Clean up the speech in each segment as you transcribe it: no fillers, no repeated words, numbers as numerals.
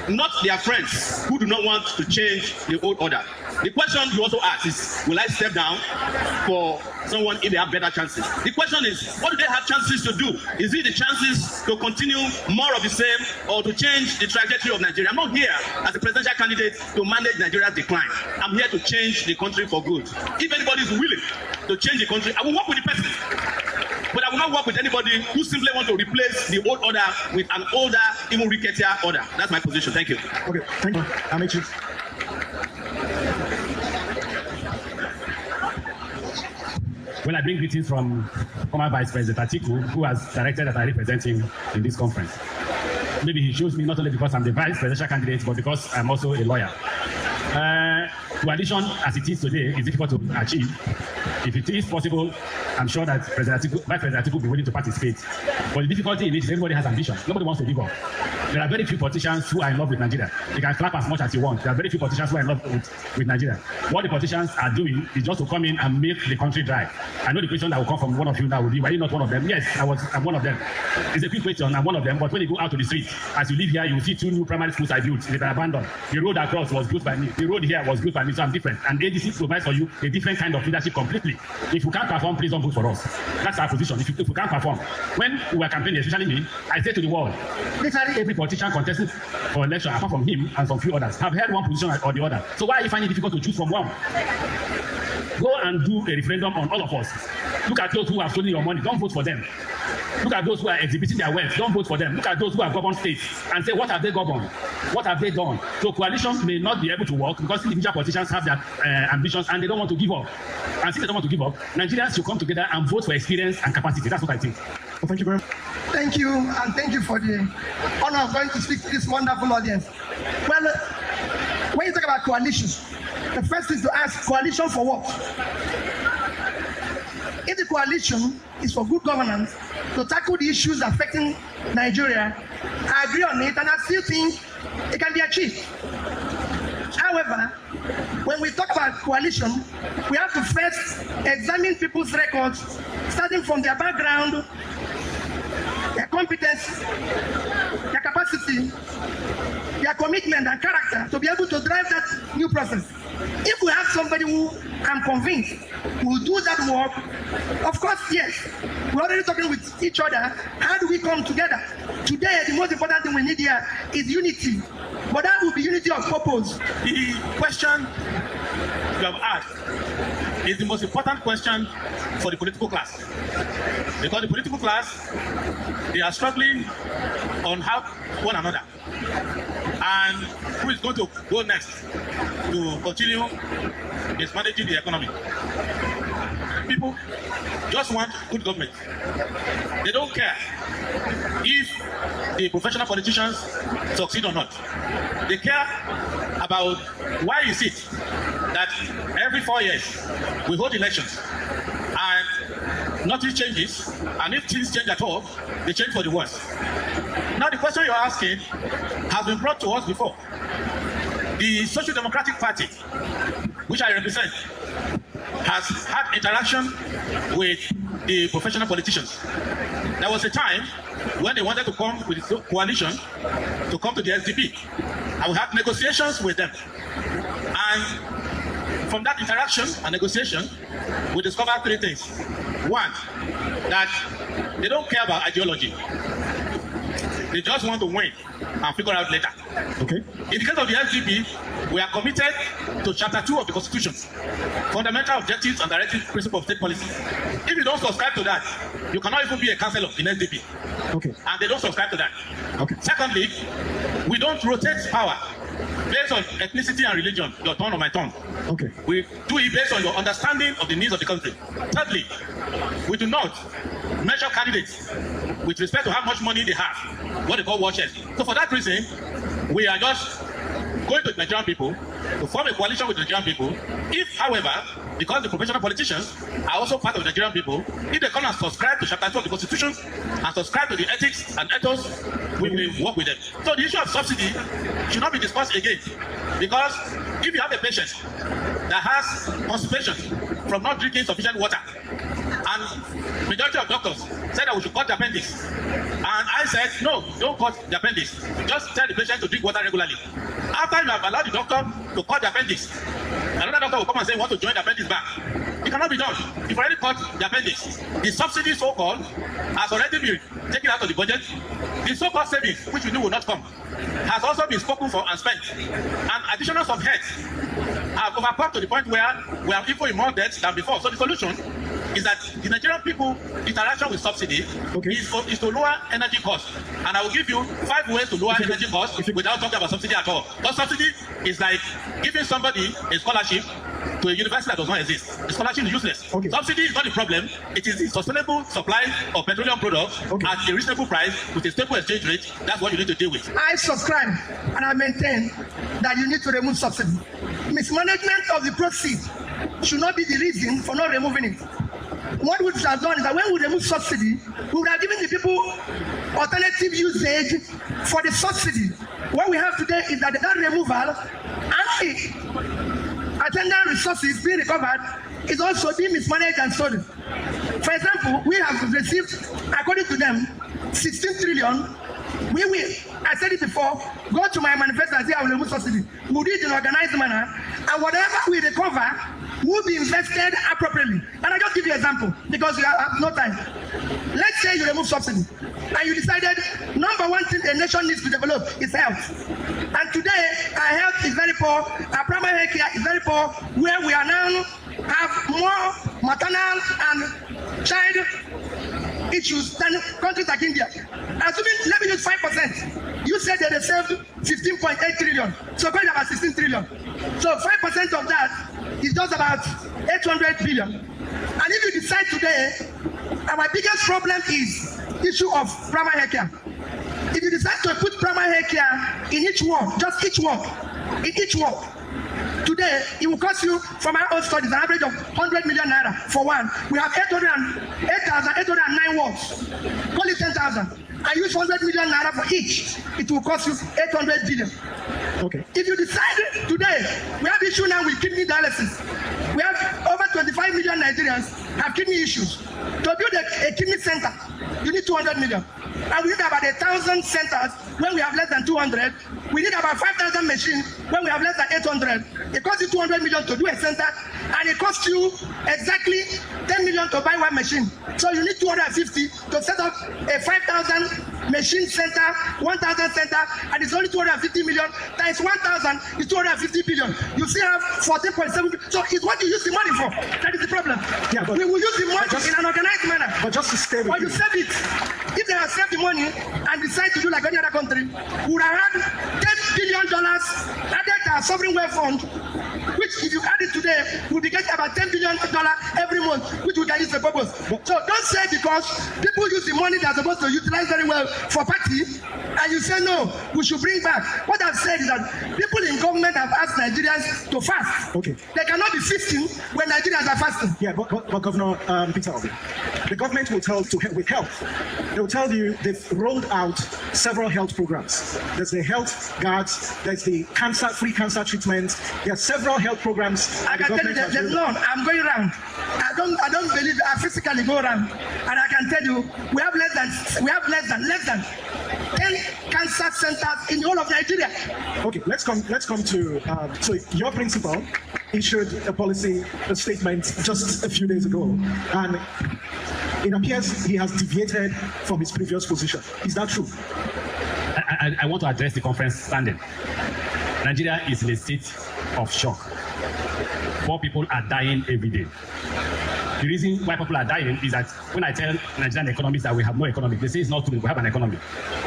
not their friends who do not want to change the old order. The question you also ask is, will I step down for someone if they have better chances? The question is, what do they have chances to do? Is it the chances to continue more of the same or to change the trajectory of Nigeria? I'm not here as a presidential candidate to manage Nigeria's decline. I'm here to change the country for good. If anybody is willing to change the country, I will work with the person. But I will not work with anybody who simply wants to replace the old order with an older, even ricketier order. That's my position. Thank you. Okay, thank you. Amechi. Well, I bring greetings from former Vice President Pt2, who has directed that I represent him in this conference. Maybe he chose me not only because I'm the vice presidential candidate, but because I'm also a lawyer. Coalition, as it is today, is difficult to achieve. If it is possible, I'm sure that Vice President Atiku will be willing to participate. But the difficulty in it is everybody has ambition. Nobody wants to give up. There are very few politicians who are in love with Nigeria. You can clap as much as you want. There are very few politicians who are in love with Nigeria. What the politicians are doing is just to come in and make the country dry. I know the question that will come from one of you now will be, why are you not one of them? Yes, I'm one of them. It's a quick question, I'm one of them. But when you go out to the street, as you live here, you will see 2 new primary schools I built. They've been abandoned. The road across was built by me. The road here was built by me, so I'm different. And the ADC provides for you a different kind of leadership completely. If you can't perform, please don't vote for us. That's our position. If you can't perform. When we were campaigning, especially me, I say to the world, literally every politician contesting for election, apart from him and some few others, have held one position or the other. So why are you finding it difficult to choose from one? Go and do a referendum on all of us. Look at those who have stolen your money. Don't vote for them. Look at those who are exhibiting their wealth. Don't vote for them. Look at those who have governed states and say, what have they governed? What have they done? So coalitions may not be able to work because individual politicians have their ambitions and they don't want to give up. And since they don't want to give up, Nigerians should come together and vote for experience and capacity. That's what I think. Well, thank you very much. Thank you, and thank you for the honor of going to speak to this wonderful audience. Well, when you talk about coalitions, the first is to ask, coalition for what? If the coalition is for good governance, to tackle the issues affecting Nigeria, I agree on it, and I still think it can be achieved. However, when we talk about coalition, we have to first examine people's records, starting from their background, their competence, their capacity, their commitment and character to be able to drive that new process. If we have somebody who I'm convinced will do that work, of course, yes. We're already talking with each other. How do we come together? Today, the most important thing we need here is unity. But that will be unity of purpose. The question you have asked is the most important question for the political class. Because the political class, they are struggling on how one another. And who is going to go next to continue mismanaging the economy? People just want good government. They don't care if the professional politicians succeed or not. They care about why is it that every 4 years we hold elections and nothing changes, and if things change at all, they change for the worse. Now the question you're asking has been brought to us before. The Social Democratic Party, which I represent, has had interaction with the professional politicians. There was a time when they wanted to come with the coalition to come to the SDP. I will have negotiations with them. And from that interaction and negotiation, we discovered 3 things. One, that they don't care about ideology. They just want to win and figure out later. Okay. In the case of the SDP, we are committed to Chapter 2 of the Constitution, fundamental objectives and directive principles of state policy. If you don't subscribe to that, you cannot even be a councillor in SDP. Okay. And they don't subscribe to that. Okay. Secondly, we don't rotate power based on ethnicity and religion, your turn or my turn. Okay. We do it based on your understanding of the needs of the country. Thirdly, we do not measure candidates with respect to how much money they have, what they call war chest. So for that reason, we are just going to the Nigerian people to form a coalition with the Nigerian people. If, however, because the professional politicians are also part of the Nigerian people, if they come and subscribe to Chapter 2 of the Constitution and subscribe to the ethics and ethos, we will work with them. So the issue of subsidy should not be discussed again, because if you have a patient that has constipation from not drinking sufficient water, And majority of doctors said that we should cut the appendix. And I said, no, don't cut the appendix. Just tell the patient to drink water regularly. After you have allowed the doctor to cut the appendix, another doctor will come and say, we want to join the appendix back. It cannot be done. You've already cut the appendix. The subsidy, so-called, has already been taken out of the budget. The so-called savings, which we knew will not come, has also been spoken for and spent. And additional some heads have overcome to the point where we are even in more debt than before. So the solution is that the Nigerian people interaction with subsidy is to lower energy costs. And I will give you 5 ways to lower energy costs without talking about subsidy at all. Because subsidy is like giving somebody a scholarship to a university that does not exist. The scholarship is useless. Subsidy is not the problem. It is the sustainable supply of petroleum products at a reasonable price with a stable exchange rate. That's what you need to deal with. I subscribe and I maintain that you need to remove subsidy. Mismanagement of the proceeds should not be the reason for not removing it. What we should have done is that when we remove subsidy, we would have given the people alternative usage for the subsidy. What we have today is that removal and the attendant resources being recovered is also being mismanaged and stolen. For example, we have received, according to them, 16 trillion. We will, I said it before, go to my manifesto and say I will remove subsidy. We'll do it in an organized manner, and whatever we recover will be invested appropriately. And I just give you an example because we have no time. Let's say you remove subsidy, and you decided number one thing a nation needs to develop is health. And today, our health is very poor, our primary health care is very poor, where we are now have more maternal and child issues than countries like India. Assuming, let me use 5%. You said that they saved 15.8 trillion. So going about 16 trillion. So 5% of that is just about 800 billion. And if you decide today, our biggest problem is issue of primary health care. If you decide to put primary health care in each ward, just each ward, in each ward, today, it will cost you, from our own studies, an average of 100 million naira for one. We have 8,809 wards. Call it 10,000. I use 100 million naira for each. It will cost you 800 billion. If you decide today, we have issue now with kidney dialysis. We have over 25 million Nigerians have kidney issues. To build a kidney center, you need 200 million. And we need about 1,000 centers when we have less than 200. We need about 5,000 machines when we have less than 800. It costs you 200 million to do a center, and it costs you exactly 10 million to buy one machine. So you need 250 to set up a 5,000 machine center, 1,000 center, and it's only 250 million times 1,000 is 250 billion. You still have 14.7. So it's what you use the money for. That is the problem. Yeah, but we will use the money in an organized manner. But just to stay with you save it. If they have saved the money and decide to do like any other country, we would have had $10 billion added to our sovereign wealth fund, which if you add it today, we'll be getting about $10 billion every month, which we can use for purpose. So don't say because people use the money they're supposed to utilize very well for party, and you say no, we should bring back. What I've said is that people in government have asked Nigerians to fast. They cannot be feasting when Nigerians are fasting. Yeah, but Governor Peter, the government will tell with health. They will tell you they've rolled out several health programs. There's the health guards, there's the free cancer treatment. There are several health programs. I can tell you there's none. I'm going around. I don't believe I physically go around, and I can tell you we have less than 10 cancer centers in the whole of Nigeria. Let's come to so your principal issued a statement just a few days ago, and it appears he has deviated from his previous position. Is that true? I want to address the conference standing. Nigeria is in a state of shock. 4 people are dying every day. The reason why people are dying is that when I tell Nigerian economists that we have no economy, they say it's not true, we have an economy.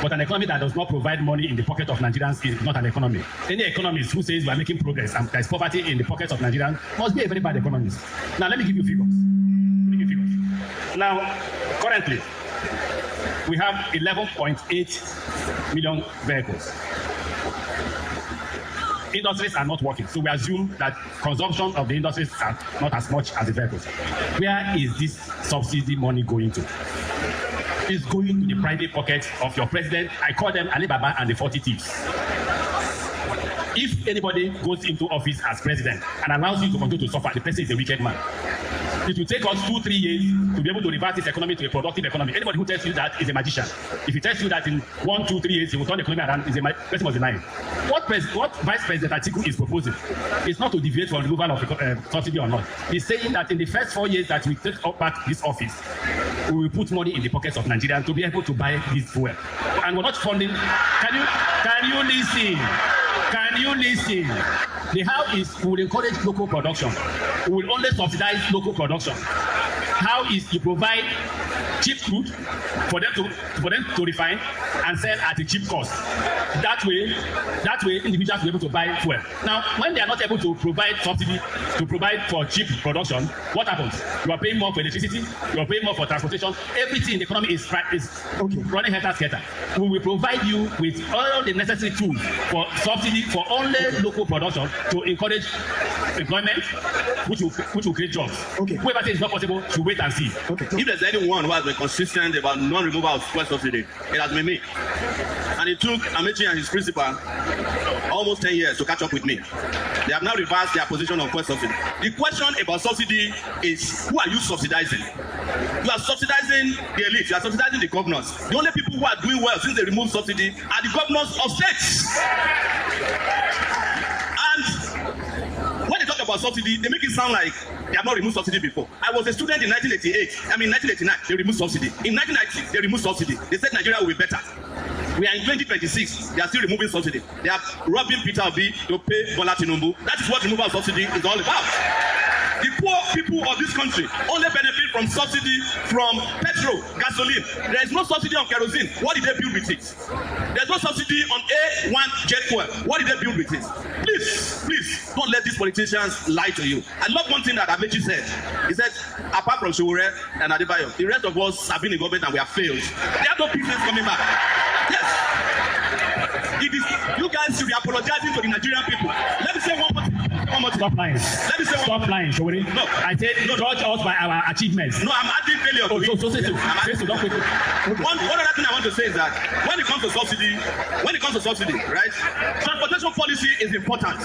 But an economy that does not provide money in the pocket of Nigerians is not an economy. Any economist who says we are making progress and there is poverty in the pockets of Nigerians must be a very bad economist. Now, let me give you figures. Now, currently, we have 11.8 million vehicles. Industries are not working, so we assume that consumption of the industries are not as much as the vehicles. Where is this subsidy money going to? It's going to the private pockets of your president. I call them Alibaba and the 40 thieves. If anybody goes into office as president and allows you to continue to suffer, the person is a wicked man. It will take us 2-3 years to be able to revert this economy to a productive economy. Anybody who tells you that is a magician. If he tells you that in 1-2-3 years he will turn the economy around, person was lying. What Vice President Atiku is proposing is not to deviate from removal of subsidy or not. He's saying that in the first 4 years that we take up back this office, we will put money in the pockets of Nigerians to be able to buy this fuel. And we're not funding. Can you listen? Can you listen? The how is we will encourage local production. We will only subsidize local production. How is you provide cheap crude for them to refine and sell at a cheap cost. That way individuals will be able to buy fuel. Now, when they are not able to provide subsidy to provide for cheap production, what happens? You are paying more for electricity, you are paying more for transportation. Everything in the economy is running helter-skelter. We will provide you with all the necessary tools for subsidy for only local production to encourage employment, which will create jobs. Whoever says it's not possible should wait and see. If there's anyone who has been consistent about non-removal of fuel subsidy, it has been me. And it took Amechi and his principal almost 10 years to catch up with me. They have now reversed their position on fuel subsidy. The question about subsidy is, who are you subsidizing? You are subsidizing the elite, you are subsidizing the governors. The only people who are doing well since they removed subsidy are the governors of states. And when they talk about subsidy, they make it sound like they have not removed subsidy before. I was a student in 1989, they removed subsidy. In 1990, they removed subsidy. They said Nigeria will be better. We are in 2026, they are still removing subsidy. They are robbing Pt2 to pay Bola Tinubu. That is what removal of subsidy is all about. The poor people of this country only benefit from subsidy from petrol, gasoline. There is no subsidy on kerosene. What did they build with it? There is no subsidy on A1 jet fuel. What did they build with it? Please, don't let these politicians lie to you. I love one thing that Amechi said. He said, apart from Sowore and Adebayo, the rest of us have been in government and we have failed. There are no business coming back. Yes. It is, you guys should be apologizing to the Nigerian people. Let me say one more thing. Stop lying. Let me say Stop lying, Sowore. No. I said judge us by our achievements. No, I'm adding failure to it. So say so. Don't quit it. One other thing I want to say is that when it comes to subsidy, right? Transportation policy is important.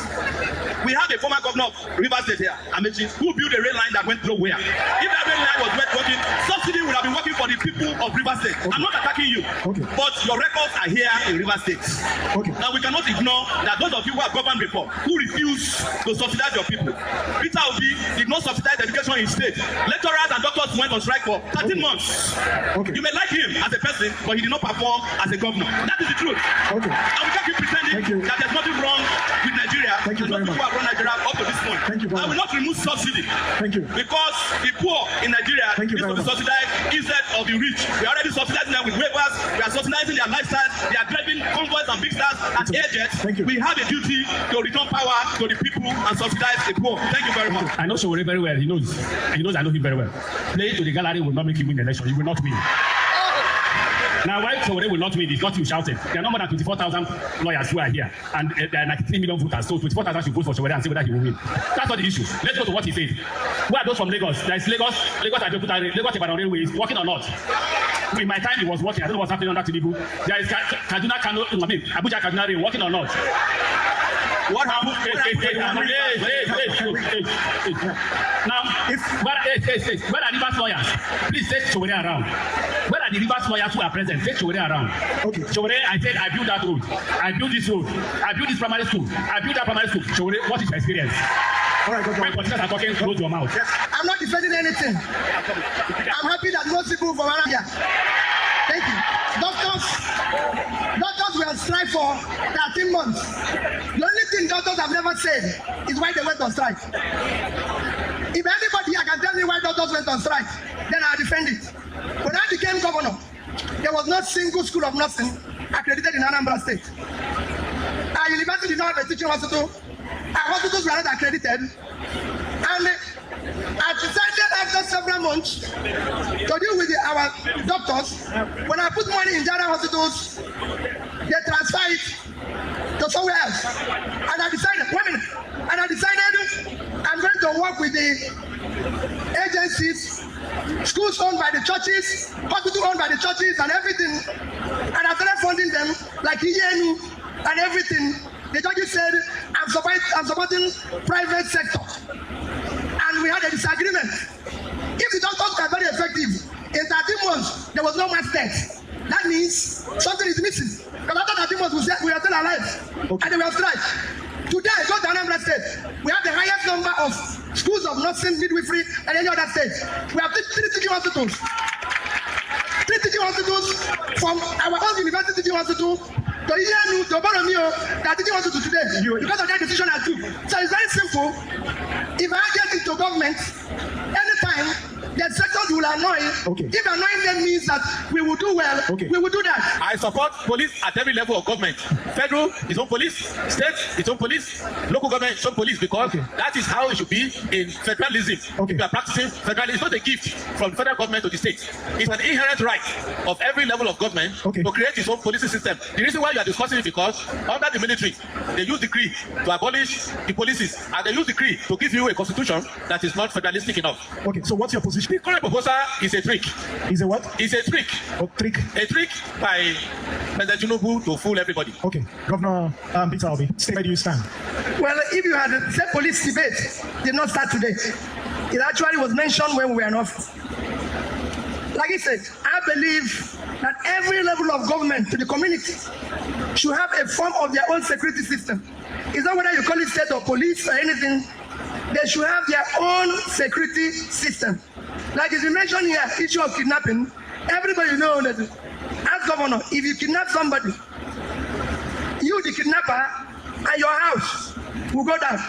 We have a former governor of Rivers State here, Amechi, who built a rail line that went nowhere. If that rail line was working, subsidy would have been working for the people of Rivers State. I'm not attacking you, but your records are here in Rivers State. Now we cannot ignore that those of you who have governed before, who refuse to subsidize your people. Peter Obi did not subsidize education in state. Lecturers and doctors went on strike for 13 months. You may like him as a person, but he did not perform as a governor. That is the truth. And we can't keep pretending that there's nothing wrong with Nigeria. And those people who have run Nigeria up to this point. I will not remove subsidy. Because the poor in Nigeria need to be subsidized instead of the rich. We are already subsidizing them with waivers. We are subsidizing their lifestyles. They are driving convoys and big stars and airjets. We have a duty to return power to the people and subsidize the poor. Thank you very much. I know Sowore very well. He knows I know him very well. Playing to the gallery will not make you win the election. You will not win. Now, why Sowore will not win is not you shouted. There are no more than 24,000 lawyers who are here, and there are 93 million voters. So 24,000 should vote for Sowore and see whether he will win. That's not the issue. Let's go to what he says. Who are those from Lagos? There is Lagos Ibadan Railway is working or not? In my time, it was working. I don't know what's happening on that Tinubu. There is Abuja Kaduna Rail working or not? What happened? Now, where are Rivers lawyers? Please take Sowore around. Where are the Rivers lawyers who are present? Take Sowore around. Sowore, I said I built that road. I built this road. I built this primary school. I built that primary school. Sowore, what is your experience? All right, when politicians are talking, close your mouth. I'm not defending anything. I'm happy that most people from around here. Thank you. Doctors were on strike for 13 months. The only thing doctors have never said is why they went on strike. If anybody I can tell me why doctors went on strike, then I'll defend it. When I became governor, there was not a single school of nursing accredited in Anambra State. Our university did not have a teaching hospital. Our hospitals were not accredited. And I decided after several months to deal with our doctors. When I put money in general hospitals, they transfer it to somewhere else. And I decided, I'm going to work with the agencies, schools owned by the churches, hospitals owned by the churches and everything. And I started funding them like ENU and everything. The judges said, I'm supporting private sector. And we had a disagreement. no mass death, that means something is missing. Because after that, we are still alive, and they will strike. Today, go to Anambra State. We have the highest number of schools of nursing, midwifery, and any other state. We have three teaching hospitals. 3 teaching hospitals from our own university teaching hospital to Iyanu, to Boromio, that teaching hospital today. Because of that decision I took. So it's very simple. If I get into government, anytime the sectors will annoy, if annoying them means that we will do well, we will do that. I support police at every level of government. Federal, its own police. State, its own police. Local government, its own police, because that is how it should be in federalism. If you are practicing federalism, it's not a gift from federal government to the state. It's an inherent right of every level of government to create its own policing system. The reason why you are discussing it because under the military, they use decree to abolish the policies, and they use decree to give you a constitution that is not federalistic enough. Okay, so what's your position? The current proposal is a trick. Is a what? It's a trick. Trick? A trick by President Tinubu to fool everybody. Okay, Governor Pt2, where do you stand? Well, if you had said police debate, did not start today. It actually was mentioned when we were in office. Like I said, I believe that every level of government to the community should have a form of their own security system. It's not whether you call it state or police or anything. They should have their own security system. Like as you mentioned here, issue of kidnapping, everybody knows that as governor, if you kidnap somebody, you the kidnapper and your house will go down.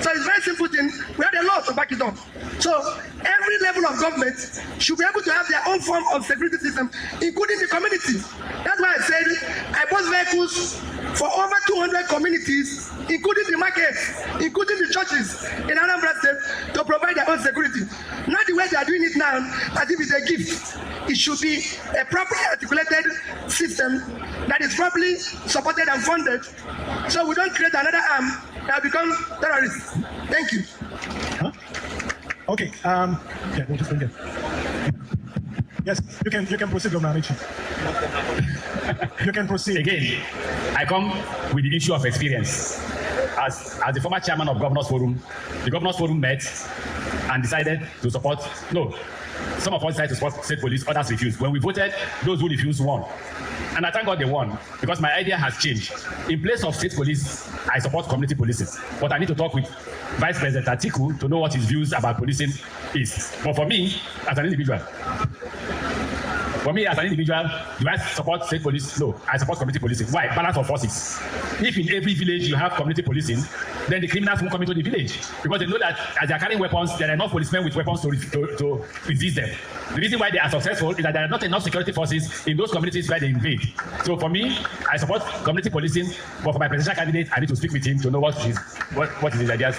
So it's a very simple thing. We have a law to back it up. So every level of government should be able to have their own form of security system, including the community. That's why I said I bought vehicles for over 200 communities, including the markets, including the churches in Anambra State, to provide their own security. Not the way they are doing it now, as if it's a gift. It should be a properly articulated system that is properly supported and funded, so we don't create another arm that become terrorists. Thank you. Okay. Yeah, we'll just bring it. Yes, you can proceed, Governor Amici. You can proceed. Again, I come with the issue of experience. As the former chairman of Governors Forum, the Governors Forum met and decided to support. No, some of us decided to support state police, others refused. When we voted, those who refused won. And I thank God they won, because my idea has changed. In place of state police, I support community policing. But I need to talk with Vice President Atiku to know what his views about policing is. But for me, as an individual, do I support state police? No, I support community policing. Why? Balance of forces. If in every village you have community policing, then the criminals won't come into the village, because they know that as they are carrying weapons, there are enough policemen with weapons to resist them. The reason why they are successful is that there are not enough security forces in those communities where they invade. So for me, I support community policing, but for my presidential candidate, I need to speak with him to know what is his ideas.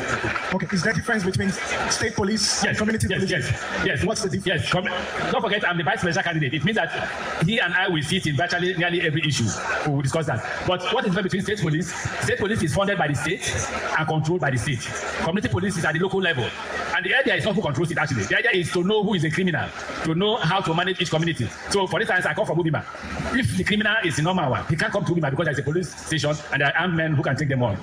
Okay, is there a difference between state police and community police? Yes. What's the difference? Yes. Don't forget, I'm the vice presidential candidate. It means that he and I will sit in virtually nearly every issue. We will discuss that. But what is the difference between state police? State police is funded by the state and controlled by the state. Community police is at the local level. And the idea is not who controls it, actually. The idea is to know who is a criminal, to know how to manage each community. So, for instance, I come from Ubima. If the criminal is a normal one, he can't come to Ubima because there's a police station and there are armed men who can take them on.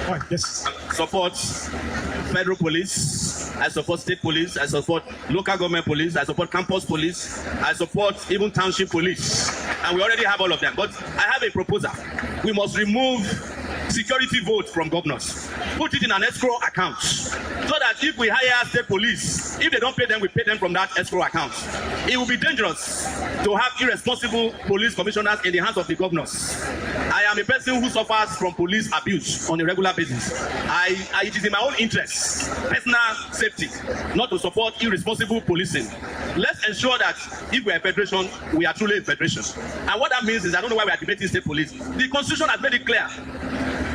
Right, yes. Support federal police, I support state police, I support local government police, I support campus police, I support even township police. And we already have all of them. But I have a proposal. We must remove security votes from governors. Put it in an escrow account, so that if we hire state police, if they don't pay them, we pay them from that escrow account. It will be dangerous to have irresponsible police commissioners in the hands of the governors. I am a person who suffers from police abuse on a regular basis. It is in my own interest, personal safety, not to support irresponsible policing. Let's ensure that if we are a federation, we are truly a federation. And what that means is, I don't know why we are debating state police. The Constitution has made it clear.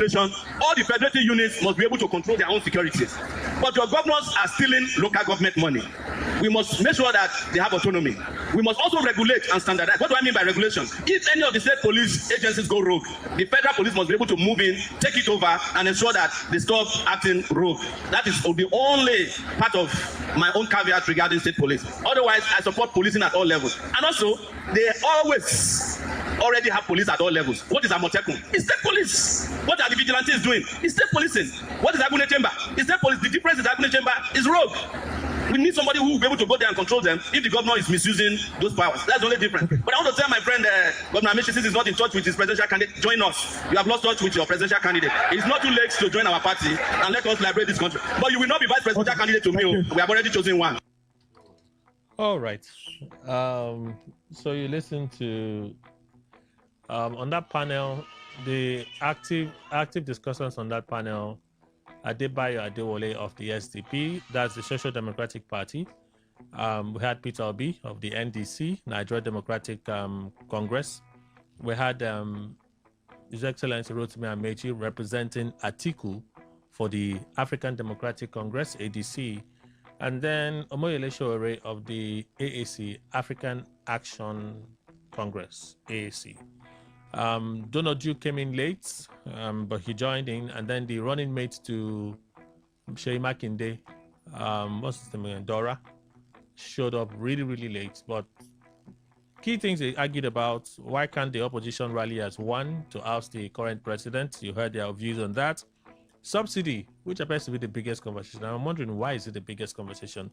All the federated units must be able to control their own security. But your governors are stealing local government money. We must make sure that they have autonomy. We must also regulate and standardize. What do I mean by regulation? If any of the state police agencies go rogue, the federal police must be able to move in, take it over, and ensure that they stop acting rogue. That is the only part of my own caveat regarding state police. Otherwise, I support policing at all levels. And also, they always already have police at all levels. What is Amotekun? It's state police. What are the vigilante is doing? It's state policing. What is Agune Chamber? It's state police. The difference is Agune Chamber is rogue. We need somebody who will be able to go there and control them if the governor is misusing those powers. That's the only difference. Okay. But I want to tell my friend, Governor Amishi, since he's not in touch with his presidential candidate, join us. You have lost touch with your presidential candidate. It's not too late to join our party and let us liberate this country. But you will not be vice presidential candidate to me. We have already chosen one. All right. So you listen to on that panel, the active discussions on that panel. Adebayo Adewole of the SDP, that's the Social Democratic Party. We had Peter Obi of the NDC, Nigeria Democratic Congress. We had His Excellency Rotimi Amechi representing Atiku for the African Democratic Congress, ADC. And then Omoyele Sowore of the AAC, African Action Congress, AAC. Donald came in late, but he joined in, and then the running mate to Sheyi Makinde, what's his name, Dora, showed up really, really late. But key things they argued about: why can't the opposition rally as one to oust the current president? You heard their views on that. Subsidy, which appears to be the biggest conversation. I'm wondering why is it the biggest conversation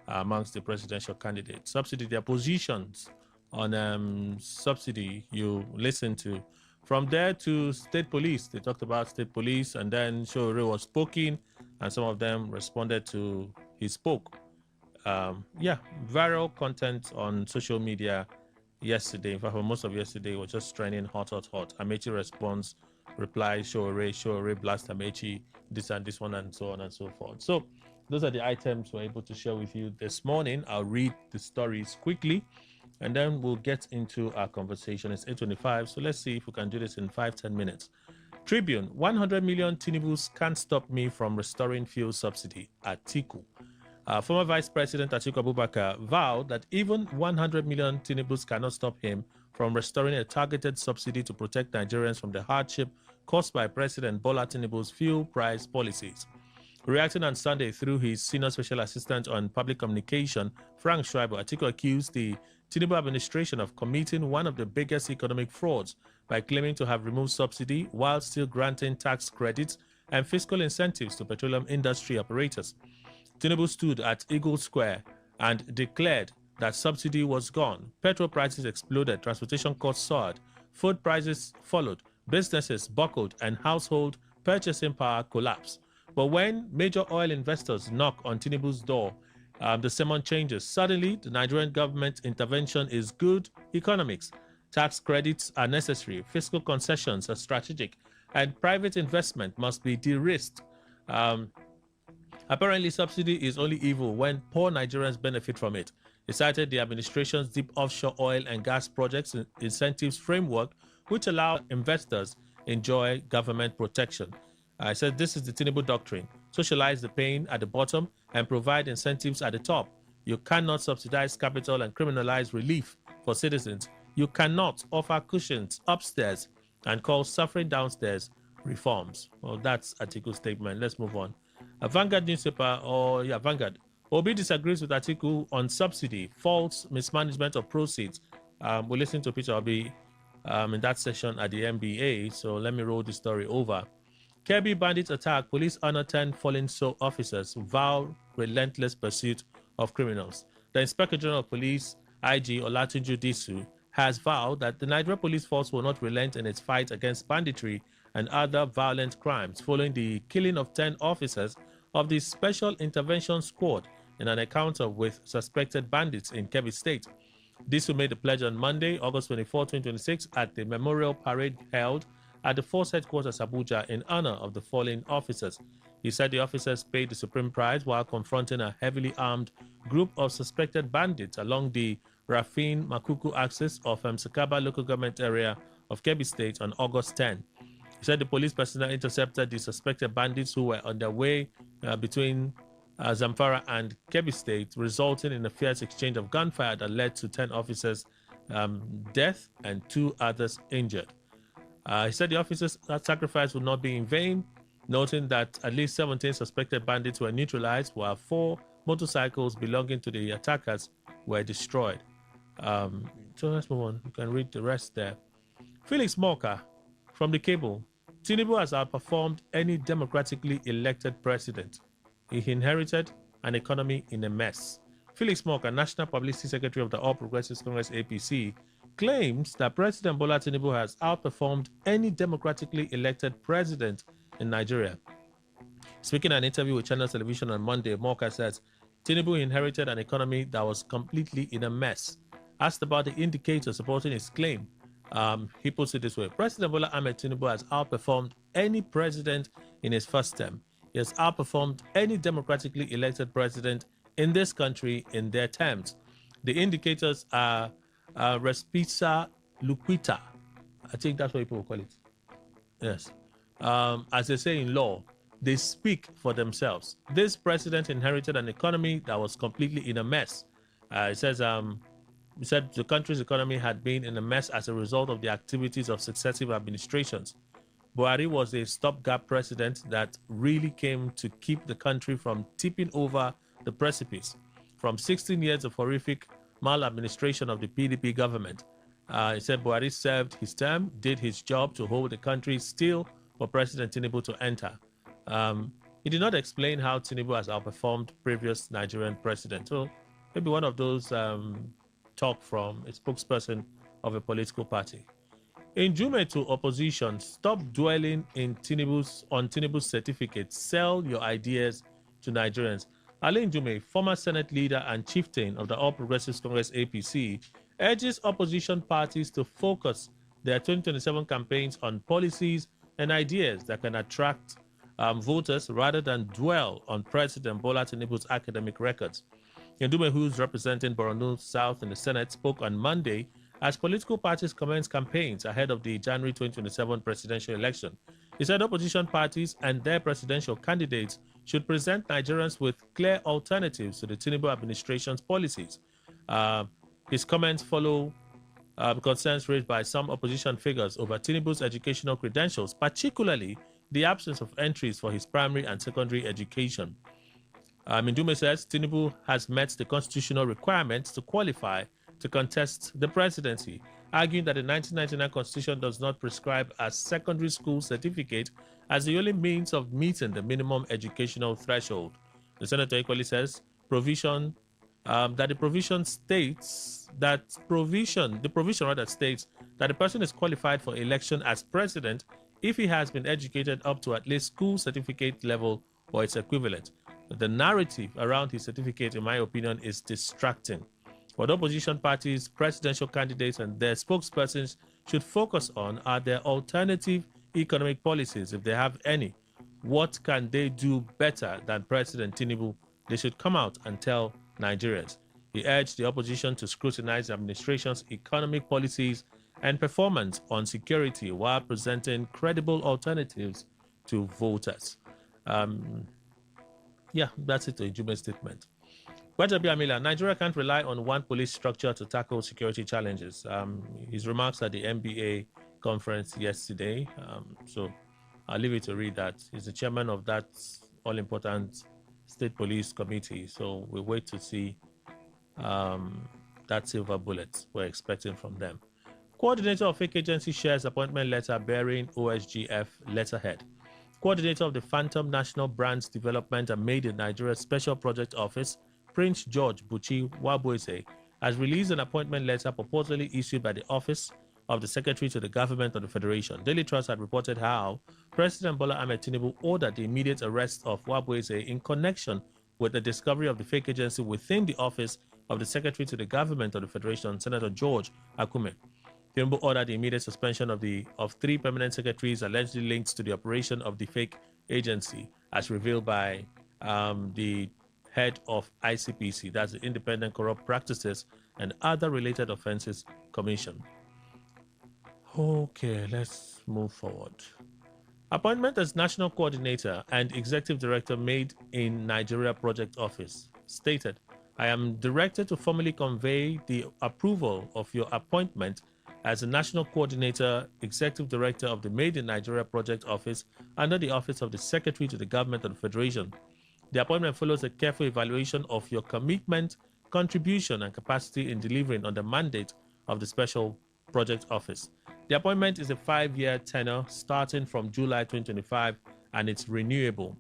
amongst the presidential candidates? Subsidy, their positions on subsidy you listen to. From there to state police, they talked about state police, and then Sowore was speaking, and some of them responded to his spoke. Viral content on social media yesterday. In fact, for most of yesterday, was just trending hot. Amechi responds, reply, Sowore blast Amechi, this and this one, and so on and so forth. So those are the items we're able to share with you this morning. I'll read the stories quickly, and then we'll get into our conversation. It's 8:25, so let's see if we can do this in 5-10 minutes. Tribune, 100 million Tinubus can't stop me from restoring fuel subsidy. Atiku. Former Vice President Atiku Abubakar vowed that even 100 million Tinubus cannot stop him from restoring a targeted subsidy to protect Nigerians from the hardship caused by President Bola Tinubu's fuel price policies. Reacting on Sunday through his senior special assistant on public communication, Frank Schreiber, Atiku accused the Tinubu administration of committing one of the biggest economic frauds by claiming to have removed subsidy while still granting tax credits and fiscal incentives to petroleum industry operators. Tinubu stood at Eagle Square and declared that subsidy was gone. Petrol prices exploded, transportation costs soared, food prices followed, businesses buckled, and household purchasing power collapsed. But when major oil investors knock on Tinubu's door, the sermon changes. Suddenly, the Nigerian government intervention is good economics. Tax credits are necessary, fiscal concessions are strategic, and private investment must be de-risked. Apparently, subsidy is only evil when poor Nigerians benefit from it. He cited the administration's deep offshore oil and gas projects incentives framework, which allow investors enjoy government protection. I said this is the Tinubu doctrine: socialize the pain at the bottom and provide incentives at the top. You cannot subsidize capital and criminalize relief for citizens. You cannot offer cushions upstairs and call suffering downstairs reforms. Well, that's Atiku's statement. Let's move on. A Vanguard newspaper, Vanguard. Obi disagrees with Atiku on subsidy, false mismanagement of proceeds. We'll listen to Peter Obi in that session at the NBA. So let me roll the story over. Kebbi bandits attack, police honor 10 fallen officers, vow relentless pursuit of criminals. The Inspector General of Police, IG Olatunju Disu, has vowed that the Nigeria Police Force will not relent in its fight against banditry and other violent crimes following the killing of 10 officers of the Special Intervention Squad in an encounter with suspected bandits in Kebbi State. Disu made the pledge on Monday, August 24, 2026, at the memorial parade held at the Force Headquarters Abuja in honor of the fallen officers. He said the officers paid the supreme price while confronting a heavily armed group of suspected bandits along the Rafin Makuku axis of Sakaba local government area of Kebbi State on August 10. He said the police personnel intercepted the suspected bandits who were on their way between Zamfara and Kebbi State, resulting in a fierce exchange of gunfire that led to 10 officers' death and 2 others injured. He said the officers' sacrifice would not be in vain, noting that at least 17 suspected bandits were neutralized, while 4 motorcycles belonging to the attackers were destroyed. So let's move on. You can read the rest there. Felix Morka from The Cable Tinubu has outperformed any democratically elected president. He inherited an economy in a mess. Felix Morka, National Publicity Secretary of the All Progressives Congress APC, claims that President Bola Tinubu has outperformed any democratically elected president in Nigeria. Speaking in an interview with Channel Television on Monday, Morka says Tinubu inherited an economy that was completely in a mess. Asked about the indicators supporting his claim, he puts it this way: President Bola Ahmed Tinubu has outperformed any president in his first term. He has outperformed any democratically elected president in this country in their terms. The indicators are Respisa Luquita. I think that's what people will call it. Yes. As they say in law, they speak for themselves. This president inherited an economy that was completely in a mess. It said the country's economy had been in a mess as a result of the activities of successive administrations. Buhari was a stopgap president that really came to keep the country from tipping over the precipice. From 16 years of horrific maladministration of the PDP government, he said Buhari served his term, did his job to hold the country still for President Tinubu to enter. He did not explain how Tinubu has outperformed previous Nigerian presidents. So maybe one of those talk from a spokesperson of a political party. In Jume to opposition, stop dwelling on Tinubu's certificate. Sell your ideas to Nigerians. Alain Jume, former Senate leader and chieftain of the All Progressives Congress APC, urges opposition parties to focus their 2027 campaigns on policies and ideas that can attract voters rather than dwell on President Bola Tinubu's academic records. Ndume, who's representing Borno South in the Senate, spoke on Monday as political parties commence campaigns ahead of the January 2027 presidential election. He said opposition parties and their presidential candidates should present Nigerians with clear alternatives to the Tinubu administration's policies. His comments follow concerns raised by some opposition figures over Tinubu's educational credentials, particularly the absence of entries for his primary and secondary education. Ndume says Tinubu has met the constitutional requirements to qualify to contest the presidency, arguing that the 1999 Constitution does not prescribe a secondary school certificate as the only means of meeting the minimum educational threshold. The senator equally says the provision states that the person is qualified for election as president if he has been educated up to at least school certificate level or its equivalent. The narrative around his certificate, in my opinion, is distracting. What opposition parties, presidential candidates, and their spokespersons should focus on are their alternative economic policies, if they have any. What can they do better than President Tinubu? They should come out and tell Nigerians. He urged the opposition to scrutinize the administration's economic policies and performance on security while presenting credible alternatives to voters. That's it to Jume's statement. Nigeria can't rely on one police structure to tackle security challenges. His remarks at the NBA conference yesterday. So I'll leave it to read that. He's the chairman of that all-important state police committee. So we wait to see that silver bullet we're expecting from them. Coordinator of fake agency shares appointment letter bearing OSGF letterhead. Coordinator of the Phantom National Brands Development and Made in Nigeria Special Project Office, Prince George Buchi Wabuese, has released an appointment letter purportedly issued by the Office of the Secretary to the Government of the Federation. Daily Trust had reported how President Bola Ahmed Tinubu ordered the immediate arrest of Wabuese in connection with the discovery of the fake agency within the Office of the Secretary to the Government of the Federation, Senator George Akume. Tinubu ordered the immediate suspension of 3 permanent secretaries allegedly linked to the operation of the fake agency, as revealed by the head of ICPC, that's the Independent Corrupt Practices and Other Related Offenses Commission. Okay, let's move forward. Appointment as National Coordinator and Executive Director Made in Nigeria Project Office. Stated, I am directed to formally convey the approval of your appointment as the National Coordinator, Executive Director of the Made in Nigeria Project Office under the Office of the Secretary to the Government of the Federation. The appointment follows a careful evaluation of your commitment, contribution, and capacity in delivering on the mandate of the Special Project Office. The appointment is a 5-year tenure starting from July 2025 and it's renewable.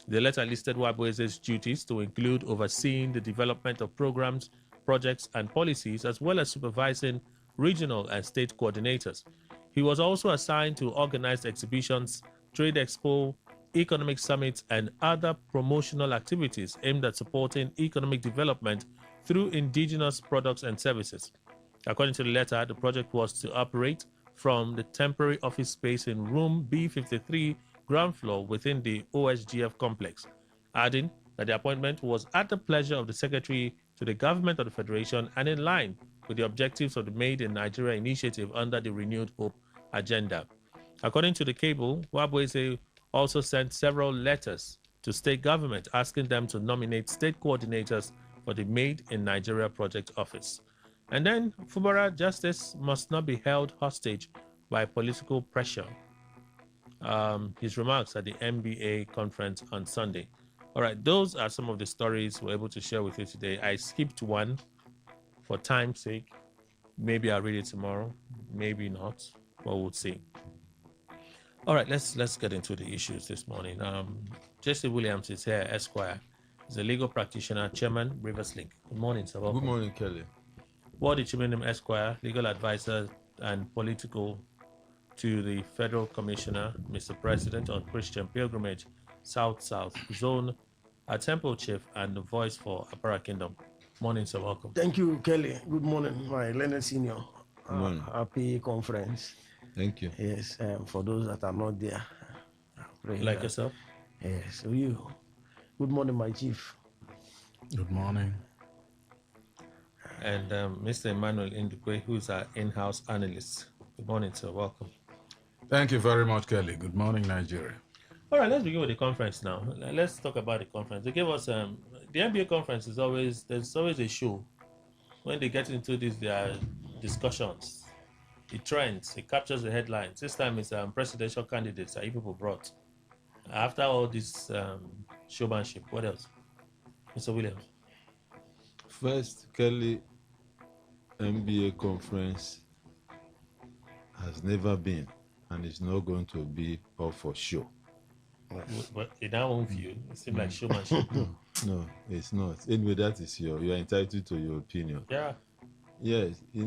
The letter listed Wabueze's duties to include overseeing the development of programs, projects, and policies, as well as supervising regional and state coordinators. He was also assigned to organize exhibitions, trade expo, economic summits, and other promotional activities aimed at supporting economic development through indigenous products and services. According to the letter, the project was to operate from the temporary office space in room B53, ground floor within the OSGF complex, adding that the appointment was at the pleasure of the Secretary to the Government of the Federation and in line with the objectives of the Made in Nigeria initiative under the Renewed Hope agenda. According to the cable, Wabueze also sent several letters to state government asking them to nominate state coordinators for the Made in Nigeria project office. And then, Fubara, justice must not be held hostage by political pressure. His remarks at the MBA conference on Sunday. All right, those are some of the stories we're able to share with you today. I skipped one for time's sake. Maybe I'll read it tomorrow, maybe not, but we'll see. All right, let's get into the issues this morning. Jesse Williams is here, Esquire. He's a legal practitioner, chairman, Rivers Link. Good morning, sir. Welcome. Good morning, Kelly. Wadi Chimenim Esquire, legal advisor and political to the Federal Commissioner, Mr. President on Christian Pilgrimage, South Zone, a temple chief, and the voice for Apara Kingdom. Morning, sir. Welcome. Thank you, Kelly. Good morning, my learned senior. Good morning. Happy conference. Thank you. Yes, for those that are not there. Like yourself? Yes, you. Good morning, my chief. Good morning. And Mr. Emmanuel Indukwe, who is our in-house analyst. Good morning, sir. Welcome. Thank you very much, Kelly. Good morning, Nigeria. All right, let's begin with the conference now. Let's talk about the conference. They gave us the NBA conference is there's always a show. When they get into their discussions, it trends, it captures the headlines. This time it's presidential candidates that you people brought. After all this showmanship, what else? Mr. Williams. First, Kelly, MBA conference has never been and is not going to be all for show. But in our own view, it seems like showmanship. No, it's not. Anyway, that is you're entitled to your opinion. Yeah. Yes, the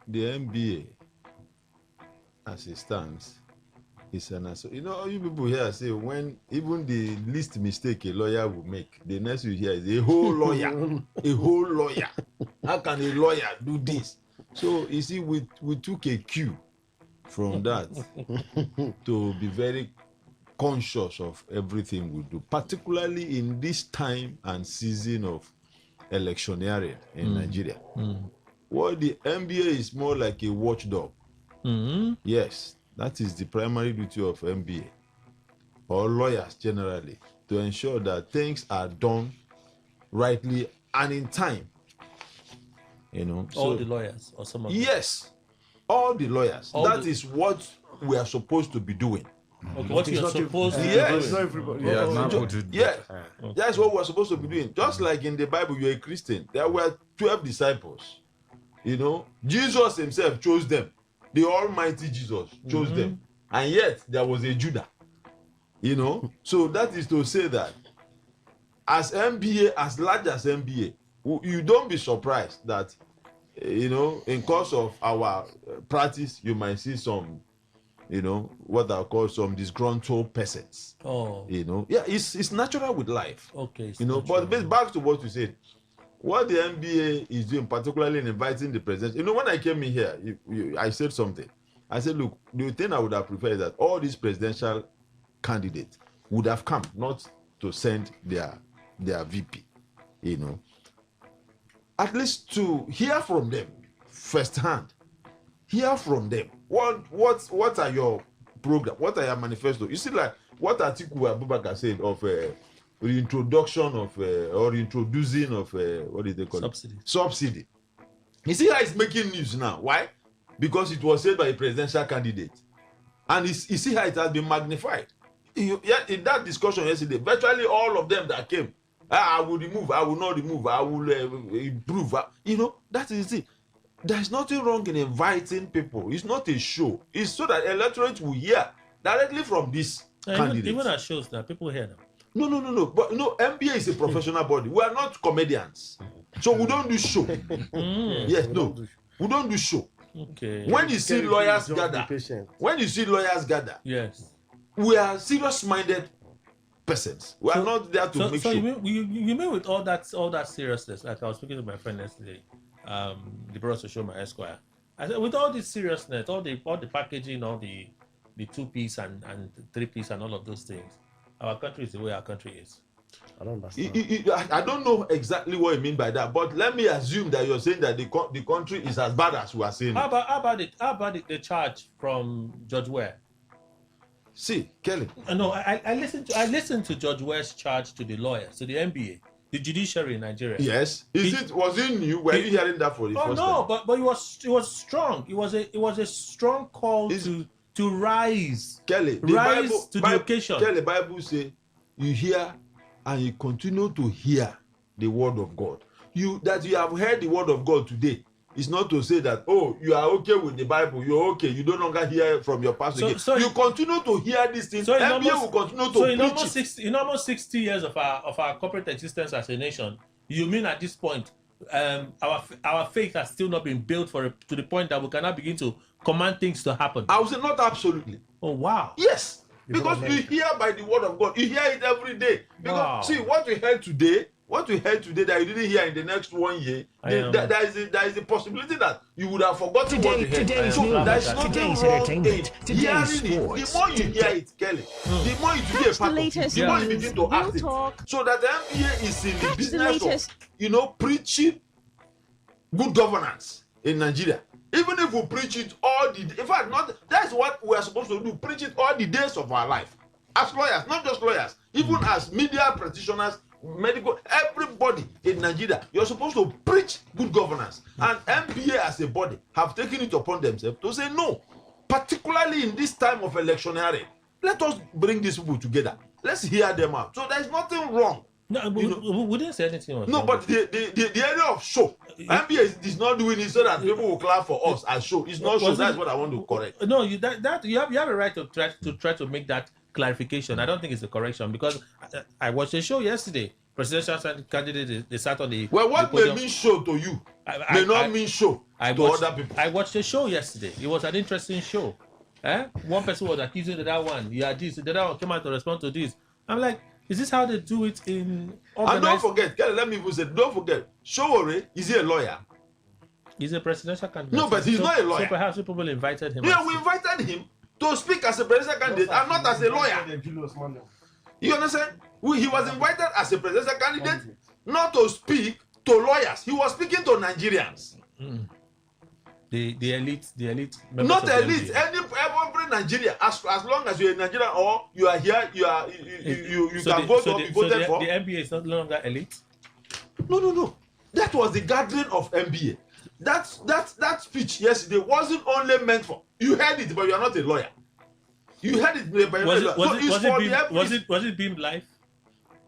MBA, as it stands, is an you people here say when even the least mistake a lawyer will make, the next you hear is a whole lawyer, a whole lawyer. How can a lawyer do this? So you see, we took a cue from that to be very conscious of everything we do, particularly in this time and season of electioneering in Nigeria. What the MBA is more like a watchdog. Yes, that is the primary duty of MBA or lawyers generally, to ensure that things are done rightly and in time. All the lawyers or some of them? Yes, all the lawyers. That is what we are supposed to be doing. Okay, what you're supposed to Yes. do. Not everybody. That's what we're supposed to be doing. Just like in the Bible, you're a Christian. There were 12 disciples. Jesus himself chose them. The Almighty Jesus chose them. And yet, there was a Judah. So that is to say that as MBA, as large as MBA, you don't be surprised that, in course of our practice, you might see some what I call some disgruntled persons. Oh. It's natural with life. Okay. But back to what you said, what the NBA is doing, particularly in inviting the president. When I came in here, I said something. I said, look, the thing I would have preferred is that all these presidential candidates would have come, not to send their VP, at least to hear from them firsthand. Hear from them. What are your program? What are your manifesto? You see, like what Atiku Abubakar said of reintroduction of or introducing of what did they call Subsidy. it? Subsidy. You see how it's making news now. Why? Because it was said by a presidential candidate, and you see how it has been magnified. In that discussion yesterday, virtually all of them that came, I will remove, I will not remove, I will improve. That is it. there's nothing wrong in inviting people. It's not a show. It's so that electorate will hear directly from this candidate. Even at shows now, people hear them. No. But MBA is a professional body. We are not comedians, so we don't do show. Yes, no, we don't do show. Okay. When you see lawyers gather, Yes. we are serious-minded persons. We are not there to make so show. you mean with all that seriousness? Like I was speaking to my friend yesterday, the brother show my Esquire. I said, with all this seriousness, all the packaging, all the 2-piece and 3-piece and all of those things, our country is the way our country is. I don't understand. I don't know exactly what you mean by that, but let me assume that you're saying that the country is as bad as we are saying. How about the charge from Judge Ware? See, Kelly. No, I listened to Judge Ware's charge to the lawyers, to the NBA, the judiciary in Nigeria. Yes. Was it new? Were you hearing that for the first time? But it was strong. It was a strong call to rise. Kelly, the occasion. Kelly, the Bible say you hear and you continue to hear the word of God. That you have heard the word of God today is not to say that, oh, you are okay with the Bible, you're okay, you no longer hear from your pastor again. So you continue to hear these things, NBA will continue to preach it. In almost 60 years of our corporate existence as a nation, you mean at this point, our faith has still not been built to the point that we cannot begin to command things to happen? I would say not absolutely. Oh, wow. Yes. Because you hear by the word of God, you hear it every day. Because see what we heard today that you didn't hear in the next 1 year, there is a possibility that you would have forgotten what you heard. Today's so news, there's nothing today's wrong entertainment, in today's hearing sports. it. The more you hear it, Kelly, the more you be a part of it, the more you begin to act it. So that the NBA is in the business of, preaching good governance in Nigeria. Even if we preach it all the, in fact, that's what we are supposed to do. Preach it all the days of our life, as lawyers, not just lawyers, even as media practitioners, medical, everybody in Nigeria. You're supposed to preach good governance, and MPA as a body have taken it upon themselves to say no, particularly in this time of electioneering. Let us bring these people together. Let's hear them out. So there's nothing wrong. No, we didn't say anything. No, but the area of show, NBA is not doing it so that people will clap for us as show. It's not show. That's what I want to correct. No, you have a right to try to make that clarification. I don't think it's a correction because I watched a show yesterday. Presidential candidate, they sat on the. Well, what may mean show to you may not mean show to other people. I watched a show yesterday. It was an interesting show. One person was accusing the other one. You had this. The other one came out to respond to this. I'm like, is this how they do it in organized? And don't forget, let me even say, don't forget, Showore, is he a lawyer? He's a presidential candidate. No, but he's not a lawyer. So perhaps people invited him. Yeah, we invited him to speak as a presidential candidate and not as a lawyer. You understand? He was invited as a presidential candidate not to speak to lawyers. He was speaking to Nigerians. The elite. Not the elite. Every Nigeria, as long as you're a Nigerian or you are here, you can vote or be voted for. The NBA is not longer elite. No. That was the gathering of NBA. That speech yesterday wasn't only meant for you heard it, but you are not a lawyer. You heard it, but was it beamed live?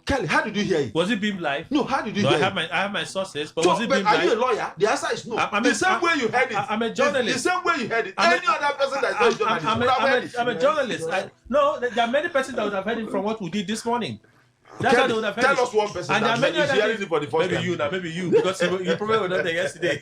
Kelly, how did you hear it? Was it beamed live? No, how did you hear it? I have my sources, but was it beamed live? Are you a lawyer? The answer is no. The same way you heard it. I'm a journalist. The same way you heard it. Any other person that is not a journalist I'm a journalist. No, there are many persons that would have heard it from what we did this morning. That's how they would have heard tell it. us one person and that is hearing it for the first time. Maybe you, because you probably were not there yesterday.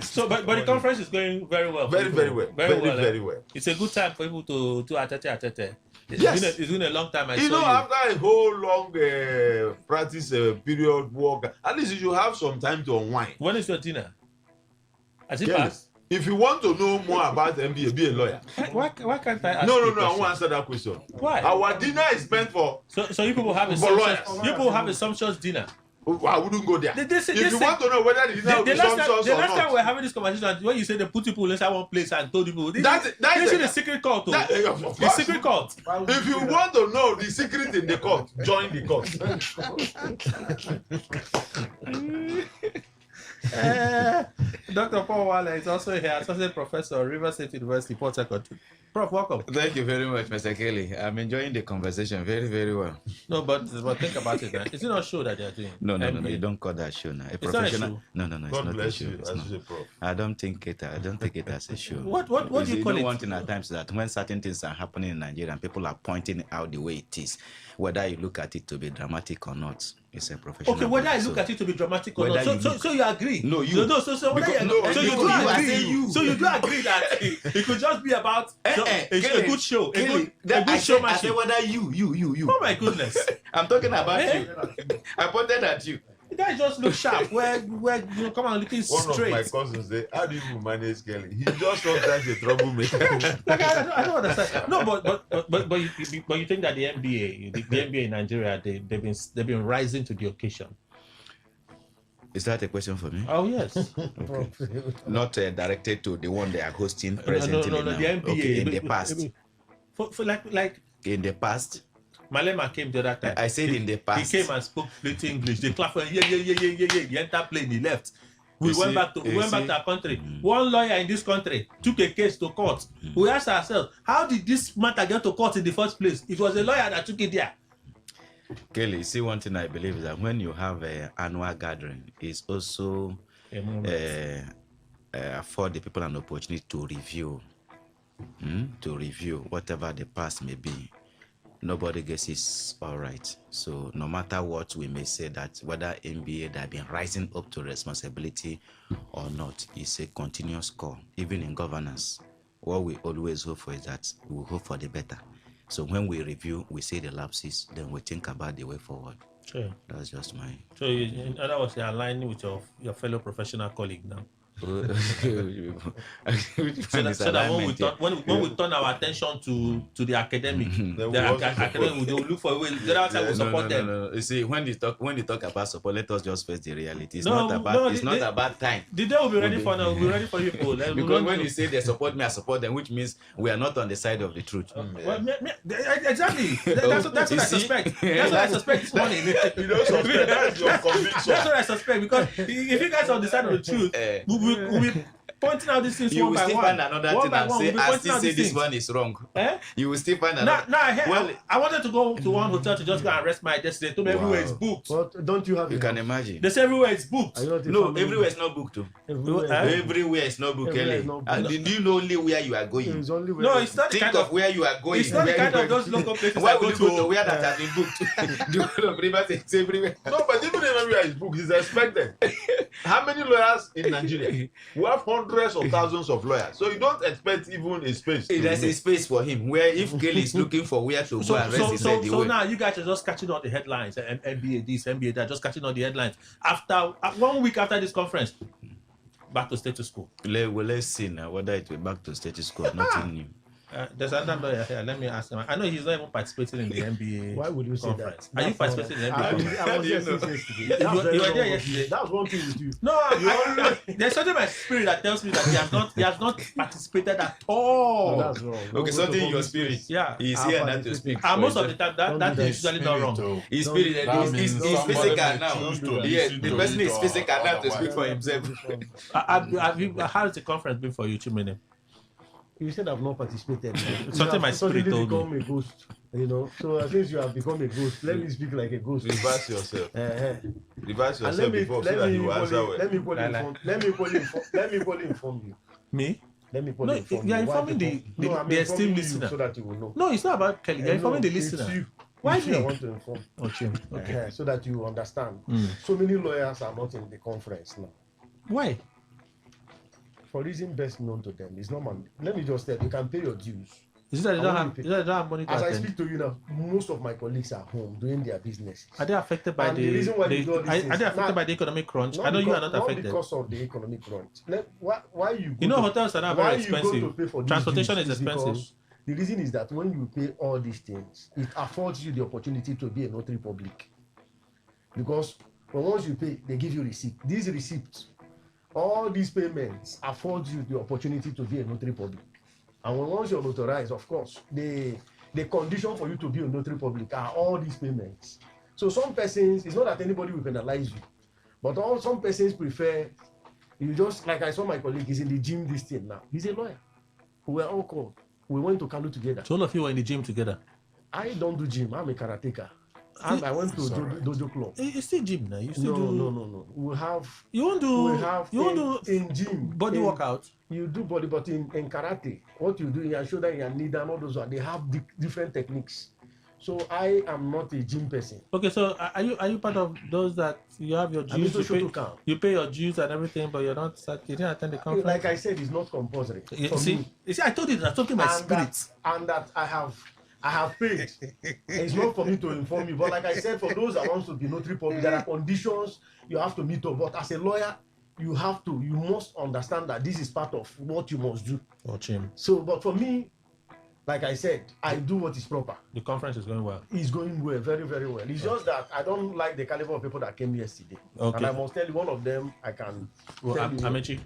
So, but the conference is going very well. Very well. It's a good time for people to atete. Yes. It's been a long time. After a whole long practice period work, at least you should have some time to unwind. When is your dinner? Has it passed? If you want to know more about MBA, be a lawyer. Why can't I ask? No, I won't answer that question. Why? Our dinner is meant for. So you people have a sumptuous dinner. I wouldn't go there. If you want to know whether the dinner will be sumptuous or not. The last time we were having this conversation, when you said they put people inside one place and told people, this is the secret cult. The secret cult. If you want to know the secret in the cult, join the cult. Dr. Paul Wale is also here, Associate Professor, Rivers State University, Port Harcourt. Prof, welcome. Thank you very much, Mr. Kelly. I'm enjoying the conversation very, very well. No, but think about it now. Is it not show that they're doing? No. You don't call that show now. It's not a show. No, it's God not a bless show. you, It's as not. a prof. I don't think it as a show. What do you call it? One thing at times that when certain things are happening in Nigeria and people are pointing out the way it is, whether you look at it to be dramatic or not, it's a professional. Okay, whether I body. look So at it to be dramatic or not. whether So you agree? No, you. So whether Because- you no, so you because do you are agree? saying you. So you do agree that it could just be about a good show, a good I showmanship. said whether you. Oh my goodness! I'm talking about Eh? you. I pointed at you. You guys just look sharp. Where you come on looking One straight. of my cousins say, how do you manage Kelly? He just sometimes a troublemaker. Like, I don't understand. No, but you think that the NBA in Nigeria they've been rising to the occasion. Is that a question for me? Oh yes. Not directed to the one they are hosting presently No. now. The NBA Okay, in the past. For like In the past. Malema came the other time. I said in the past. He came and spoke fluent English. They clapped for him. Yeah. He entered plane. He left. We went back to our country. One lawyer in this country took a case to court. We asked ourselves, how did this matter get to court in the first place? It was a lawyer that took it there. Kelly, see, one thing I believe is that when you have an annual gathering, it's also afford the people an opportunity to review whatever the past may be. Nobody guesses all right. So no matter what we may say, that whether NBA that have been rising up to responsibility or not, is a continuous call. Even in governance, what we always hope for is that we hope for the better. So when we review, we see the lapses, then we think about the way forward. Sure. That's just my. So in other words, you're aligning with your fellow professional colleague now. So that when we turn our attention to the academic, they will look for ways. The other side will support them. No. You see, when they talk about support, let us just face the reality. It's No, not about no, it's not about time. The day will be ready for now. We'll be ready for you. Because when you say they support me, I support them, which means we are not on the side of the truth. Well, exactly. That's what I suspect. That's what I suspect this morning. You don't suspect, that's your conviction. That's what I suspect, because if you guys are on the side of the truth, we'll be pointing out these things You one will by still one. find another One thing by and one, say, we'll be I pointing still out say these this things. one is wrong. Eh? You will still find Now, another. I wanted to go to one hotel to just go and rest my yesterday. Told me everywhere is booked. But don't you have You a can house? imagine. They say everywhere is booked. Are you not a No, family? everywhere is not booked too. Everywhere. Everywhere is not booked, Everywhere Kelly. is not booked. And do you know only where you are going? It's only No, it's not the Think kind of of. where you are going. It's not the where kind you of are those going. local places Why I would go you go to to. where that has been booked? The whole of Rivers is everywhere. No, but even if everywhere is booked, it's expected. How many lawyers in Nigeria? We have hundreds of thousands of lawyers. So you don't expect even a space. There's a space for him where if Kelly is looking for where to go and rest his head So away. now you guys are just catching all the headlines. NBA this, NBA that, just catching all the headlines. After 1 week after this conference, back to status quo. Let's see now whether it will back to status quo. Nothing new. There's another lawyer here. Let me ask him. I know he's not even participating in the NBA. Why would you say that? conference. Are you participating in the NBA? conference? I was do you there know? since yesterday. You That's were very there wrong of yesterday. you. That's one thing with you. No, there's something in my spirit that tells me that he has not participated at all. No, that's wrong. Okay, something in your spirit. Yeah. He's I'll here now to participate. speak. And for most of himself. the time, that is usually not wrong. His spirit, That he's means physical somebody may now. choose to Yes, listen the to person it is or physical now to otherwise. speak for himself. How has the conference been for you, Chimene? You said I've not participated. Something my spirit suddenly told me. become a ghost. You know, so since you have become a ghost, let me speak like a ghost. Reverse yourself. Reverse And yourself before so that you will answer well. let me equally inform you. Me? Let me equally No, inform you are you. Why? informing Because- the I'm esteemed informing you listener. so that you will know. No, it's not about Kelly. You're informing the It's listener. you. Why It's you I me? want to inform. Oh, Chim. Okay. So that you understand. Mm. So many lawyers are not in the conference now. Why? For reason best known to them. It's not money. Let me just tell you, you can pay your dues. Is it that they I don't want have, to is pay. it that they don't have money to As I attend? speak to you now, most of my colleagues are home doing their businesses. Are they affected by And the reason why they do all these are they things- affected Now- by the economic crunch? I know you are not affected. because of the economic crunch. Why you go You know, to- hotels are not why very you go expensive. to pay for these Transportation dues is expensive. because the reason is that when you pay all these things, it affords you the opportunity to be a notary public. Because once you pay, they give you receipt. These receipts, all these payments afford you the opportunity to be a notary public. And once you're notarized, of course, the condition for you to be a notary public are all these payments. So some persons, it's not that anybody will penalize you. But some persons prefer, you just, like I saw my colleague, he's in the gym this thing now. He's a lawyer. We were all called. We went to Kano together. So all of you were in the gym together? I don't do gym. I'm a karateka. And I went to dojo club. You still gym now? You still No. We have. You won't do. You won't do in gym body workout. You do body, but in karate, what you do in your shoulder, in your knee, and all those ones, they have different techniques. So I am not a gym person. Okay, so are you part of those that you have your dues? You pay your dues and everything, but you're not. You didn't attend the conference. Like I said, it's not compulsory. You see, I told you that something my spirit. That I have paid. It's not for me to inform you, but like I said, for those that want to be notary public, there are conditions you have to meet up. But as a lawyer, you must understand that this is part of what you must do. So, but for me, like I said, I do what is proper. The conference is going well. It's going well, very, very well. It's just that I don't like the caliber of people that came yesterday. Okay. And I must tell you, one of them, I can tell you. Amechi.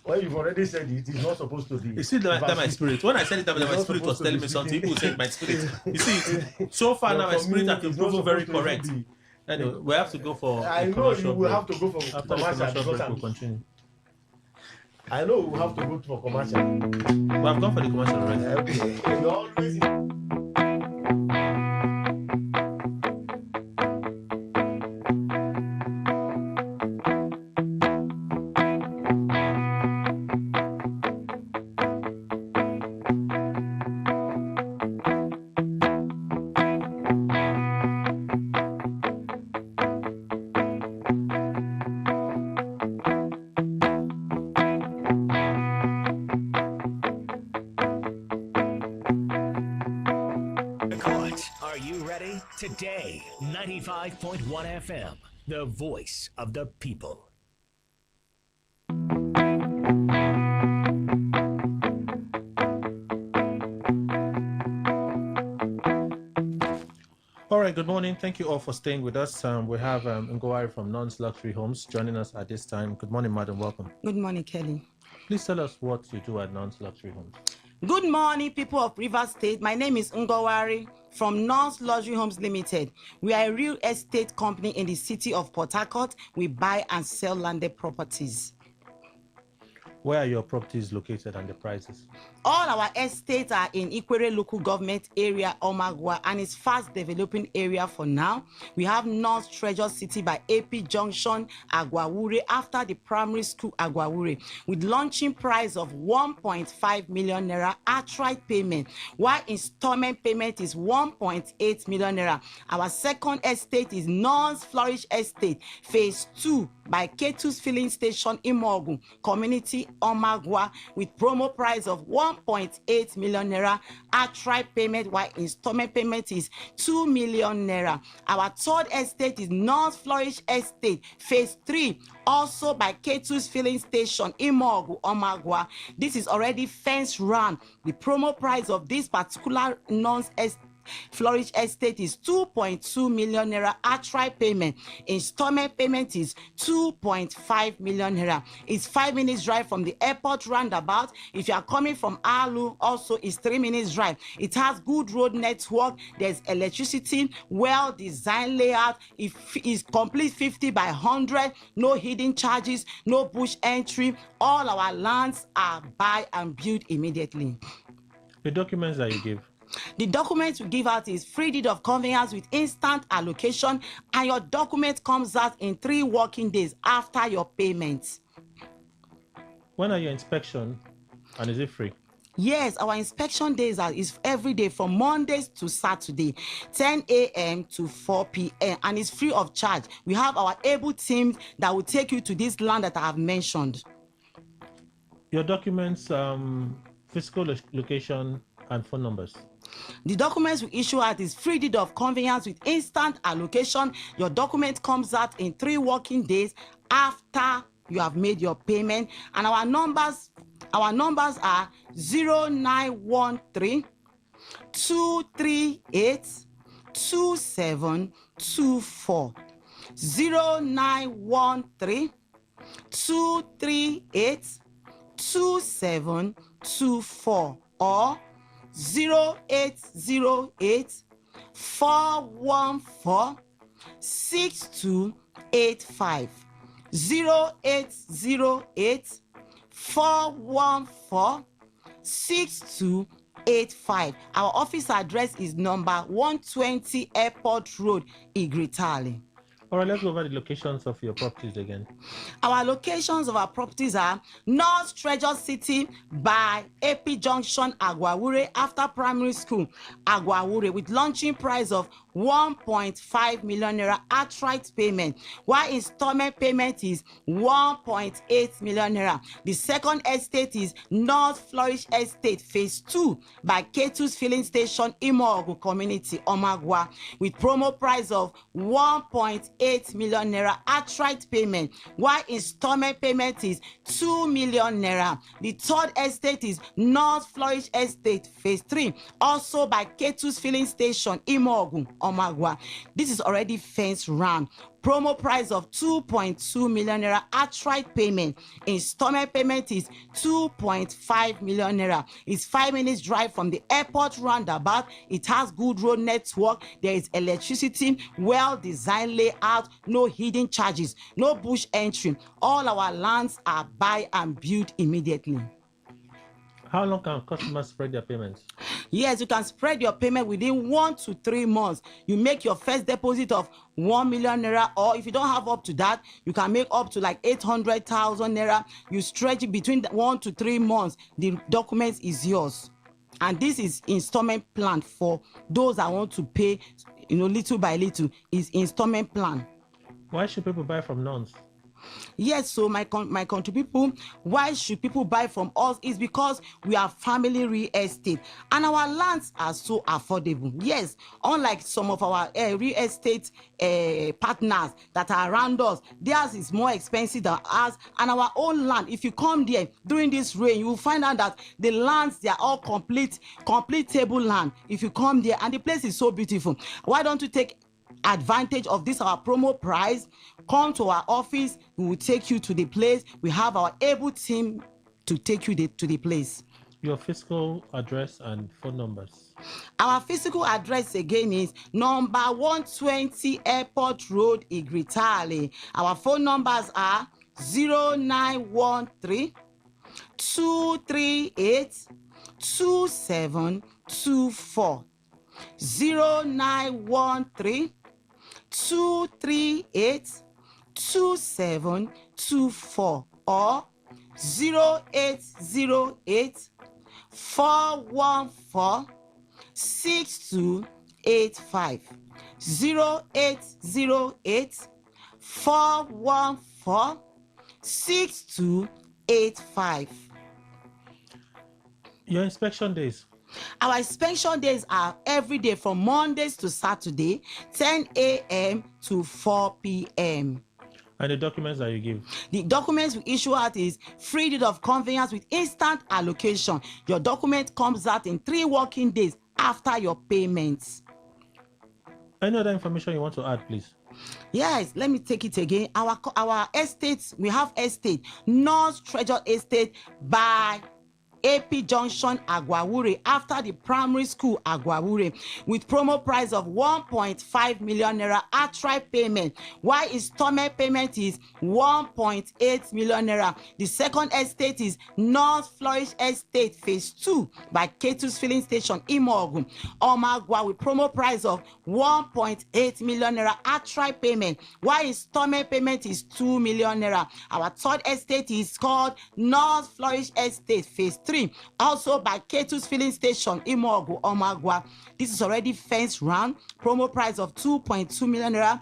Well, you've already said it. It's not supposed to be. You see that my spirit. When I said it, that my spirit was telling me something. People said my spirit. You see, so far now my spirit has been proven very correct. Anyway, we have to go for. I know you will have to go for after commercial break. We'll continue. I know we have to go for commercial. We have gone for the commercial already. Okay. You always. Today, 95.1 FM, the voice of the people. All right, good morning. Thank you all for staying with us. We have Ngowari from Non's Luxury Homes joining us at this time. Good morning, madam. Welcome. Good morning, Kelly. Please tell us what you do at Non's Luxury Homes. Good morning, people of Rivers State. My name is Ngowari from Non's Luxury Homes Limited. We are a real estate company in the city of Port Harcourt. We buy and sell landed properties. Where are your properties located and the prices? All our estates are in Ikwere local government area, Omagwa, and it's fast developing area for now. We have North Treasure City by AP Junction, Agwawure, after the primary school Agwawure, with launching price of 1.5 million naira outright payment, while installment payment is 1.8 million naira. Our second estate is North Flourish Estate, Phase 2 by Pt2's filling station Imogu, Community Omagwa, with promo price of 1.8 million naira outright payment, while installment payment is 2 million naira. Our third estate is North Flourish Estate, Phase 3, also by Pt2's filling station Imogu, Omagwa. This is already fence round. The promo price of this particular North Estate Flourish Estate is 2.2 million naira outright payment. Installment payment is 2.5 million naira. It's 5 minutes drive from the airport roundabout. If you are coming from Alu, also it's 3 minutes drive. It has good road network. There's electricity, well-designed layout. It is complete 50 by 100. No hidden charges, no bush entry. All our lands are buy and build immediately. The documents that you give. The document we give out is free deed of conveyance with instant allocation, and your document comes out in 3 working days after your payment. When are your inspection, and is it free? Yes, our inspection days is every day from Mondays to Saturday, 10 a.m. to 4 p.m. and it's free of charge. We have our able teams that will take you to this land that I have mentioned. Your documents, physical location and phone numbers. The documents we issue out is free deed of conveyance with instant allocation. Your document comes out in 3 working days after you have made your payment. And our numbers are 0913 238 2724. 0913 238 2724 or 0808 414 62 8285. 0808 414 6285. Our office address is number 120 Airport Road, Igritali. All right, let's go over the locations of your properties again. Our locations of our properties are North Treasure City by AP Junction, Agwawure, after primary school, Agwawure, with launching price of 1.5 million naira outright payment, while installment payment is 1.8 million naira. The second estate is North Flourish Estate Phase 2 by Pt2's filling station, Imogu Community, Omagwa, with promo price of 1.8 million naira outright payment, while installment payment is 2 million naira. The third estate is North Flourish Estate Phase 3, also by Pt2's filling station, Imogu, Omagwa. This is already fenced round. Promo price of 2.2 million naira outright payment. Installment payment is 2.5 million naira. It's 5 minutes drive from the airport roundabout. It has good road network. There is electricity, well-designed layout, no hidden charges, no bush entry. All our lands are buy and build immediately. How long can customers spread their payments? Yes, you can spread your payment within 1 to 3 months. You make your first deposit of 1 million naira, or if you don't have up to that, you can make up to like 800,000 naira. You stretch it between 1 to 3 months. The document is yours. And this is installment plan for those that want to pay, little by little. Is installment plan. Why should people buy from nuns? Yes, so my country people, why should people buy from us? Is because we are family real estate and our lands are so affordable. Yes, unlike some of our real estate partners that are around us, theirs is more expensive than ours. And our own land, if you come there during this rain, you will find out that the lands, they are all complete table land. If you come there, and the place is so beautiful, why don't you take advantage of this our promo price? Come to our office, we will take you to the place. We have our able team to take you to the place. Your physical address and phone numbers. Our physical address again is number 120 Airport Road, Igritali. Our phone numbers are 0913 238 2724. 0913 238 2724 or 0808 414 6285. 0808 414 6285. Your inspection days. Our inspection days are every day from Mondays to Saturday, 10 a.m. to 4 p.m. And the documents that you give? The documents we issue out is free deed of conveyance with instant allocation. Your document comes out in 3 working days after your payments. Any other information you want to add, please? Yes, let me take it again. Our estates, we have estate, North Treasure Estate by AP Junction, Agwawure, after the primary school, Agwawure, with promo price of 1.5 million naira outright payment, while installment payment is 1.8 million naira. The second estate is North Flourish Estate Phase 2 by Pt2's filling station, Imogu, Omagwa, with promo price of 1.8 million naira outright payment, while installment payment is 2 million naira. Our third estate is called North Flourish Estate Phase 3, also by Pt2's filling station, Imogu, Omagwa. This is already fenced round. Promo price of 2.2 million naira.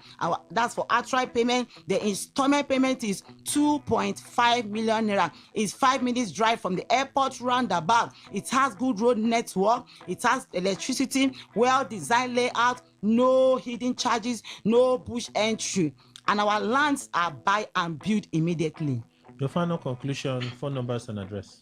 That's for outright payment. The installment payment is 2.5 million naira. It's 5 minutes drive from the airport roundabout. It has good road network. It has electricity, well-designed layout, no hidden charges, no bush entry. And our lands are buy and build immediately. Your final conclusion, phone numbers and address.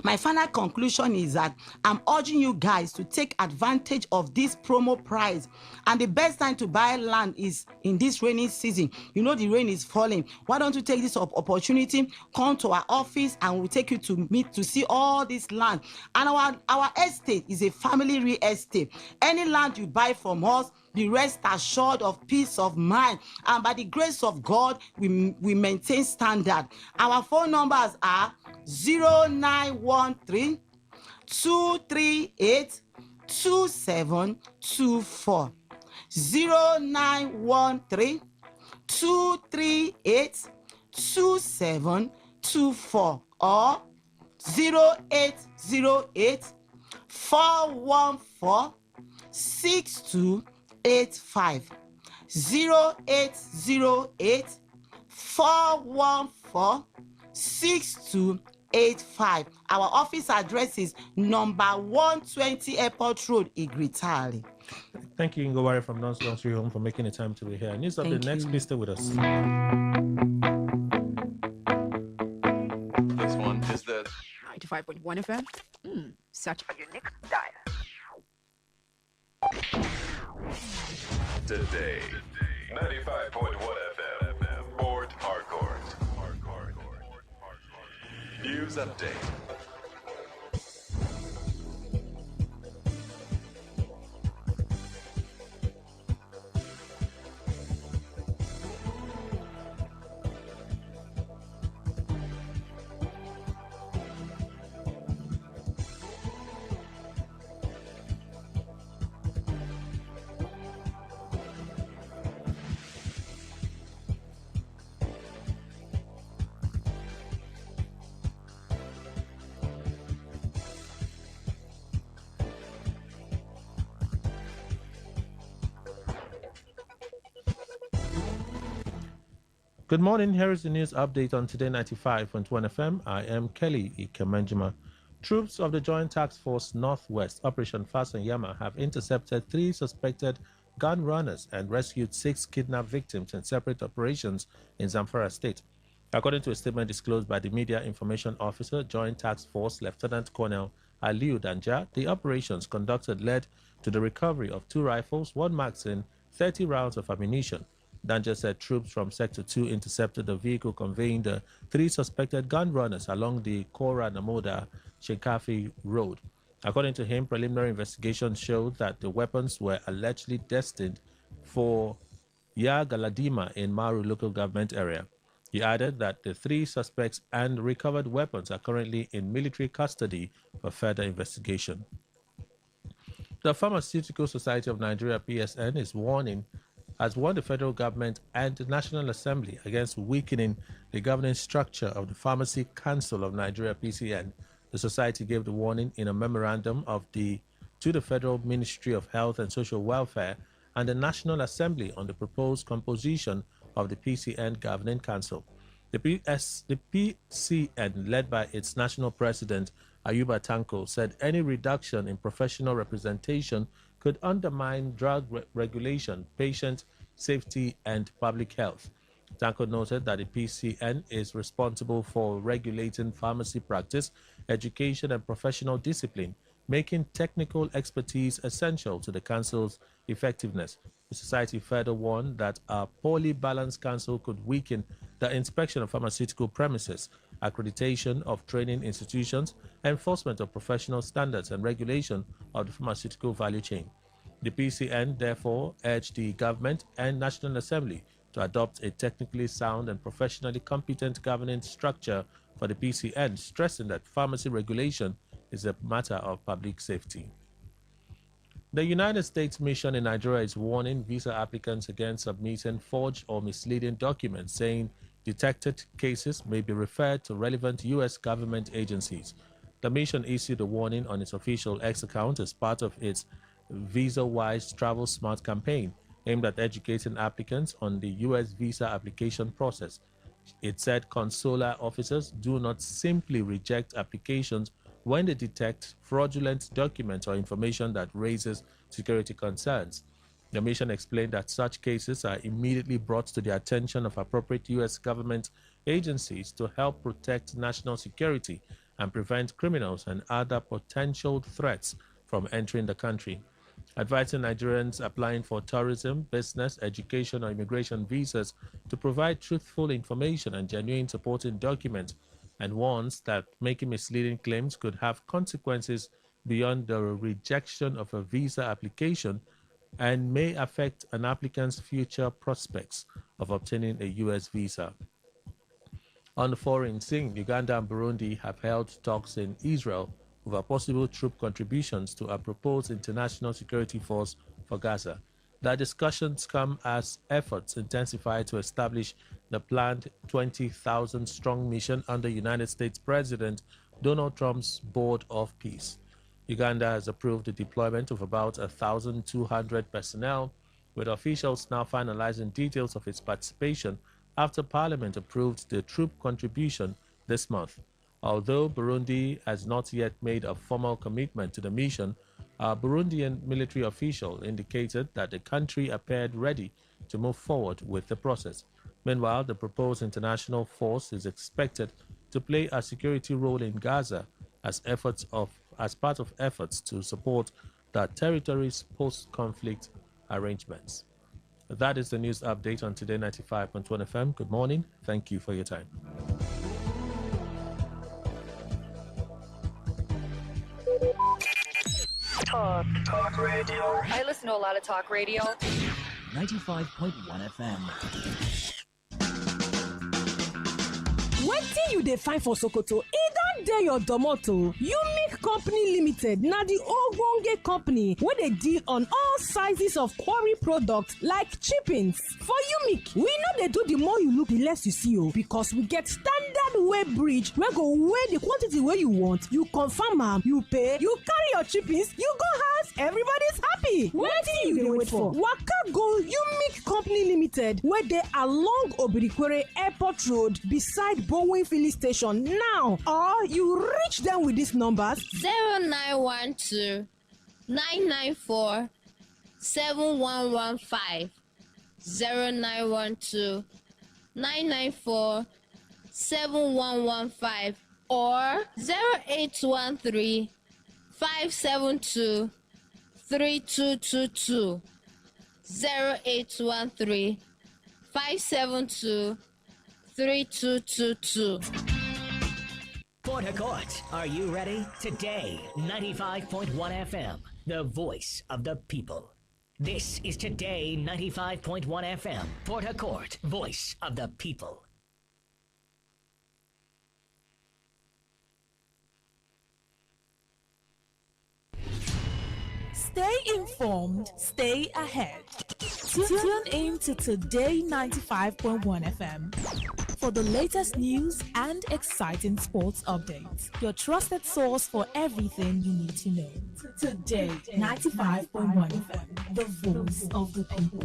My final conclusion is that I'm urging you guys to take advantage of this promo price. And the best time to buy land is in this rainy season. You know the rain is falling. Why don't you take this opportunity, come to our office, and we'll take you to see all this land. And our estate is a family real estate. Any land you buy from us, be rest assured of peace of mind. And by the grace of God, we maintain standard. Our phone numbers are 0913 238 2724. 0913 238 2724 or 0808 414 6285. 0808 414 6285. Our office address is number 120 Airport Road, Igritali. Thank you, Ngowari from North Luxury Home, for making the time to be here. News of the next, please stay with us. This one is the 95.1 FM. Such a unique dial. Today 95.1 FM. Port Harcourt. News update. Good morning. Here is the news update on Today 95.1 FM. I am Kelly Ikemenjima. Troops of the Joint Task Force Northwest, Operation Fast and Yama, have intercepted 3 suspected gun runners and rescued 6 kidnapped victims in separate operations in Zamfara State. According to a statement disclosed by the Media Information Officer, Joint Task Force Lieutenant Colonel Aliu Danja, the operations conducted led to the recovery of 2 rifles, 1 magazine, 30 rounds of ammunition. Danja said troops from Sector 2 intercepted the vehicle conveying the 3 suspected gun runners along the Kora Namoda Shinkafi Road. According to him, preliminary investigations showed that the weapons were allegedly destined for Ya Galadima in Maru local government area. He added that the 3 suspects and recovered weapons are currently in military custody for further investigation. The Pharmaceutical Society of Nigeria, PSN, has warned the federal government and the National Assembly against weakening the governing structure of the Pharmacy Council of Nigeria, PCN. The society gave the warning in a memorandum to the Federal Ministry of Health and Social Welfare and the National Assembly on the proposed composition of the PCN Governing Council. The PCN, led by its national president, Ayuba Tanko, said any reduction in professional representation could undermine drug regulation, patient safety, and public health. Tanko noted that the PCN is responsible for regulating pharmacy practice, education, and professional discipline, making technical expertise essential to the council's effectiveness. The society further warned that a poorly balanced council could weaken the inspection of pharmaceutical premises, accreditation of training institutions, enforcement of professional standards, and regulation of the pharmaceutical value chain. The PCN therefore urged the government and National Assembly to adopt a technically sound and professionally competent governance structure for the PCN, stressing that pharmacy regulation is a matter of public safety. The United States Mission in Nigeria is warning visa applicants against submitting forged or misleading documents, saying detected cases may be referred to relevant U.S. government agencies. The mission issued a warning on its official X account as part of its Visa-Wise Travel Smart campaign, aimed at educating applicants on the U.S. visa application process. It said consular officers do not simply reject applications when they detect fraudulent documents or information that raises security concerns. The mission explained that such cases are immediately brought to the attention of appropriate U.S. government agencies to help protect national security and prevent criminals and other potential threats from entering the country. Advising Nigerians applying for tourism, business, education, or immigration visas to provide truthful information and genuine supporting documents, and warns that making misleading claims could have consequences beyond the rejection of a visa application. and may affect an applicant's future prospects of obtaining a U.S. visa. On the foreign scene, Uganda and Burundi have held talks in Israel over possible troop contributions to a proposed international security force for Gaza. The discussions come as efforts intensify to establish the planned 20,000-strong mission under United States President Donald Trump's Board of Peace. Uganda has approved the deployment of about 1,200 personnel, with officials now finalizing details of its participation after Parliament approved the troop contribution this month. Although Burundi has not yet made a formal commitment to the mission, a Burundian military official indicated that the country appeared ready to move forward with the process. Meanwhile, the proposed international force is expected to play a security role in Gaza as part of efforts to support the territory's post-conflict arrangements. That is the news update on Today 95.1 FM. Good morning. Thank you for your time. Talk radio. I listen to a lot of talk radio. 95.1 FM. Wetin you dey find for Sokoto? E don dey your domot o. Unique Company Limited na the ogbonge company wey dey deal on all sizes of quarry products like chippings. For Unique, we no dey do the more you look, the less you see o, because we get standard weigh bridge wey go weigh the quantity wey you want. You confirm am, you pay, you carry your chippings, you go house, everybody's happy. Wetin you dey wait for? Waka go Unique Company Limited wey dey along Obirikwere Airport Road beside Bowen Filling Station now, or you reach them with these numbers: 0912 994 7115, 0912 994 7115, or 0813 572 3222, 0813 572 3222. Port Harcourt, are you ready? Today, 95.1 FM, the voice of the people. This is Today 95.1 FM, Port Harcourt, voice of the people. Stay informed, stay ahead. Tune in to Today 95.1 FM for the latest news and exciting sports updates. Your trusted source for everything you need to know. Today 95.1 FM, the voice of the people.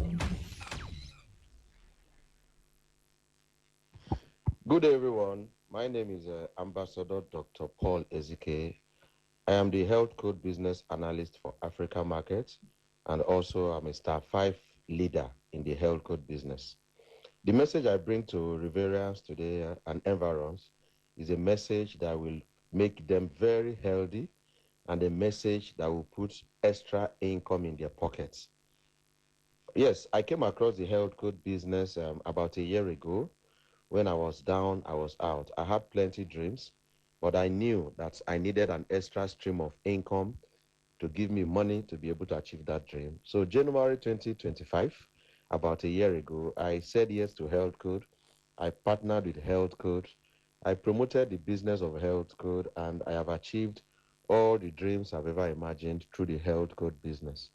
Good day, everyone. My name is Ambassador Dr. Paul Ezike. I am the Health Code Business Analyst for Africa Markets, and also I'm a Star 5 leader in the Health Code business. The message I bring to Riverians today and environs is a message that will make them very healthy, and a message that will put extra income in their pockets. Yes, I came across the Health Code business about a year ago. When I was down, I was out. I had plenty dreams, but I knew that I needed an extra stream of income to give me money to be able to achieve that dream. So January 2025, about a year ago, I said yes to Health Code. I partnered with Health Code. I promoted the business of Health Code, and I have achieved all the dreams I've ever imagined through the Health Code business.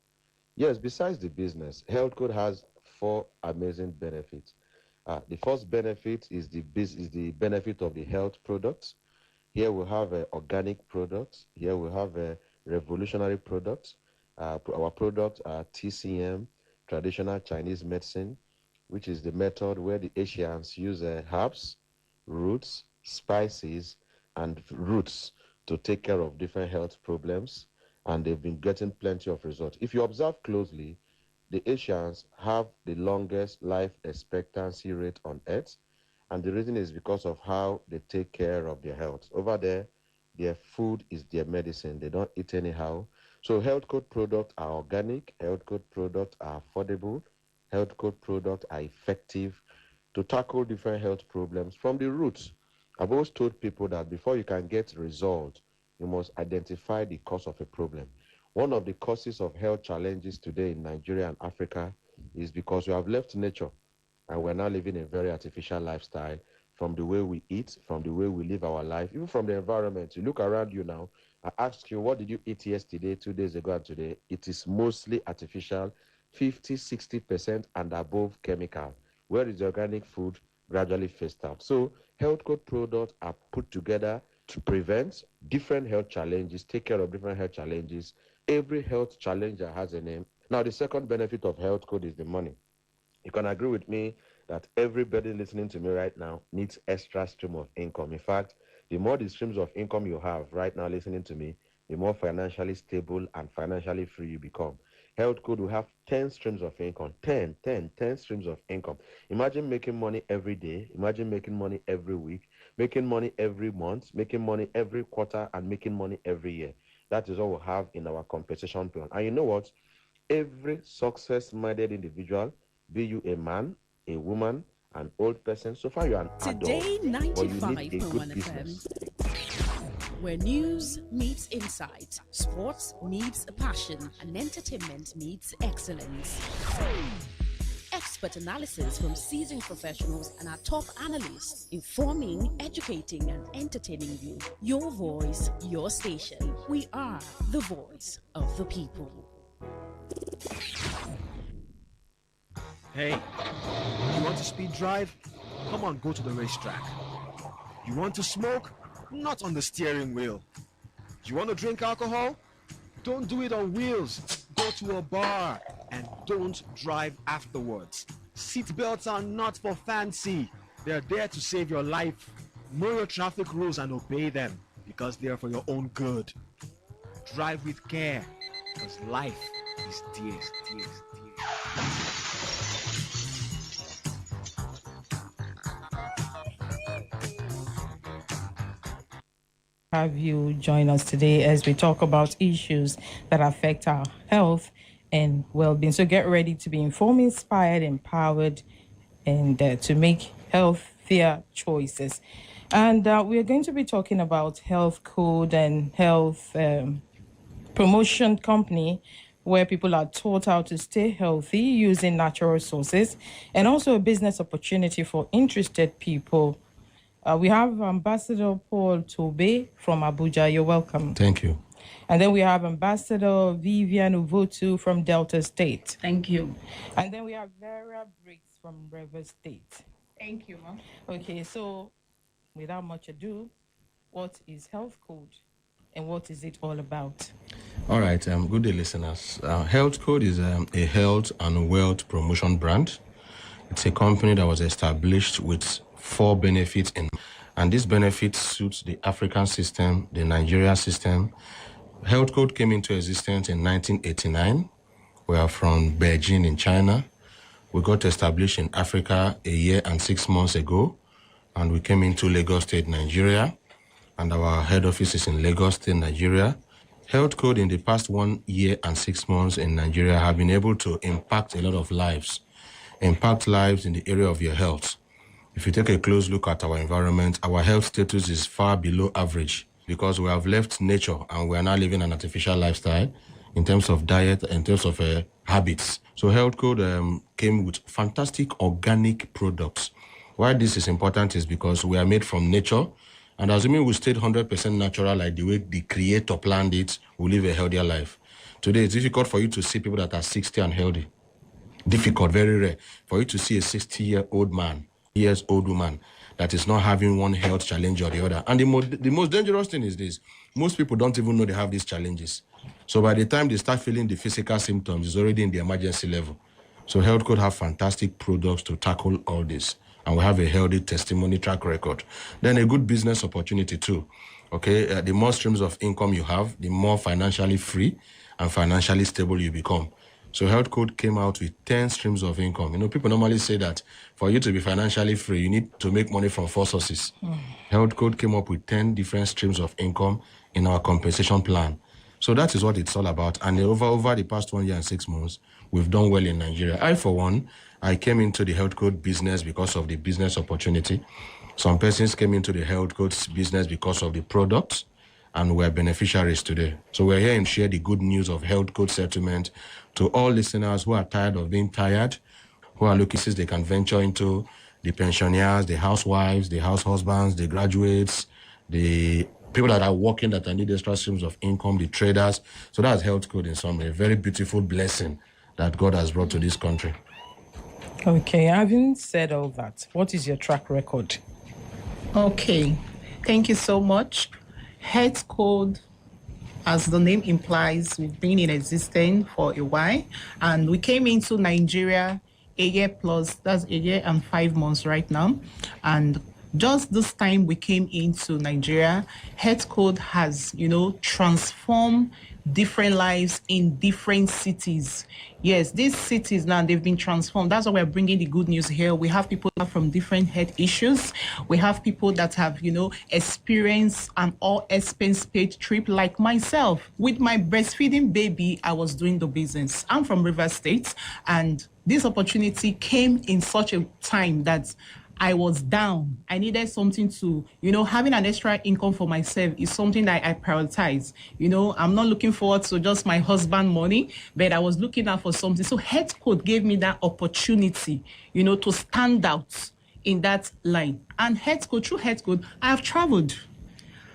Yes, besides the business, Health Code has 4 amazing benefits. The first benefit is the benefit of the health products. Here we have organic products. Here we have revolutionary products. Our products are TCM, traditional Chinese medicine, which is the method where the Asians use herbs, roots, spices, and roots to take care of different health problems, and they've been getting plenty of results. If you observe closely, the Asians have the longest life expectancy rate on earth, and the reason is because of how they take care of their health. Over there, their food is their medicine. They don't eat anyhow. So Health Code products are organic, Health Code products are affordable, Health Code products are effective to tackle different health problems from the roots. I've always told people that before you can get results, you must identify the cause of a problem. One of the causes of health challenges today in Nigeria and Africa is because we have left nature and we're now living a very artificial lifestyle, from the way we eat, from the way we live our life, even from the environment. You look around you now, I ask you, what did you eat yesterday, 2 days ago, and today? It is mostly artificial, 50, 60% and above chemical. Where is the organic food? Gradually phased out. So health code products are put together to prevent different health challenges, take care of different health challenges. Every health challenger has a name. Now, the second benefit of health code is the money. You can agree with me that everybody listening to me right now needs extra stream of income. In fact, the more the streams of income you have right now listening to me, the more financially stable and financially free you become. Health code will have 10 streams of income. 10 streams of income. Imagine making money every day. Imagine making money every week, making money every month, making money every quarter, and making money every year. That is what we have in our compensation plan. And you know what? Every success-minded individual, be you a man, a woman, an old person, so far you're an Today adult, but you need a 95.1 good FM, business. where news meets insight, sports meets passion, and entertainment meets excellence. Expert analysis from seasoned professionals and our top analysts, informing, educating, and entertaining you. Your voice, your station. We are the voice of the people. Hey, you want to speed drive? Come on, go to the racetrack. You want to smoke? Not on the steering wheel. You want to drink alcohol? Don't do it on wheels. Go to a bar and don't drive afterwards. Seat belts are not for fancy. They're there to save your life. Know your traffic rules and obey them because they are for your own good. Drive with care because life is dear. Have you join us today as we talk about issues that affect our health and well-being. So get ready to be informed, inspired, empowered, and to make healthier choices. And we're going to be talking about health code and health promotion company, where people are taught how to stay healthy using natural resources, and also a business opportunity for interested people. We have Ambassador Paul Tobe from Abuja. You're welcome. Thank you. And then we have Ambassador Vivian Uvotu from Delta State. Thank you. And then we have Vera Briggs from River State. Thank you, ma'am. Okay, so without much ado, what is health code and what is it all about? All right, good day, listeners. Health Code is a health and wealth promotion brand. It's a company that was established with 4 benefits and these benefits suits the African system, the Nigerian system. Health Code came into existence in 1989. We are from Beijing in China. We got established in Africa a year and 6 months ago, and we came into Lagos State, Nigeria, and our head office is in Lagos State, Nigeria. Health Code in the past 1 year and 6 months in Nigeria have been able to impact a lot of lives, impact lives in the area of your health. If you take a close look at our environment, our health status is far below average because we have left nature and we are now living an artificial lifestyle in terms of diet, in terms of habits. So Health Code came with fantastic organic products. Why this is important is because we are made from nature, and assuming we stayed 100% natural like the way the creator planned it, we live a healthier life. Today, it's difficult for you to see people that are 60 and healthy. Difficult, very rare. For you to see a 60-year-old man, years-old woman that is not having one health challenge or the other. And the most dangerous thing is this. Most people don't even know they have these challenges. So by the time they start feeling the physical symptoms, it's already in the emergency level. So Health Code have fantastic products to tackle all this. And we have a healthy testimony track record. Then a good business opportunity too. Okay, the more streams of income you have, the more financially free and financially stable you become. So Health Code came out with 10 streams of income. You know, people normally say that for you to be financially free, you need to make money from 4 sources. Health Code came up with 10 different streams of income in our compensation plan. So that is what it's all about. And over the past 1 year and 6 months, we've done well in Nigeria. I, for one, I came into the Health Code business because of the business opportunity. Some persons came into the Health Code business because of the products. and we're beneficiaries today. So we're here to share the good news of health code settlement to all listeners who are tired of being tired, who are looking since they can venture into the pensioners, the housewives, the house husbands, the graduates, the people that are working that need extra streams of income, the traders. So that's health code in summary, a very beautiful blessing that God has brought to this country. Okay, having said all that, what is your track record? Okay, thank you so much. Health Code, as the name implies, we've been in existence for a while, and we came into Nigeria a year plus, that's a year and 5 months right now. And just this time we came into Nigeria, Health Code has, transformed different lives in different cities. Yes, these cities now, they've been transformed. That's why we're bringing the good news here. We have people from different health issues. We have people that have, experienced an all-expense paid trip like myself. With my breastfeeding baby, I was doing the business. I'm from Rivers State, and this opportunity came in such a time that I was down. I needed something to, having an extra income for myself is something that I prioritize. I'm not looking forward to just my husband money, but I was looking out for something. So Health Code gave me that opportunity, to stand out in that line. And through Health Code, I have traveled.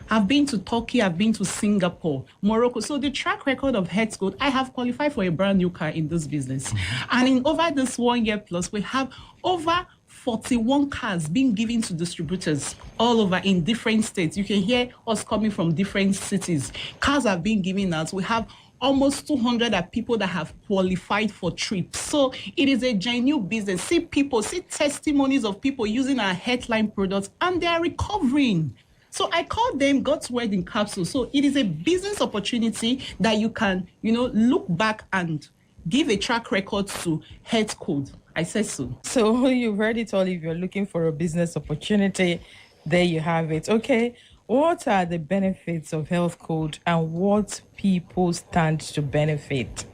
I've been to Turkey, I've been to Singapore, Morocco. So the track record of Health Code, I have qualified for a brand new car in this business. And in over this 1 year plus, we have over 41 cars being given to distributors all over in different states. You can hear us coming from different cities. Cars are being given out. We have almost 200 people that have qualified for trips. So it is a genuine business. See testimonies of people using our headline products, and they are recovering. So I call them God's word in capsules. So it is a business opportunity that you can, look back and give a track record to Health Code. I said so. So you've heard it all. If you're looking for a business opportunity, there you have it. Okay, what are the benefits of Health Code and what people stand to benefit?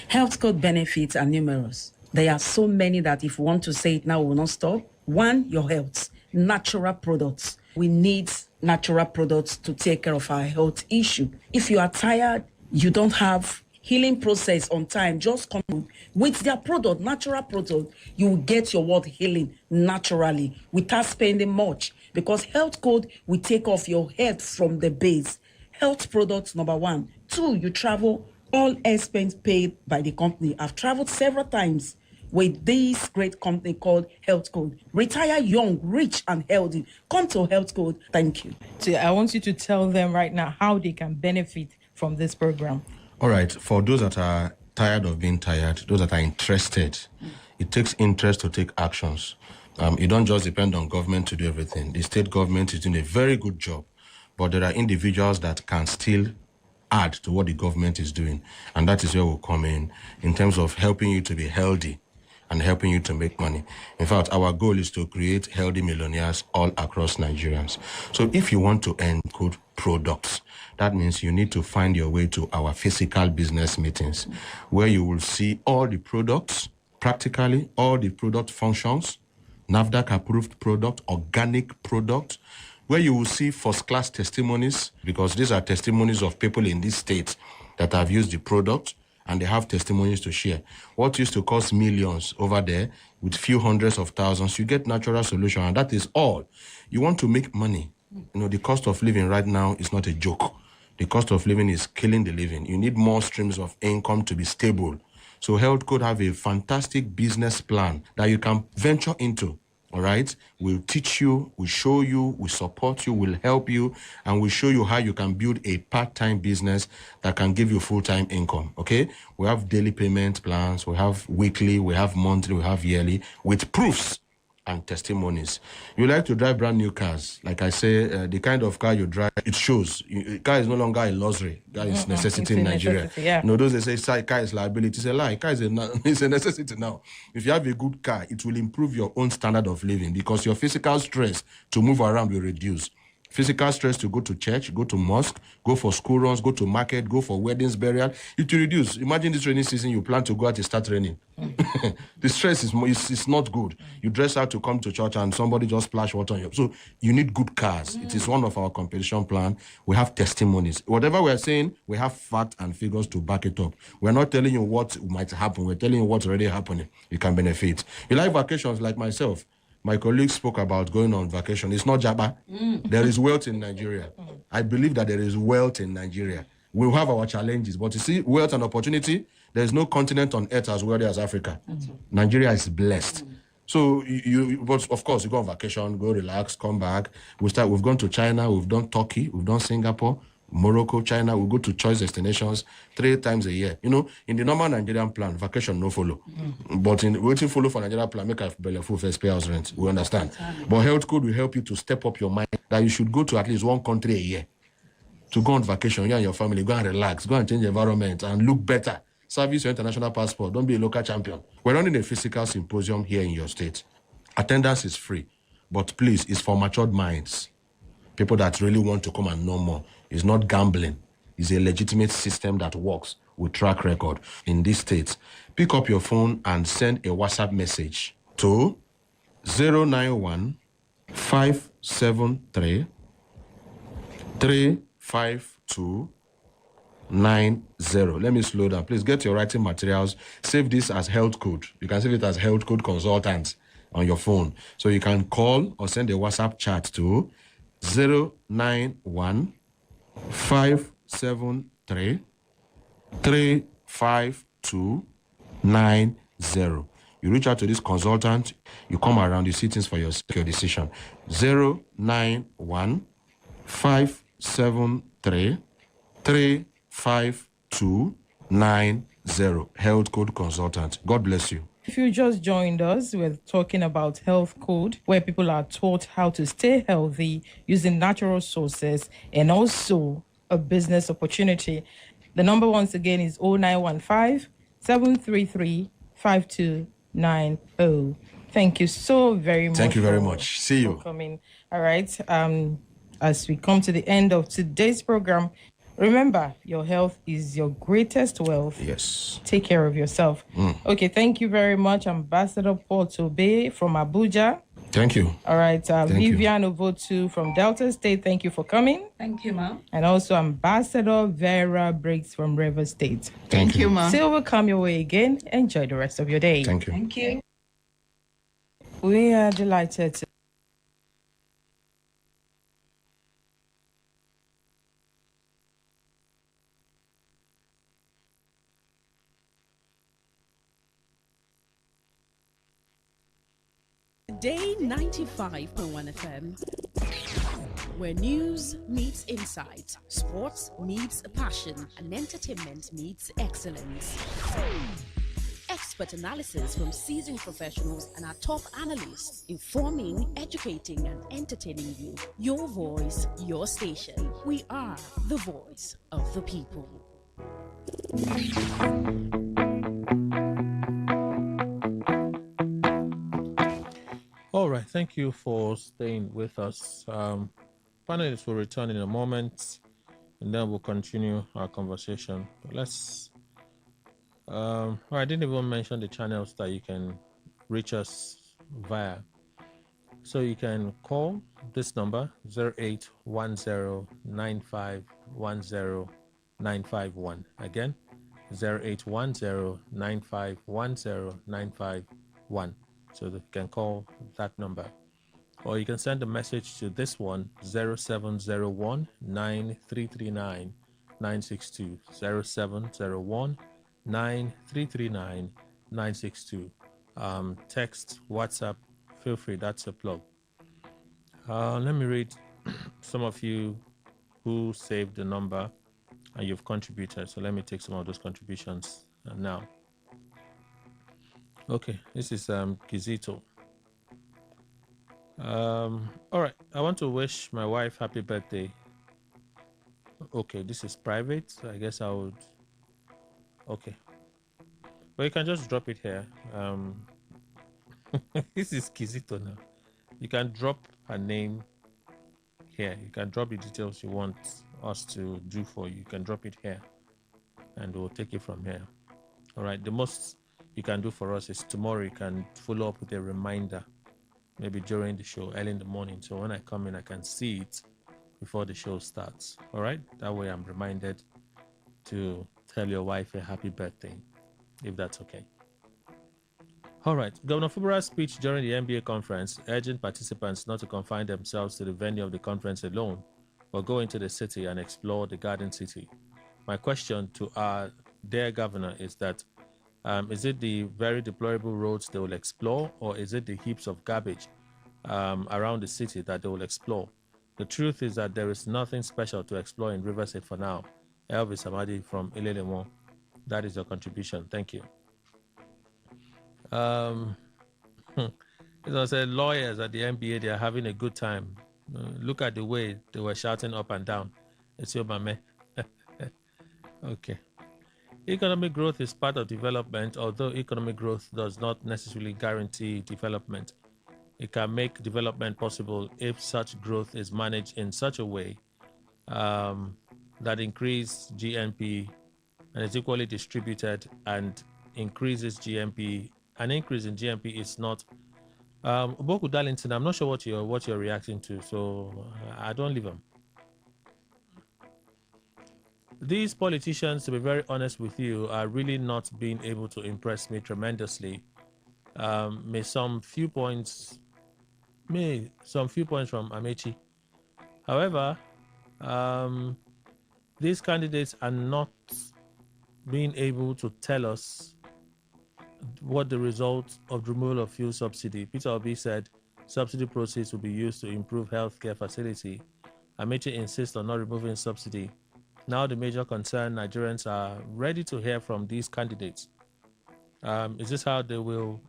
Health Code benefits are numerous. There are so many that if we want to say it now, we will not stop. One, your health. Natural products. We need natural products to take care of our health issue. If you are tired, you don't have healing process on time, just come with their product, natural product, you will get your word healing naturally without spending much, because Health Code will take off your head from the base. Health products, number one. Two, you travel, all expense paid by the company. I've traveled several times with this great company called Health Code. Retire young, rich, and healthy. Come to Health Code. Thank you. So I want you to tell them right now how they can benefit from this program. All right, for those that are tired of being tired, those that are interested, it takes interest to take actions. You don't just depend on government to do everything. The state government is doing a very good job, but there are individuals that can still add to what the government is doing. And that is where we'll come in terms of helping you to be healthy and helping you to make money. In fact, our goal is to create healthy millionaires all across Nigerians. So if you want to earn good products, that means you need to find your way to our physical business meetings, where you will see all the products, practically all the product functions, NAFDAC approved product, organic product, where you will see first-class testimonies, because these are testimonies of people in this state that have used the product, and they have testimonies to share. What used to cost millions over there, with few hundreds of thousands, you get natural solution, and that is all. You want to make money. The cost of living right now is not a joke. The cost of living is killing the living. You need more streams of income to be stable. So Health Code have a fantastic business plan that you can venture into. All right, we'll teach you, we'll show you, we'll support you, we'll help you, and we'll show you how you can build a part-time business that can give you full-time income, okay? We have daily payment plans, we have weekly, we have monthly, we have yearly, with proofs and testimonies. You like to drive brand new cars. Like I say, the kind of car you drive, it shows. Car is no longer a luxury. Car is necessity in Nigeria. Yeah. Those they say car is liability. It's a lie. Car is it's a necessity now. If you have a good car, it will improve your own standard of living, because your physical stress to move around will reduce. Physical stress to go to church, go to mosque, go for school runs, go to market, go for weddings, burial. It will reduce. Imagine this rainy season, you plan to go out and start raining. The stress is not good. You dress out to come to church and somebody just splash water on you. So you need good cars. It is one of our competition plan. We have testimonies. Whatever we're saying, we have fact and figures to back it up. We're not telling you what might happen. We're telling you what's already happening. You can benefit. You like vacations like myself. My colleagues spoke about going on vacation. It's not Jabba. There is wealth in Nigeria. I believe that there is wealth in Nigeria. We'll have our challenges, but you see, wealth and opportunity, there is no continent on earth as wealthy as Africa. Nigeria is blessed. So but of course, you go on vacation, go relax, come back. We've gone to China, we've done Turkey, we've done Singapore, Morocco, China. We go to choice destinations 3 times a year. In the normal Nigerian plan, vacation no follow. But in waiting follow for Nigerian plan, make a belly full first pay house rent. We understand. But health code will help you to step up your mind that you should go to at least one country a year to go on vacation. You and your family go and relax, go and change the environment and look better. Service your international passport. Don't be a local champion. We're running a physical symposium here in your state. Attendance is free, but please, it's for matured minds. People that really want to come and know more. It's not gambling. It's a legitimate system that works with track record in these states. Pick up your phone and send a WhatsApp message to 091 573 35290. Let me slow down. Please get your writing materials. Save this as health code. You can save it as health code consultants on your phone. So you can call or send a WhatsApp chat to 091 573 35290. You reach out to this consultant, you come around, you see things for your decision. 091 573 35290. Health Code Consultant. God bless you. If you just joined us, we're talking about Health Code, where people are taught how to stay healthy using natural sources and also a business opportunity. The number once again is 0915 733 5290. Thank you so very much. Thank you very much. See you. For coming. All right. As we come to the end of today's program, remember, your health is your greatest wealth. Yes. Take care of yourself. Okay, thank you very much, Ambassador Pt2 from Abuja. Thank you. All right, Thank Vivian Ovotu from Delta State, thank you for coming. Thank you, ma'am. And also Ambassador Vera Briggs from River State. Thank you, ma'am. Till we come your way again, enjoy the rest of your day. Thank you. Thank you. We are delighted to Day 95.1 FM, where news meets insight, sports meets passion, and entertainment meets excellence. Expert analysis from seasoned professionals and our top analysts, informing, educating, and entertaining you. Your voice, your station. We are the voice of the people. All right, thank you for staying with us. Panelists will return in a moment, and then we'll continue our conversation. I didn't even mention the channels that you can reach us via. So you can call this number 0810951091. Again, 0810951091. So you can call that number. Or you can send a message to this one, 0701 9339 962. 0701 9339 962. Text, WhatsApp, feel free, that's a plug. Let me read some of you who saved the number and you've contributed. So let me take some of those contributions now. Okay, this is Kizito. All right, I want to wish my wife happy birthday. Okay, this is private, so I guess I would. Okay, but you can just drop it here. This is Kizito now. You can drop her name here. here. You can drop the details you want us to do for you. You can drop it here, and we'll take it from here. All right. The most you can do for us is tomorrow. You can follow up with a reminder, maybe during the show, early in the morning. So when I come in, I can see it before the show starts. All right. That way, I'm reminded to tell your wife a happy birthday, if that's okay. All right. Governor Fubara's speech during the NBA conference urging participants not to confine themselves to the venue of the conference alone, but go into the city and explore the Garden City. My question to our dear governor is that is it the very deplorable roads they will explore, or is it the heaps of garbage around the city that they will explore? The truth is that there is nothing special to explore in Riverside for now. Elvis Amadi from Ilelemo. That is your contribution. Thank you. As I said, lawyers at the NBA, they are having a good time. Look at the way they were shouting up and down. It's your mame. Okay. Economic growth is part of development, although economic growth does not necessarily guarantee development. It can make development possible if such growth is managed in such a way that increases GNP and is equally distributed and increases GNP. An increase in GNP is not. Boku Darlington, I'm not sure what you're reacting to, so I don't leave them. These politicians, to be very honest with you, are really not being able to impress me tremendously. May some few points from Amechi. However, these candidates are not being able to tell us what the result of the removal of fuel subsidy. Peter Obi said subsidy proceeds will be used to improve healthcare facility. Amechi insists on not removing subsidy. Now the major concern Nigerians are ready to hear from these candidates. Is this how they will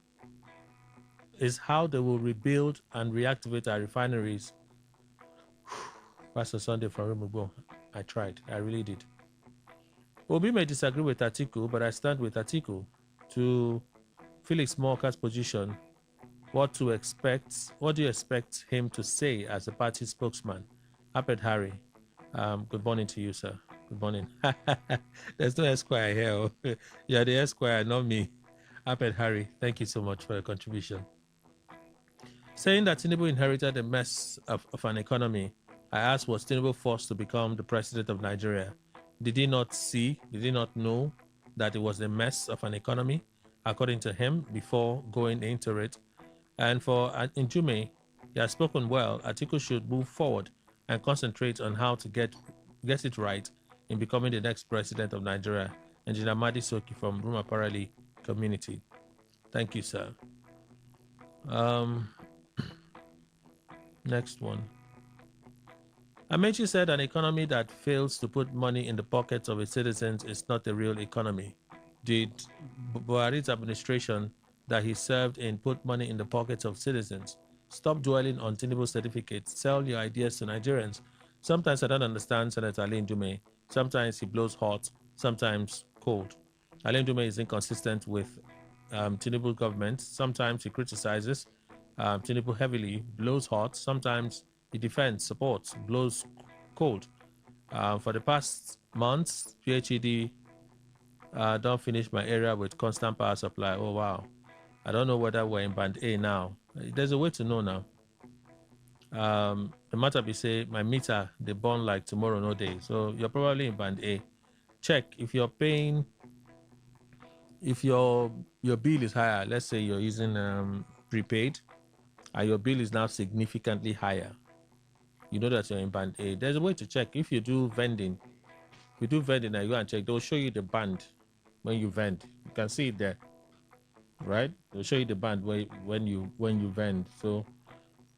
rebuild and reactivate our refineries? Pastor Sunday from Remugo. I tried. I really did. Obi may disagree with Atiku, but I stand with Atiku. To Felix Morka's position, what do you expect him to say as a party spokesman? Apet Harry, good morning to you, sir. Good morning. There's no Esquire here. You're the Esquire, not me. Apet Harry, thank you so much for your contribution. Saying that Tinubu inherited a mess of an economy, I asked, was Tinubu forced to become the president of Nigeria? Did he not know that it was a mess of an economy, according to him, before going into it? And for Njume, he has spoken well. Atiku should move forward and concentrate on how to get it right in becoming the next president of Nigeria. Engineer Madi Soki from Ruma Parali community. Thank you, sir. Next one. Amechi said an economy that fails to put money in the pockets of its citizens is not a real economy. Did Buhari's administration that he served in put money in the pockets of citizens? Stop dwelling on Tinubu certificates. Sell your ideas to Nigerians. Sometimes I don't understand Senator Alain Dume. Sometimes he blows hot, sometimes cold. Alain Dume is inconsistent with Tinubu government. Sometimes he criticizes Tinubu heavily, blows hot. Sometimes he defends, supports, blows cold. For the past months, PhD don't finish my area with constant power supply. Oh, wow. I don't know whether we're in band A now. There's a way to know now. The matter be say, my meter, they burn like tomorrow, no day. So you're probably in band A. Check if you're paying, if your bill is higher, let's say you're using prepaid, and your bill is now significantly higher. You know that you're in band A. There's a way to check. If you do vending, and you go and check, they'll show you the band when you vend. You can see it there, right? They'll show you the band when you vend. So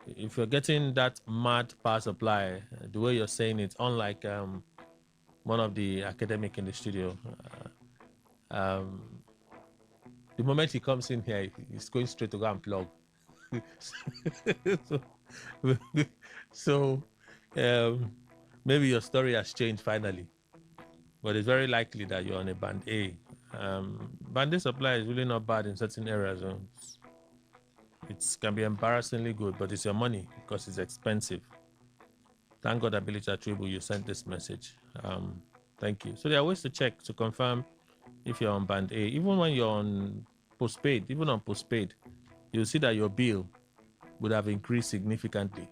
if you're getting that mad power supply, the way you're saying it, unlike one of the academic in the studio, the moment he comes in here, he's going straight to go and plug. So maybe your story has changed finally, but it's very likely that you're on a band A. Band A supply is really not bad in certain areas. It can be embarrassingly good, but it's your money because it's expensive. Thank God, Ability Tribu, you sent this message. Thank you. So there are ways to check to confirm if you're on band A. Even when you're on postpaid, you'll see that your bill would have increased significantly.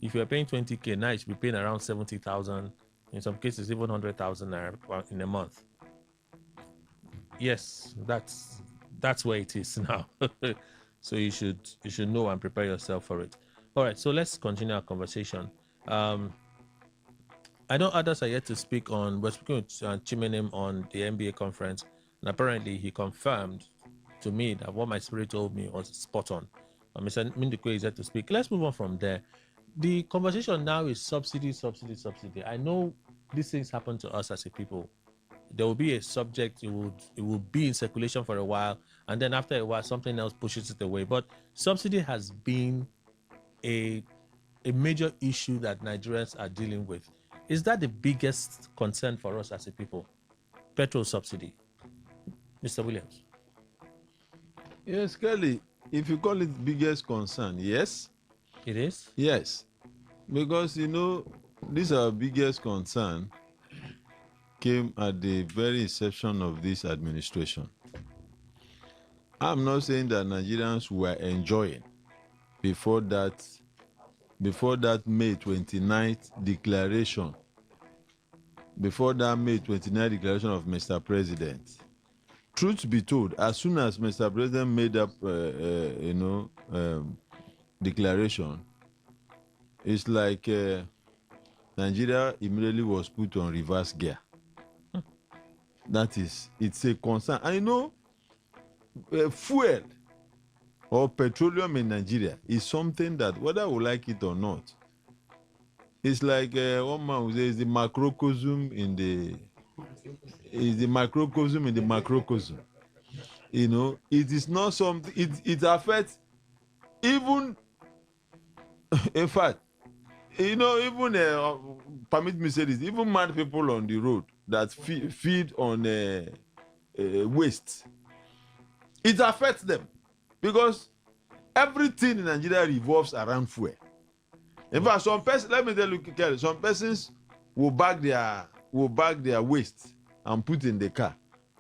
If you're paying 20K, now you should be paying around 70,000, in some cases even 100,000 naira in a month. Yes, that's where it is now. So you should know and prepare yourself for it. All right, so let's continue our conversation. I know others are yet to speak on. We're speaking with Chimenem on the NBA conference, and apparently he confirmed to me that what my spirit told me was spot on. Mr. Mindikwe is yet to speak. Let's move on from there. The conversation now is subsidy. I know these things happen to us as a people. There will be a subject, it will be in circulation for a while, and then after a while, something else pushes it away. But subsidy has been a major issue that Nigerians are dealing with. Is that the biggest concern for us as a people? Petrol subsidy. Mr. Williams. Yes, Kelly, if you call it biggest concern, yes. It is? Yes. Because, this our biggest concern came at the very inception of this administration. I'm not saying that Nigerians were enjoying before that May 29th declaration, of Mr. President. Truth be told, as soon as Mr. President made up, declaration, it's like Nigeria immediately was put on reverse gear. It's a concern. I know fuel or petroleum in Nigeria is something that, whether we like it or not, it's like one man who says the macrocosm in the macrocosm. It is not something. It affects even. In fact, even permit me say this. Even mad people on the road that feed on waste, it affects them because everything in Nigeria revolves around fuel. In fact, some persons, let me tell you, Kelly, some persons will bag their waste and put in the car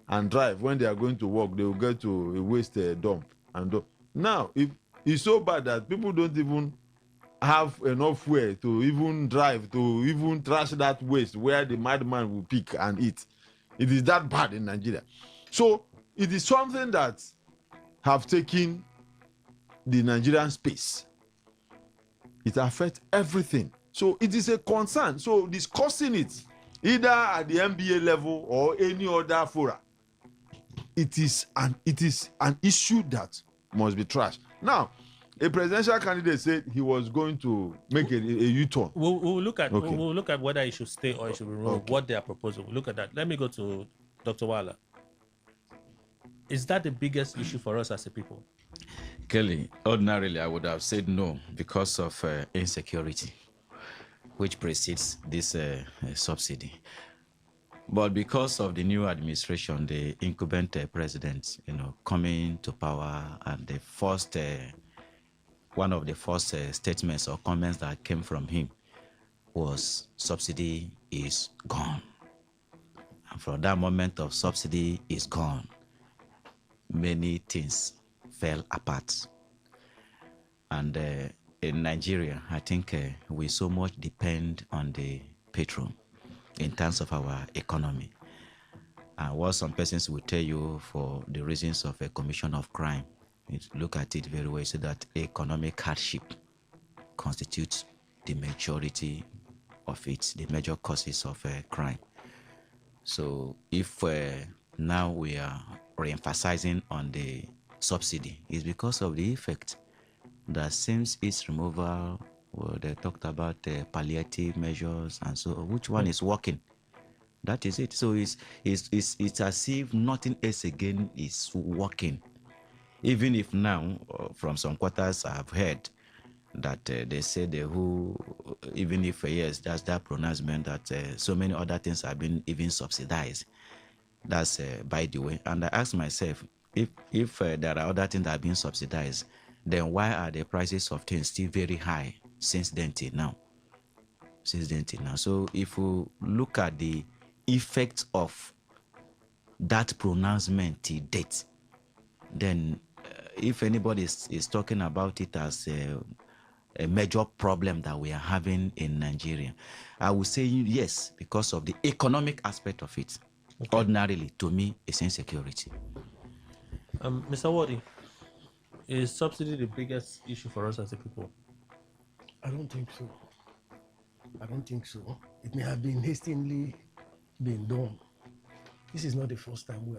and drive. When they are going to work, they will get to a waste dump and dump. Now, if it's so bad that people don't even have enough fuel to even drive, to even trash that waste where the madman will pick and eat. It is that bad in Nigeria. So it is something that have taken the Nigerian space. It affects everything. So it is a concern. So discussing it, either at the NBA level or any other fora, it is an issue that must be trashed. Now, a presidential candidate said he was going to make a U-turn. We'll look at whether it should stay or it should be removed. What they are proposing. We'll look at that. Let me go to Dr. Wala. Is that the biggest issue for us as a people? Kelly, ordinarily I would have said no because of insecurity, which precedes this subsidy. But because of the new administration, the incumbent president, coming to power, and the first, one of the first statements or comments that came from him was subsidy is gone. And from that moment of subsidy is gone, many things fell apart. And in Nigeria, I think we so much depend on the petrol in terms of our economy. And what some persons will tell you for the reasons of a commission of crime, look at it very well, so that economic hardship constitutes the majority of it, the major causes of crime. So if now we are re-emphasizing on the subsidy, it's because of the effect that since its removal, they talked about palliative measures and so which one is working? That is it. So it's as if nothing else again is working. Even if now, from some quarters, I've heard that they say even if yes, that's that pronouncement that so many other things have been even subsidized. That's by the way. And I ask myself, if there are other things that have been subsidized, then why are the prices of things still very high since then till now? since then till now. So if we look at the effect of that pronouncement till date, then if anybody is talking about it as a major problem that we are having in Nigeria, I would say yes, because of the economic aspect of it. Okay. Ordinarily, to me, it's insecurity. Mr. Wadi, is subsidy the biggest issue for us as a people? I don't think so. I don't think so. It may have been hastily been done. This is not the first time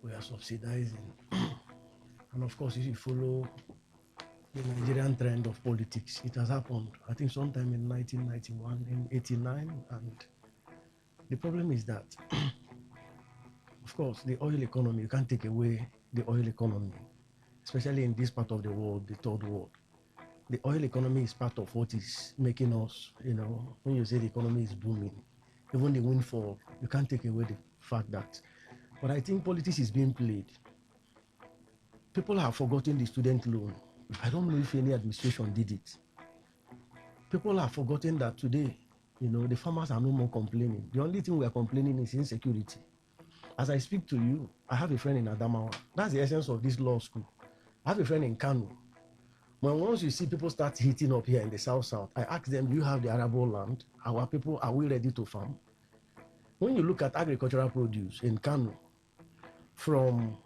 we are subsidizing. And of course, if you follow the Nigerian trend of politics, it has happened, I think, sometime in 1991, in 89. And the problem is that, of course, the oil economy, you can't take away the oil economy, especially in this part of the world, the third world. The oil economy is part of what is making us, when you say the economy is booming, even the windfall, you can't take away the fact that. But I think politics is being played. People have forgotten the student loan. I don't know if any administration did it. People have forgotten that today, the farmers are no more complaining. The only thing we are complaining is insecurity. As I speak to you, I have a friend in Adamawa. That's the essence of this law school. I have a friend in Kano. When once you see people start heating up here in the south, I ask them, do you have the arable land? Our people, are we ready to farm? When you look at agricultural produce in Kano, from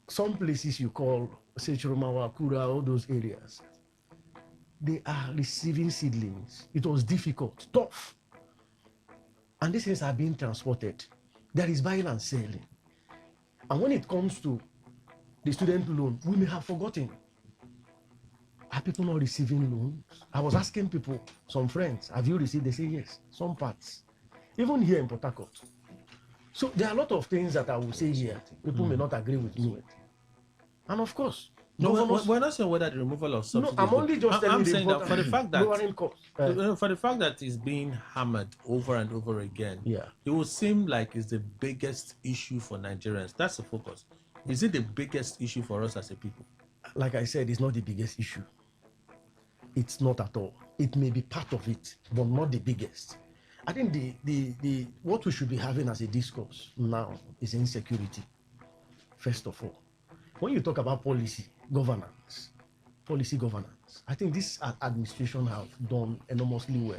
some places you call Sechurumawa, Kura, all those areas, they are receiving seedlings. It was difficult, tough. And these things are being transported. There is buying and selling. And when it comes to the student loan, we may have forgotten. Are people not receiving loans? I was asking people, some friends, have you received? They say yes, some parts. Even here in Port Harcourt. So there are a lot of things that I will say here. People may not agree with me. And of course, we're not saying whether the removal of subsidies. No, I'm only just telling I'm saying that for the fact that lowering costs, for the fact that it's being hammered over and over again, it will seem like it's the biggest issue for Nigerians. That's the focus. Is it the biggest issue for us as a people? Like I said, it's not the biggest issue. It's not at all. It may be part of it, but not the biggest. I think the what we should be having as a discourse now is insecurity, first of all. When you talk about policy governance, I think this administration have done enormously well.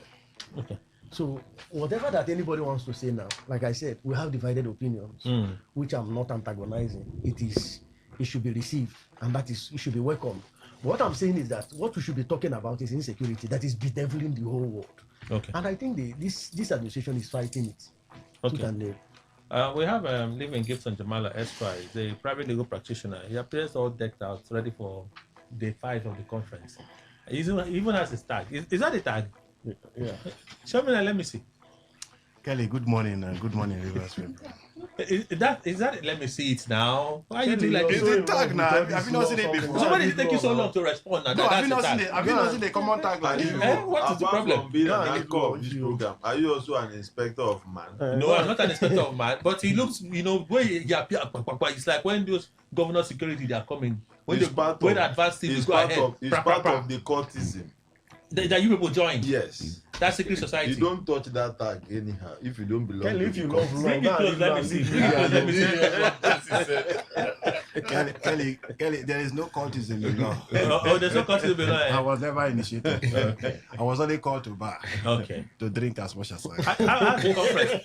Okay. So whatever that anybody wants to say now, like I said, we have divided opinions, which I'm not antagonizing. It should be received, and it should be welcomed. What I'm saying is that what we should be talking about is insecurity that is bedeviling the whole world. Okay. And I think this administration is fighting it. Okay. We have Living Gibson Jamala Esquire, the private legal practitioner. He appears all decked out, ready for day 5 of the conference. He even has his tag. Is that a tag? Yeah. Show me that, let me see. Kelly, good morning and good morning, Rivers. Is that? Let me see it now. Why you do Kelly, like it's a tag now. Have you not seen it before? So why did it take you so long to respond? Now, no, have you not seen the common tag like this? What is the problem? From being an anchor of this program, are you also an inspector of man? No, I'm not an inspector of man, but he looks, where he appears, it's like when those governor security they are coming, when the advanced teams go ahead. It's part of the courtism. That you people joined. Yes. That's secret society. You don't touch that tag anyhow if you don't belong. Kelly, if you love bring it close, let me see. Kelly, there is no cultism in law. Oh, there's no cultism in law. I was never initiated. Okay. I was only called to bar. Okay. To drink as much as I can. How's the conference?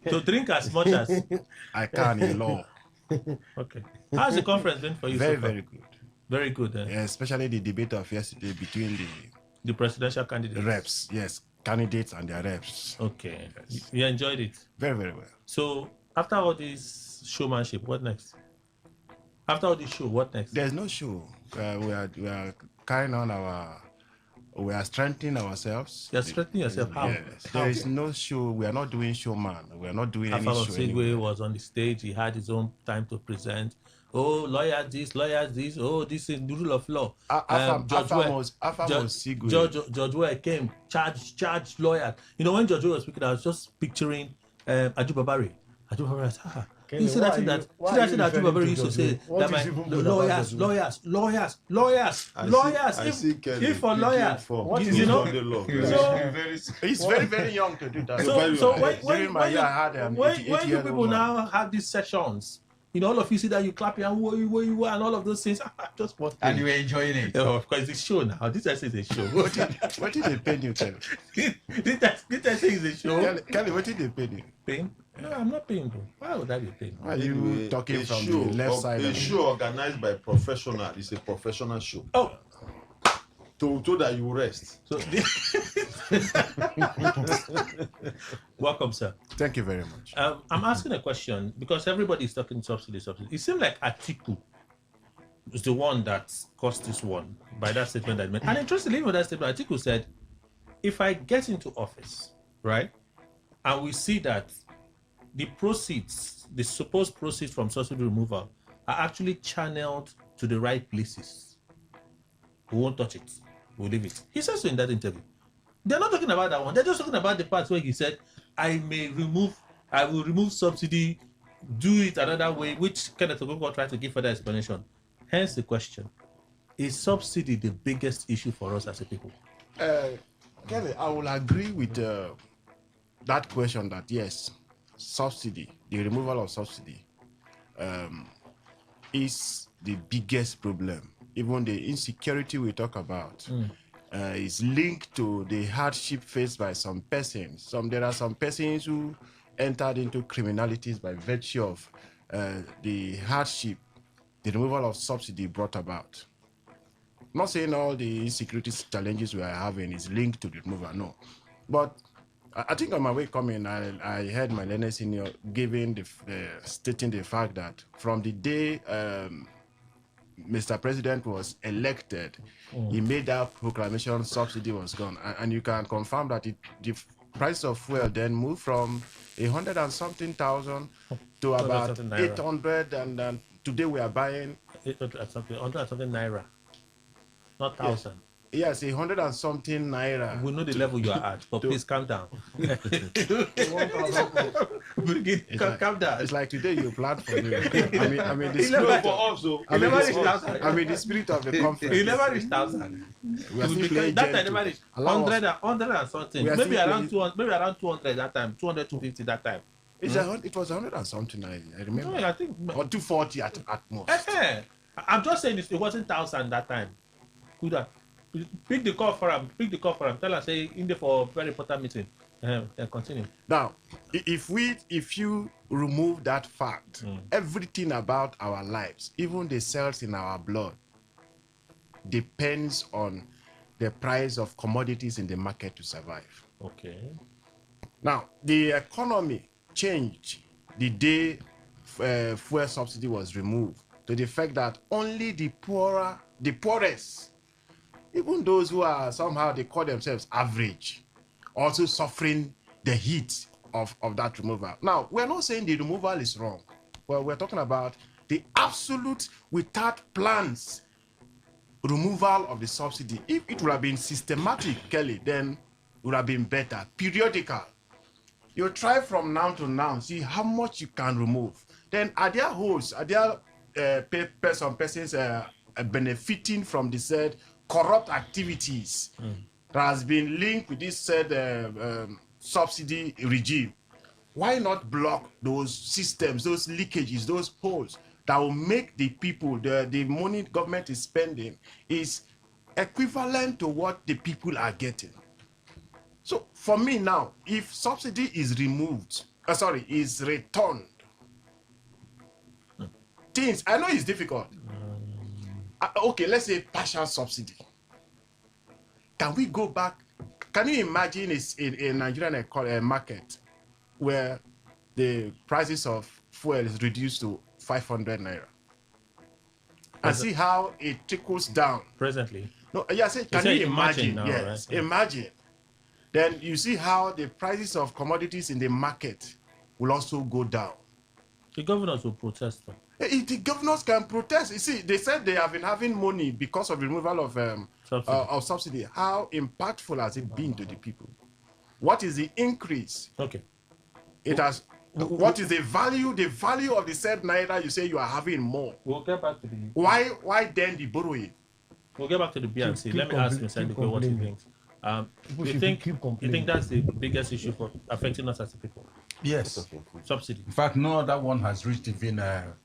To drink as much as I can in law. Okay. How's the conference been for you? Very, so far? very good. Very good. Yeah, especially the debate of yesterday between the presidential candidates. Reps, yes. Candidates and their reps. Okay. Yes. You enjoyed it? Very, very well. So after all this showmanship, what next? After all this show, what next? There's no show. We are carrying on we are strengthening ourselves. You're strengthening yourself? How? Yes. There is no show. We are not doing showman. We are not doing any show. Sigwe was on the stage. He had his own time to present. Oh, lawyers this. Oh, this is the rule of law. Judge Ware came, charged lawyers. When Judge Ware was speaking, I was just picturing Ajubabari. Ajubabari said, You see that thing that Baba used to say that my lawyers. If for lawyers, you know. He's very young to do that. So when you people man. now have these sessions, you know, all of you see that you clap and where you are and all of those things. Just what? And you were enjoying it. Oh, of course, it's a show now. This is a show. What did they pay you, Kelly? This is a show. Kelly, what did they pay you? Paying? No, I'm not paying though. Why would I be paying? Are you talking from the left side? A show organized by professional is a professional show. Oh. To that you rest. So, welcome, sir. Thank you very much. I'm asking a question because everybody is talking subsidy. It seems like Atiku is the one that caused this one by that statement that he made. And interestingly, with that statement, Atiku said, if I get into office, right, and we see that the proceeds, the supposed proceeds from subsidy removal are actually channeled to the right places, we won't touch it. We'll leave it. He says so in that interview. They're not talking about that one. They're just talking about the part where he said, I will remove subsidy, do it another way, which Kenneth Okonkwo tried to give further explanation. Hence the question, is subsidy the biggest issue for us as a people? Kelly, I will agree with that question that yes, subsidy, the removal of subsidy is the biggest problem. Even the insecurity we talk about is linked to the hardship faced by some persons. There are some persons who entered into criminalities by virtue of the hardship the removal of subsidy brought about. I'm not saying all the insecurity challenges we are having is linked to the removal, no. But I think on my way coming, I heard my learned senior giving stating the fact that from the day Mr. President was elected, he made that proclamation subsidy was gone. And you can confirm that the price of fuel then moved from 100 and something thousand to about 800, and today we are buying 800 and something naira, not thousand. Yes. Yes, 100 and something naira. We know the level you are at, but please calm down. Calm down. It's like today you planned for me. I mean the spirit for us, though. the spirit of the conference. He never reached 1,000. That time never reached 100 and something. Maybe around 200. Maybe around 200 that time. 200, 250 that time. It was 100 and something. I remember. No, I think or 240 at most. I'm just saying it wasn't 1,000 that time. Could have. Pick the call for him. Tell us, say, in there for a very important meeting. Continue. Now, if you remove that fact, everything about our lives, even the cells in our blood, depends on the price of commodities in the market to survive. Okay. Now, the economy changed the day fuel subsidy was removed to the fact that only the poorest, even those who are somehow they call themselves average, also suffering the heat of that removal. Now, we're not saying the removal is wrong. Well, we're talking about the absolute, without plans, removal of the subsidy. If it would have been systematic, Kelly, then it would have been better. Periodical. You try from now to now, see how much you can remove. Then are there holes, are there some persons benefiting from the said corrupt activities that has been linked with this said subsidy regime? Why not block those systems, those leakages, those holes that will make the people, the money government is spending is equivalent to what the people are getting? So for me now, if subsidy is removed, is returned, things, I know it's difficult. Okay, let's say partial subsidy. Can we go back? Can you imagine a Nigerian market where the prices of fuel is reduced to 500 naira? And see how it trickles down. Presently? No, yes, can you imagine? Now, yes, right? imagine. Then you see how the prices of commodities in the market will also go down. The governors will protest. If the governors can protest, you see, they said they have been having money because of the removal of subsidy. How impactful has it been to the people? What is the increase? Okay. It has. What is the value? The value of the said naira you say you are having more. We'll get back to the. Why then the borrowing? We'll get back to the B and C. Let me ask Mr. Ndukwe what he thinks. You think that's the biggest issue for affecting us as a people? Yes. Subsidy. In fact, no other one has reached even.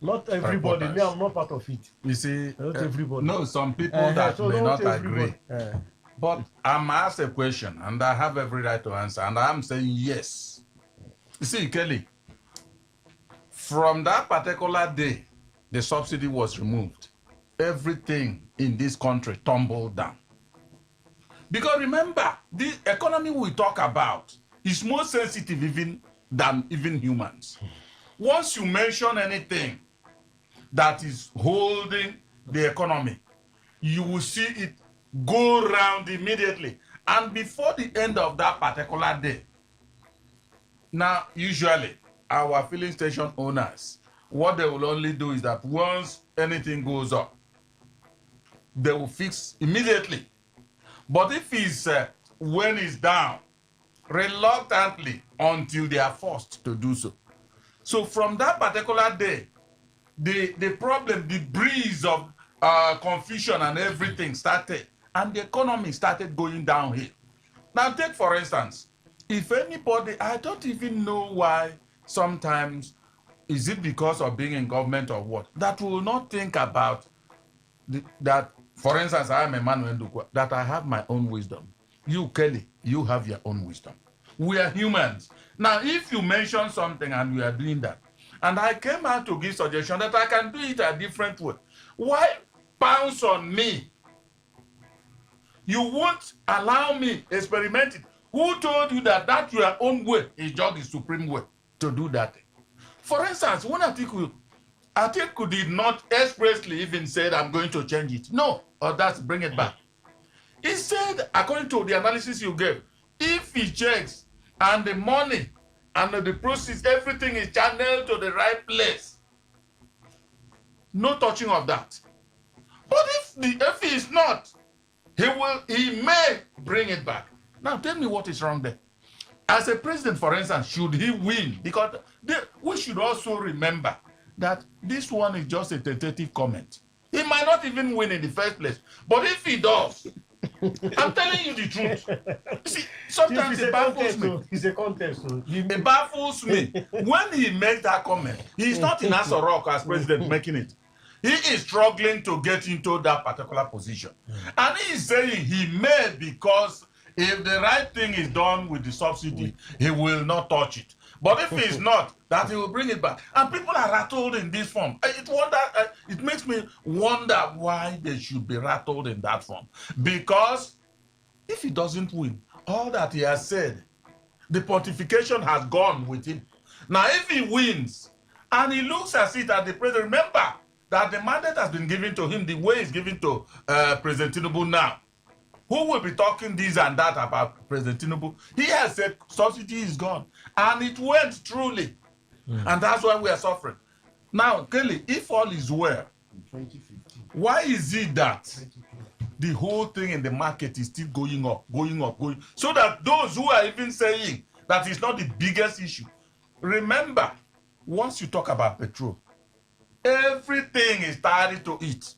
Not everybody. Me, I'm not part of it. You see, not everybody. No, some people that so may not everybody. agree. But I'm asked a question, and I have every right to answer, and I'm saying yes. You see, Kelly, from that particular day, the subsidy was removed. Everything in this country tumbled down. Because remember, the economy we talk about is more sensitive than even humans. Once you mention anything that is holding the economy, you will see it go round immediately. And before the end of that particular day, now usually our filling station owners, what they will only do is that once anything goes up, they will fix immediately. But if it's when it's down, reluctantly until they are forced to do so. So from that particular day, the problem, the breeze of confusion and everything started, and the economy started going downhill. Now take for instance, if anybody, I don't even know why sometimes, is it because of being in government or what, that will not think about that, for instance, I am Emmanuel Ndukwe, that I have my own wisdom. You, Kelly, you have your own wisdom. We are humans. Now, if you mention something and we are doing that, and I came out to give suggestion that I can do it a different way, why pounce on me? You won't allow me experiment it. Who told you that your own way is just the supreme way to do that? For instance, when Atiku did not expressly even say, I'm going to change it. No, or that's bring it back. He said, according to the analysis you gave, if he checks and the money and the proceeds, everything is channeled to the right place, no touching of that. But if he is not, he may bring it back. Now tell me what is wrong there. As a president, for instance, should he win? Because we should also remember that this one is just a tentative comment. He might not even win in the first place. But if he does, I'm telling you the truth. See, sometimes it baffles me. It's a contest. It baffles me. When he makes that comment, he's not in Aso Rock as president making it. He is struggling to get into that particular position. And he is saying he may, because if the right thing is done with the subsidy, he will not touch it. But if it's not, that he will bring it back. And people are rattled in this form. It makes me wonder why they should be rattled in that form. Because if he doesn't win, all that he has said, the pontification has gone with him. Now, if he wins, and he looks at it as the president, remember that the mandate has been given to him the way it's given to President Tinubu now. Who will be talking this and that about President Tinubu? He has said subsidy is gone. And it went truly. And that's why we are suffering. Now, Kelly, if all is well, why is it that the whole thing in the market is still going up? So that those who are even saying that it's not the biggest issue, remember, once you talk about petrol, everything is tied to it.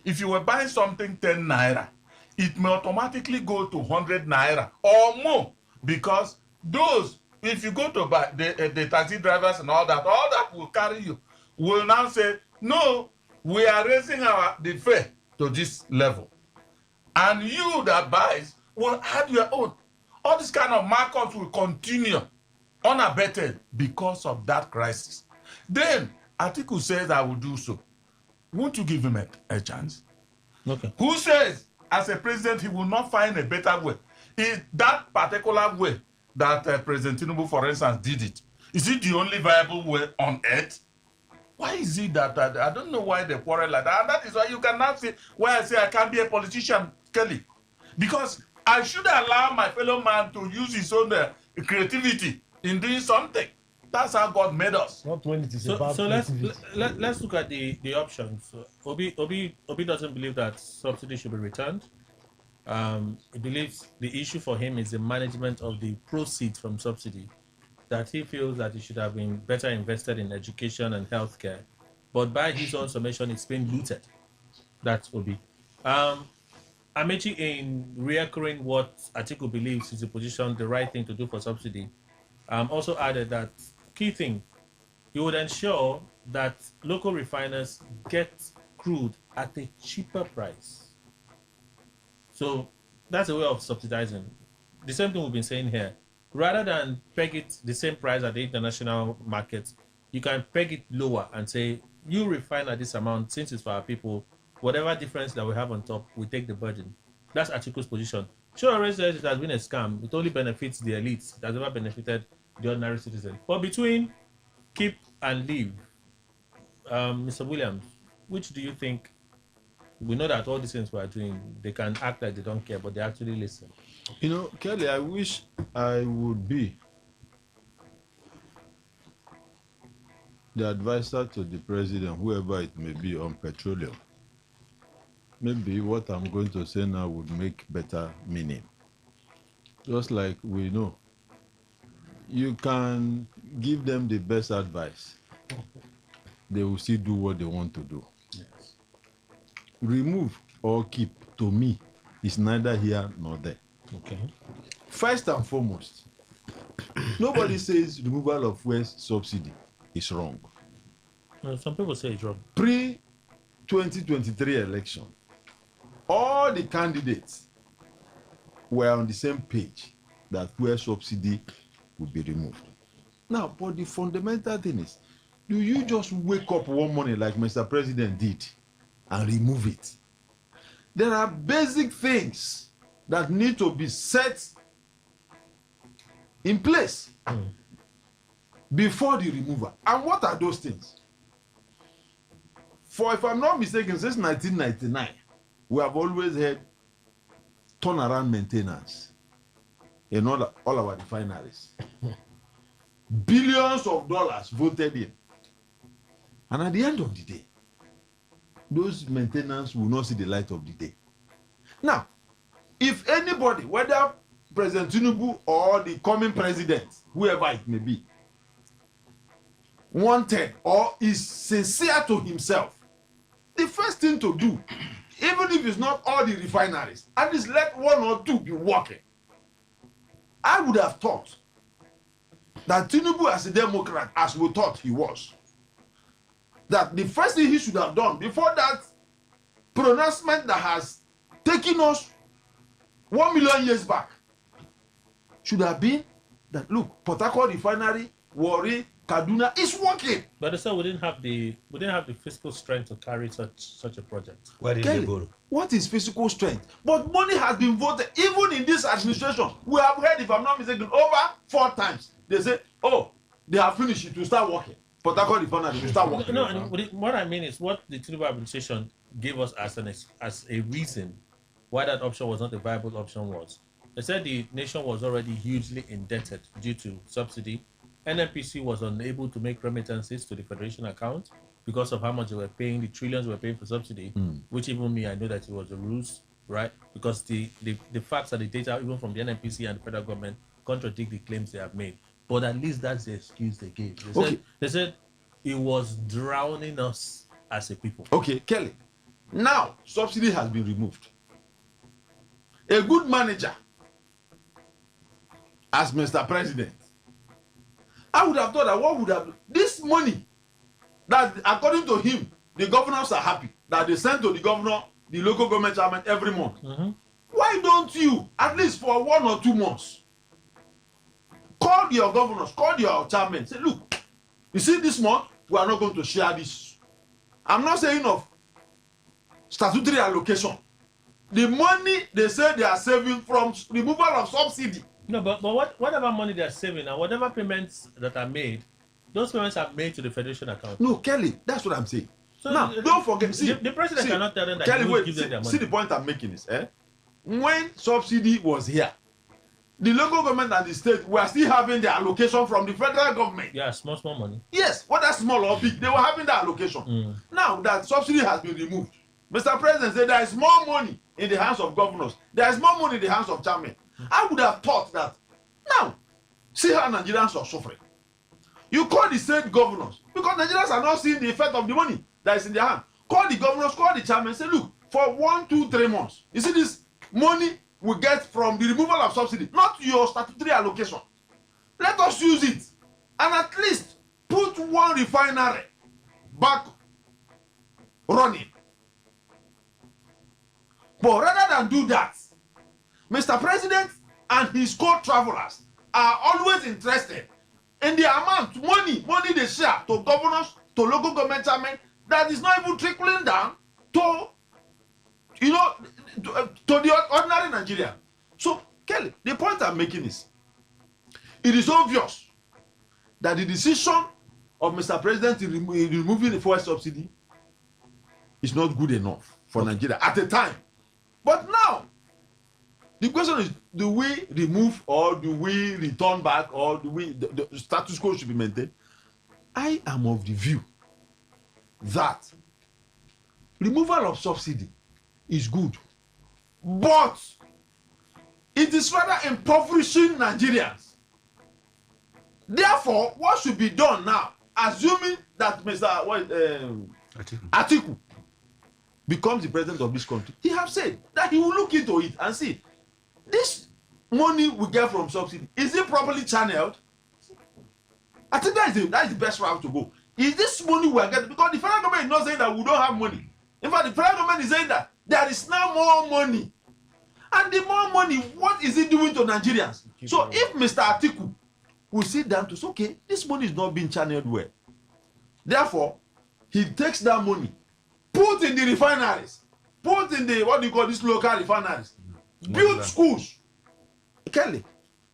If you were buying something 10 naira, it may automatically go to 100 naira or more, because those, if you go to buy the taxi drivers and all that will carry you, will now say, no, we are raising the fare to this level. And you that buys will add your own. All this kind of markups will continue unabated because of that crisis. Then Atiku says, I will do so. Won't you give him a chance? Okay. Who says, as a president, he will not find a better way? Is that particular way that President Tinubu, for instance, did it? Is it the only viable way on earth? Why is it that I don't know why they quarrel like that? And that is why you cannot say, why I say I can't be a politician, Kelly. Because I should allow my fellow man to use his own creativity in doing something. That's how God made us. Not when it is So about let's look at the options. Obi doesn't believe that subsidy should be returned. He believes the issue for him is the management of the proceeds from subsidy. that he feels that it should have been better invested in education and healthcare. But by his own summation, it's been looted. That's Obi. Amechi, in reoccurring what Atiku believes is the position, the right thing to do for subsidy, also added that key thing, he would ensure that local refiners get crude at a cheaper price. So that's a way of subsidizing. The same thing we've been saying here. Rather than peg it the same price at the international market, you can peg it lower and say, you refine at this amount, since it's for our people, whatever difference that we have on top, we take the burden. That's Atiku's position. Sure, already says it has been a scam. It only benefits the elites. It has never benefited the ordinary citizen. But between keep and leave, Mr. Williams, which do you think? We know that all these things we are doing, they can act like they don't care, but they actually listen. You know, Kelly, I wish I would be the advisor to the president, whoever it may be, on petroleum. Maybe what I'm going to say now would make better meaning. Just like we know, you can give them the best advice. They will still do what they want to do. Yes. Remove or keep, to me, is neither here nor there. Okay. First and foremost, nobody says removal of fuel subsidy is wrong. Some people say it's wrong. Pre-2023 election, all the candidates were on the same page that fuel subsidy would be removed. Now, but the fundamental thing is, do you just wake up one morning like Mr. President did and remove it? There are basic things that need to be set in place before the removal. And what are those things? For, if I'm not mistaken, since 1999, we have always had turnaround maintenance in all our refineries. Billions of dollars voted in. And at the end of the day, those maintenance will not see the light of the day. Now, if anybody, whether President Tinubu or the coming president, whoever it may be, wanted or is sincere to himself, the first thing to do, even if it's not all the refineries, at least let one or two be working. I would have thought that Tinubu, as a Democrat, as we thought he was, that the first thing he should have done before that pronouncement that has taken us 1 million years back should have been that, look, Port Harcourt refinery, Warri, Kaduna is working. But they said we didn't have the fiscal strength to carry such a project. Where did they go? What is physical strength? But money has been voted. Even in this administration, we have heard, if I'm not mistaken, over 4 times. They say, oh, they have finished it, to start working. Port Harcourt refinery to start working. No, what I mean is what the Tinubu administration gave us as a reason why that option was not a viable option was. They said the nation was already hugely indebted due to subsidy. NNPC was unable to make remittances to the federation account because of how much they were paying, the trillions they were paying for subsidy, which even me, I know that it was a ruse, right? Because the facts and the data, even from the NNPC and the federal government, contradict the claims they have made. But at least that's the excuse they gave. They said it was drowning us as a people. Okay, Kelly. Now, subsidy has been removed. A good manager, as Mr. President, I would have thought that what would have this money that, according to him, the governors are happy that they send to the governor, the local government chairman every month. Why don't you, at least for 1 or 2 months, call your governors, call your chairman, say, look, you see, this month we are not going to share this. I'm not saying of statutory allocation. The money they say they are saving from removal of subsidy. No, but whatever money they are saving and whatever payments that are made, those payments are made to the federation account. No, Kelly, that's what I'm saying. So now, don't forget. See, the president cannot tell them that Kelly, he will give them their money. See the point I'm making is, when subsidy was here, the local government and the state were still having their allocation from the federal government. Yeah, small money. Yes, whether small or big, they were having that allocation. Now that subsidy has been removed, Mr. President said there is more money in the hands of governors. There is more money in the hands of chairmen. I would have thought that now See how Nigerians are suffering. You call the state governors because Nigerians are not seeing the effect of the money that is in their hand. Call the governors, call the chairman, say, look, for 1, 2, 3 months, you see this money we get from the removal of subsidy, not your statutory allocation. Let us use it and at least put one refinery back running. But rather than do that, Mr. President and his co-travelers are always interested in the amount money they share to governors, to local government chairmen, that is not even trickling down to, you know, to the ordinary Nigerian. So, Kelly, the point I'm making is, it is obvious that the decision of Mr. President in removing the fuel subsidy is not good enough for Nigeria at the time. But now, the question is, do we remove or do we return back or do we, the status quo should be maintained? I am of the view that removal of subsidy is good, but it is rather impoverishing Nigerians. Therefore, what should be done now, assuming that Mr. Atiku becomes the president of this country, he has said that he will look into it and see, this money we get from subsidy, is it properly channeled? I think that is the best route to go. Is this money we are getting? Because the federal government is not saying that we don't have money. In fact, the federal government is saying that there is now more money. And the more money, what is it doing to Nigerians? So if Mr. Atiku will sit down to say, okay, this money is not being channeled well. Therefore, he takes that money, put in the refineries, put in the, what do you call this, local refineries, build schools. Kelly,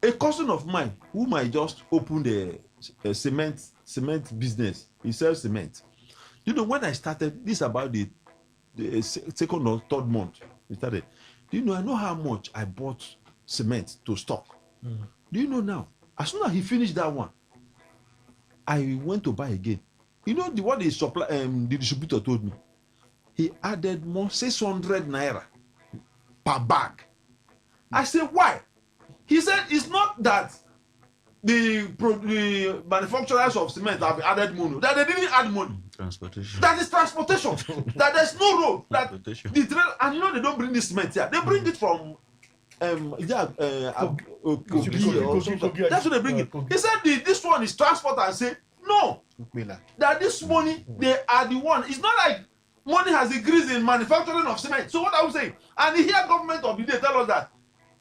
a cousin of mine who might just open the cement business, he sells cement. You know, when I started, this about the second or third month, we started. Do you know, I know how much I bought cement to stock. Do you know now? As soon as he finished that one, I went to buy again. You know what the distributor told me? He added more 600 naira per bag. I said, why? He said, it's not that the manufacturers of cement have added money, that they didn't add money. Transportation. That is transportation. That there's no road. That the trail, and you know they don't bring this cement here. They bring it from Kogi or something. That's what they bring it. He said this one is transport, and say no. That this money, they are the one. It's not like money has increased in manufacturing of cement. So what I was saying, and the here government of the day tell us that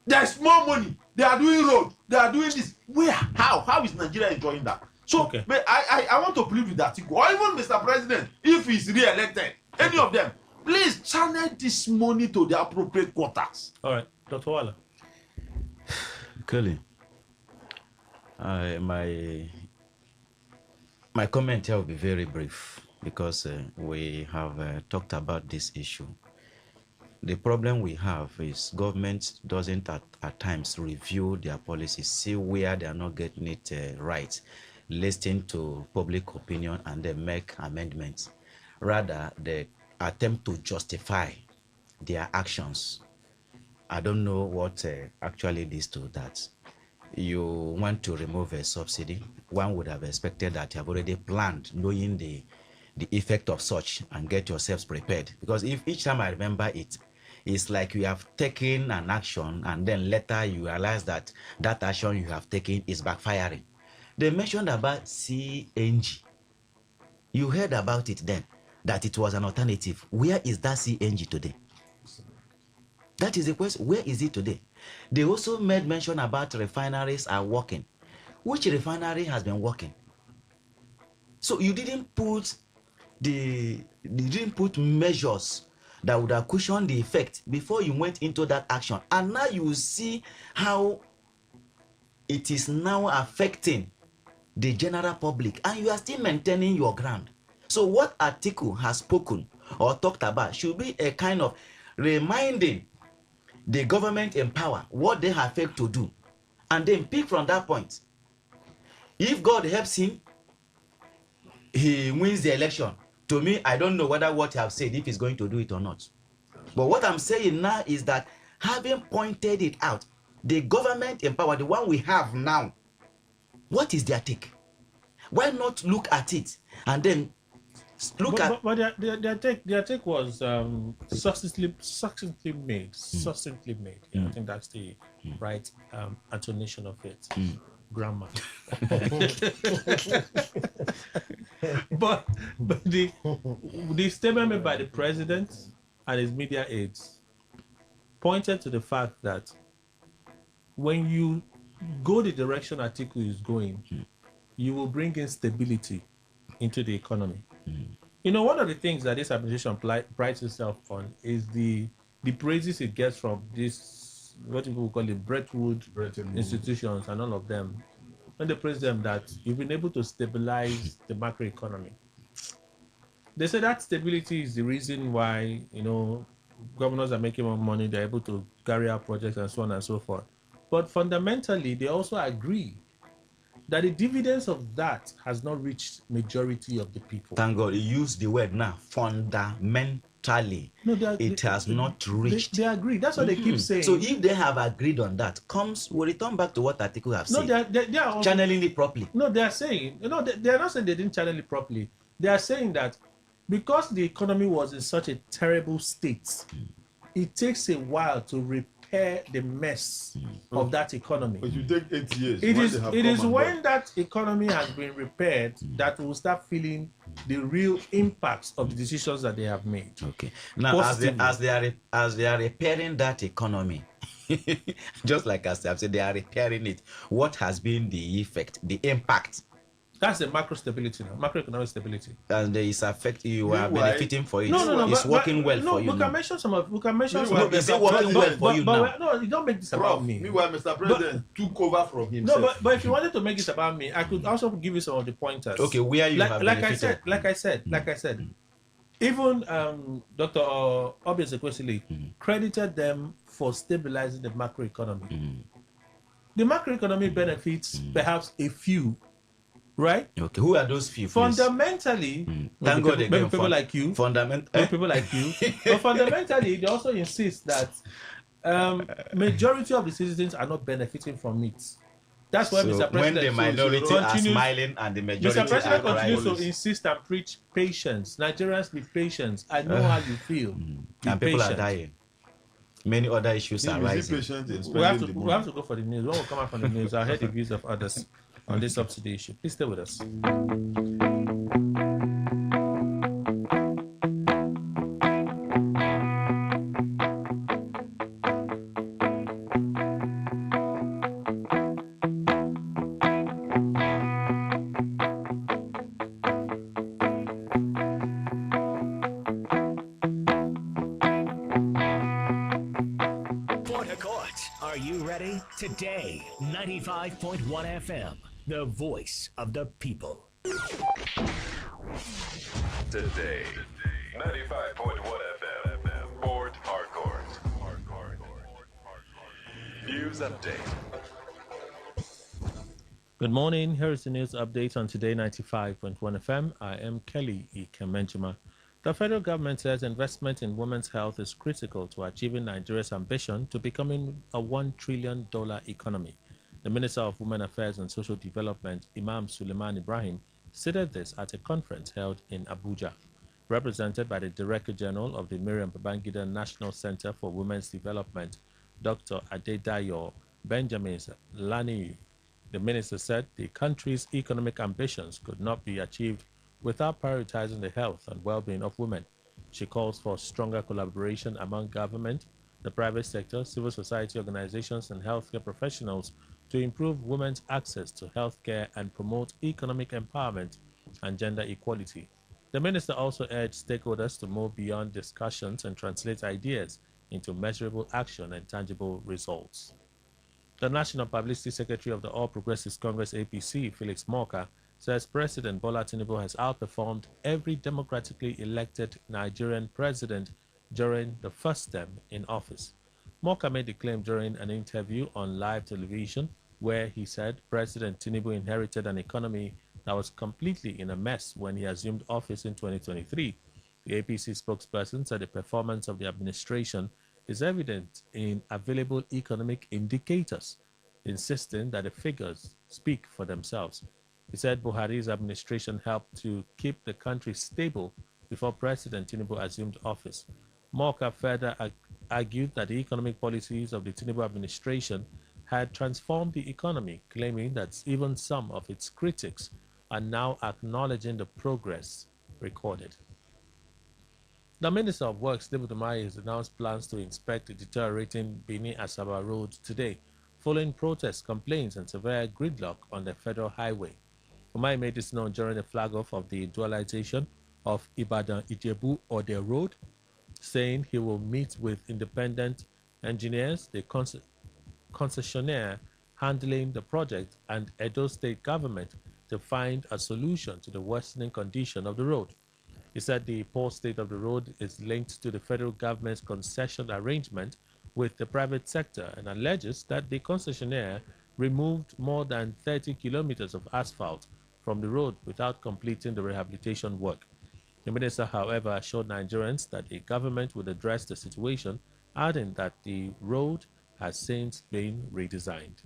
there's more money. They are doing road. They are doing this. Where? How? How is Nigeria enjoying that? So I want to plead with that, or even Mr. President, if he's re-elected, any of them, please channel this money to the appropriate quarters. All right, Dr. Wala. Kelly, my comment here will be very brief because we have talked about this issue. The problem we have is government doesn't at times review their policies, see where they are not getting it right, listen to public opinion, and then make amendments. Rather, they attempt to justify their actions. I don't know what actually leads to that. You want to remove a subsidy, one would have expected that you have already planned, knowing the effect of such, and get yourselves prepared. Because if each time I remember it, it's like you have taken an action and then later you realize that that action you have taken is backfiring. They mentioned about CNG. You heard about it then, that it was an alternative. Where is that CNG today? That is the question. Where is it today? They also made mention about refineries are working. Which refinery has been working? So you didn't put measures that would have cushioned the effect before you went into that action. And now you see how it is now affecting the general public, and you are still maintaining your ground. So what Atiku has spoken or talked about should be a kind of reminding the government in power what they have failed to do, and then pick from that point. If God helps him, he wins the election. To me, I don't know whether what you have said, if he's going to do it or not. But what I'm saying now is that, having pointed it out, the government in power, the one we have now, What is their take? Why not look at it and then look at? But their take was succinctly made. Succinctly made. Yeah, I think that's the right intonation of it. Grammar. but the statement made by the president and his media aides pointed to the fact that when you go the direction Atiku is going, you will bring in stability into the economy. You know, one of the things that this administration prides itself on is the praises it gets from this, what people call it, Bretton institutions and all of them. When they praise them that you've been able to stabilize the macroeconomy. They say that stability is the reason why, you know, governors are making more money, they're able to carry out projects and so on and so forth. But fundamentally, they also agree that the dividends of that has not reached majority of the people. Thank God, you use the word now. Fundamentally, it has not reached. They agree. That's what they keep saying. So if they have agreed on that, we'll return back to what Atiku have said. They are also, channeling it properly. No, they are saying, they are not saying they didn't channel it properly. They are saying that because the economy was in such a terrible state, it takes a while to repair the mess of that economy. But you take 8 years. It is when that economy has been repaired that we'll start feeling the real impacts of the decisions that they have made. Okay. Now, as they are repairing that economy, just like as I've said, they are repairing it. What has been the effect, the impact? That's the macro stability now, macroeconomic stability. And it's affecting you, are benefiting for it. No, it's working well for you. We can mention some of. We can mention some. Is it working well for you now? No, you don't make this about me. Meanwhile, Mr. President took over from himself. No, but if you wanted to make it about me, I could also give you some of the pointers. Okay, where you have benefited. Like I said, even Dr. Obi Ezekwesili credited them for stabilizing the macroeconomy. The macroeconomy benefits perhaps a few. Right? Okay. Who are those few? Fundamentally, thank God again. People like you. People like you. But fundamentally, they also insist that majority of the citizens are not benefiting from it. That's why Mr. President, when the minority are smiling and the majority Mr. President are continues to insist and preach patience. Nigerians, be patient. I know how you feel. And people are dying. Many other issues are rising. We have to go for the news. When we come out from the news, I'll hear the views of others on this subsidy issue. Please stay with us. Are you ready? Today, 95.1 FM, the voice of the people. Today, 95.1 FM, Port Harcourt. News update. Good morning. Here is the news update on Today 95.1 FM. I am Kelly Ikemenjima. The federal government says investment in women's health is critical to achieving Nigeria's ambition to becoming a $1 trillion economy. The Minister of Women Affairs and Social Development, Imam Suleiman Ibrahim, stated this at a conference held in Abuja. Represented by the Director General of the Miriam Babangida National Center for Women's Development, Dr. Adedayo Benjamin Lani, the minister said the country's economic ambitions could not be achieved without prioritizing the health and well-being of women. She calls for stronger collaboration among government, the private sector, civil society organizations, and healthcare professionals to improve women's access to healthcare and promote economic empowerment and gender equality. The minister also urged stakeholders to move beyond discussions and translate ideas into measurable action and tangible results. The National Publicity Secretary of the All Progressives Congress APC, Felix Morka, says President Bola Tinubu has outperformed every democratically elected Nigerian president during the first term in office. Morka made the claim during an interview on live television where he said President Tinubu inherited an economy that was completely in a mess when he assumed office in 2023. The APC spokesperson said the performance of the administration is evident in available economic indicators. insisting that the figures speak for themselves. He said Buhari's administration helped to keep the country stable before President Tinubu assumed office. Morka further argued that the economic policies of the Tinubu administration had transformed the economy, claiming that even some of its critics are now acknowledging the progress recorded. The Minister of Works, David Umahi, has announced plans to inspect the deteriorating Benin-Asaba road today, following protests, complaints, and severe gridlock on the federal highway. Umahi made this known during the flag-off of the dualization of Ibadan-Ijebu Ode Road, saying he will meet with independent engineers, the concessionaire handling the project, and Edo State government to find a solution to the worsening condition of the road. He said the poor state of the road is linked to the federal government's concession arrangement with the private sector and alleges that the concessionaire removed more than 30 kilometers of asphalt from the road without completing the rehabilitation work. The minister, however, assured Nigerians that the government would address the situation, adding that the road has since been redesigned.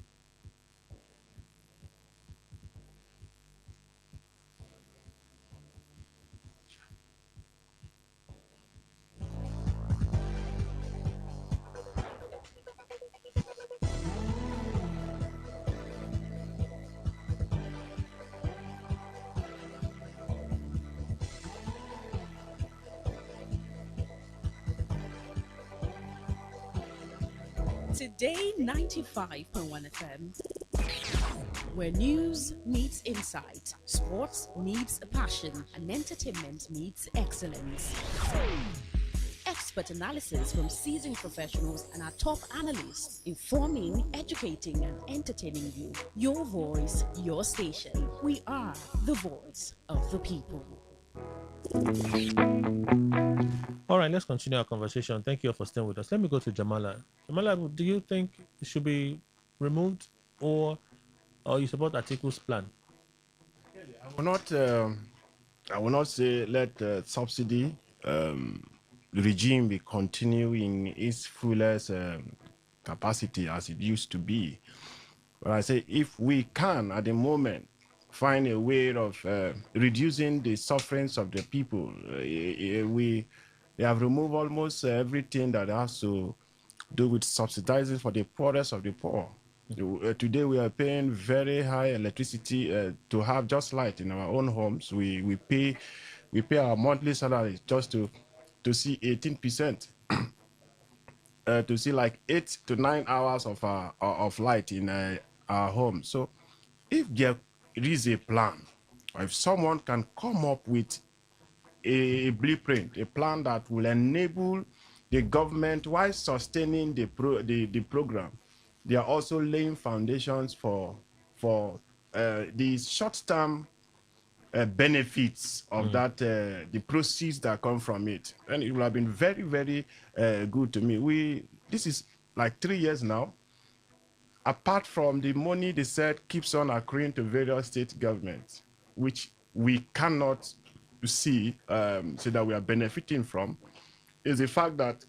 Today 95.1 FM, where news meets insight, sports meets passion, and entertainment meets excellence. Expert analysis from seasoned professionals and our top analysts, informing, educating, and entertaining you. Your voice, your station. We are the voice of the people. All right, let's continue our conversation. Thank you all for staying with us. Let me go to Jamala. Jamala, do you think it should be removed or you support Atiku's plan? I will not say let the subsidy regime be continuing its fullest capacity as it used to be. But I say if we can, at the moment, find a way of reducing the sufferings of the people, they have removed almost everything that has to do with subsidizing for the poorest of the poor. Today we are paying very high electricity to have just light in our own homes. We pay our monthly salary just to see 18%, to see like 8 to 9 hours of light in our home. So if there is a plan, or if someone can come up with a blueprint, a plan that will enable the government while sustaining the program, they are also laying foundations for the short-term benefits of that, the proceeds that come from it. And it will have been very, very good to me. This is like 3 years now. Apart from the money they said keeps on accruing to various state governments, which we cannot see, so that we are benefiting from, is the fact that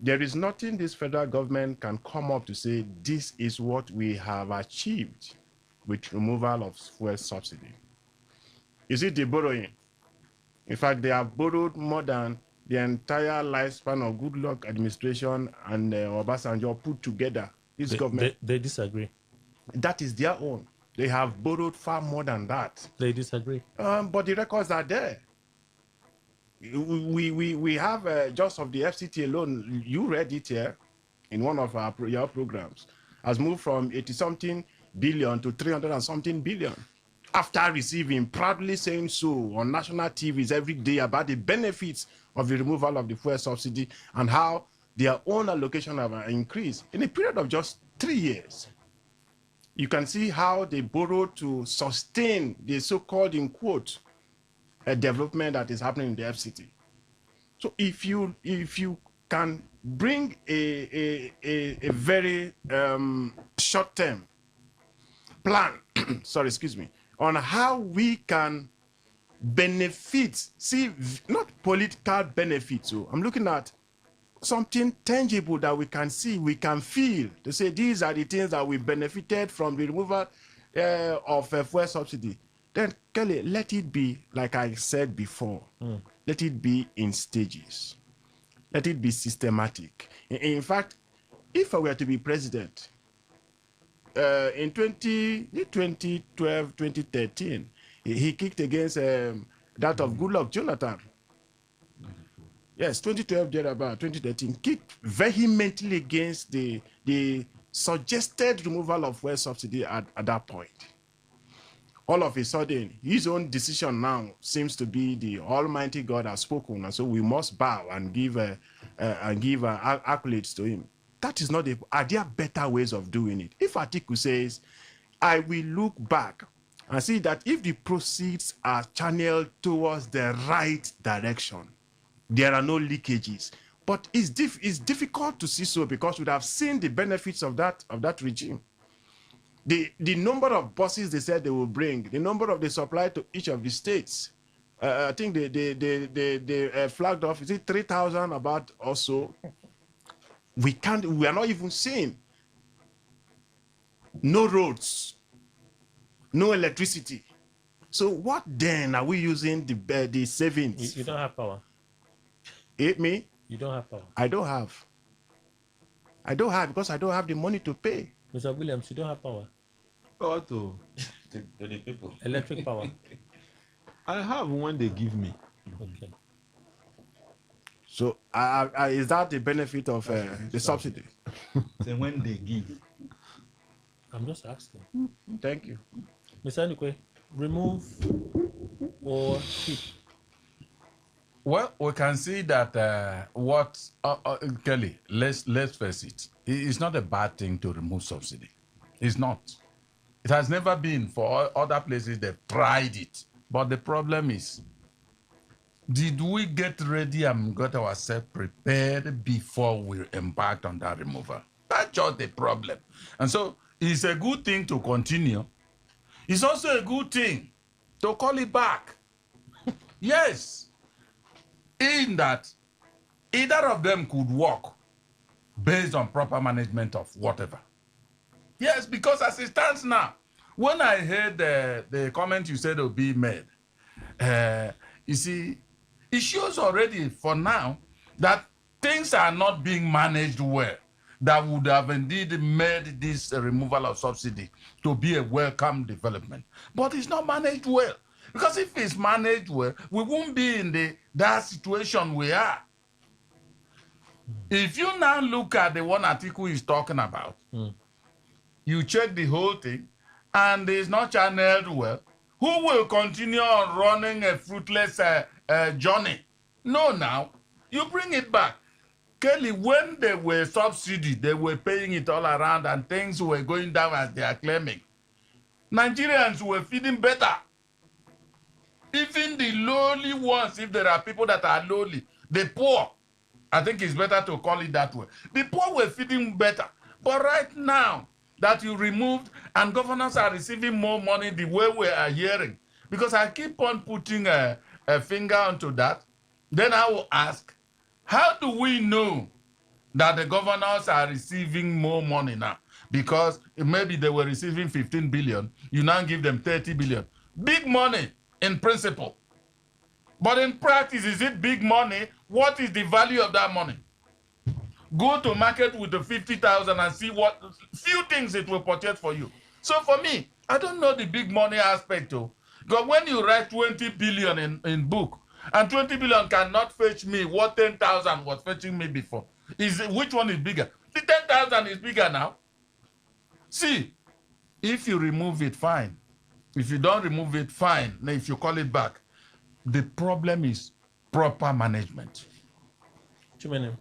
there is nothing this federal government can come up to say this is what we have achieved with removal of fuel subsidy. Is it the borrowing? In fact, they have borrowed more than the entire lifespan of Goodluck administration and Obasanjo put together. This government. They disagree. That is their own. They have borrowed far more than that. They disagree. But the records are there. We have just of the FCT alone. You read it here in one of your programs. Has moved from 80-something billion to 300 and something billion. After receiving, proudly saying so on national TVs every day about the benefits of the removal of the fuel subsidy and how their own allocation have increased in a period of just 3 years. You can see how they borrowed to sustain the so-called, in quote, development that is happening in the FCT. So if you can bring a very short-term plan, sorry, excuse me, on how we can benefit, see, not political benefits. So I'm looking at something tangible that we can see, we can feel, to say these are the things that we benefited from the removal of fuel subsidy, then Kelly, let it be, like I said before, let it be in stages. Let it be systematic. In fact, if I were to be president, in 2012, 2013, he kicked against that of Goodluck Jonathan. Yes, 2012, thereabout, 2013, kicked vehemently against the suggested removal of fuel subsidy at that point. All of a sudden, his own decision now seems to be the Almighty God has spoken, and so we must bow and give accolades to him. That is not a. Are there better ways of doing it? If Atiku says, "I will look back and see that if the proceeds are channeled towards the right direction, there are no leakages," but it's difficult to see so because we have seen the benefits of that regime. The number of buses they said they will bring, the number of the supply to each of the states. I think they flagged off, is it 3,000 about or so? We are not even seeing. No roads, no electricity. So what then are we using the savings? You don't have power. Me? You don't have power. I don't have because I don't have the money to pay. Mr. Williams, you don't have power. Power to the people. Electric power. I have when they give me. Okay. So is that the benefit of the subsidy? So when they give. I'm just asking. Thank you. Mr. Anukwe, remove or keep? Well, we can see that Kelly, let's face it. It's not a bad thing to remove subsidy. It's not. It has never been. For other places, they've tried it. But the problem is, did we get ready and got ourselves prepared before we embarked on that removal? That's just the problem. And so it's a good thing to continue. It's also a good thing to call it back. Yes. In that either of them could work based on proper management of whatever. Yes, because as it stands now, when I heard the comment you said will be made, you see, it shows already for now that things are not being managed well, that would have indeed made this removal of subsidy to be a welcome development. But it's not managed well. Because if it's managed well, we won't be in that situation we are. If you now look at the one Atiku is talking about, you check the whole thing, and it's not channeled well, who will continue on running a fruitless journey? No, now, you bring it back. Kelly, when they were subsidy, they were paying it all around and things were going down as they are claiming. Nigerians were feeling better. Even the lowly ones, if there are people that are lowly, the poor, I think it's better to call it that way. The poor were feeling better. But right now that you removed and governors are receiving more money the way we are hearing, because I keep on putting a finger onto that, then I will ask, how do we know that the governors are receiving more money now? Because maybe they were receiving 15 billion, you now give them 30 billion. Big money in principle. But in practice, is it big money? What is the value of that money? Go to market with the 50,000 and see what few things it will purchase for you. So for me, I don't know the big money aspect though. Because when you write 20 billion in book, and 20 billion cannot fetch me what 10,000 was fetching me before. Which one is bigger? The 10,000 is bigger now. See, if you remove it, fine. If you don't remove it, fine. Now, if you call it back, the problem is proper management. Chimene,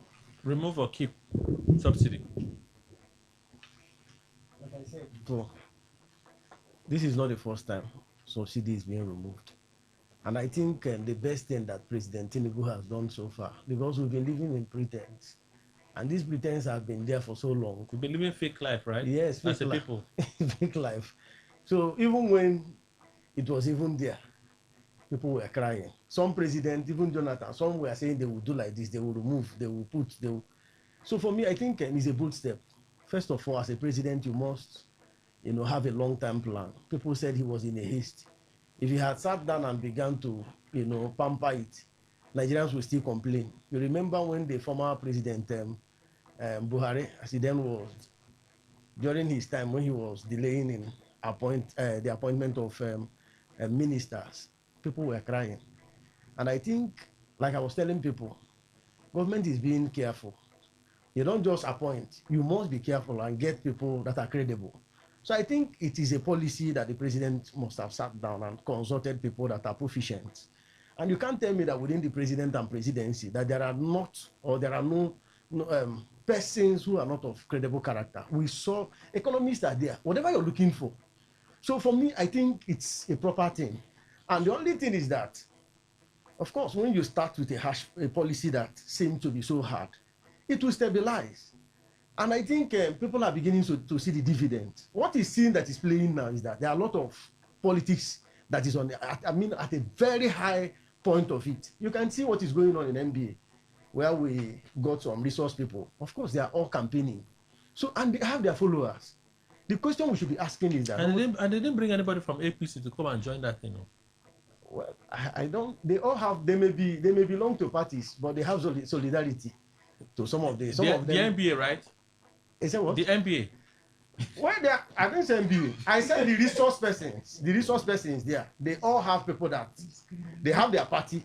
remove or keep subsidy? Like I said before, this is not the first time subsidy is being removed. And I think the best thing that President Tinubu has done so far, because we've been living in pretense, and these pretense have been there for so long. We've been living fake life, right? Yes, fake as a life. people. Fake life. So even when it was even there, people were crying. Some president, even Jonathan, some were saying they will do like this, they will remove, they will put, they will. So for me, I think it's a bold step. First of all, as a president, you must, have a long-term plan. People said he was in a haste. If he had sat down and began to, pamper it, Nigerians will still complain. You remember when the former president, Buhari, as he then was, during his time when he was delaying in the appointment of ministers, people were crying. And I think, like I was telling people, government is being careful. You don't just appoint, you must be careful and get people that are credible. So I think it is a policy that the president must have sat down and consulted people that are proficient. And you can't tell me that within the president and presidency that there are no persons who are not of credible character. We saw economists are there, whatever you're looking for. So for me, I think it's a proper thing. And the only thing is that, of course, when you start with a policy that seems to be so hard, it will stabilize. And I think people are beginning to see the dividend. What is seen that is playing now is that there are a lot of politics that is at a very high point of it. You can see what is going on in NBA, where we got some resource people. Of course, they are all campaigning. So, and they have their followers. The question we should be asking is that... And they didn't bring anybody from APC to come and join that thing. Well, I don't... They all have... They may belong to parties, but they have solidarity to some of them. The NBA, right? Is that what? The NBA. Well, I didn't say NBA. I said the resource persons. The resource persons there. They all have people that... They have their party.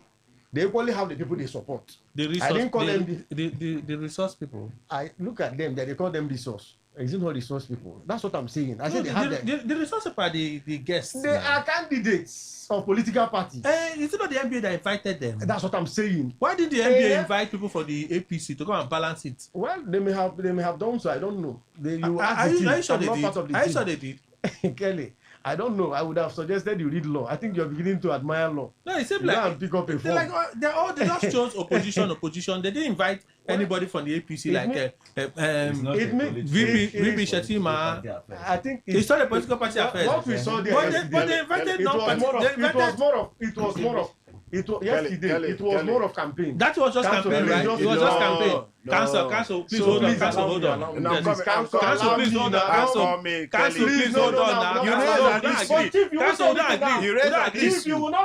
They equally have the people they support. The resource, I didn't call them the resource people. I look at them, they call them resource. Is it not resource people? That's what I'm saying. I said they have the resource people are the guests. They are candidates of political parties. Is it not the NBA that invited them? That's what I'm saying. Why did the NBA invite people for the APC to come and balance it? Well, they may have done so. I don't know. Are you sure they did? Kelly, I don't know. I would have suggested you read law. I think you're beginning to admire law. No, it seems like pick up a phone. They just chose opposition. They didn't invite anybody from the APC VP Shetima. I think it's not a political party affair. What we saw there, but they invited it was more of campaign. That was just campaign, right? It was just campaign. Council, please hold on. Council, hold on. Council, please hold on. Council, please hold on now. Council would not agree. You don't agree.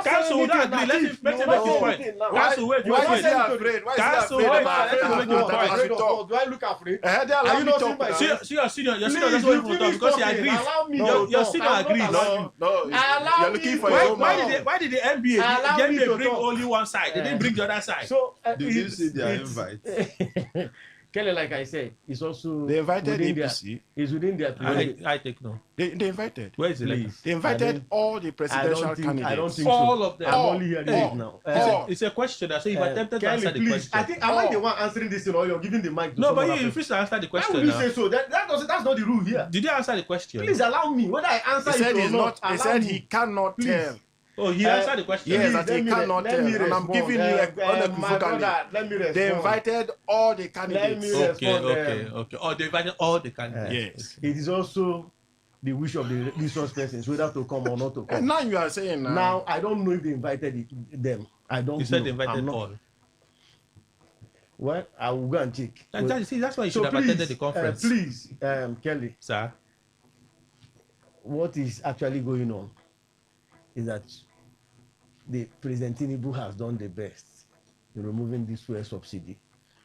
Council would not agree. Let him make his point. Council, wait. Why is he afraid? Do I look afraid? Are you not seeing my face? Your senior doesn't want to talk because he agrees. Your senior agrees. No. You're looking for your own mouth. Why did the NBA bring only one side? They didn't bring the other side. So did you see their invite? Kelly, like I said, it's also they invited APC. It's within their I take no. They invited. Where is the letter? They invited all the presidential candidates. I don't think all so. of them. I'm only hearing it now. It's a question. I say you've attempted to answer the question. I think am I the one answering this thing or you're giving the mic to no, but you refuse to answer the question. Why would you say so? That's not the rule here. Did you answer the question? Please allow me. Whether I answer it or not. He said he cannot tell. Oh, he answered the question. Yes, that he cannot tell. And I'm giving you unequivocally. They invited all the candidates. Okay. Oh, they invited all the candidates. Yes. It is also the wish of the resource persons whether to come or not to come. And now you are saying now I don't know if they invited them. I don't know. You said they invited all. Well, I will go and check. That's why you should have attended the conference. Please, Kelly. Sir. What is actually going on is that the President Tinubu has done the best in removing this fuel subsidy.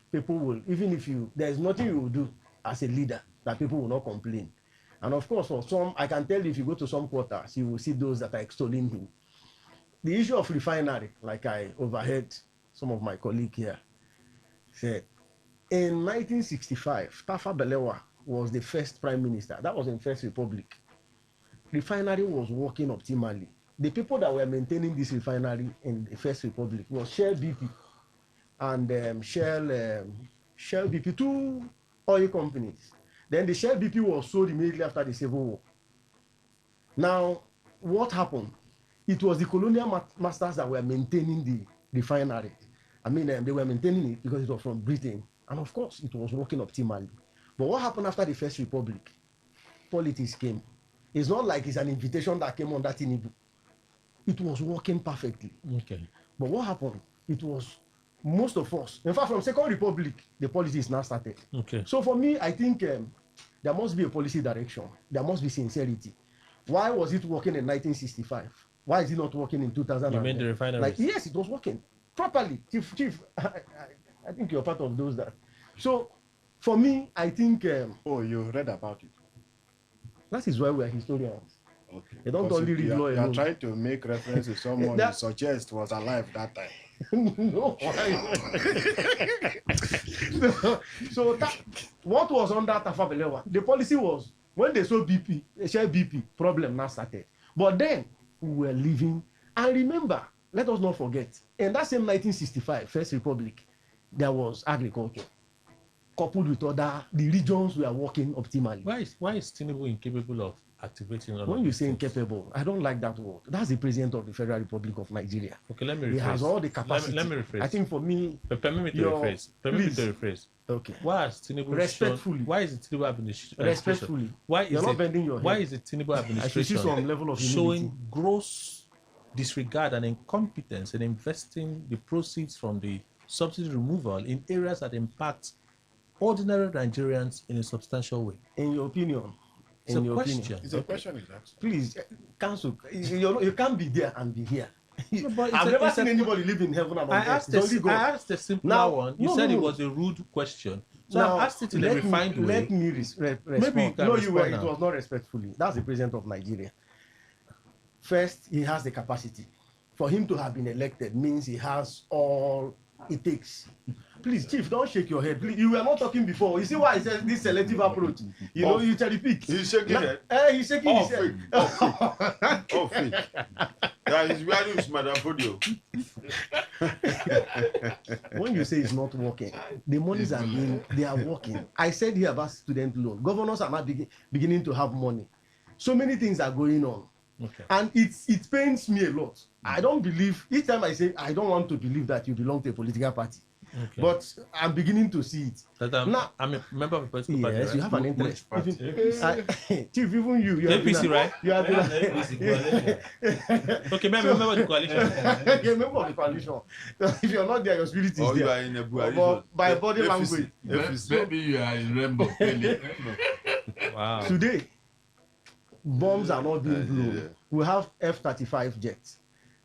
People will, even if there is nothing you will do as a leader that people will not complain. And of course, for some, I can tell you if you go to some quarters, you will see those that are extolling him. The issue of refinery, like I overheard some of my colleagues here, said, in 1965, Tafa Balewa was the first prime minister. That was in First Republic. Refinery was working optimally. The people that were maintaining this refinery in the First Republic was Shell BP and Shell Pt2 oil companies. Then the Shell BP was sold immediately after the Civil War. Now, what happened? It was the colonial masters that were maintaining the refinery. They were maintaining it because it was from Britain. And of course, it was working optimally. But what happened after the First Republic? Politics came. It's not like it's an invitation that came on that Tinubu. it was working perfectly. Okay. But what happened? It was most of us. In fact, from Second Republic, the policy is now started. Okay. So for me, I think there must be a policy direction. There must be sincerity. Why was it working in 1965? Why is it not working in 2000? You mean the refineries? Like, yes, it was working properly. Chief, I think you're part of those that. So for me, I think. You read about it. That is why we are historians. Okay. They don't only read law. You are trying to make reference to someone you suggest was alive that time. No. So what was under Tafa Balewa? The policy was when they saw BP, they shared BP, problem now started. But then we were living. And remember, let us not forget, in that same 1965, First Republic, there was agriculture. Coupled with the regions we are working optimally. Why is Tinubu incapable of activating all when of you these say things? incapable, I don't like that word. That's the president of the Federal Republic of Nigeria. Okay, let me rephrase. He has all the capacity. Let me rephrase. I think for me, permit me to rephrase. Permit me to rephrase. Okay. Why has Tinubu respectfully? Why is the Tinubu administration Respectfully. Why is You're not bending your head. Why is the Tinubu administration some level of showing gross disregard and incompetence in investing the proceeds from the subsidy removal in areas that impact ordinary Nigerians in a substantial way? In your opinion? It's a question. It's a question, is that? Please, counsel, you can't be there and be here. No, I've never seen anybody live in heaven and on earth. I asked a simpler one. You said it was a rude question. So now, I asked it in a refined way. Let me respond. Maybe you can respond it was not respectfully. That's the president of Nigeria. First, he has the capacity. For him to have been elected means he has all it takes. Please, Chief, don't shake your head. Please, you were not talking before. You see why I said this selective approach? You know, you cherry pick. He's shaking his head. He's shaking his head. Oh, fake. Yeah, he's wearing his Madam Podio. When you say it's not working, the monies are they are working. I said here about student loan. Governors are not beginning to have money. So many things are going on. Okay. And it pains me a lot. I don't believe, each time I say, I don't want to believe that you belong to a political party. Okay. But I'm beginning to see it. That I'm a member of a political party. Yes, right? you have an interest. Chief, even you have APC, right? You have okay, maybe member of the coalition. You're a member of the coalition. If you're not there, your spirit is there. You are in a coalition. By body language. Maybe you are in Rainbow. Wow. Today, bombs are not being blown. We have F-35 jets.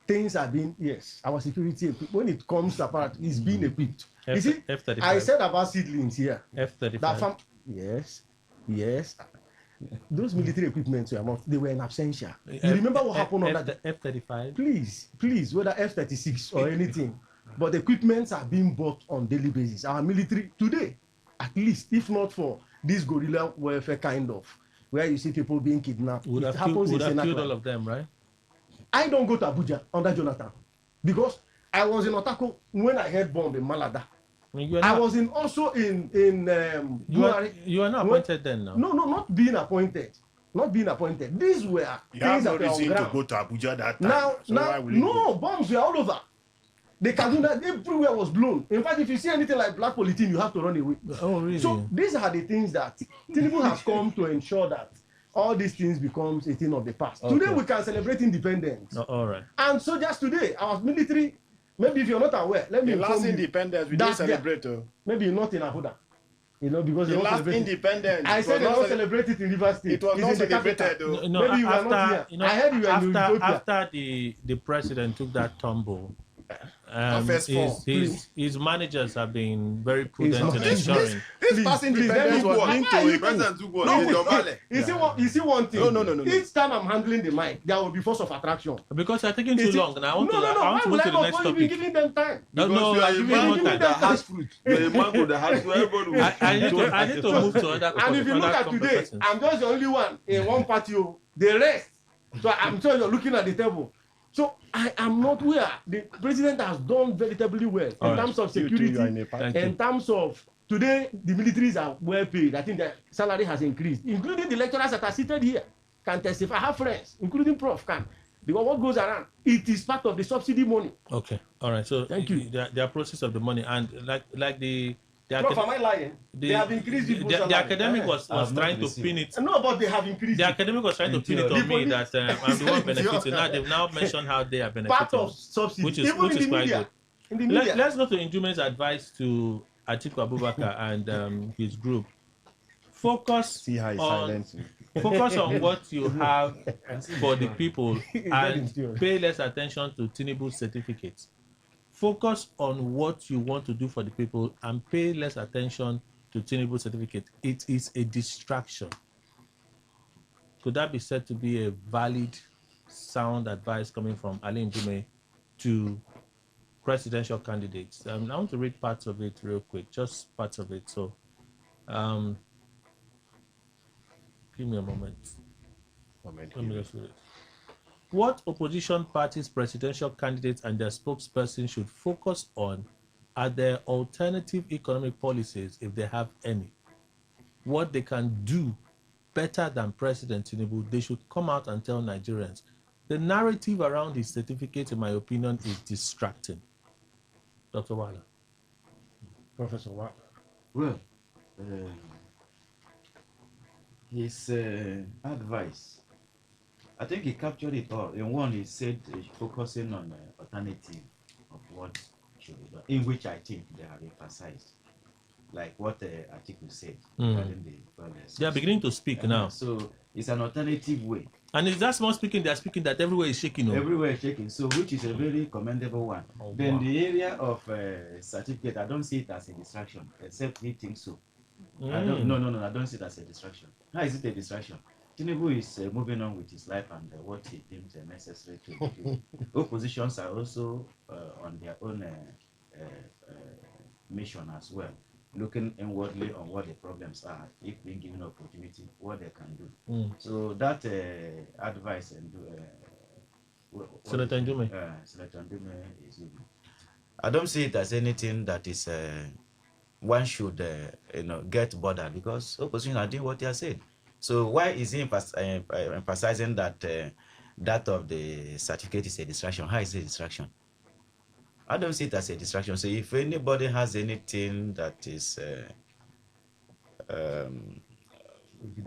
Things are being, yes, our security, when it comes to apart, is being equipped. You see, F-35. I said about seedlings here. F-35. Yes. Those military equipments were not, they were in absentia. You remember what happened on that? F-35? Please, whether F-36 or anything, but the equipments are being bought on daily basis. Our military, today, at least, if not for this guerrilla warfare kind of, where you see people being kidnapped, Would have killed all of them, right? I don't go to Abuja under Jonathan because I was in Otako when I heard bomb in Malada. I was also in you are not appointed then now. No, not being appointed. These were things that were on ground. To go to Abuja that time. No, bombs were all over. The Kaduna, everywhere was blown. In fact, if you see anything like black polythene, you have to run away. Oh, really? So these are the things that Tinubu has come to ensure that all these things becomes a thing of the past. Okay. Today we can celebrate independence. All right. And so just today, our military, maybe if you're not aware, let me inform you. The last independence we didn't celebrate. Maybe not in Abuja. You know, because the last independence. I said they don't celebrate it in River State. It was not celebrated though. Maybe you were not here. I heard you were in Ethiopia. After the president took that tumble, his managers have been very prudent in ensuring. This past independence was linked to a president took one. You see one thing. No. Each time I'm handling the mic, there will be force of attraction. Because you're taking too long, and I want to move to the next topic. You've been giving them time. No, I'm giving them time. I need to move to other. And if you look at today, I'm just the only one in one party. The rest. So I'm sure you're looking at the table. So I am not where the president has done veritably well in terms of security, in terms of today the militaries are well paid. I think the salary has increased, including the lecturers that are seated here can testify. I have friends, including Prof. Can, because what goes around, it is part of the subsidy money. Okay, all right. So thank you. The process of the money and like the Prof, am I lying? They have increased people's salary. The academic was trying to pin it. No, but they have increased. The academic was trying to pin it on me that I'm the one benefiting. Now they've now mentioned how they are benefiting. Part of subsidy, which is even in the quite media. good. In the media. Let's go to Njume's advice to Atiku Abubakar and his group. Focus on what you have for the people and pay less attention to Tinubu's certificates. Focus on what you want to do for the people and pay less attention to Tinubu's certificate. It is a distraction. Could that be said to be a valid, sound advice coming from Ali Njume to presidential candidates? I want to read parts of it real quick, just parts of it. So, give me a moment. Let me just read it. What opposition parties, presidential candidates, and their spokesperson should focus on are their alternative economic policies, if they have any. What they can do better than President Tinubu, they should come out and tell Nigerians. The narrative around his certificate, in my opinion, is distracting. Dr. Wala. Professor Wala. Well, his advice, I think he captured it all. In one, he said focusing on alternative of what should be done, in which I think they are emphasized, like what Atiku said. They are beginning to speak now. So it's an alternative way. And if that's not speaking, they are speaking that everywhere is shaking. Everywhere is shaking, so which is a very commendable one. Then the area of certificate, I don't see it as a distraction, except he thinks so. No, I don't see it as a distraction. How is it a distraction? Tinubu is moving on with his life and what he deems necessary to do. Oppositions are also on their own mission as well, looking inwardly on what the problems are, if being given opportunity, what they can do. So that advice and Senator Njume is good. I don't see it as anything that is one should get bothered, because opposition are doing what they are saying. So why is he emphasizing that that of the certificate is a distraction? How is it a distraction? I don't see it as a distraction. So if anybody has anything that is,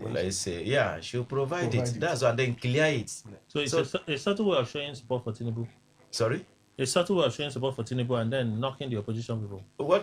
let's say, yeah, she'll provide it. That's why then clear it. So it's a subtle way of showing support for Tinubu. Sorry? A subtle way of showing support for Tinubu and then knocking the opposition people. Well,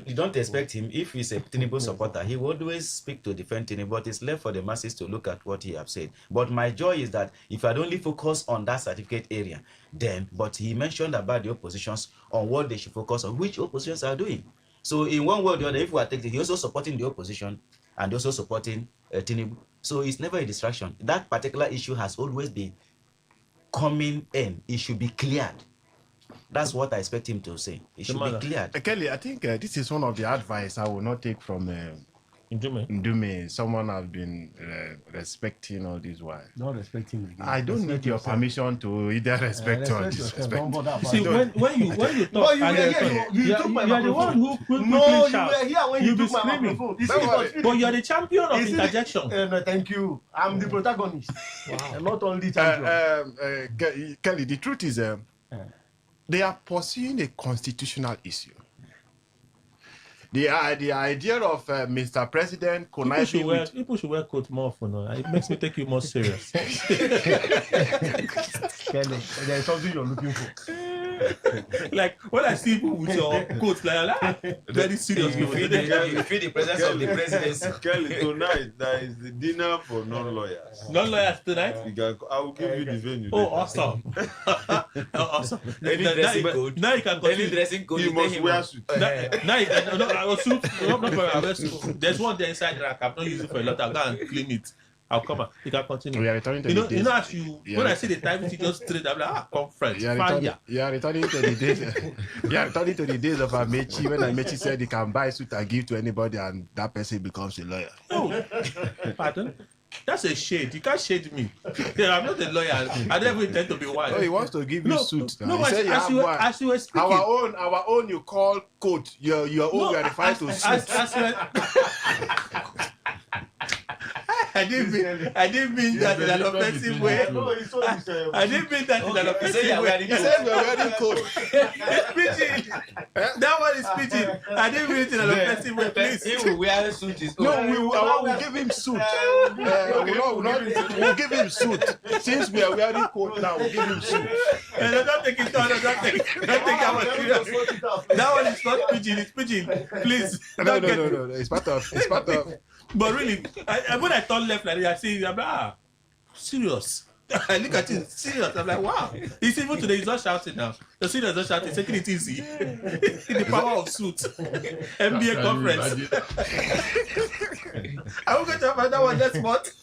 you don't expect him, if he's a Tinubu supporter, he would always speak to defend Tinubu, but it's left for the masses to look at what he has said. But my joy is that if I'd only focus on that certificate area, then, but he mentioned about the oppositions on what they should focus on, which oppositions are doing. So in one way or the other, if we are taking, he's also supporting the opposition and also supporting Tinubu. So it's never a distraction. That particular issue has always been coming in. It should be cleared. That's what I expect him to say. It should be cleared. Kelly, I think this is one of the advice I will not take from Njume. Someone I've been respecting all this while. Not respecting again. I don't need your permission to either respect or disrespect. See, when you talk, you are the one who quickly shout. You were here when you took my microphone. But you are the champion of interjection. No, thank you. I'm the protagonist. Wow. Not only champion. Kelly, the truth is, they are pursuing a constitutional issue. The idea of Mr. President conniving people should wear coat more often. It makes me take you more serious. Kelly, there is something you're looking for. Like when I see people with your coats, like very serious. You feel the presence of the presidency. Kelly, tonight there is the dinner for non-lawyers. Non-lawyers tonight? I will give you the venue. Oh, awesome. Awesome. Any dressing code? Now you can continue. Any dressing code? You must wear suit. Now you can. I was suit. There's one there inside rack. I've not used it for a lot. I'll go and clean it. I'll come back. You can continue. We are returning to you know, the days. You know, as you when I see the time, you just straight. I'm like, conference. You are returning to the days. You are returning to the days of Amechi when Amechi said he can buy suit and give to anybody, and that person becomes a lawyer. Oh, pardon. That's a shade. You can't shade me. I'm not a lawyer. I never intend to be one. Oh, he wants to give you suit. No, but as you were speaking, our own you call coat. Your own you are referring to suit. I didn't mean that in an offensive way. No, he saw this. I didn't mean that in an offensive way. He said we are wearing coat. It's preaching. That one is preaching. I didn't mean it in an offensive way, please. He will wear suit. No, we'll give him suit. We'll give him suit. Since we are wearing coat now, we'll give him suit. No, don't take it down. Don't take that one serious. That one is not preaching. It's preaching. Please. No. It's part of. But really, when I turn left like that, I see, I'm like, serious. I look at it, serious. I'm like, wow. He's even today, he's not shouting now. The senior is not shouting, taking it easy. The power of suit. MBA conference. Are we going to have that one next month?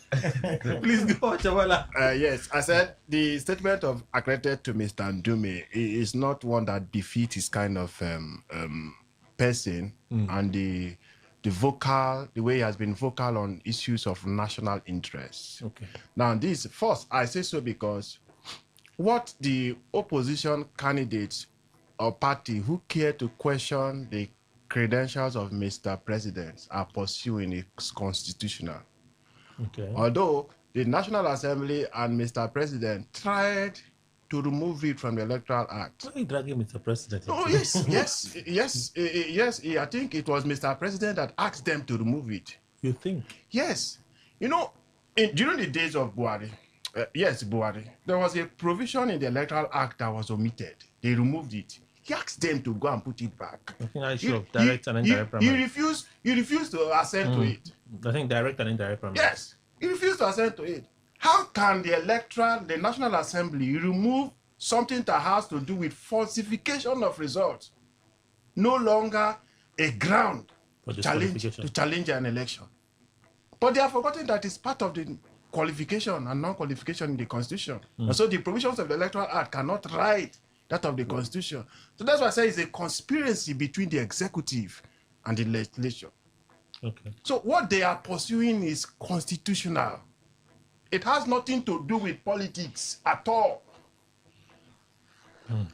Please go on, Chawala. Yes, I said the statement of accredited to Mr. Ndume is not one that befits his kind of person and the way he has been vocal on issues of national interest. Okay. Now, this first, I say so because what the opposition candidates or party who care to question the credentials of Mr. President are pursuing is constitutional. Okay. Although the National Assembly and Mr. President tried to remove it from the Electoral Act. Why are you dragging Mr. President? Oh, yes. I think it was Mr. President that asked them to remove it. You think? Yes. You know, during the days of Buhari, Buhari, there was a provision in the Electoral Act that was omitted. They removed it. He asked them to go and put it back. I think I should direct and indirect primary. He refused to assent to it. I think direct and indirect primary. Yes, he refused to assent to it. How can the National Assembly remove something that has to do with falsification of results? No longer a ground to challenge an election. But they have forgotten that it's part of the qualification and non-qualification in the Constitution. And so the provisions of the Electoral Act cannot write that of the Constitution. So that's why I say it's a conspiracy between the executive and the legislature. Okay. So what they are pursuing is constitutional. It has nothing to do with politics at all.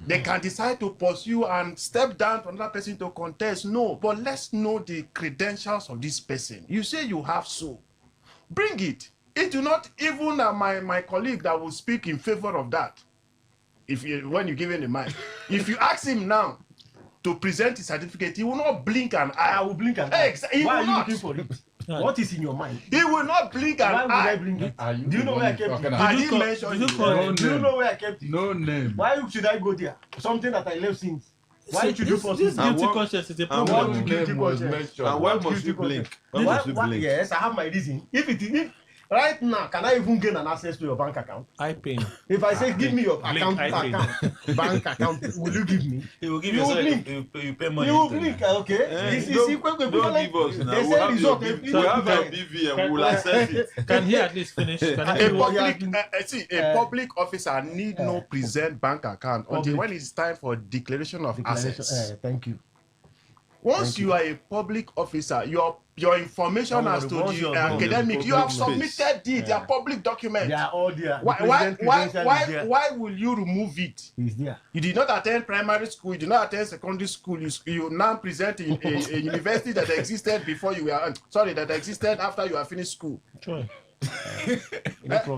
They can decide to pursue and step down to another person to contest. No, but let's know the credentials of this person. You say you have so. Bring it. It do not even my colleague that will speak in favor of that. When you give him the mic. If you ask him now to present his certificate, he will not blink an eye. I will blink an eye. Why are you looking for it? What is in your mind? He will not blink an eye. Why would I blink it? Do you know where I kept it? I didn't mention you. Do you know where I kept it? No name. Why should I go there? Something that I left since. Why should you do for this guilty conscience is a problem. And why must you blink? Why must you blink? Yes, I have my reason. If right now, can I even gain an access to your bank account? I pay. If I say give me your bank account, will you give me? He will give you. You pay money. You will blink, okay? This is equal to don't give us now. They say result. We have your BV and we will access it. Can he at least finish? A public officer need not present bank account until when it's time for declaration of assets. Thank you. Once you are a public officer, your information as to the academic, you have submitted it. They are public documents. They are all there. Why will you remove it? It's there. You did not attend primary school. You did not attend secondary school. You now present in a university that existed before you were. That existed after you have finished school. Sure.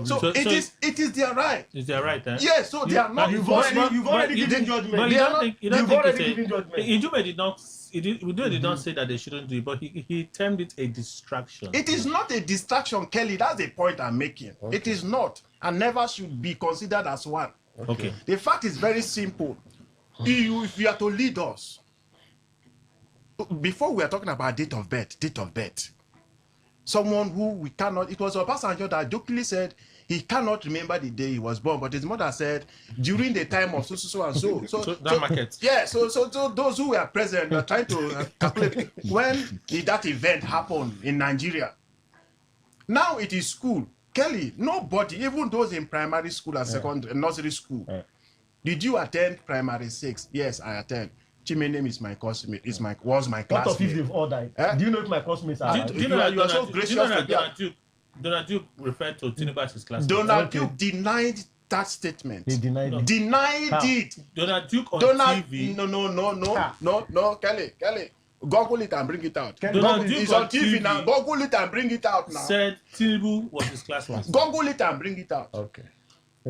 So it is their right. It's their right, eh? Yes, so they are not. You've already given judgment. You've already given judgment. Ndume did not say that they shouldn't do it, but he termed it a distraction. It is not a distraction, Kelly. That's the point I'm making. Okay. It is not, and never should be considered as one. Okay. The fact is very simple. If you are to lead us, before we are talking about date of birth. Someone who we cannot, it was Obasanjo that jokingly said he cannot remember the day he was born, but his mother said during the time of so and so. So that market. Yeah, so those who were present were trying to calculate when did that event happen in Nigeria. Now it is school. Kelly, nobody, even those in primary school and secondary, nursery school. Did you attend primary 6? Yes, I attend. Chimene is my classmate. Was my classmate. What of if they've all died? Do you know if my classmates are? Do you know that so gracious Donald Duke referred to Tinubu as his classmate? Donald Duke denied that statement. He denied it. Denied it. Donald Duke on TV. No, Kelly. Google it and bring it out. Donald Duke It's on on TV now. TV Google it and bring it out now. said Tinubu was his classmate. Google it and bring it out. Okay.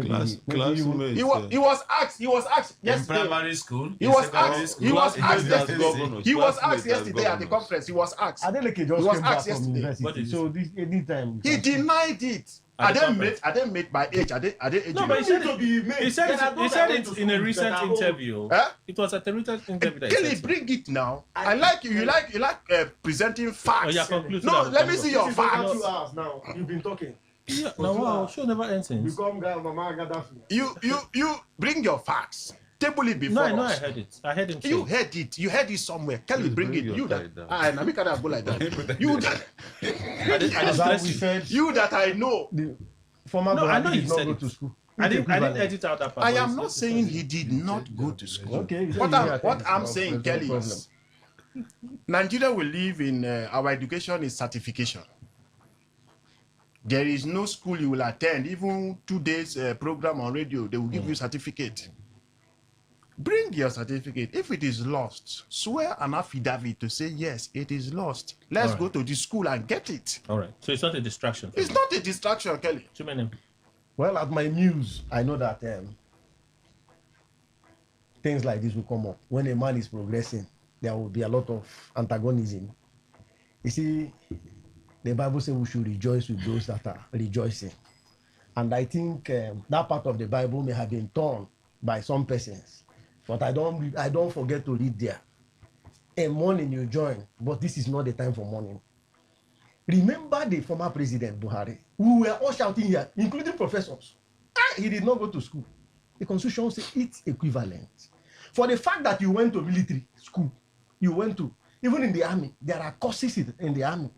Classmate. He was asked yesterday. In primary school, He in was secondary asked. school, He was in asked university. yesterday. He was asked yesterday at the conference. He was asked. Adeleke He just was came back asked from yesterday. university. So this anytime. He denied it. I didn't make my age. I didn't. No, but he said it in a recent better interview. Huh? It was at a recent interview. That he Kelly, said so. bring it now. I like you. You like presenting facts. Oh, yeah, conclude so No, that let we me can see go. your This is over facts. 2 hours now. You've been talking. Yeah, no, wow, show never ends. Become guy, Mama Gaddafi. You bring your facts. Table it before No, I us. heard it. I heard him say You it. heard it. You heard it somewhere. Kelly, Please bring bring it. your You tie that. down. And I cannot go like that. You that. As how we said, You that I know. the former No, I know Buhari he did not said go it. to school. I didn't Equivalent. edit out that part. I but am it's not just- saying he did not go to school. Okay. What I'm saying, Kelly, is Nigeria will live in our education is certification. There is no school you will attend, even 2 days program on radio, they will give you certificate. Bring your certificate. If it is lost, swear an affidavit to say, yes, it is lost. Let's All go right. to the school and get it. All right. So it's not a distraction. It's not a distraction, Kelly. Too many. Well, at my news, I know that things like this will come up. When a man is progressing, there will be a lot of antagonism. You see, the Bible says we should rejoice with those that are rejoicing. And I think that part of the Bible may have been torn by some persons. But I don't forget to read there. A morning you join, but this is not the time for mourning. Remember the former president Buhari, who were all shouting here, including professors. He did not go to school. The constitution says it's equivalent. For the fact that you went to military school, you went to, even in the army, there are courses in the army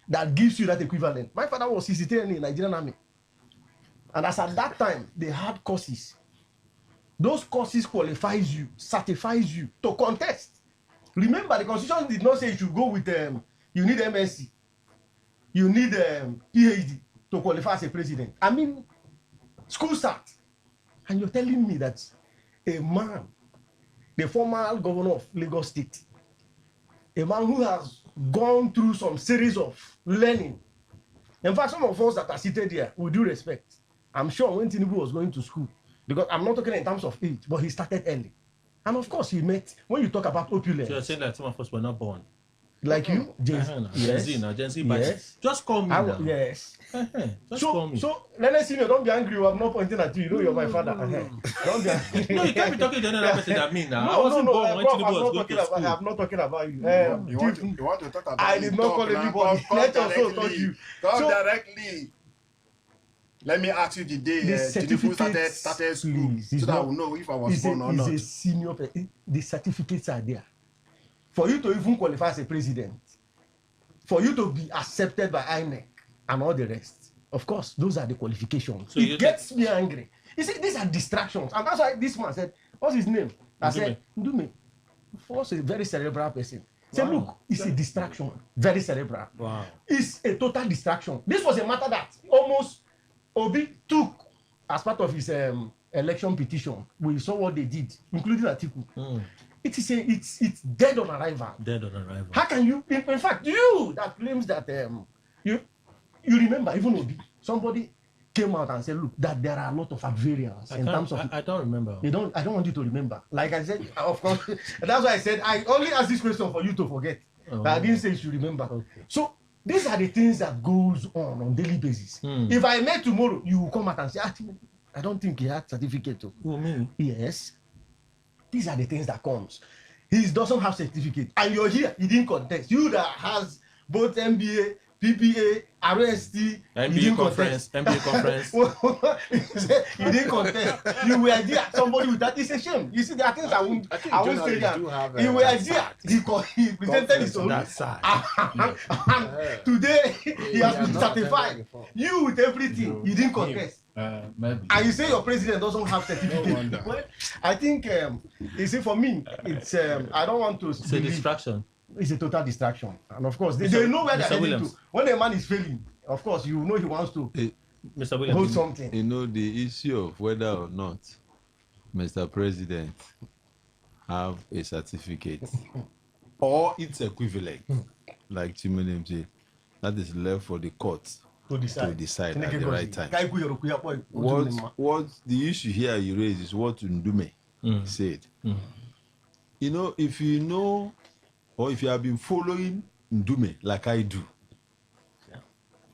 that gives you that equivalent. My father was 63 in the Nigerian army. And as at that time, they had courses. Those courses qualifies you, certifies you to contest. Remember, the constitution did not say you should go with, you need MSc. You need PhD to qualify as a president. I mean, school start. And you're telling me that a man, the former governor of Lagos State, a man who has gone through some series of learning. In fact, some of us that are seated here, with due respect, I'm sure when Tinubu was going to school, because I'm not talking in terms of age, but he started early. And of course, he met, when you talk about opulence. So you're saying that some of us were not born. Like you, Gen Z now, Gen Z, but yes. just call me now. Yes. Just call me. So, let us see you. Don't be angry. I'm not pointing at you. You know you're my father. Don't be angry. No, you can't be talking to another person than me now. I wasn't born when Tinubu was going to school. I'm not talking about you. You want to talk about I did not call anybody. Let us also touch you. Come directly. Let me ask you the day Tinubu started school, so that I will know if I was born or not. He's a senior. The certificates are there. For you to even qualify as a president, for you to be accepted by INEC and all the rest, of course, those are the qualifications. So it gets me angry. You see, these are distractions. And that's why this man said, what's his name? I said, Ndume. First, a very cerebral person. Say, look, it's a distraction. Very cerebral. Wow. It's a total distraction. This was a matter that almost Obi took as part of his election petition. We saw what they did, including Atiku. It's dead on arrival. Dead on arrival. How can you, in fact, you that claims that you remember, even Obi, somebody came out and said, look, that there are a lot of variants in terms of. I don't remember. I don't want you to remember. Like I said, of course, that's why I said I only asked this question for you to forget. But I didn't say you should remember. Okay. So these are the things that goes on daily basis. If I met tomorrow, you will come out and say, I don't think he had certificate. Who, me? Yes. These are the things that comes. He doesn't have certificate. And you're here, he didn't contest. You that has both MBA, PPA, RST, MBA conference. You didn't contest. You were there. Somebody with that is a shame. You see, there are things I won't say that. You were there. He presented his own. And today, he has been certified. You with everything, you didn't contest. Maybe. And you say your president doesn't have certificate. Well, I think, you see, for me, it's, I don't want to. It's a distraction. It's a total distraction. And of course, they know where they're heading to. When a man is failing, of course, you know he wants to Mr. Williams, hold something. You know, the issue of whether or not Mr. President have a certificate or its equivalent, like Chimenem say, that is left for the courts to decide at the right time. What the issue here you raise is what Ndume said. You know, if you know, or if you have been following Ndume like I do,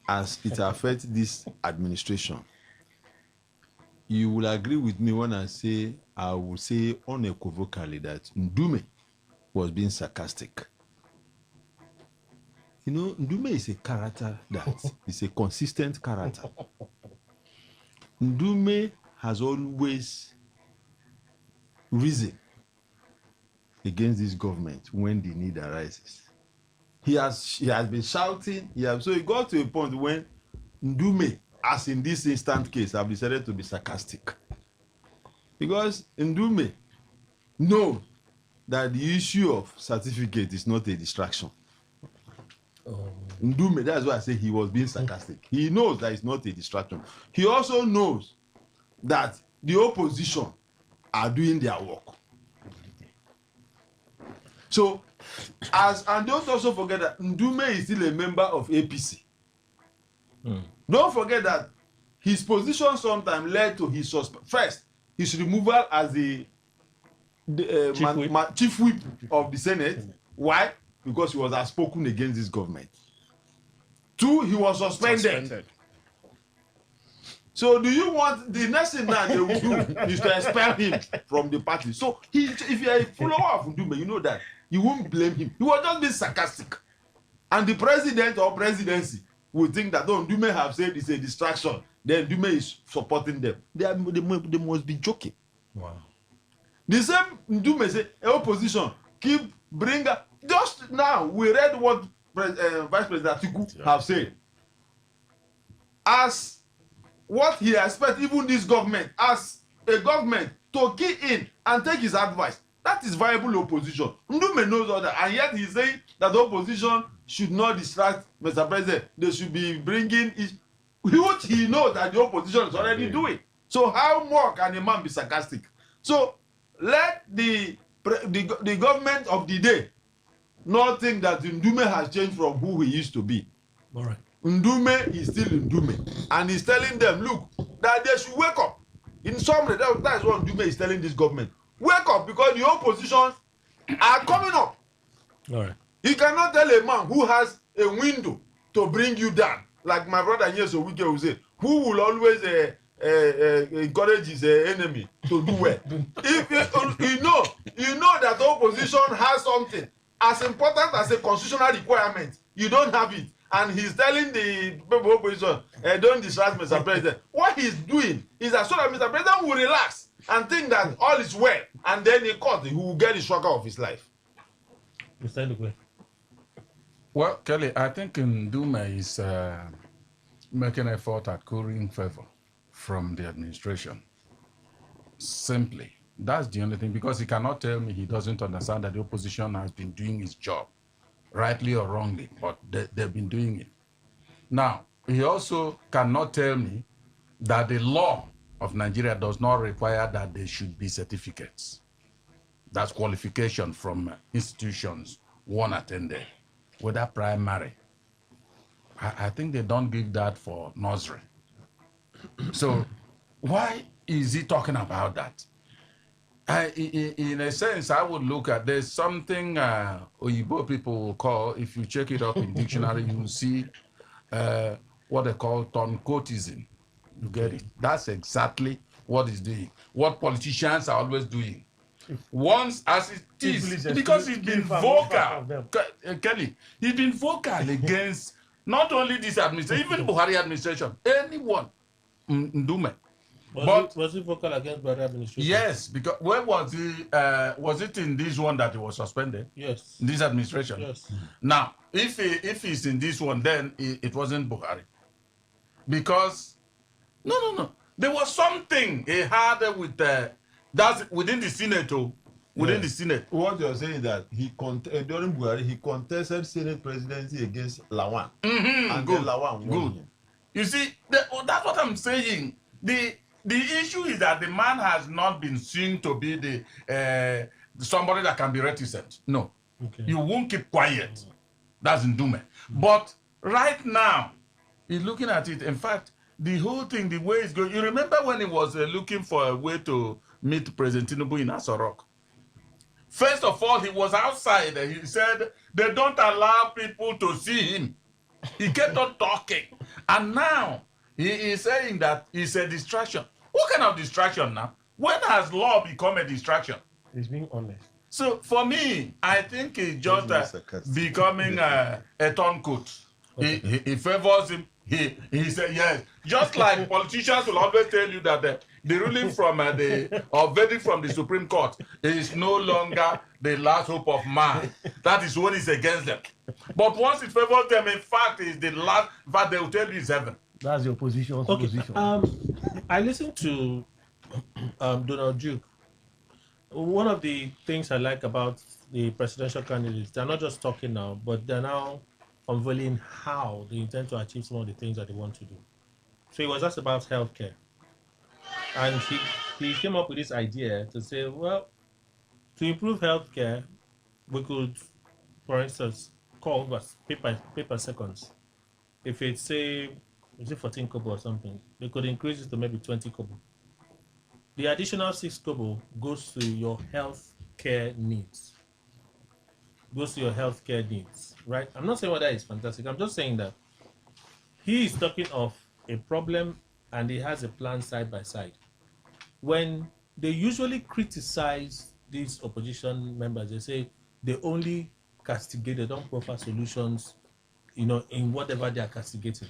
as it affects this administration, you will agree with me when I will say unequivocally that Ndume was being sarcastic. You know, Ndume is a character that is a consistent character. Ndume has always risen against this government when the need arises. He has been shouting. So he got to a point when Ndume, as in this instant case, have decided to be sarcastic. Because Ndume knows that the issue of certificate is not a distraction. Ndume, that's why I say he was being sarcastic. He knows that it's not a distraction. He also knows that the opposition are doing their work. So, and don't also forget that Ndume is still a member of APC. Don't forget that his position sometimes led to his his removal as the chief whip of the Senate. Why? Because he was outspoken against this government. 2, he was suspended. So do you want the next thing that they will do is to expel him from the party? So if you are a follower of Ndume, you know that you won't blame him. He was just being sarcastic. And the president or presidency will think that Ndume have said it's a distraction. Then Ndume is supporting them. They must be joking. Wow. The same Ndume say, opposition, just now we read what Vice President Atiku have said. As what he expects, even this government, as a government, to key in and take his advice. That is viable opposition. Ndume knows all that, and yet he's saying that the opposition should not distract Mr. President. They should be bringing which he knows that the opposition is already doing. So how more can a man be sarcastic? So let the government of the day not think that Ndume has changed from who he used to be. All right. Ndume is still Ndume, and he's telling them, look, that they should wake up. In summary, that is what Ndume is telling this government. Wake up, because the opposition are coming up. All right. You cannot tell a man who has a window to bring you down, like my brother Nyeso Wike will say, who will always encourage his enemy to do well. If you know that the opposition has something as important as a constitutional requirement, you don't have it, and he's telling the people opposition, don't distract Mr. President. What he's doing is that so that Mr. President will relax and think that all is well, and then in court he will get the struggle of his life. Well, Kelly, I think Ndume is making effort at currying favor from the administration. Simply. That's the only thing, because he cannot tell me he doesn't understand that the opposition has been doing his job, rightly or wrongly, but they've been doing it. Now, he also cannot tell me that the law of Nigeria does not require that there should be certificates. That's qualification from institutions one attended, whether primary. I think they don't give that for nursery. So why is he talking about that? In a sense, I would look at, there's something Oyibo people will call, if you check it up in dictionary, you will see what they call turncoatism. You get it? That's exactly what he's doing. What politicians are always doing. Once, as it is, because he's been vocal, Kelly, he's been vocal against not only this administration, even Buhari administration, anyone, Ndume. Was he vocal against Buhari administration? Yes, because where was he? Was it in this one that he was suspended? Yes. This administration? Yes. Now, if he's in this one, then it wasn't Buhari. Because, no. There was something he had with, that's within the Senate, the Senate. What you're saying is that during Buhari, he contested Senate presidency against Lawan. And Good. then Lawan won him. You see, that's what I'm saying. The issue is that the man has not been seen to be the somebody that can be reticent. No. Okay. You won't keep quiet. That's Ndume. But right now, he's looking at it. In fact, the whole thing, the way it's going. You remember when he was looking for a way to meet President Tinubu in Asorok? First of all, he was outside and he said they don't allow people to see him. He kept on talking. And now he is saying that it's a distraction. What kind of distraction now? When has law become a distraction? He's being honest. So for me, I think it's just becoming a turncoat. He favors him. He said yes. Just like politicians will always tell you that the ruling from or verdict from the Supreme Court is no longer the last hope of man. That is when it's against them. But once it favors them, in fact, it's the last. In fact, they will tell you it's heaven. That's the opposition's position. I listened to Donald Duke. One of the things I like about the presidential candidates, they're not just talking now, but they're now unveiling how they intend to achieve some of the things that they want to do. So it was just about healthcare. And he came up with this idea to say, well, to improve healthcare, we could, for instance, call paper seconds. If it's, say, is it 14 kobo or something, they could increase it to maybe 20 kobo. The additional 6 kobo goes to your health care needs. Right? I'm not saying whether it's fantastic. I'm just saying that he is talking of a problem and he has a plan side by side. When they usually criticize these opposition members, they say they only castigate, they don't offer solutions, in whatever they are castigating.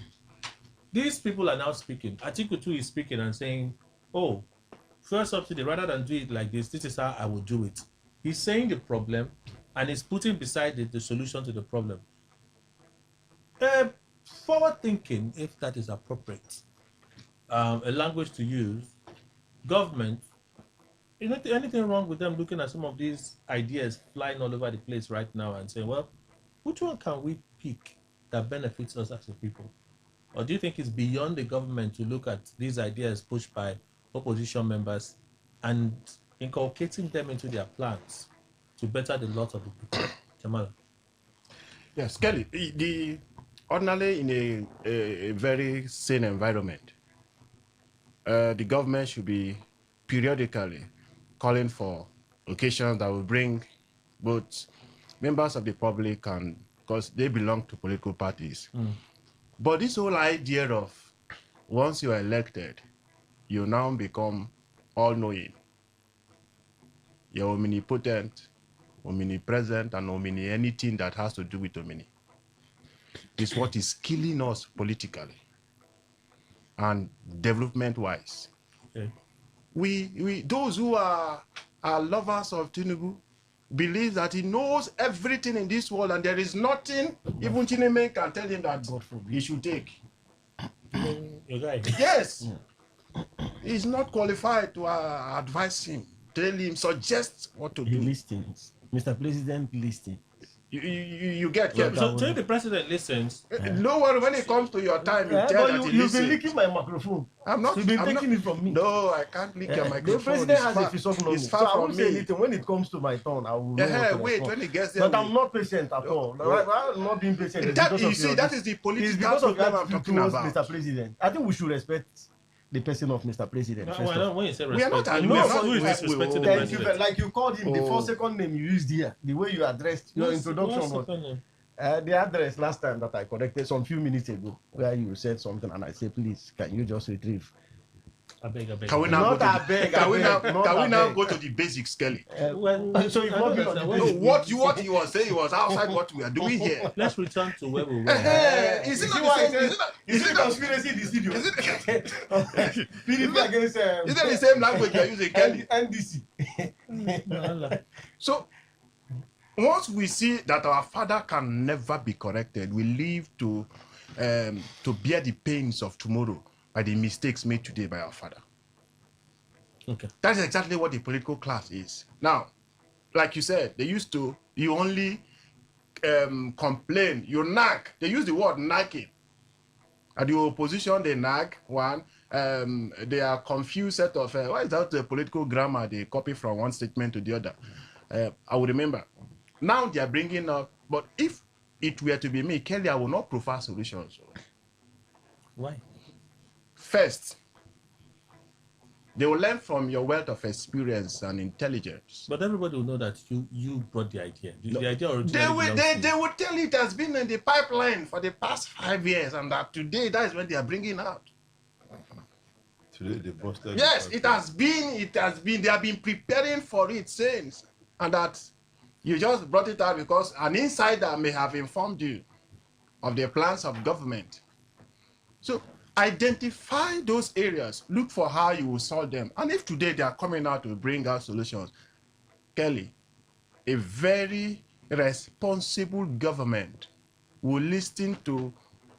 These people are now speaking. Article 2 is speaking and saying, oh, first subsidy, rather than do it like this is how I would do it. He's saying the problem and he's putting beside it the solution to the problem. Forward thinking, if that is appropriate, a language to use, government, anything wrong with them looking at some of these ideas flying all over the place right now and saying, well, which one can we pick that benefits us as a people? Or do you think it's beyond the government to look at these ideas pushed by opposition members and inculcating them into their plans to better the lot of the people? Jamala. Yes, Kelly, ordinarily in a very sane environment, the government should be periodically calling for occasions that will bring both members of the public and, because they belong to political parties. But this whole idea of once you are elected, you now become all-knowing. You're omnipotent, omnipresent, and omni anything that has to do with omni. Is what is killing us politically and development-wise. Okay. We those who are lovers of Tinubu believe that he knows everything in this world and there is nothing even Chineme can tell him that he should take. Your guy. Yes. He's not qualified to advise him, tell him, suggest what to do. He listens. Mr. President listens. You get So the president listens. No worry, when it comes to your time, you tell that you've been licking my microphone. I'm not. You've been taking it from me. No, I can't lick your microphone. The president has a physiognomy. It's So far I from won't say me. anything. When it comes to my turn, I will know what to Wait, respond. when it gets there. But I'm not patient at all. I'm not being patient. That, you see, that is the political problem I'm talking about. Mr. President. I think we should respect the person of Mr. President. When you say We are not respect, who is disrespecting the Thank you. president? Like you called him, the 4-second name you used here, the way you addressed your introduction was the address last time that I corrected some few minutes ago, where you said something and I said, please, can you just retrieve? I beg. Can we now go to the basics, Kelly? So you've not been on the basics. What you were saying was outside what we are doing here. Let's return to where we were. Is it the conspiracy in the studio? PDP against is that the same language you're using, Kelly? NDC. So once we see that our father can never be corrected, we live to bear the pains of tomorrow by the mistakes made today by our father. Okay. That's exactly what the political class is. Now, like you said, you only complain, you nag. They use the word nagging. At the opposition, they nag. One, they are confused set of, what is that political grammar they copy from one statement to the other? I would remember. Now they are bringing up, but if it were to be me, Kelly, I will not prefer solutions. Why? First, they will learn from your wealth of experience and intelligence. But everybody will know that you brought the idea. The idea originally They belongs will tell you it has been in the pipeline for the past 5 years, and that today that is when they are bringing out. Today they busted. Yes, it has been. They have been preparing for it since, and that you just brought it out because an insider may have informed you of the plans of government. So identify those areas, look for how you will solve them. And if today they are coming out to bring out solutions, Kelly, a very responsible government will listen to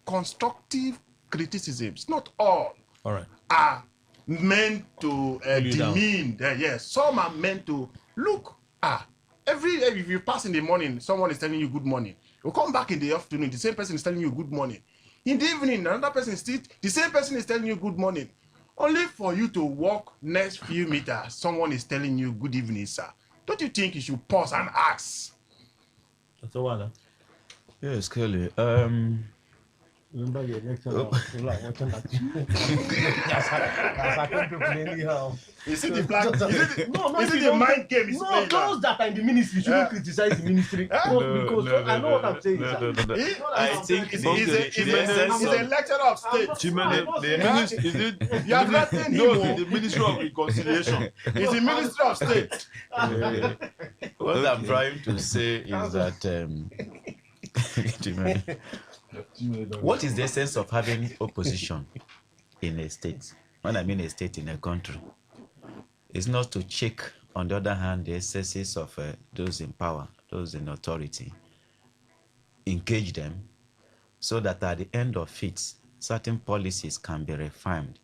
constructive criticisms. Not all right. are meant to demean. Yes, some are meant to look. If you pass in the morning, someone is telling you good morning. You come back in the afternoon, the same person is telling you good morning. In the evening, another person is still, the same person is telling you good morning. Only for you to walk next few meters, someone is telling you good evening, sir. Don't you think you should pause and ask? That's the one. Yes, Kelly. Remember your lecture watching that. You see the black? No, you see the mind game is playing. Those that are in the ministry shouldn't criticize the ministry. Because I know what I'm saying. I think he's a lecturer of state. You have nothing. The Ministry of Reconciliation. He's the Minister of State. What I'm trying to say is that what is the essence of having opposition in a state? When I mean a state, in a country, it's not to check, on the other hand, the excesses of those in power, those in authority, engage them, so that at the end of it, certain policies can be refined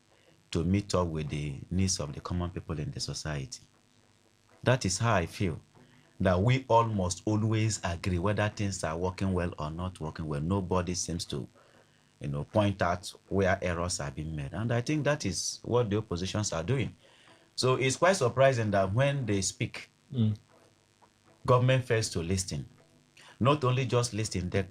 to meet up with the needs of the common people in the society. That is how I feel. That we almost always agree whether things are working well or not working well. Nobody seems to, point out where errors are being made. And I think that is what the oppositions are doing. So it's quite surprising that when they speak, government fails to listen. Not only just listen, they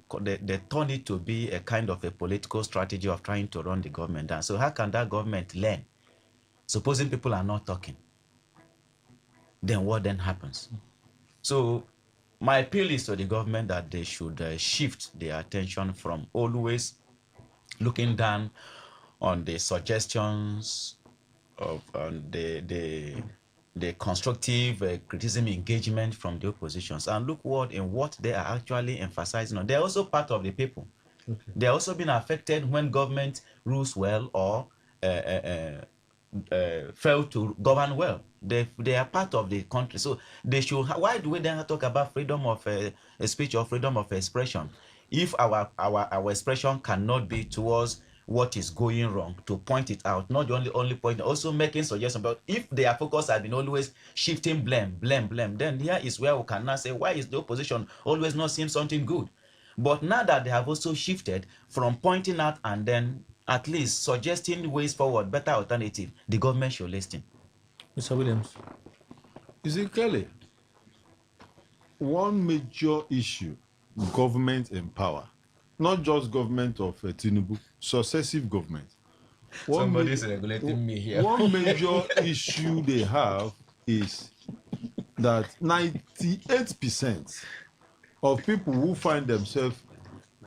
turn it to be a kind of a political strategy of trying to run the government down. So how can that government learn? Supposing people are not talking, then what then happens? So my appeal is to the government that they should shift their attention from always looking down on the suggestions of the constructive criticism engagement from the oppositions and look in what they are actually emphasizing on. They're also part of the people. Okay. They're also being affected when government rules well or fail to govern well. They are part of the country, so they should. Why do we then talk about freedom of speech or freedom of expression if our expression cannot be towards what is going wrong, to point it out, not only point, also making suggestions? But if their focus has been always shifting blame, then here is where we can now say, why is the opposition always not seeing something good? But now that they have also shifted from pointing out and then at least suggesting ways forward, better alternative, the government should listen. Mr. Williams. You see, Kelly, one major issue, government in power, not just government of Tinubu, successive government. Somebody's regulating me here. One major issue they have is that 98% of people who find themselves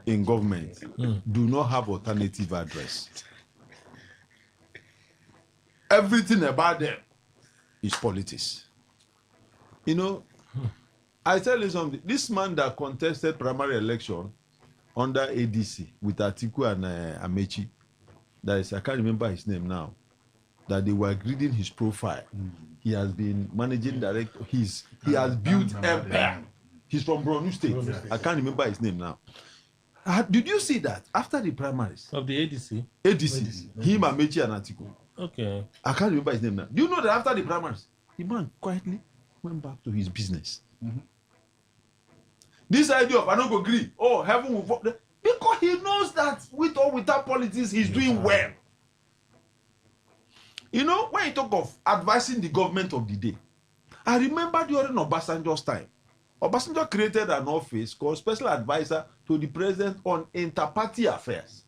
in government do not have alternative address. Everything about them is politics. I tell you something. This man that contested primary election under ADC with Atiku and Amechi, that is, I can't remember his name now, that they were reading his profile. He has been managing director. He has built empire. He's from Borno State. I can't remember his name now. Did you see that after the primaries of the ADC? ADC, him, Amechi, and Atiku. Okay. I can't remember his name now. Do you know that after the primaries, the man quietly went back to his business? This idea of I don't agree, heaven will fall, because he knows that with or without politics, he's doing well. When you talk of advising the government of the day, I remember during Obasanjo's time, Obasanjo created an office called Special Advisor to the President on Inter-Party Affairs,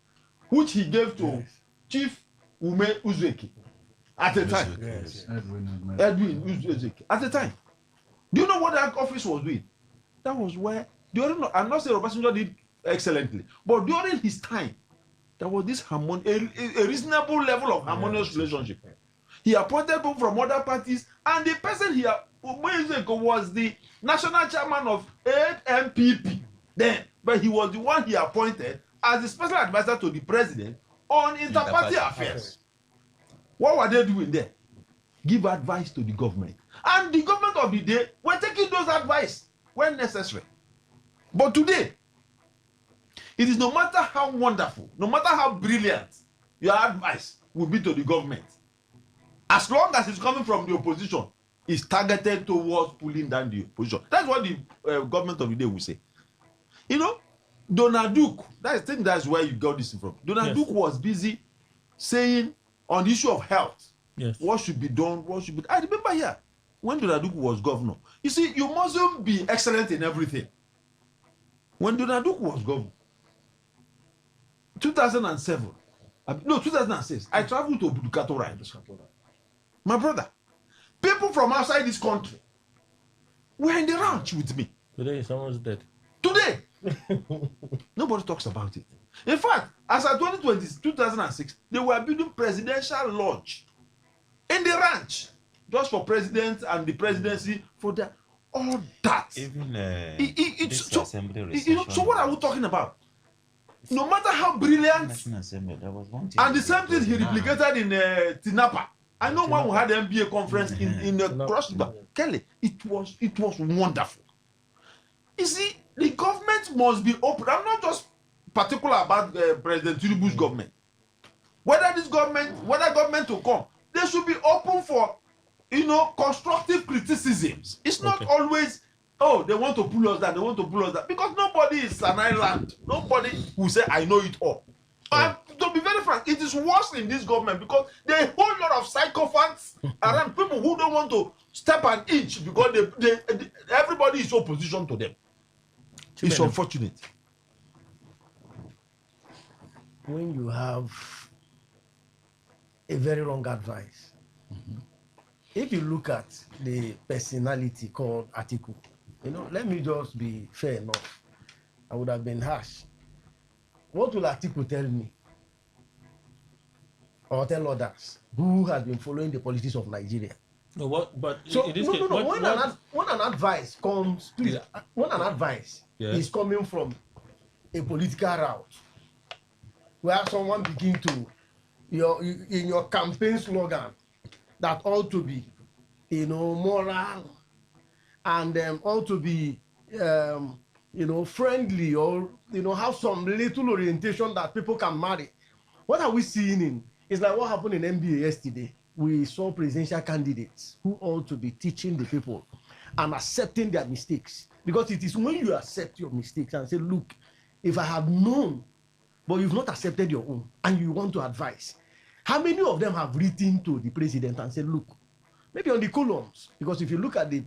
which he gave to Chief Ume Uzeki at the time. Edwin Uzeki at the time. Do you know what that office was doing? That was where, I'm not saying Obasanjo did excellently, but during his time, there was this a reasonable level of harmonious relationship. He appointed people from other parties, and the person here, was the national chairman of NPP then, but he was the one he appointed as the special advisor to the president on inter-party affairs. What were they doing there? Give advice to the government. And the government of the day were taking those advice when necessary. But today, it is no matter how wonderful, no matter how brilliant your advice will be to the government, as long as it's coming from the opposition, it's targeted towards pulling down the opposition. That's what the government of the day will say. You know, Donald Duke, that's where you got this from. Donald Duke was busy saying on the issue of health, what should be done, what should be done. I remember here, when Donald Duke was governor, you see, you mustn't be excellent in everything. When Donald Duke was governor, 2006, I traveled to Budukato Ride. My brother, people from outside this country were in the ranch with me. Today, someone's dead. Today, nobody talks about it. In fact, as of 2006, they were building presidential lodge in the ranch just for president and the presidency for the all that. Even so what are we talking about? No matter how brilliant, and the same thing he replicated in Tinapa. I know when we had the MBA conference in Cross River, Kelly, it was wonderful. You see, the government must be open. I'm not just particular about President Tinubu's government. Whether government will come, they should be open for, constructive criticisms. It's not always, they want to pull us down, because nobody is an island. Nobody will say, I know it all. To be very frank, it is worse in this government because there are a whole lot of psychopaths around, people who don't want to step an inch because everybody is opposition to them. It's unfortunate. When you have a very wrong advice, if you look at the personality called Atiku, let me just be fair enough. I would have been harsh. What will Atiku tell me? Or tell others who have been following the politics of Nigeria? No, what? But so when an advice comes, please, when an advice is coming from a political route, where someone begin to, in your campaign slogan, that ought to be, moral, and ought to be, friendly, or have some little orientation that people can marry. What are we seeing in? It's like what happened in NBA yesterday. We saw presidential candidates who ought to be teaching the people and accepting their mistakes. Because it is when you accept your mistakes and say, look, if I have known, but you've not accepted your own, and you want to advise, how many of them have written to the president and said, look, maybe on the columns, because if you look at the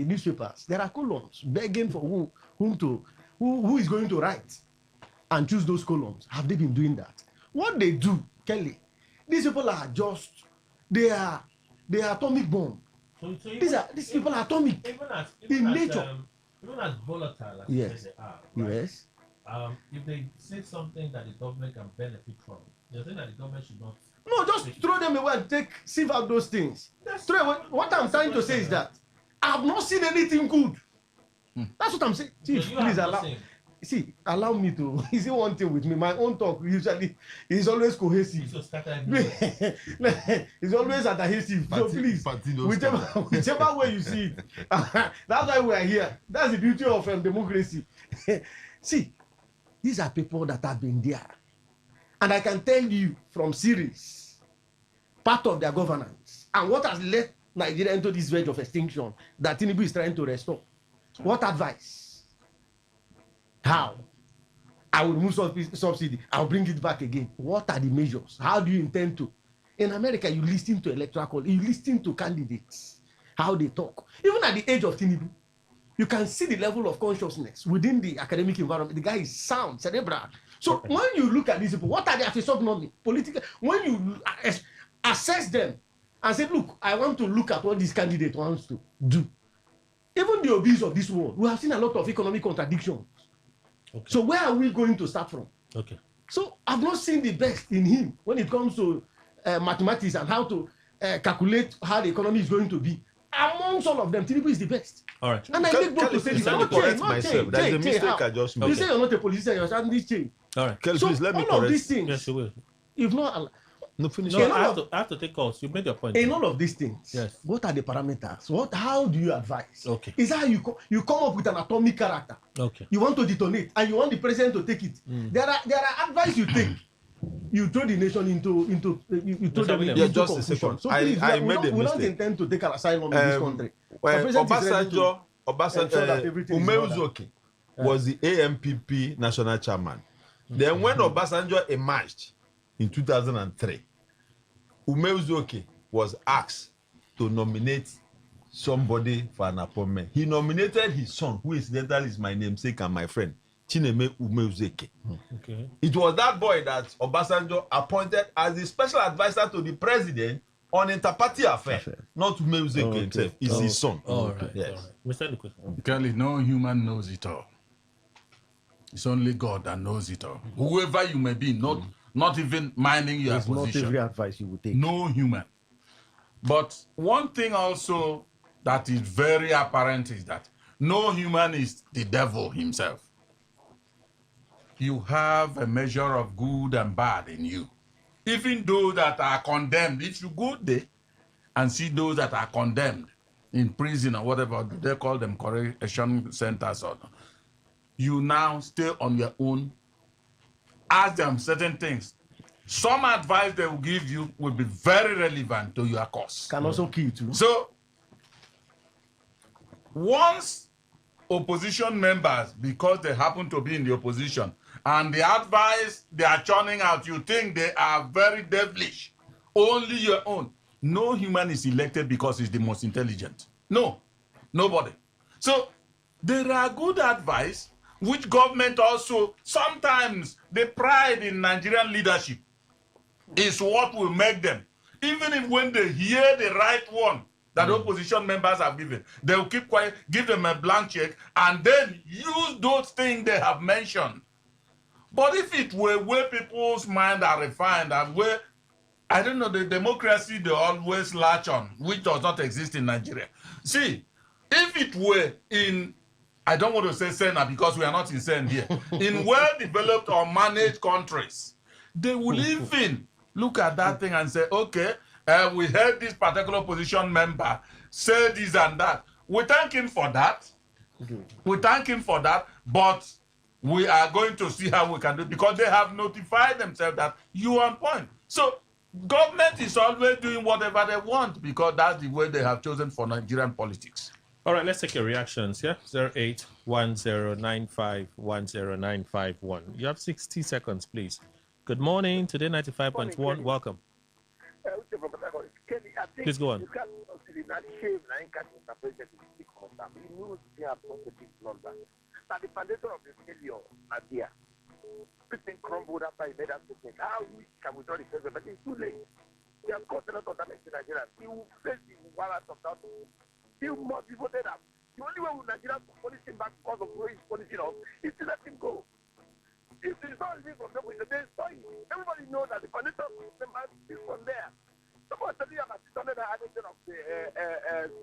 newspapers, there are columns begging for who is going to write and choose those columns. Have they been doing that? What they do, Kelly, these people are just, they are atomic bomb. So these people are atomic in nature. Even as volatile as they are, right? Yes. If they say something that the government can benefit from, you're saying that the government should not. No, just throw them away and sieve out those things. Throw away. What I'm trying to say is that I have not seen anything good. That's what I'm saying. Chief, please allow me to. You see one thing with me, my own talk usually is always cohesive. It's always adhesive. So please, whichever way you see it, that's why we are here. That's the beauty of democracy. See, these are people that have been there, and I can tell you from series, part of their governance and what has led Nigeria into this verge of extinction that Tinubu is trying to restore. What advice? How? I will remove subsidy. I'll bring it back again. What are the measures? How do you intend to? In America, you listen to electoral call. You listen to candidates, how they talk. Even at the age of Tinubu, you can see the level of consciousness within the academic environment. The guy is sound, cerebral. So when you look at these people, what are their physiognomy, political? When you assess them and say, look, I want to look at what this candidate wants to do. Even the obese of this world, we have seen a lot of economic contradictions. Okay. So where are we going to start from? Okay. So I've not seen the best in him when it comes to mathematics and how to calculate how the economy is going to be. Amongst all of them, Tinubu is the best. All right. And I make both to say this. Let me correct myself. There's a mistake I just made. You say you're not a politician, you're starting this change. All right. Kelly, So please let me all of correct. these things, Yes, you will. if not, No, finish. No, I have to take calls. You made your point. in all of these things, Yes. what are the parameters? How do you advise? Okay. Is that how you come up with an atomic character? Okay. You want to detonate and you want the president to take it. There are advice you take. You throw the nation into you throw them into just confusion. a second. So please, I made a we don't mistake. intend to take an asylum in this country. Obasanjo Umewu Umezuoke was the AMPP national chairman. Then when Obasanjo emerged in 2003, Umezuoke was asked to nominate somebody for an appointment. He nominated his son, who incidentally is my namesake and my friend, Chineme Umezuoke. Okay. It was that boy that Obasanjo appointed as the special advisor to the president on interparty affairs, not Umezuoke himself. It's his son. All right. Yes. All right. Mr. Lukwesa. Kelly, no human knows it all. It's only God that knows it all. Whoever you may be, not even minding your position. Not every advice you would take. No human. But one thing also that is very apparent is that no human is the devil himself. You have a measure of good and bad in you. Even those that are condemned, if you go there and see those that are condemned in prison or whatever, they call them correction centers, or you now stay on your own, ask them certain things. Some advice they will give you will be very relevant to your cause. Can also kill you too. So, once opposition members, because they happen to be in the opposition, and the advice they are churning out, you think they are very devilish, only your own. No human is elected because he's the most intelligent. No, nobody. So, there are good advice, which government also, sometimes the pride in Nigerian leadership is what will make them, even if when they hear the right one that opposition members have given, they will keep quiet, give them a blank check, and then use those things they have mentioned. But if it were where people's minds are refined and where, I don't know, the democracy they always latch on, which does not exist in Nigeria. See, if it were in, I don't want to say Sena because we are not in Sen here, in well-developed or managed countries, they will even look at that thing and say, okay, we heard this particular opposition member say this and that. We thank him for that. We thank him for that, but we are going to see how we can do it because they have notified themselves that you are on point. So government is always doing whatever they want because that's the way they have chosen for Nigerian politics. All right, let's take your reactions. Yeah, 0810951091. You have 60 seconds, please. Good morning. Today 95.1. Welcome. Please go on. The foundation of the failure are there. Everything crumbled after he made that statement. How can we draw the president? But it's too late. We have caused a lot of damage to Nigeria. He will face the warrant of that. He must be voted out. The only way with Nigeria to punish him back because of the way he's punishing us is to let him go. If it's not easy from them, they saw it. Everybody knows that the foundation of the man is from there. Someone said you have a 600 addition of the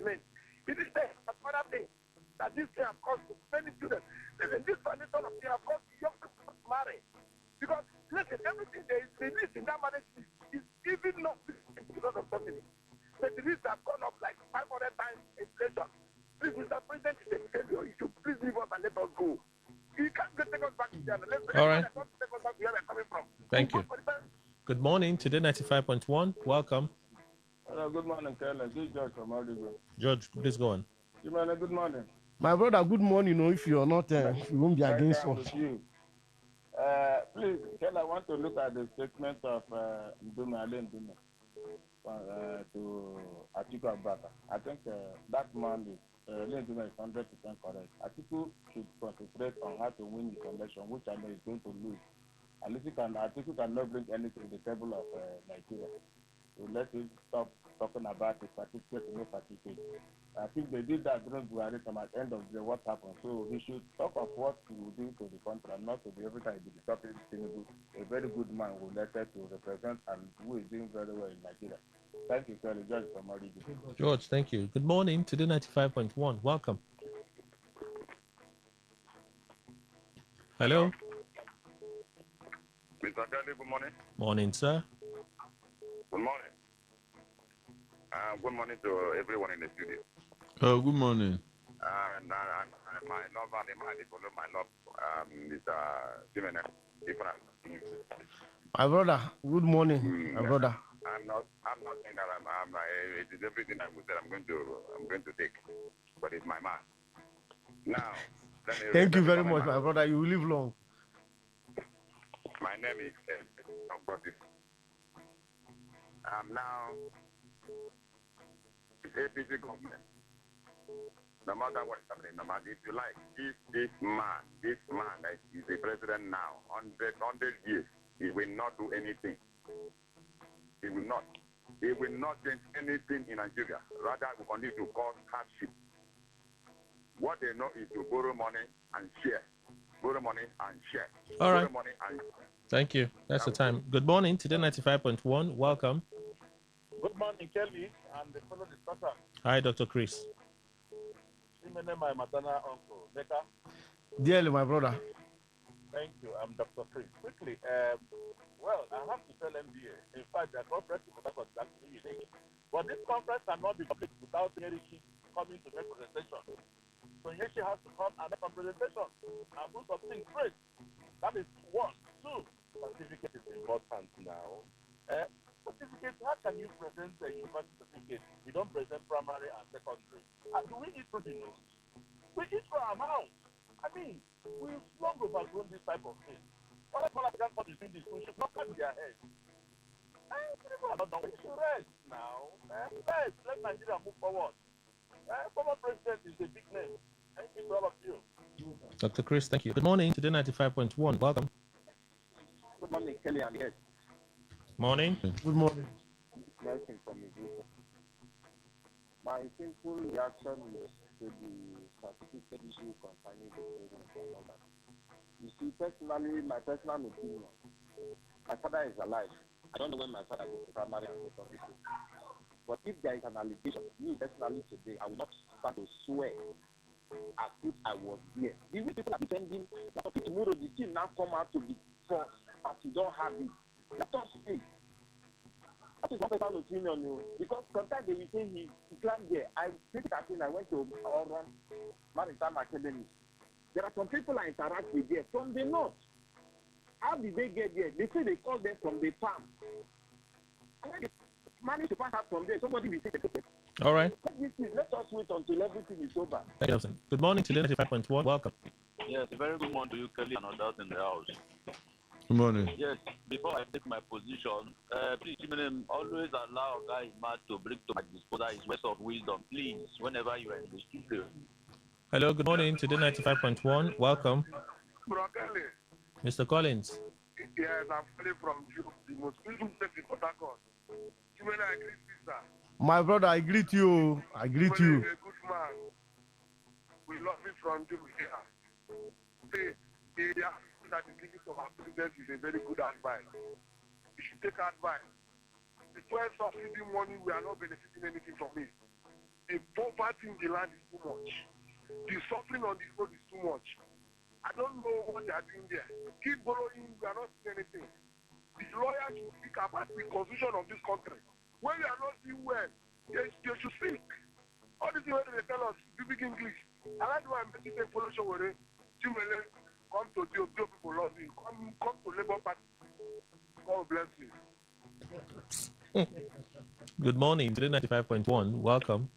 cement. It is there. That's another thing. That this thing have caused many students. Listen, this foundation of thing have caused young people to marry. Because, listen, everything they list in that marriage is even not because of something. But the risk have gone up like 500 times inflation. Please, Mr. President, is a failure. You should please leave us and let us go. You can't go take us back to Ghana. All right. Take us back to where we're coming from. Thank you. Good morning. Today 95.1. Welcome. Hello, good morning, Kelly. This is George from Audible. George, please go on. Good morning. My brother, good morning. If you're not, you won't be against us. Please, Kelly, I want to look at the statement of Ndume to Atiku Abubakar. I think that man is Lenduma is 100% correct. Atiku should concentrate on how to win his election, which I know is going to lose. At least Atiku cannot bring anything to the table of Nigeria. So let him stop talking about the certificate, no certificate. I think they did that during Buhari time at the end of the what happened. So he should talk of what he will do to the country and not to be every time he be stopping Tinubu, a very good man who elected to represent and who is doing very well in Nigeria. Thank you, Kelly. George from Origi. George, thank you. Good morning to the 95.1. Welcome. Hello. Mr. Kelly, good morning. Morning, sir. Good morning. Good morning to everyone in the studio. Oh, good morning. And my love and the man follow my love, Mr. Jimenez. My brother, good morning, my brother. I'm not saying that it is everything I would say I'm going to take, but it's my man. Now, Thank you very much, my brother. You will live long. My name is now the APC government. No matter what's happening, no matter if you like, this man that is the president now, 100 years, he will not do anything. He will not. He will not change anything in Nigeria. Rather, we continue to cause hardship. What they know is to borrow money and share. Borrow money and share. All right. Borrow money and share. Thank you. That's the time. Good morning to the 95.1. Welcome. Good morning, Kelly, and the fellow discussion. Hi, Dr. Chris. My maternal uncle, Neka. Dearly, my brother. Thank you. I'm Dr. Chris. Quickly, well, I have to tell MBA. In fact, the conference is actually unique. But this conference cannot be complete without Yerishi coming to make presentation. So Yerishi has to come and make a presentation and put something straight. That is one. Two, certificate is important now. Certificate, how can you present a university certificate? We don't present primary and secondary. Do we eat through the nose? We eat from our mouth. I mean, we've long overgrown this type of thing. What I can't put this in this, we should not cut their head. People are not done. We should rest now. Rest. Let Nigeria move forward. Former president is a big name. Thank you to all of you. Dr. Chris, thank you. Good morning to the 95.1. Welcome. Good morning, Kelly and yes. Morning. Good morning. Blessing from me. My simple reaction is to the certificate issue concerning the president. You see, personally, my personal opinion, my father is alive. I don't know when my father goes to primary and secondary school. But if there is an allegation, me personally today, I will not start to swear as if I was there. The way people are defending, that tomorrow the team now come out to be forced, but you don't have it. Let us see. That is one personal opinion, because sometimes they will say he climbed there. I think I went to Oron Maritime Academy. There are some people I interact with there from the north. How did they get there? They say they call them from the farm. And when they manage to pass out from there, somebody will take the ticket. All right. Let us wait until everything is over. Thank you. Good morning to the 95.1. Welcome. Yes, a very good morning to you, Kelly, and others in the house. Good morning. Yes, before I take my position, please, always allow Guy Matt to bring to my disposal his words of wisdom, please, whenever you are in the studio. Hello, good morning to the 95.1. Welcome. Bro, Kelly. Mr. Collins. Yes, I'm calling from you, the most beautiful place in Port Harcourt. Jimenez, I greet you, sir. My brother, I greet you. I greet you. You're a good man. We love you from you here. The attitude that is giving to our president is a very good advice. You should take advice. The 12 subsidy money, we are not benefiting anything from it. The poverty in the land is too much. The suffering on the road is too much. I don't know what they are doing there. Keep borrowing, we are not seeing anything. The lawyers should speak about the constitution of this country. When we are not doing well, they should speak. All the things they tell us, speak English. I like the way I'm making them follow Showore. Jimele, come to the people love you. Come to Labour Party. God bless you. Good morning, 395.1. Welcome.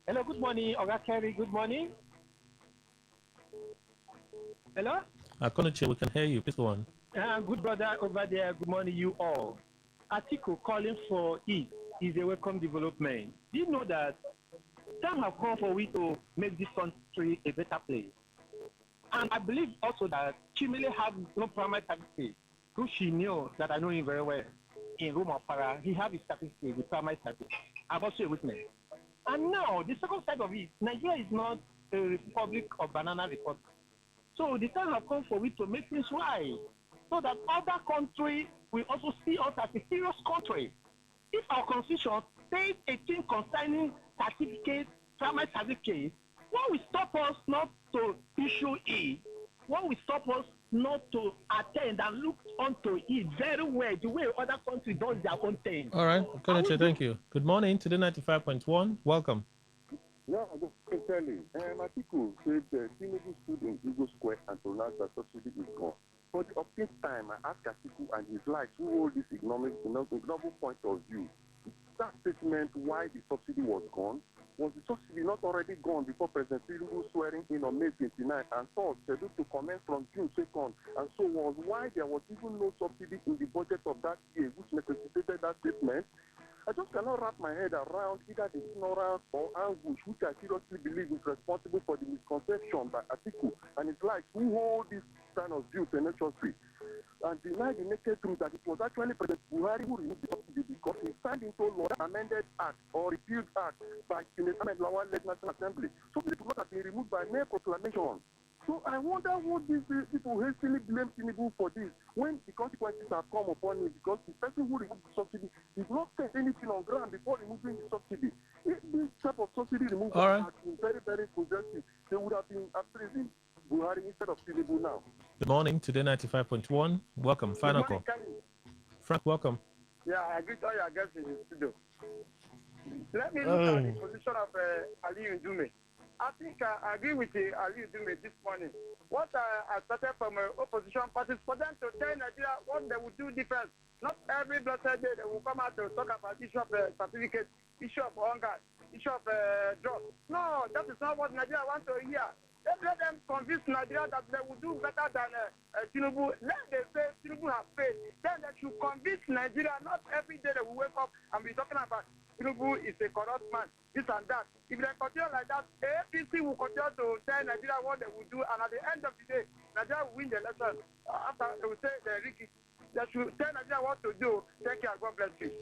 Hello, good morning, Oga Kerry. Good morning. Hello? Akonuche, we can hear you. Please go on. Good brother over there. Good morning, you all. Atiku calling for it is a welcome development. Do you know that time has come for we to make this country a better place. And I believe also that Chimele had no primary certificate, who she knew that I know him very well. In Roma Para, he had his certificate, the primary certificate. I'm also a witness. And now, the second side of it, Nigeria is not a republic of banana republic. So the time has come for we to make things right, so that other countries will also see us as a serious country. If our constitution states a thing concerning certificate, primary certificate, what will stop us not to issue it? What will stop us not to attend and look onto it very well, the way other countries do their own thing? All right, Koneche, thank you. Good morning to the 95.1. Welcome. Yeah, I can tell you. Atiku said Tinubu stood in Eagle Square and pronounced that subsidy is gone. For the update time, I asked Atiku and his likes who hold this ignoble point of view. That statement, why the subsidy was gone, was the subsidy not already gone before President Tinubu swearing in on May 29 and thought scheduled to commence from June 2nd, and so was why there was even no subsidy in the budget of that year, which necessitated that statement. I just cannot wrap my head around either the ignorance or anguish, which I seriously believe is responsible for the misconception by Atiku and his likes who hold this kind of view tenaciously and deny the naked truth that it was actually President Buhari who removed the subsidy because he signed into law the amended act or repealed act by Senator Ahmed Lawal-led National Assembly. So it would not have been removed by mere proclamation. So I wonder what these people hastily blame Tinubu for this when the consequences have come upon him because the person who removed the subsidy did not set anything on ground before removing the subsidy. If this type of subsidy removal had been very, very progressive, they would have been appraising Buhari instead of Tinubu now. Good morning to the 95.1. Welcome. Final call. Frank, welcome. Yeah, I greet all your guests in the studio. Let me look at the position of Ali Ndume. I think I agree with Ali Ndume this morning. What I started from opposition parties for them to tell Nigeria what they would do different. Not every blessed day they will come out to talk about issue of certificate, issue of hunger, issue of drugs. No, that is not what Nigeria wants to hear. Let them convince Nigeria that they will do better than Tinubu. Let them say Tinubu has failed. Then they should convince Nigeria. Not every day they will wake up and be talking about Tinubu is a corrupt man, this and that. If they continue like that, APC will continue to tell Nigeria what they will do, and at the end of the day, Nigeria will win the election. After they will say they're Ricky. They should tell Nigeria what to do. Take care. God bless you.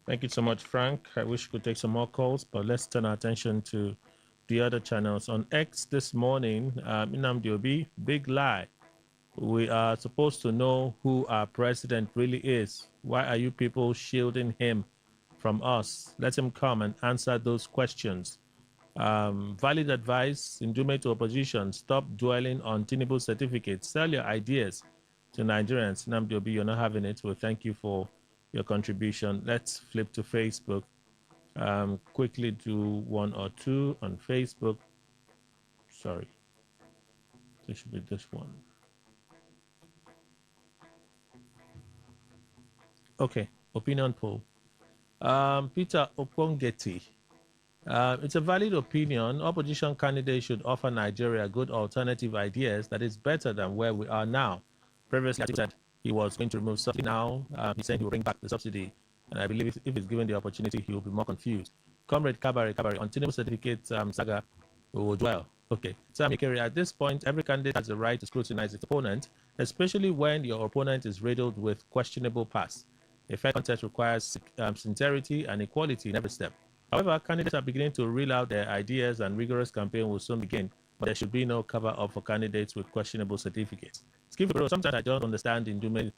Thank you so much, Frank. I wish we could take some more calls, but let's turn our attention to the other channels. On X this morning, Nnamdi Obi, big lie. We are supposed to know who our president really is. Why are you people shielding him from us? Let him come and answer those questions. Valid advice, Ndume to opposition, stop dwelling on Tinubu certificates. Sell your ideas to Nigerians. Nnamdi Obi, you're not having it. Well, thank you for your contribution. Let's flip to Facebook. Quickly do one or two on Facebook. Sorry, this should be this one. Okay, opinion poll. Peter Opongeti. It's a valid opinion. Opposition candidates should offer Nigeria good alternative ideas that is better than where we are now. Previously, he said he was going to remove subsidy. Now he's saying he will bring back the subsidy. And I believe if he's given the opportunity, he will be more confused. Comrade Kabari, on Tinubu certificate saga, we will dwell. Okay. Sam Ikeri, at this point, every candidate has the right to scrutinize its opponent, especially when your opponent is riddled with questionable past. A fair contest requires sincerity and equality in every step. However, candidates are beginning to reel out their ideas and rigorous campaign will soon begin, but there should be no cover-up for candidates with questionable certificates. Skip Bro, sometimes I don't understand in Ndume.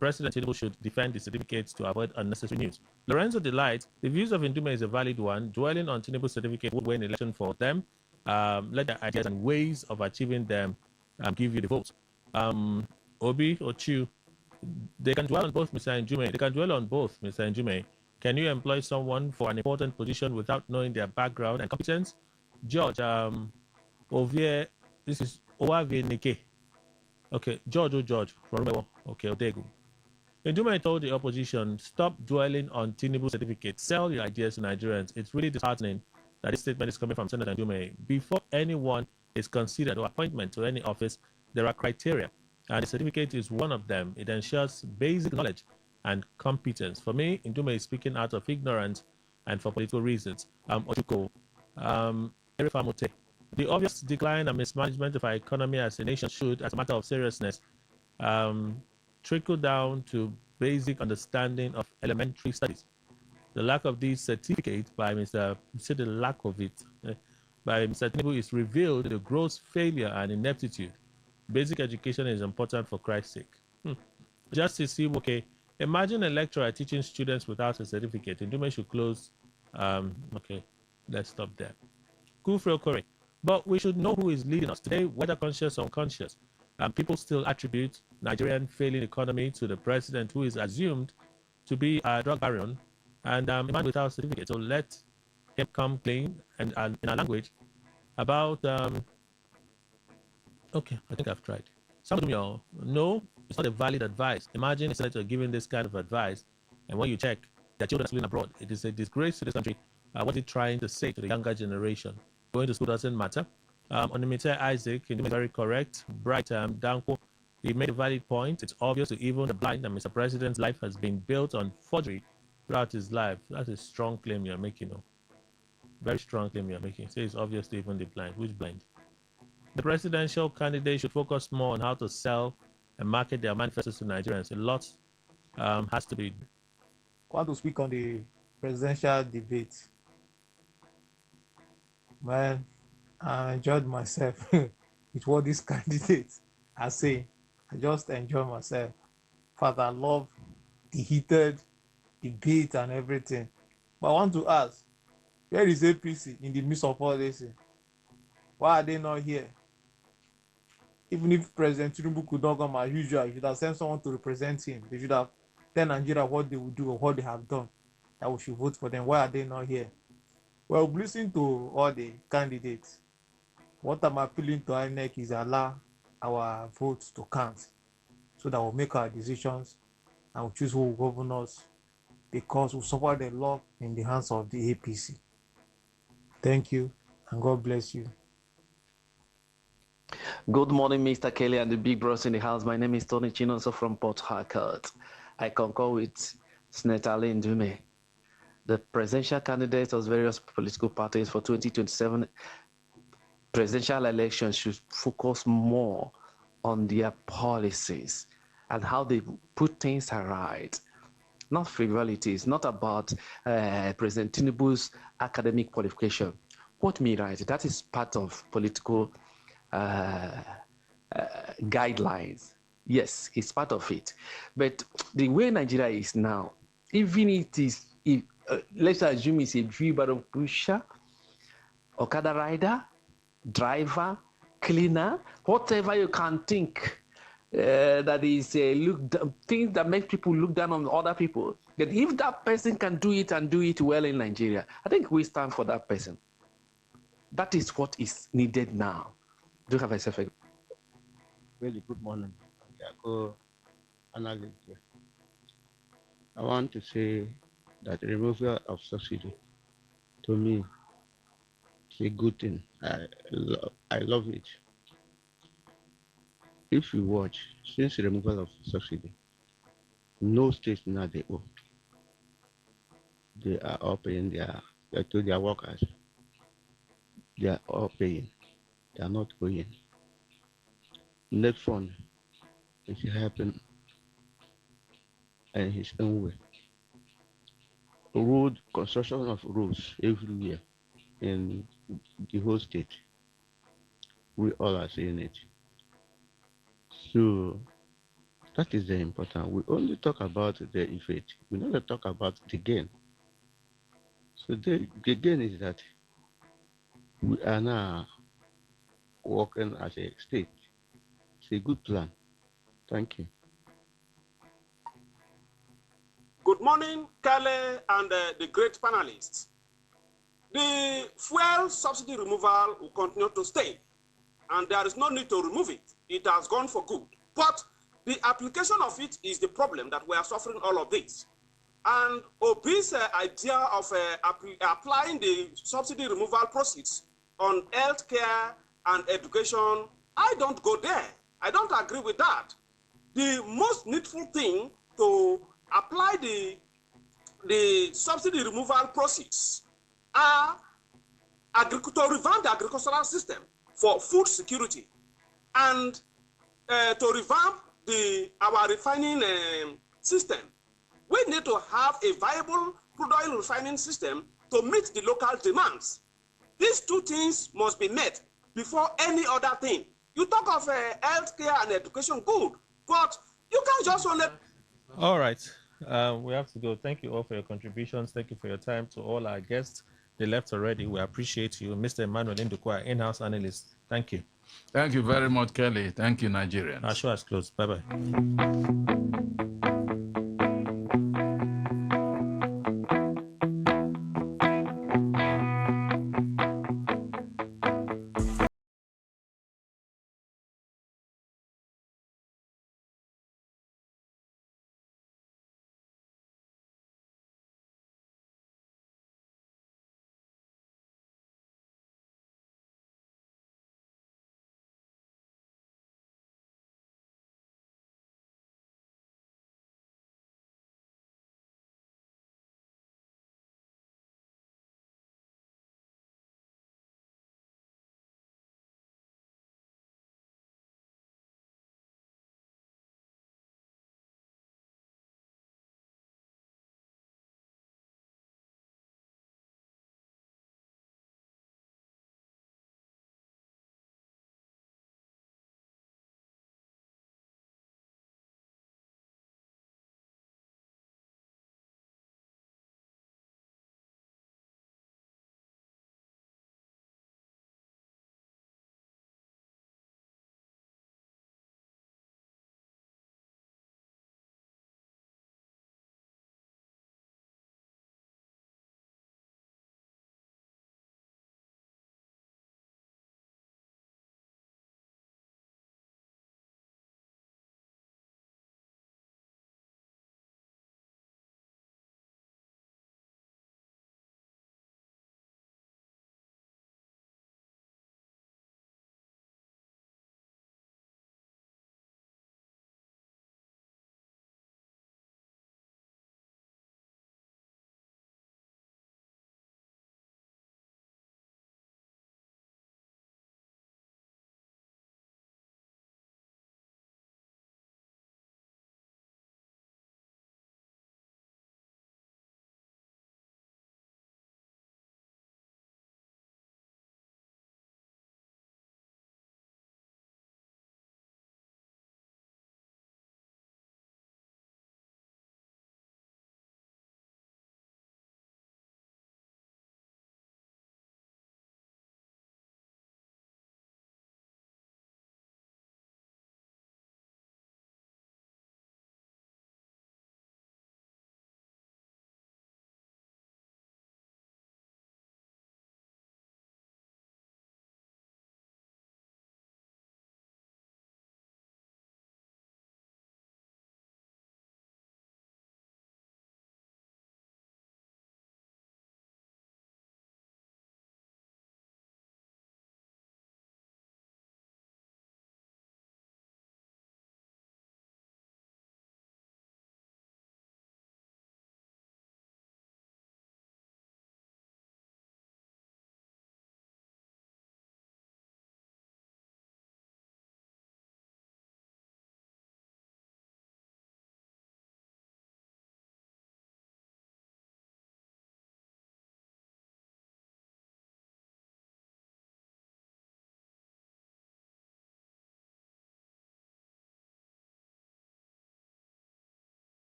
President Tinubu should defend the certificates to avoid unnecessary news. Lorenzo Delight, the views of Ndume is a valid one. Dwelling on Tinubu's certificate would win election for them. Let their ideas and ways of achieving them give you the vote. Obi or Chu, they can dwell on both, Mr. Ndume. They can dwell on both, Mr. Ndume. Can you employ someone for an important position without knowing their background and competence? George, Ovie, this is Owavie Nike. Okay, George from Remewo. Okay, Odegu. Ndume told the opposition, stop dwelling on Tinubu certificates. Sell your ideas to Nigerians. It's really disheartening that this statement is coming from Senator Ndume. Before anyone is considered or appointment to any office, there are criteria, and the certificate is one of them. It ensures basic knowledge and competence. For me, Ndume is speaking out of ignorance and for political reasons. Otuko, The obvious decline and mismanagement of our economy as a nation should, as a matter of seriousness, trickle down to basic understanding of elementary studies. The lack of these certificates by Mr. Tinubu is revealed the gross failure and ineptitude. Basic education is important for Christ's sake. Justice Iwoke, imagine a lecturer teaching students without a certificate. Ndume should close. Okay, let's stop there. Kufre Okore, but we should know who is leading us today, whether conscious or unconscious. People still attribute Nigerian failing economy to the president, who is assumed to be a drug baron and a man without a certificate. So let him come clean and in our language about. Okay, I think I've tried. Some of you no, it's not a valid advice. Imagine a senator giving this kind of advice, and when you check, their children are schooling abroad. It is a disgrace to this country. What is trying to say to the younger generation? Going to school doesn't matter. Onimite Isaac, is very correct. Bright Danko, he made a valid point. It's obvious to even the blind that Mr. President's life has been built on forgery throughout his life. That's a strong claim you're making. No? Very strong claim you're making. Say it's obvious to even the blind. Which blind? The presidential candidate should focus more on how to sell and market their manifestos to Nigerians. A lot has to be. I want to speak on the presidential debate. Man, I enjoyed myself with what these candidates are saying. I just enjoy myself. In fact, I love the heated debate and everything. But I want to ask, where is APC in the midst of all this? Why are they not here? Even if President Tinubu could not come as usual, he should have sent someone to represent him. They should have tell Nigeria what they would do or what they have done, that we should vote for them. Why are they not here? Well, listening to all the candidates, what I'm appealing to INEC is allow our votes to count so that we'll make our decisions and we'll choose who will govern us, because we suffer the law in the hands of the APC. Thank you, and God bless you. Good morning, Mr. Kelly and the big bros in the house. My name is Tony Chinoso from Port Harcourt. I concur with Senator Alain Dume. The presidential candidates of various political parties for 2027 presidential elections should focus more on their policies and how they put things right. Not frivolities, not about President Tinubu's academic qualification. Put me right, that is part of political guidelines. Yes, it's part of it. But the way Nigeria is now, even if let's assume it's a wheelbarrow pusher, Okada rider, driver, cleaner, whatever you can think that is things that make people look down on other people. That if that person can do it and do it well in Nigeria, I think we stand for that person. That is what is needed now. Do you have a self? Very good morning. I want to say that removal of subsidy, to me, is a good thing. I love it. If you watch, since the removal of subsidy, no state now they owe. They are all paying to their workers. They are all paying. They are not going. Net fund is helping in his own way. Road construction of roads everywhere in the whole state. We all are seeing it. So that is the important. We only talk about the effect. We never talk about the gain. So the gain is that we are now working as a state. It's a good plan. Thank you. Good morning, Kale and the great panelists. The fuel subsidy removal will continue to stay, and there is no need to remove it. It has gone for good. But the application of it is the problem that we are suffering all of this. And Obi's idea of applying the subsidy removal proceeds on healthcare and education, I don't go there. I don't agree with that. The most needful thing to apply the subsidy removal proceeds are to revamp the agricultural system for food security, and to revamp our refining system. We need to have a viable crude oil refining system to meet the local demands. These two things must be met before any other thing. You talk of healthcare and education, good, but you can't just only. All right. We have to go. Thank you all for your contributions. Thank you for your time. To all our guests, they left already. We appreciate you. Mr. Emmanuel Indukwa, in-house analyst. Thank you. Thank you very much, Kelly. Thank you, Nigerians. Our show has closed. Bye-bye.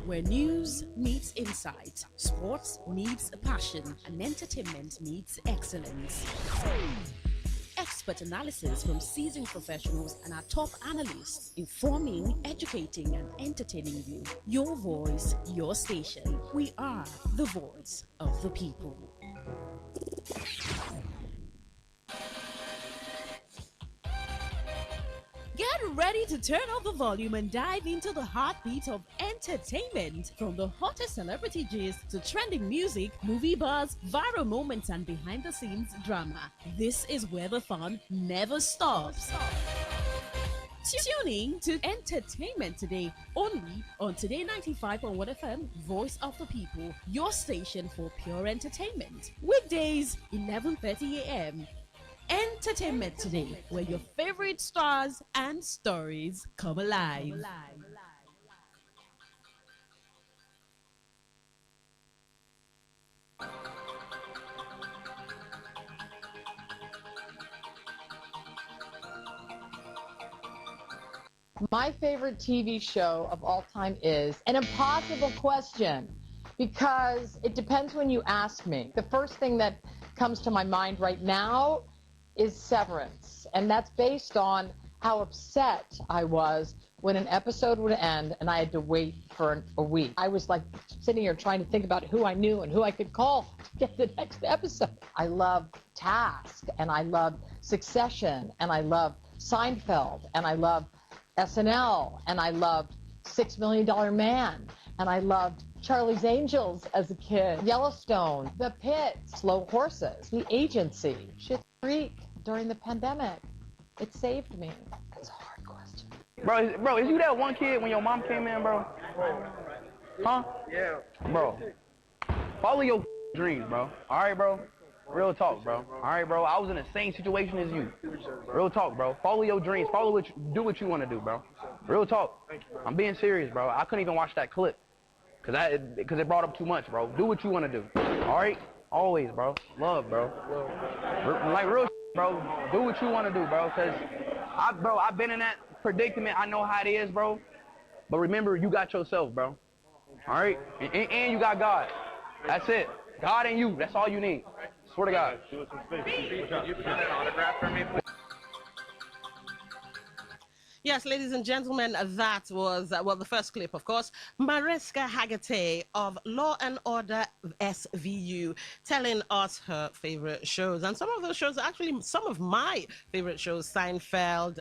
Where news meets insight, sports meets passion, and entertainment meets excellence. Expert analysis from seasoned professionals and our top analysts, informing, educating, and entertaining you. Your voice, your station. We are the voice of the people. Get ready to turn up the volume and dive into the heartbeat of entertainment. From the hottest celebrity gist to trending music, movie buzz, viral moments, and behind-the-scenes drama. This is where the fun never stops. Tuning to Entertainment Today, only on Today95.1 FM, Voice of the People, your station for pure entertainment. Weekdays, 11:30 a.m. Entertainment Today, where your favorite stars and stories come alive. My favorite TV show of all time is an impossible question because it depends when you ask me. The first thing that comes to my mind right now is Severance, and that's based on how upset I was when an episode would end and I had to wait for a week. I was like sitting here trying to think about who I knew and who I could call to get the next episode. I love Task, and I love Succession, and I love Seinfeld, and I love SNL, and I loved $6 Million Man, and I loved Charlie's Angels as a kid, Yellowstone, The Pit, Slow Horses, The Agency, Schitt's Creek during the pandemic. It saved me. That's a hard question. Bro, is you that one kid when your mom came in, bro? Huh? Yeah. Bro, follow your dreams, bro. All right, bro? Real talk, bro. All right, bro? I was in the same situation as you. Real talk, bro. Follow your dreams. Do what you want to do, bro. Real talk. I'm being serious, bro. I couldn't even watch that clip because it brought up too much, bro. Do what you want to do. All right? Always, bro. Love, bro. Like real bro. Do what you want to do, bro. Because, I've been in that predicament. I know how it is, bro. But remember, you got yourself, bro. All right? And you got God. That's it. God and you. That's all you need. Swear to God. Can you put an autograph for me, please? Yes, ladies and gentlemen, that was, the first clip, of course, Mariska Hargitay of Law and Order SVU, telling us her favorite shows. And some of those shows are actually some of my favorite shows. Seinfeld,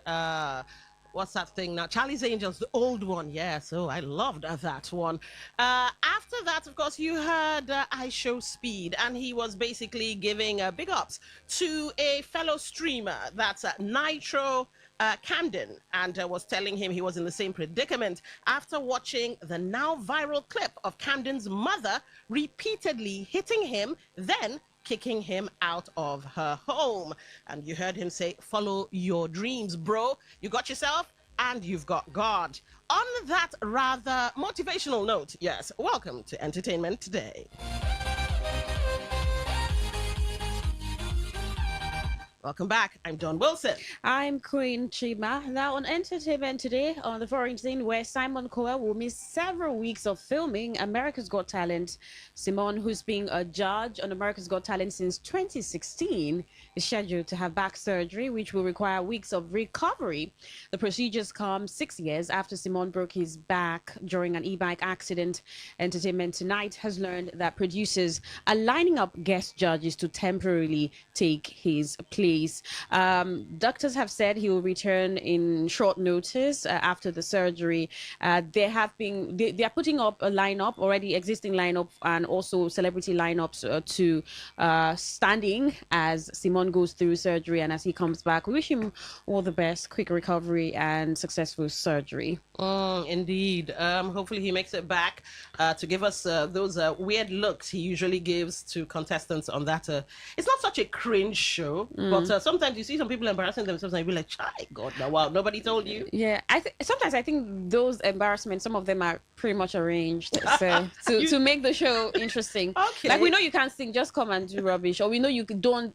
what's that thing now? Charlie's Angels, the old one. Yes, I loved that one. After that, of course, you heard I Show Speed, and he was basically giving big ups to a fellow streamer, that's Nitro Camden, and was telling him he was in the same predicament after watching the now viral clip of Camden's mother repeatedly hitting him, then kicking him out of her home. And you heard him say, follow your dreams, bro. You got yourself and you've got God. On that rather motivational note, yes, welcome to Entertainment Today. Welcome back. I'm Dawn Wilson. I'm Queen Chima. Now on Entertainment Today, on the foreign scene where Simon Cowell will miss several weeks of filming America's Got Talent. Simon, who's been a judge on America's Got Talent since 2016, is scheduled to have back surgery, which will require weeks of recovery. The procedures come 6 years after Simon broke his back during an e-bike accident. Entertainment Tonight has learned that producers are lining up guest judges to temporarily take his place. Doctors have said he will return in short notice after the surgery. They are putting up a lineup, already existing lineup, and also celebrity lineups to standing as Simon goes through surgery and as he comes back. We wish him all the best, quick recovery and successful surgery. Indeed. Hopefully he makes it back to give us those weird looks he usually gives to contestants on that. It's not such a cringe show, but But sometimes you see some people embarrassing themselves and you be like, "Chai, God, now wow, nobody told you." Yeah, sometimes I think those embarrassments, some of them are pretty much arranged so to make the show interesting. Okay. Like, we know you can't sing, just come and do rubbish, or we know you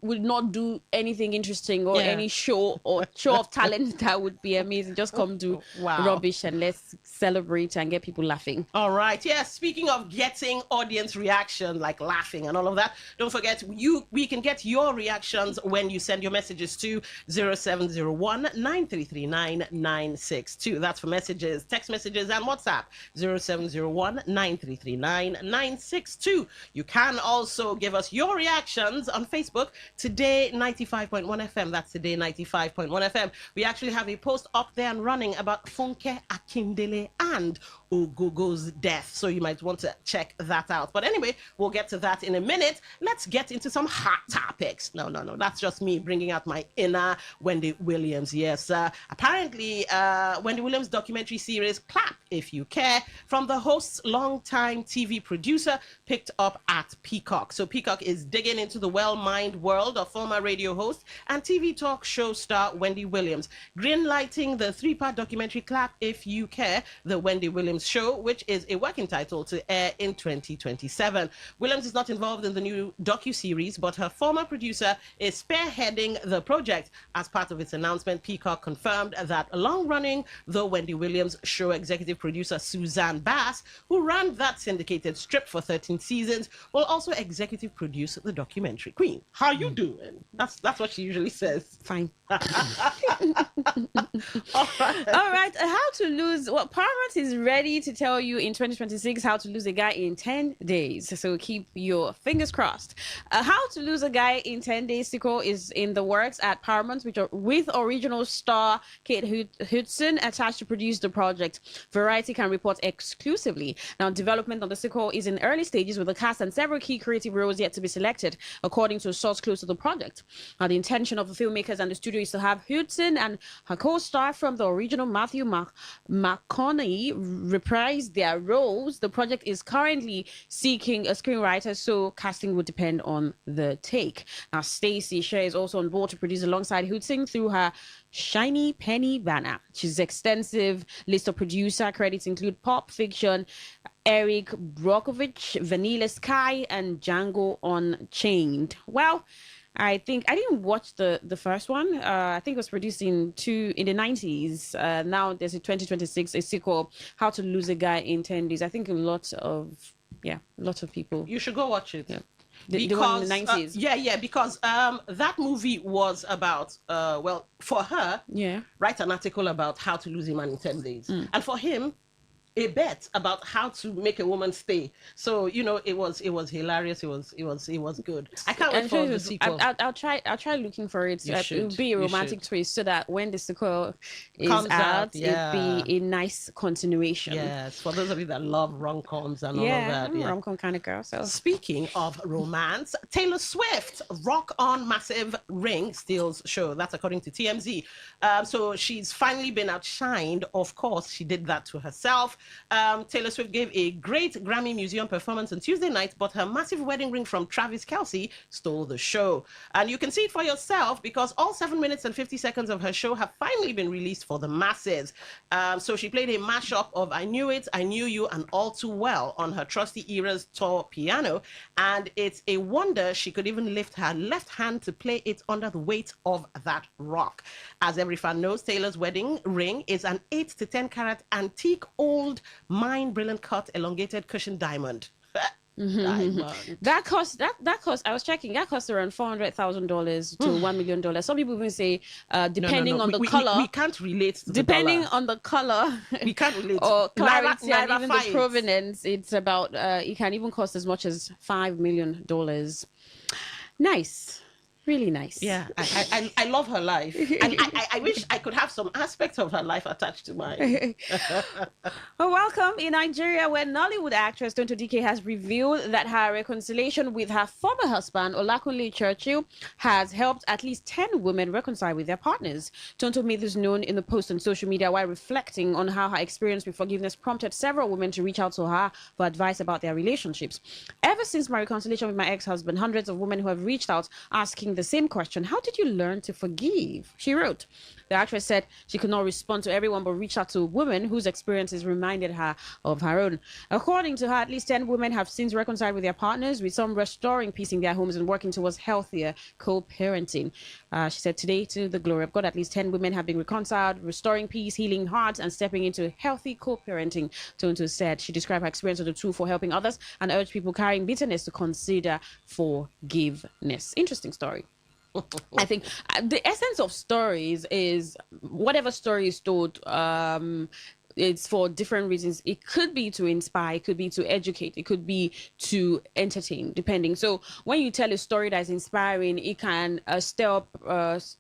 will not do anything interesting or any show or show of talent that would be amazing. Just come do rubbish and let's celebrate and get people laughing. All right. Yes. Speaking of getting audience reaction, like laughing and all of that, don't forget we can get your reactions when you send your messages to 0701 9339 962. That's for messages, text messages, and WhatsApp 0701 9339 962. You can also give us your reactions on Facebook, Today95.1 FM. That's Today95.1 FM. We actually have a post up there and running about Funke Akindele and Ogogo's death, so you might want to check that out. But anyway, we'll get to that in a minute. Let's get into some hot topics. No, that's just me bringing out my inner Wendy Williams. Yes, apparently Wendy Williams documentary series Clap If You Care from the host's longtime TV producer picked up at Peacock. So Peacock is digging into the well-mined world of former radio host and TV talk show star Wendy Williams, greenlighting the 3-part documentary Clap If You Care, the Wendy Williams Show, which is a working title to air in 2027. Williams is not involved in the new docu-series, but her former producer is spearheading the project. As part of its announcement, Peacock confirmed that long-running The Wendy Williams Show executive producer Suzanne Bass, who ran that syndicated strip for 13 seasons, will also executive produce the documentary. Queen, how you doing? That's what she usually says. Fine. All right. How to lose. Well, Paramount is ready to tell you in 2026 how to lose a guy in 10 days. So keep your fingers crossed. How to Lose a Guy in 10 Days sequel is in the works at Paramount, with original star Kate Hudson attached to produce the project. Variety can report exclusively. Now, development on the sequel is in early stages, with the cast and several key creative roles yet to be selected, according to a source close to the project. Now, the intention of the filmmakers and the studio is to have Hudson and her co-star from the original Matthew McConaughey reprise their roles. The project is currently seeking a screenwriter, so casting would depend on the take. Now, Stacey Shea is also on board to produce alongside Hudson through her Shiny Penny banner. She's extensive list of producer credits include Pulp Fiction, Eric Brockovich, Vanilla Sky, and Django Unchained. Well, I think I didn't watch the first one. I think it was produced in the 90s. Now there's a 2026 a sequel, How to Lose a Guy in 10 Days. I think a lot of people. You should go watch it. Yeah. Because the one in the 90s. Because that movie was about for her, write an article about how to lose a man in 10 days, and for him, a bet about how to make a woman stay. So it was hilarious. It was good. I can't wait for the sequel. I'll try looking for it. It will be a romantic twist, so that when the sequel comes out, it'll be a nice continuation. Yes, for those of you that love rom-coms and all of that. I'm a rom-com kind of girl. So speaking of romance, Taylor Swift Rock On Massive Ring steals show. That's according to TMZ. So she's finally been outshined. Of course, she did that to herself. Taylor Swift gave a great Grammy Museum performance on Tuesday night, but her massive wedding ring from Travis Kelce stole the show. And you can see it for yourself, because all 7 minutes and 50 seconds of her show have finally been released for the masses. So she played a mashup of I Knew It, I Knew You, and All Too Well on her Trusty Era's tour piano. And it's a wonder she could even lift her left hand to play it under the weight of that rock. As every fan knows, Taylor's wedding ring is an 8 to 10 carat antique old mine brilliant cut elongated cushion diamond. That cost I was checking, that cost around $400,000 to $1 million. Some people even say depending on the color, we can't relate to depending the on the color, we can't relate or clarity Naira and even fights. the provenance. It's about it can even cost as much as $5 million. Nice. Really nice. Yeah, I love her life. And I wish I could have some aspects of her life attached to mine. Well, welcome. In Nigeria, where Nollywood actress Tonto Dike has revealed that her reconciliation with her former husband, Olakunle Churchill, has helped at least 10 women reconcile with their partners. Tonto made this known in the post on social media while reflecting on how her experience with forgiveness prompted several women to reach out to her for advice about their relationships. Ever since my reconciliation with my ex-husband, hundreds of women who have reached out asking asking the same question. How did you learn to forgive? She wrote. The actress said she could not respond to everyone, but reached out to women whose experiences reminded her of her own. According to her, at least 10 women have since reconciled with their partners, with some restoring peace in their homes and working towards healthier co-parenting. She said, today, to the glory of God, at least 10 women have been reconciled, restoring peace, healing hearts, and stepping into healthy co-parenting, Tonto said. She described her experience as a tool for helping others and urged people carrying bitterness to consider forgiveness. Interesting story. I think the essence of stories is whatever story is told, it's for different reasons. It could be to inspire, it could be to educate, it could be to entertain, depending. So when you tell a story that is inspiring, it can stir up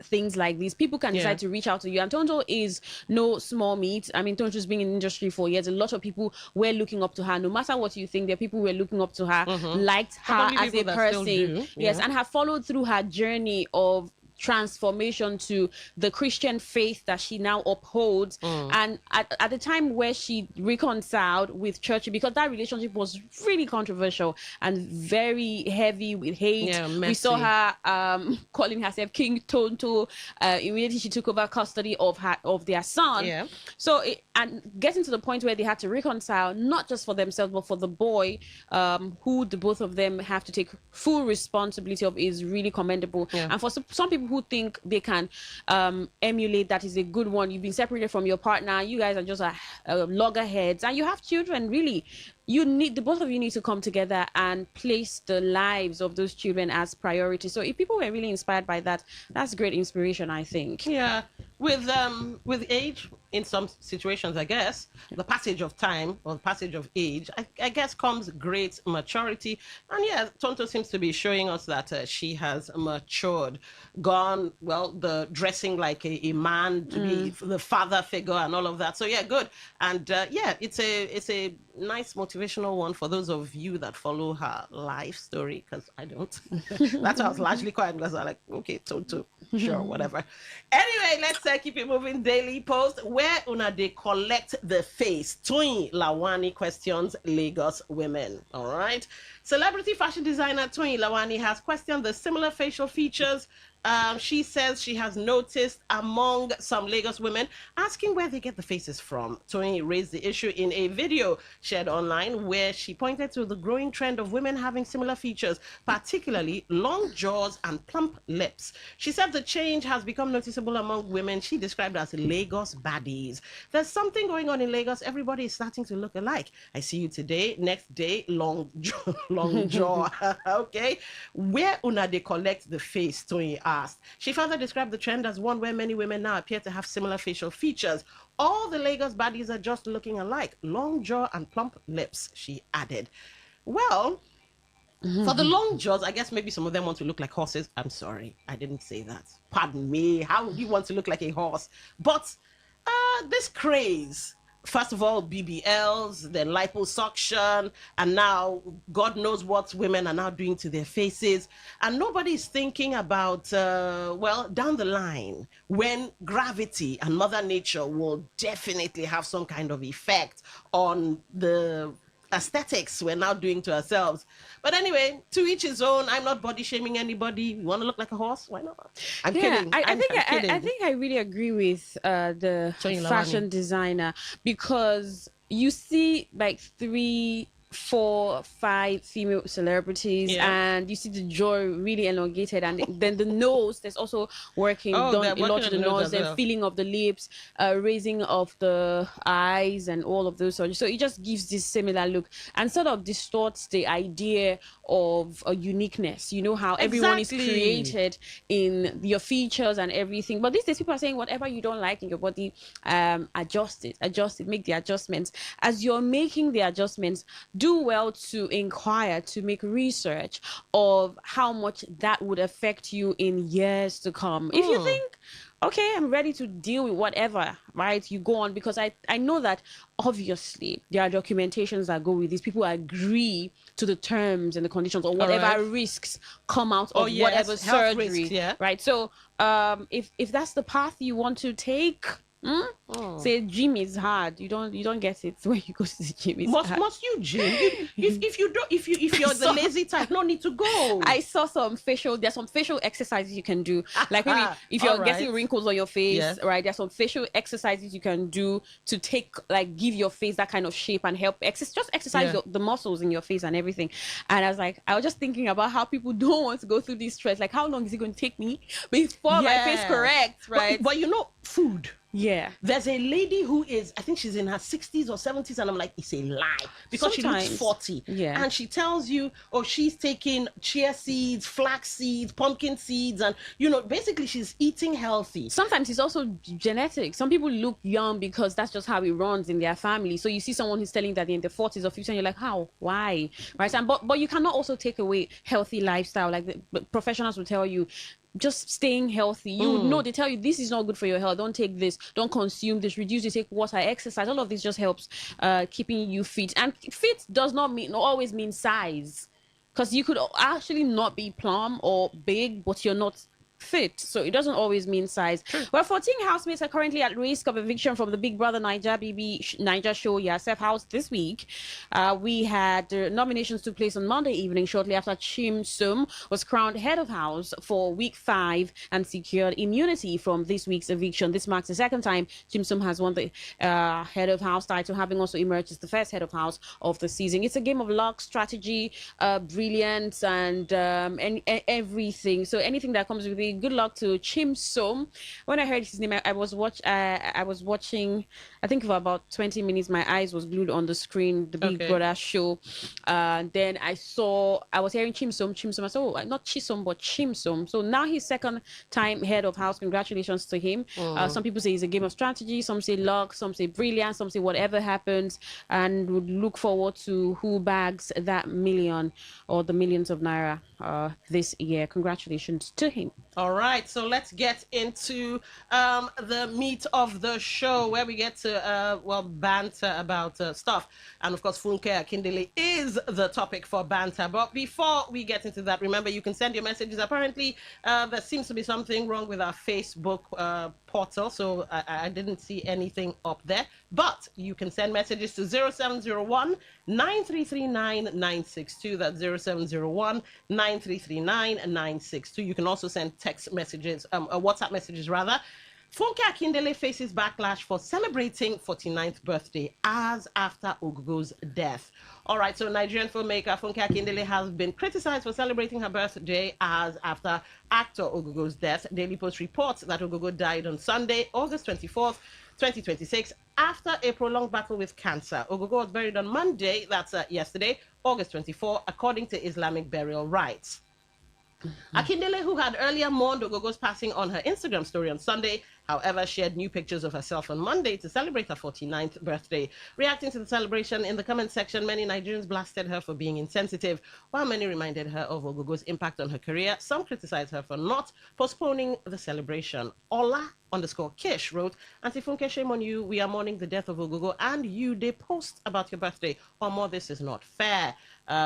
things like these. People can decide to reach out to you. And Tonto is no small meat. I mean, Tonto's been in the industry for years. A lot of people were looking up to her. No matter what you think, there are people who were looking up to her, liked her as a person. Yes, and have followed through her journey of transformation to the Christian faith that she now upholds. And at the time where she reconciled with Churchy, because that relationship was really controversial and very heavy with hate. We saw her calling herself King Tonto. Immediately she took over custody of their son. So and getting to the point where they had to reconcile, not just for themselves but for the boy, who the both of them have to take full responsibility of, is really commendable. And for some people who think they can emulate that is a good one. You've been separated from your partner, you guys are just loggerheads, and you have children. Really, the both of you need to come together and place the lives of those children as priority. So if people were really inspired by that, that's great inspiration, I think. With age, in some situations, I guess the passage of time or the passage of age, I guess, comes great maturity. And Tonto seems to be showing us that she has matured, gone, the dressing like a man to be the father figure and all of that. So good. And it's a nice motivational one for those of you that follow her life story, because I don't. That's why I was largely quiet, because I'm like, okay, Tonto, sure, whatever. Anyway, let's keep it moving. Daily Post, where they collect the face. Toyin Lawani questions Lagos women. All right. Celebrity fashion designer Toyin Lawani has questioned the similar facial features she says she has noticed among some Lagos women, asking where they get the faces from. Toyin raised the issue in a video shared online where she pointed to the growing trend of women having similar features, particularly long jaws and plump lips. She said the change has become noticeable among women she described as Lagos baddies. There's something going on in Lagos. Everybody is starting to look alike. I see you today, next day, long jaw. Okay. Where they collect the face, Toyin asked. She further described the trend as one where many women now appear to have similar facial features. All the Lagos baddies are just looking alike. Long jaw and plump lips, she added. Well, for the long jaws, I guess maybe some of them want to look like horses. I'm sorry, I didn't say that. Pardon me. How would you want to look like a horse? But this craze, first of all, BBLs, then liposuction, and now God knows what women are now doing to their faces. And nobody's thinking about, down the line, when gravity and Mother Nature will definitely have some kind of effect on the aesthetics we're now doing to ourselves. But anyway, to each his own. I'm not body shaming anybody. You want to look like a horse? Why not? I'm kidding. I think I really agree with the fashion designer, because you see like 3, 4, 5 female celebrities, and you see the jaw really elongated, and then the nose, there's also done a lot to the nose, and filling of the lips, raising of the eyes, and all of those sorts. So it just gives this similar look and sort of distorts the idea of a uniqueness. You know how everyone is created in your features and everything, but these days people are saying whatever you don't like in your body, adjust it, make the adjustments. As you're making the adjustments, do well to inquire, to make research of how much that would affect you in years to come. If you think, okay, I'm ready to deal with whatever, right, you go on, because I know that obviously there are documentations that go with this. People agree to the terms and the conditions, or whatever risks come out of whatever surgery, right? So if that's the path you want to take, Say gym is hard. You don't get it when you go to the gym. It's hard. Must you gym? If you're the lazy type, no need to go. I saw there's some facial exercises you can do. Like maybe if you're getting wrinkles on your face, right? There's some facial exercises you can do to give your face that kind of shape and help exercise the muscles in your face and everything. And I was just thinking about how people don't want to go through this stress. Like, how long is it going to take me before my face corrects, right? But food. Yeah. There's a lady who is, I think she's in her 60s or 70s, and I'm like, it's a lie. Because she looks 40. Yeah. And she tells you, she's taking chia seeds, flax seeds, pumpkin seeds, and, basically she's eating healthy. Sometimes it's also genetic. Some people look young because that's just how it runs in their family. So you see someone who's telling that they're in their 40s or 50s, and you're like, how? Why? Right? But you cannot also take away healthy lifestyle. Like the professionals will tell you, just staying healthy. You would know, they tell you this is not good for your health. Don't take this. Don't consume this. Reduce. You take water, exercise. All of this just helps keeping you fit. And fit does not always mean size, because you could actually not be plump or big, but you're not fit, so it doesn't always mean size. Well, 14 housemates are currently at risk of eviction from the Big Brother Naija show Yasef House this week. We had nominations took place on Monday evening, shortly after Chim Sum was crowned head of house for week 5 and secured immunity from this week's eviction. This marks the second time Chim Sum has won the head of house title, having also emerged as the first head of house of the season. It's a game of luck, strategy, brilliance, and everything. So anything that comes with it. Good luck to Chim Som. When I heard his name, I was watching, I think for about 20 minutes, my eyes was glued on the screen, the Big Brother show. Then I was hearing Chim Som. I said, not Chisom, but Chim Som. So now he's second time head of house. Congratulations to him. Some people say it's a game of strategy. Some say luck. Some say brilliance. Some say whatever happens. And would look forward to who bags that million or the millions of naira this year. Congratulations to him. All right, so let's get into the meat of the show, where we get to banter about stuff. And of course, Funke Akindele is the topic for banter. But before we get into that, remember, you can send your messages. Apparently, there seems to be something wrong with our Facebook portal, so I didn't see anything up there. But you can send messages to 0701 9339 962. That's 0701 9339 962. You can also send text messages, WhatsApp messages rather. Funke Akindele faces backlash for celebrating 49th birthday hours after Ogogo's death. All right, so Nigerian filmmaker Funke Akindele has been criticized for celebrating her birthday hours after actor Ogogo's death. Daily Post reports that Ogogo died on Sunday, August 24th, 2026, after a prolonged battle with cancer. Ogogo was buried on Monday, that's yesterday, August 24, according to Islamic burial rites. Akindele, who had earlier mourned Ogogo's passing on her Instagram story on Sunday, however, shared new pictures of herself on Monday to celebrate her 49th birthday. Reacting to the celebration in the comment section, many Nigerians blasted her for being insensitive, while many reminded her of Ogogo's impact on her career. Some criticized her for not postponing the celebration. Ola_Kish wrote, Auntie Funke, shame on you. We are mourning the death of Ogogo, and you they post about your birthday. Or this is not fair.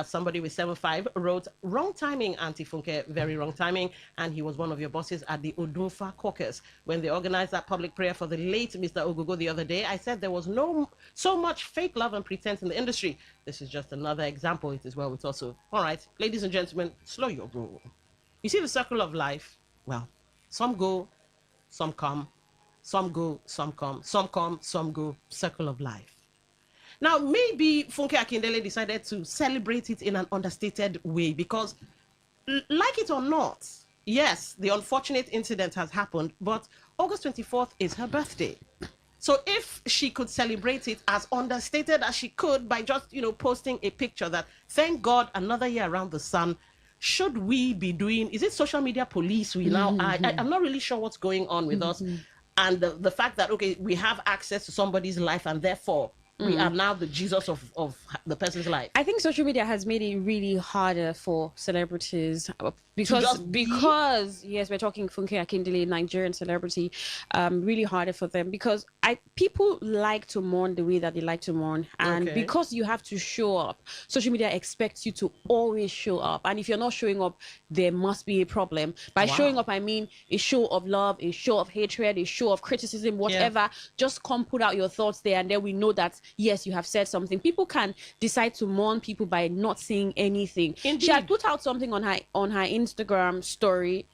Somebody with 75 wrote, wrong timing, Auntie Funke, very wrong timing. And he was one of your bosses at the Odofa caucus. When they organized that public prayer for the late Mr. Ogogo the other day, I said there was so much fake love and pretense in the industry. This is just another example. It is well with also. All right, ladies and gentlemen, slow your roll. You see the circle of life? Well, some go, some come, some go, some come, some go, circle of life. Now, maybe Funke Akindele decided to celebrate it in an understated way because, like it or not, yes, the unfortunate incident has happened, but August 24th is her birthday. So if she could celebrate it as understated as she could by just, posting a picture that, thank God, another year around the sun, should we be doing, is it social media police we now are? I'm not really sure what's going on with us. And the fact that, okay, we have access to somebody's life and therefore we are now the Jesus of the person's life. I think social media has made it really harder for celebrities because yes, we're talking Funke Akindele, Nigerian celebrity, really harder for them because people like to mourn the way that they like to mourn, and because you have to show up, social media expects you to always show up, and if you're not showing up, there must be a problem. By showing up, I mean a show of love, a show of hatred, a show of criticism, whatever. Just come put out your thoughts there, and then we know that yes, you have said something. People can decide to mourn people by not saying anything. Indeed. She had put out something on her Instagram story,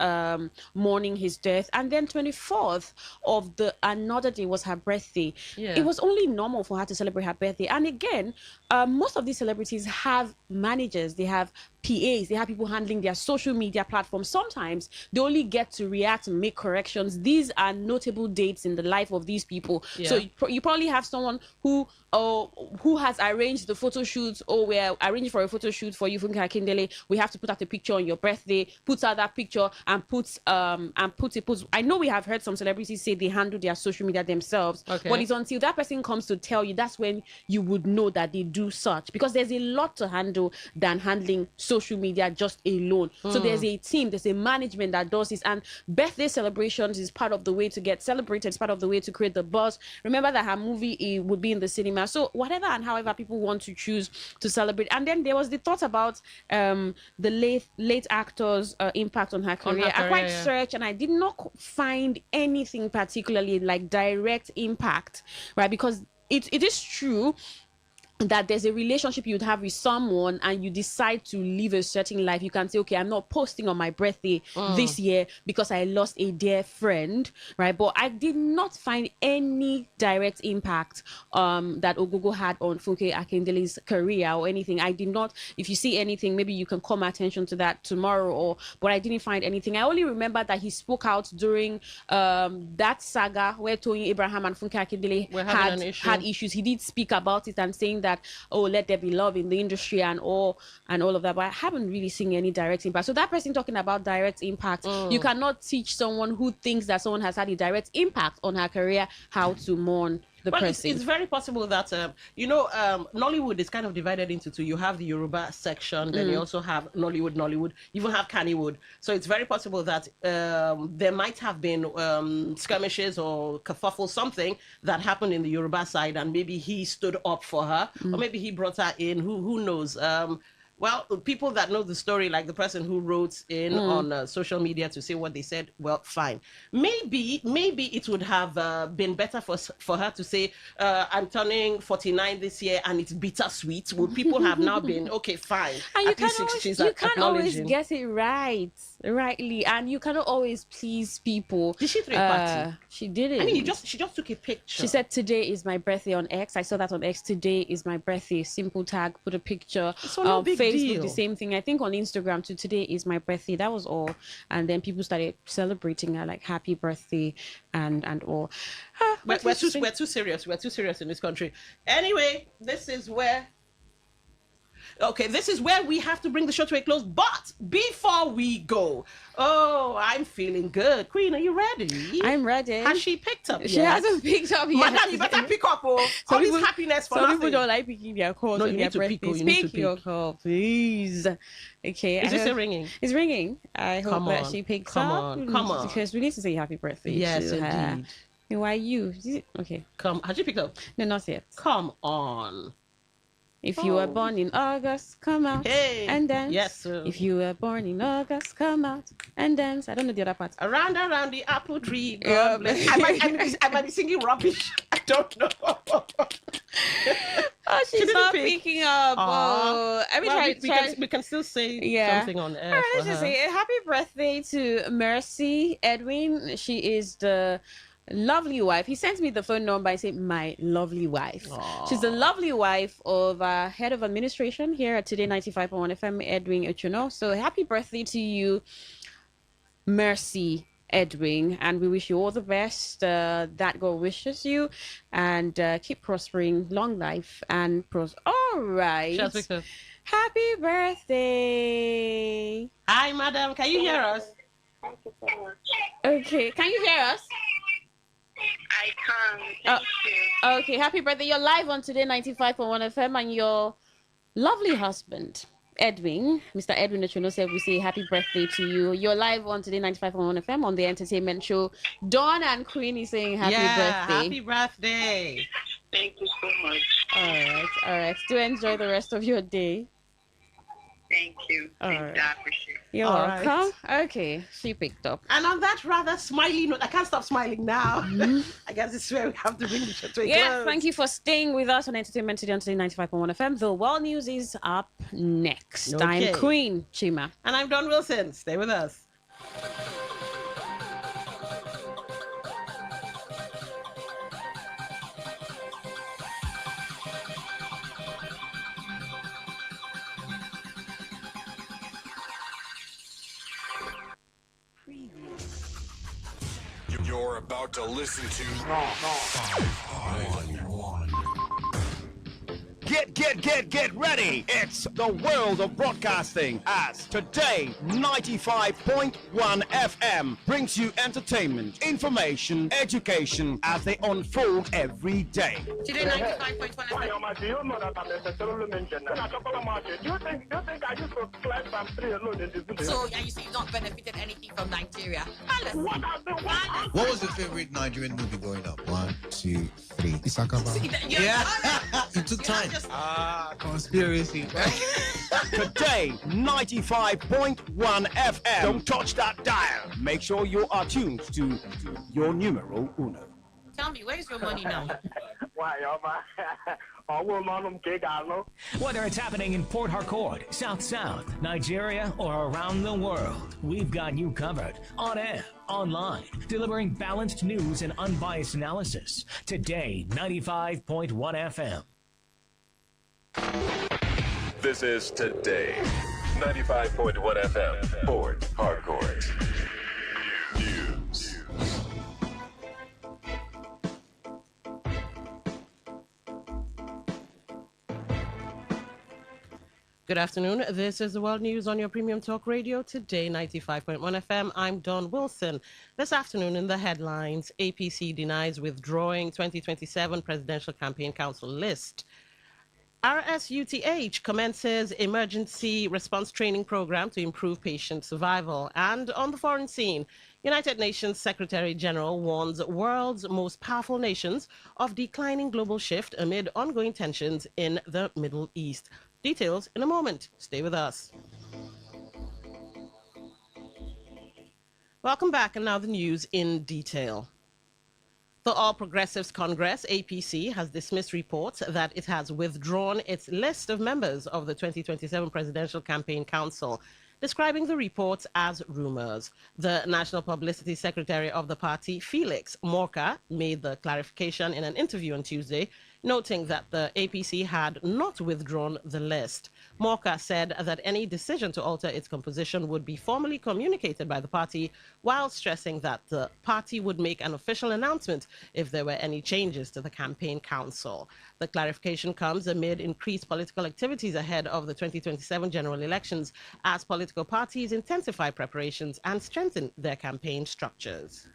mourning his death, and then 24th of another day was her birthday. It was only normal for her to celebrate her birthday. And again, most of these celebrities have managers, they have PAs, they have people handling their social media platforms. Sometimes they only get to react and make corrections. These are notable dates in the life of these people. So you probably have someone who has arranged the photo shoot. We're arranging for a photo shoot for you, Funke Akindele. We have to put out a picture on your birthday, puts out that picture and puts I know we have heard some celebrities say they handle their social media themselves, but it's until that person comes to tell you, that's when you would know that they do such, because there's a lot to handle than handling social media just alone. So there's a team, there's a management that does this, and birthday celebrations is part of the way to get celebrated, it's part of the way to create the buzz. Remember that her movie would be in the cinema. So whatever and however people want to choose to celebrate. And then there was the thought about the late actor's impact on her career. I quite searched and I did not find anything particularly like direct impact, right? Because it is true that there's a relationship you'd have with someone and you decide to live a certain life. You can say, okay, I'm not posting on my birthday this year because I lost a dear friend, right? But I did not find any direct impact that Ogogo had on Funke Akindele's career or anything. I did not. If you see anything, maybe you can call my attention to that tomorrow, but I didn't find anything. I only remember that he spoke out during that saga where Tony Abraham and Funke Akindele had issues. He did speak about it and saying that, let there be love in the industry and all of that, but I haven't really seen any direct impact. So that person talking about direct impact, you cannot teach someone who thinks that someone has had a direct impact on her career how to mourn the person. It's very possible that Nollywood is kind of divided into two. You have the Yoruba section, then you also have Nollywood, you even have Kannywood. So it's very possible that there might have been skirmishes or kerfuffle, something that happened in the Yoruba side, and maybe he stood up for her, or maybe he brought her in. Who knows? Well, people that know the story, like the person who wrote in on social media to say what they said, well, fine. Maybe it would have been better for her to say, I'm turning 49 this year and it's bittersweet. Would people have now been, okay, fine. And you can't always get it rightly, and you cannot always please people. Did she throw a party? She didn't. I mean, she just took a picture. She said, today is my birthday on X. I saw that on X. Today is my birthday. Simple tag, put a picture. So no big Facebook, deal. The same thing. I think on Instagram too, today is my birthday. That was all. And then people started celebrating her, like happy birthday and all. We're too serious. We're too serious in this country. Anyway, this is where we have to bring the show to a close. But before we go, I'm feeling good. Queen, are you ready? I'm ready. Has she picked up yet? She hasn't picked up yet. Madam, you better pick up. All this happiness for nothing. Some people don't like picking their calls. No, you need to pick. You need to pick your call, please. Okay. Is this ringing? It's ringing. I hope that she picks up. Come on. Because we need to say happy birthday. Yes, indeed. Who are you? Okay. Come. Has she picked up? No, not yet. Come on. If you were born in August, come out and dance. Yes, sir. If you were born in August, come out and dance. I don't know the other part. Around the apple tree. God bless. I might be singing rubbish. I don't know. She's not picking up. We can still say something on air. All right, let's just say happy birthday to Mercy Edwin. She is the lovely wife. He sent me the phone number. I said, my lovely wife. Aww. She's the lovely wife of head of administration here at Today95.1 FM, Edwin Ochono. So happy birthday to you, Mercy Edwin, and we wish you all the best that God wishes you, and keep prospering, long life and all right. Happy birthday. Hi, madam. Can you hear us? Thank you so much. Okay, can you hear us? I can. Thank you. Okay, happy birthday. You're live on Today 95.1 FM, and your lovely husband, Edwin, Mr. Edwin Ochono, said we say happy birthday to you. You're live on Today 95.1 FM on the entertainment show. Dawn and Queen is saying happy birthday. Happy birthday. Thank you so much. All right. Do enjoy the rest of your day. Thank you. Thank you. I appreciate it. You're All welcome. right. Okay, she picked up. And on that rather smiley note, I can't stop smiling now. I guess it's where we have to bring the show to a close. Thank you for staying with us on Entertainment Today on Today 95.1 FM. The world news is up next. Okay. I'm Queen Chima. And I'm Don Wilson. Stay with us. You're about to listen to 5.1. Get ready. It's the world of broadcasting as Today 95.1 FM brings you entertainment, information, education as they unfold every day. Today 95.1 FM. Do you know that I'm necessarily mentioned? Do you think I used to climb from tree alone in the village? So, you say you've not benefited anything from Nigeria? What was your favorite Nigerian movie growing up? 1, 2, 3. Isakaba. Yeah. It took time. Conspiracy. Today 95.1 FM. Don't touch that dial. Make sure you are tuned to your numero uno. Tell me, where's your money now? Whether it's happening in Port Harcourt, South South, Nigeria, or around the world, we've got you covered. On air, online, delivering balanced news and unbiased analysis. Today 95.1 FM. This is Today 95.1 FM, Port Harcourt. News. Good afternoon. This is the World News on your Premium Talk Radio, Today 95.1 FM. I'm Dawn Wilson. This afternoon in the headlines, APC denies withdrawing 2027 Presidential Campaign Council list. RSUTH commences emergency response training program to improve patient survival. And on the foreign scene, United Nations Secretary General warns world's most powerful nations of declining global shift amid ongoing tensions in the Middle East. Details in a moment. Stay with us. Welcome back, and now the news in detail. The All Progressives Congress, APC, has dismissed reports that it has withdrawn its list of members of the 2027 Presidential Campaign Council, describing the reports as rumors. The National Publicity Secretary of the party, Felix Morka, made the clarification in an interview on Tuesday, noting that the APC had not withdrawn the list. Morka said that any decision to alter its composition would be formally communicated by the party, while stressing that the party would make an official announcement if there were any changes to the campaign council. The clarification comes amid increased political activities ahead of the 2027 general elections as political parties intensify preparations and strengthen their campaign structures.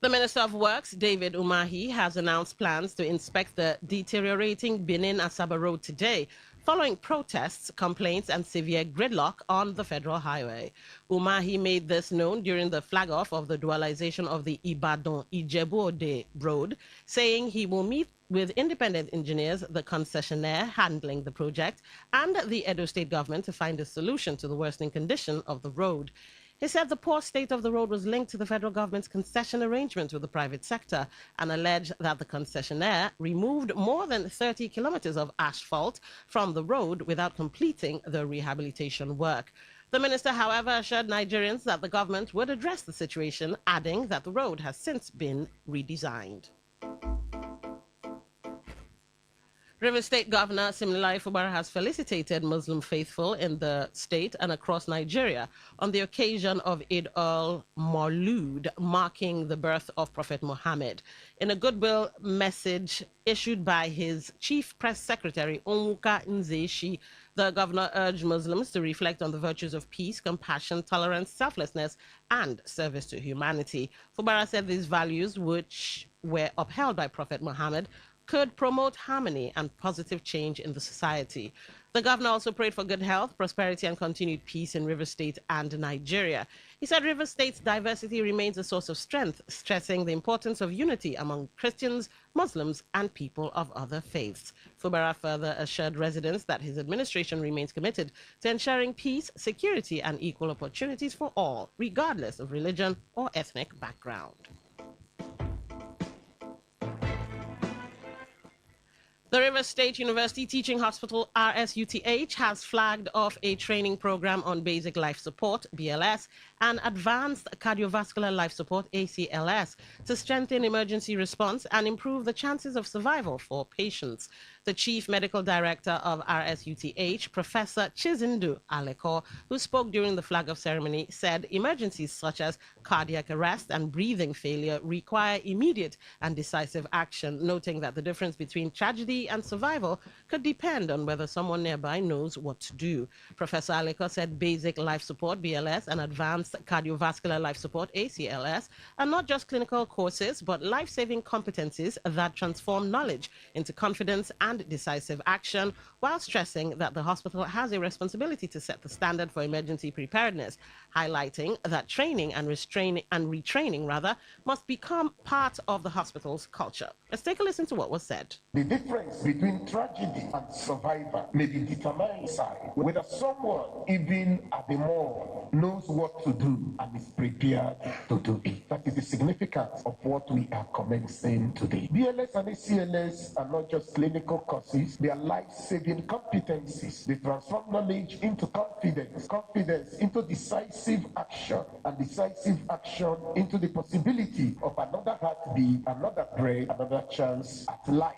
The Minister of Works, David Umahi, has announced plans to inspect the deteriorating Benin-Asaba Road today, following protests, complaints, and severe gridlock on the federal highway. Umahi made this known during the flag-off of the dualization of the Ibadan-Ijebu-Ode road, saying he will meet with independent engineers, the concessionaire handling the project, and the Edo State government to find a solution to the worsening condition of the road. He said the poor state of the road was linked to the federal government's concession arrangement with the private sector and alleged that the concessionaire removed more than 30 kilometers of asphalt from the road without completing the rehabilitation work. The minister, however, assured Nigerians that the government would address the situation, adding that the road has since been redesigned. River State Governor Similai Fubara has felicitated Muslim faithful in the state and across Nigeria on the occasion of Eid al-Maulud, marking the birth of Prophet Muhammad. In a goodwill message issued by his chief press secretary, Onwuka Nzeshi, the governor urged Muslims to reflect on the virtues of peace, compassion, tolerance, selflessness, and service to humanity. Fubara said these values, which were upheld by Prophet Muhammad, could promote harmony and positive change in the society. The governor also prayed for good health, prosperity, and continued peace in River State and Nigeria. He said River State's diversity remains a source of strength, stressing the importance of unity among Christians, Muslims, and people of other faiths. Fubara further assured residents that his administration remains committed to ensuring peace, security, and equal opportunities for all, regardless of religion or ethnic background. The River State University Teaching Hospital, RSUTH, has flagged off a training program on basic life support, BLS, and advanced cardiovascular life support, ACLS, to strengthen emergency response and improve the chances of survival for patients. The Chief Medical Director of RSUTH, Professor Chizindu Aleko, who spoke during the flag-off ceremony, said emergencies such as cardiac arrest and breathing failure require immediate and decisive action, noting that the difference between tragedy and survival could depend on whether someone nearby knows what to do. Professor Aleko said basic life support, BLS, and advanced cardiovascular life support, ACLS, are not just clinical courses, but life-saving competencies that transform knowledge into confidence and decisive action, while stressing that the hospital has a responsibility to set the standard for emergency preparedness, highlighting that training and retraining must become part of the hospital's culture. Let's take a listen to what was said. The difference between tragedy and survival may be determined by whether someone, even at the morgue, knows what to do and is prepared to do it. That is the significance of what we are commencing today. BLS and ACLS are not just clinical courses, they are life-saving competencies. They transform knowledge into confidence, confidence into decisive action, and decisive action into the possibility of another heartbeat, another breath, another chance at life.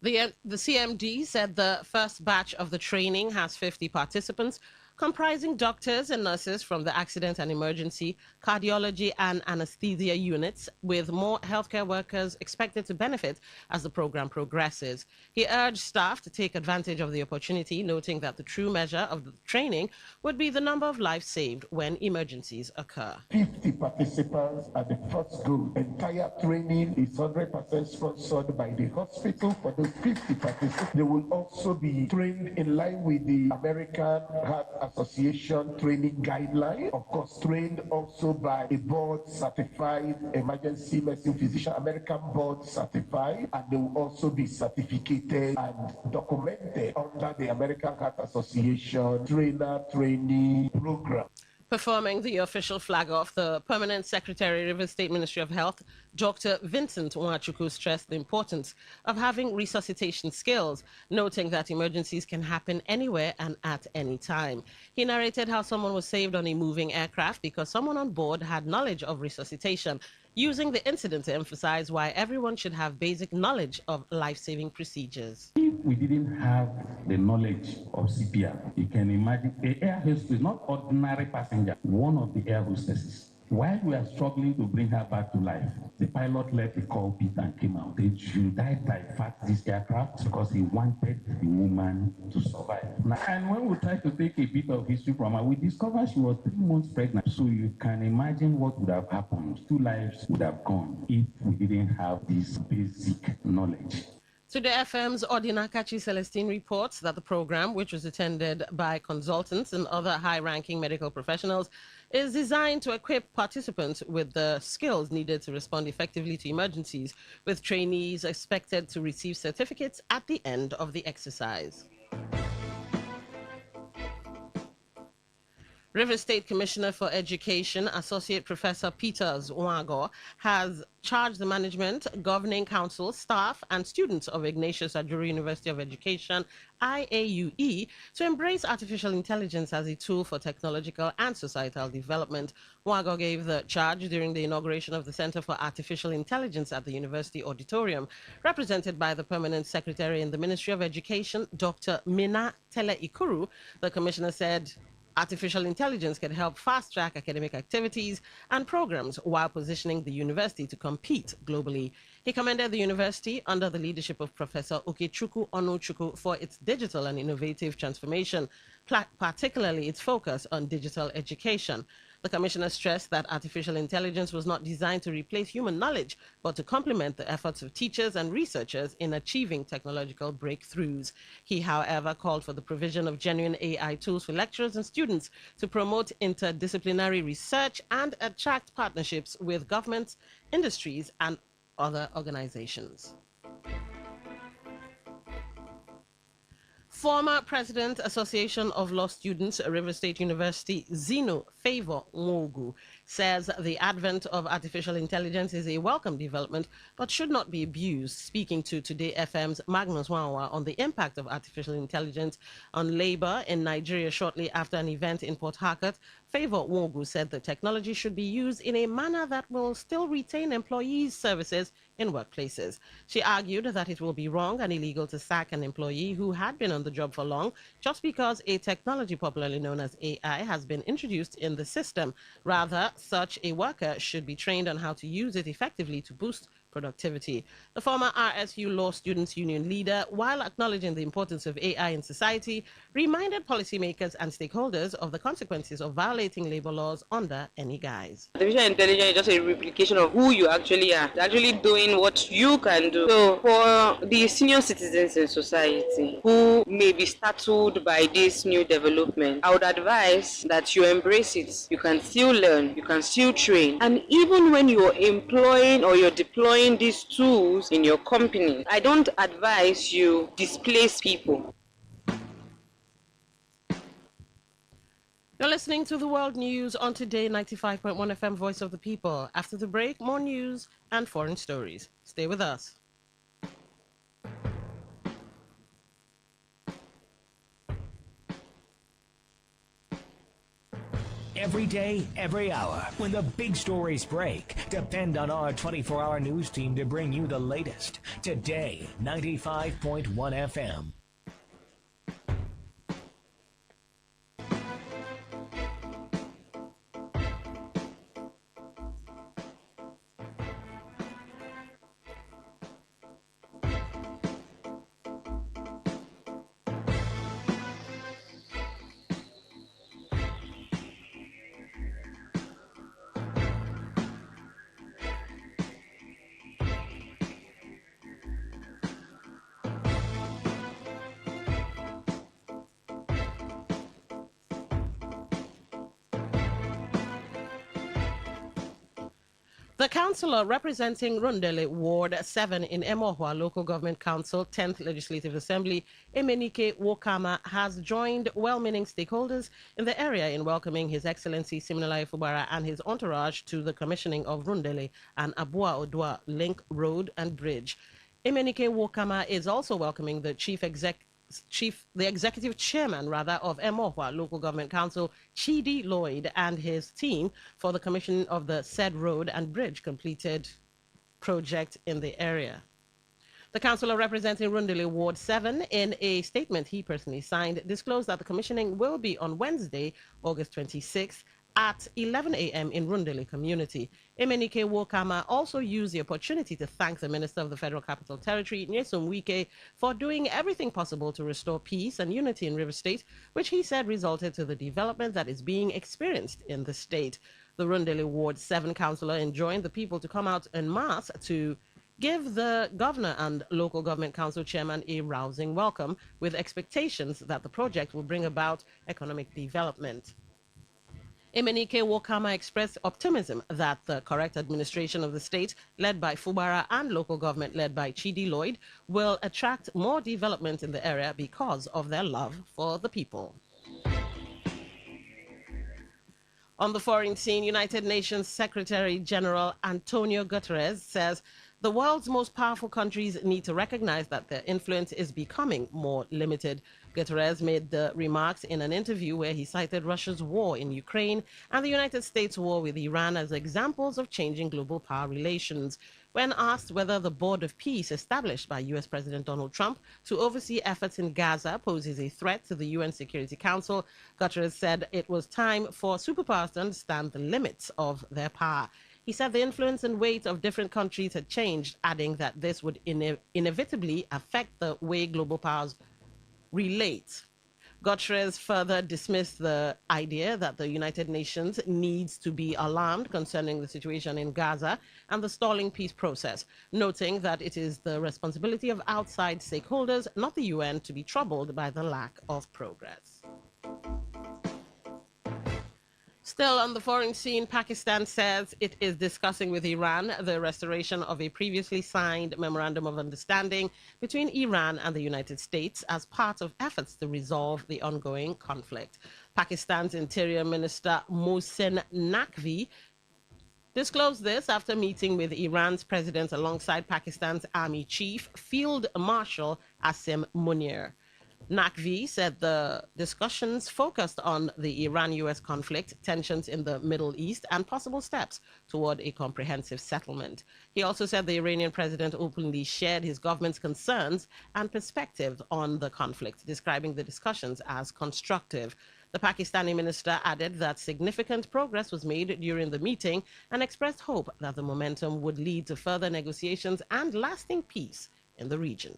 The CMD said the first batch of the training has 50 participants, comprising doctors and nurses from the accident and emergency, cardiology and anesthesia units, with more healthcare workers expected to benefit as the program progresses. He urged staff to take advantage of the opportunity, noting that the true measure of the training would be the number of lives saved when emergencies occur. 50 participants at the first group. Entire training is 100% sponsored by the hospital. For those 50 participants, they will also be trained in line with the American Heart Association training guideline. Of course, trained also by a board certified emergency medicine physician, American board certified, and they will also be certificated and documented under the American Heart Association trainer training program. Performing the official flag-off, the Permanent Secretary, River State Ministry of Health, Dr. Vincent Nwachukwu, stressed the importance of having resuscitation skills, noting that emergencies can happen anywhere and at any time. He narrated how someone was saved on a moving aircraft because someone on board had knowledge of resuscitation, using the incident to emphasize why everyone should have basic knowledge of life-saving procedures. If we didn't have the knowledge of CPR, you can imagine the air hostess is not ordinary passenger, one of the air hostesses. While we are struggling to bring her back to life, the pilot let the cockpit and came out. They should divert this aircraft because he wanted the woman to survive. And when we tried to take a bit of history from her, we discovered she was 3 months pregnant. So you can imagine what would have happened. 2 lives would have gone if we didn't have this basic knowledge. Today FM's Odinakachi Celestine reports that the program, which was attended by consultants and other high-ranking medical professionals, is designed to equip participants with the skills needed to respond effectively to emergencies, with trainees expected to receive certificates at the end of the exercise. River State Commissioner for Education, Associate Professor Pt2 has charged the management, governing council, staff, and students of Ignatius Ajuru University of Education, IAUE, to embrace artificial intelligence as a tool for technological and societal development. Wago gave the charge during the inauguration of the Center for Artificial Intelligence at the University Auditorium, represented by the Permanent Secretary in the Ministry of Education, Dr. Mina Tele Ikuru. The commissioner said artificial intelligence can help fast-track academic activities and programs while positioning the university to compete globally. He commended the university under the leadership of Professor Okechukwu Onuchukwu for its digital and innovative transformation, particularly its focus on digital education. The commissioner stressed that artificial intelligence was not designed to replace human knowledge, but to complement the efforts of teachers and researchers in achieving technological breakthroughs. He, however, called for the provision of genuine AI tools for lecturers and students to promote interdisciplinary research and attract partnerships with governments, industries, and other organizations. Former President, Association of Law Students, River State University, Zeno Favor Nwogu, says the advent of artificial intelligence is a welcome development, but should not be abused. Speaking to Today FM's Magnus Wawa on the impact of artificial intelligence on labor in Nigeria shortly after an event in Port Harcourt, Favor Nwogu said the technology should be used in a manner that will still retain employees' services in workplaces. She argued that it will be wrong and illegal to sack an employee who had been on the job for long just because a technology popularly known as AI has been introduced in the system. Rather, such a worker should be trained on how to use it effectively to boost productivity. The former RSU Law Students Union leader, while acknowledging the importance of AI in society, reminded policymakers and stakeholders of the consequences of violating labor laws under any guise. Artificial intelligence is just a replication of who you actually are. It's actually doing what you can do. So for the senior citizens in society who may be startled by this new development, I would advise that you embrace it. You can still learn, you can still train, and even when you're employing or you're deploying these tools in your company, I don't advise you displace people. You're listening to the World News on Today 95.1 FM Voice of the People. After the break, more news and foreign stories. Stay with us. Every day, every hour, when the big stories break, depend on our 24-hour news team to bring you the latest. Today, 95.1 FM. The councillor representing Rundele Ward 7 in Emohua Local Government Council, 10th Legislative Assembly, Emenike Wokama, has joined well-meaning stakeholders in the area in welcoming His Excellency Siminalayi Fubara and his entourage to the commissioning of Rundele and Abua Odua Link Road and Bridge. Emenike Wokama is also welcoming the executive chairman of Emohua Local Government Council, Chidi Lloyd, and his team for the commission of the said road and bridge completed project in the area. The councillor representing Rundele Ward 7, in a statement he personally signed, disclosed that the commissioning will be on Wednesday, August 26th, at 11 a.m. in Rundele community. Emenike Wokama also used the opportunity to thank the Minister of the Federal Capital Territory, Nyesom Wike, for doing everything possible to restore peace and unity in River State, which he said resulted to the development that is being experienced in the state. The Rundele Ward 7 councillor enjoined the people to come out en masse to give the governor and local government council chairman a rousing welcome, with expectations that the project will bring about economic development. Emenike Wokama expressed optimism that the correct administration of the state, led by Fubara, and local government, led by Chidi Lloyd, will attract more development in the area because of their love for the people. On the foreign scene, United Nations Secretary General Antonio Guterres says the world's most powerful countries need to recognize that their influence is becoming more limited. Guterres made the remarks in an interview where he cited Russia's war in Ukraine and the United States' war with Iran as examples of changing global power relations. When asked whether the Board of Peace established by U.S. President Donald Trump to oversee efforts in Gaza poses a threat to the UN Security Council, Guterres said it was time for superpowers to understand the limits of their power. He said the influence and weight of different countries had changed, adding that this would inevitably affect the way global powers relate. Guterres further dismissed the idea that the United Nations needs to be alarmed concerning the situation in Gaza and the stalling peace process, noting that it is the responsibility of outside stakeholders, not the UN, to be troubled by the lack of progress. Still on the foreign scene, Pakistan says it is discussing with Iran the restoration of a previously signed memorandum of understanding between Iran and the United States as part of efforts to resolve the ongoing conflict. Pakistan's Interior Minister Mohsen Naqvi disclosed this after meeting with Iran's president alongside Pakistan's Army Chief Field Marshal Asim Munir. Naqvi said the discussions focused on the Iran-US conflict, tensions in the Middle East, and possible steps toward a comprehensive settlement. He also said the Iranian president openly shared his government's concerns and perspectives on the conflict, describing the discussions as constructive. The Pakistani minister added that significant progress was made during the meeting and expressed hope that the momentum would lead to further negotiations and lasting peace in the region.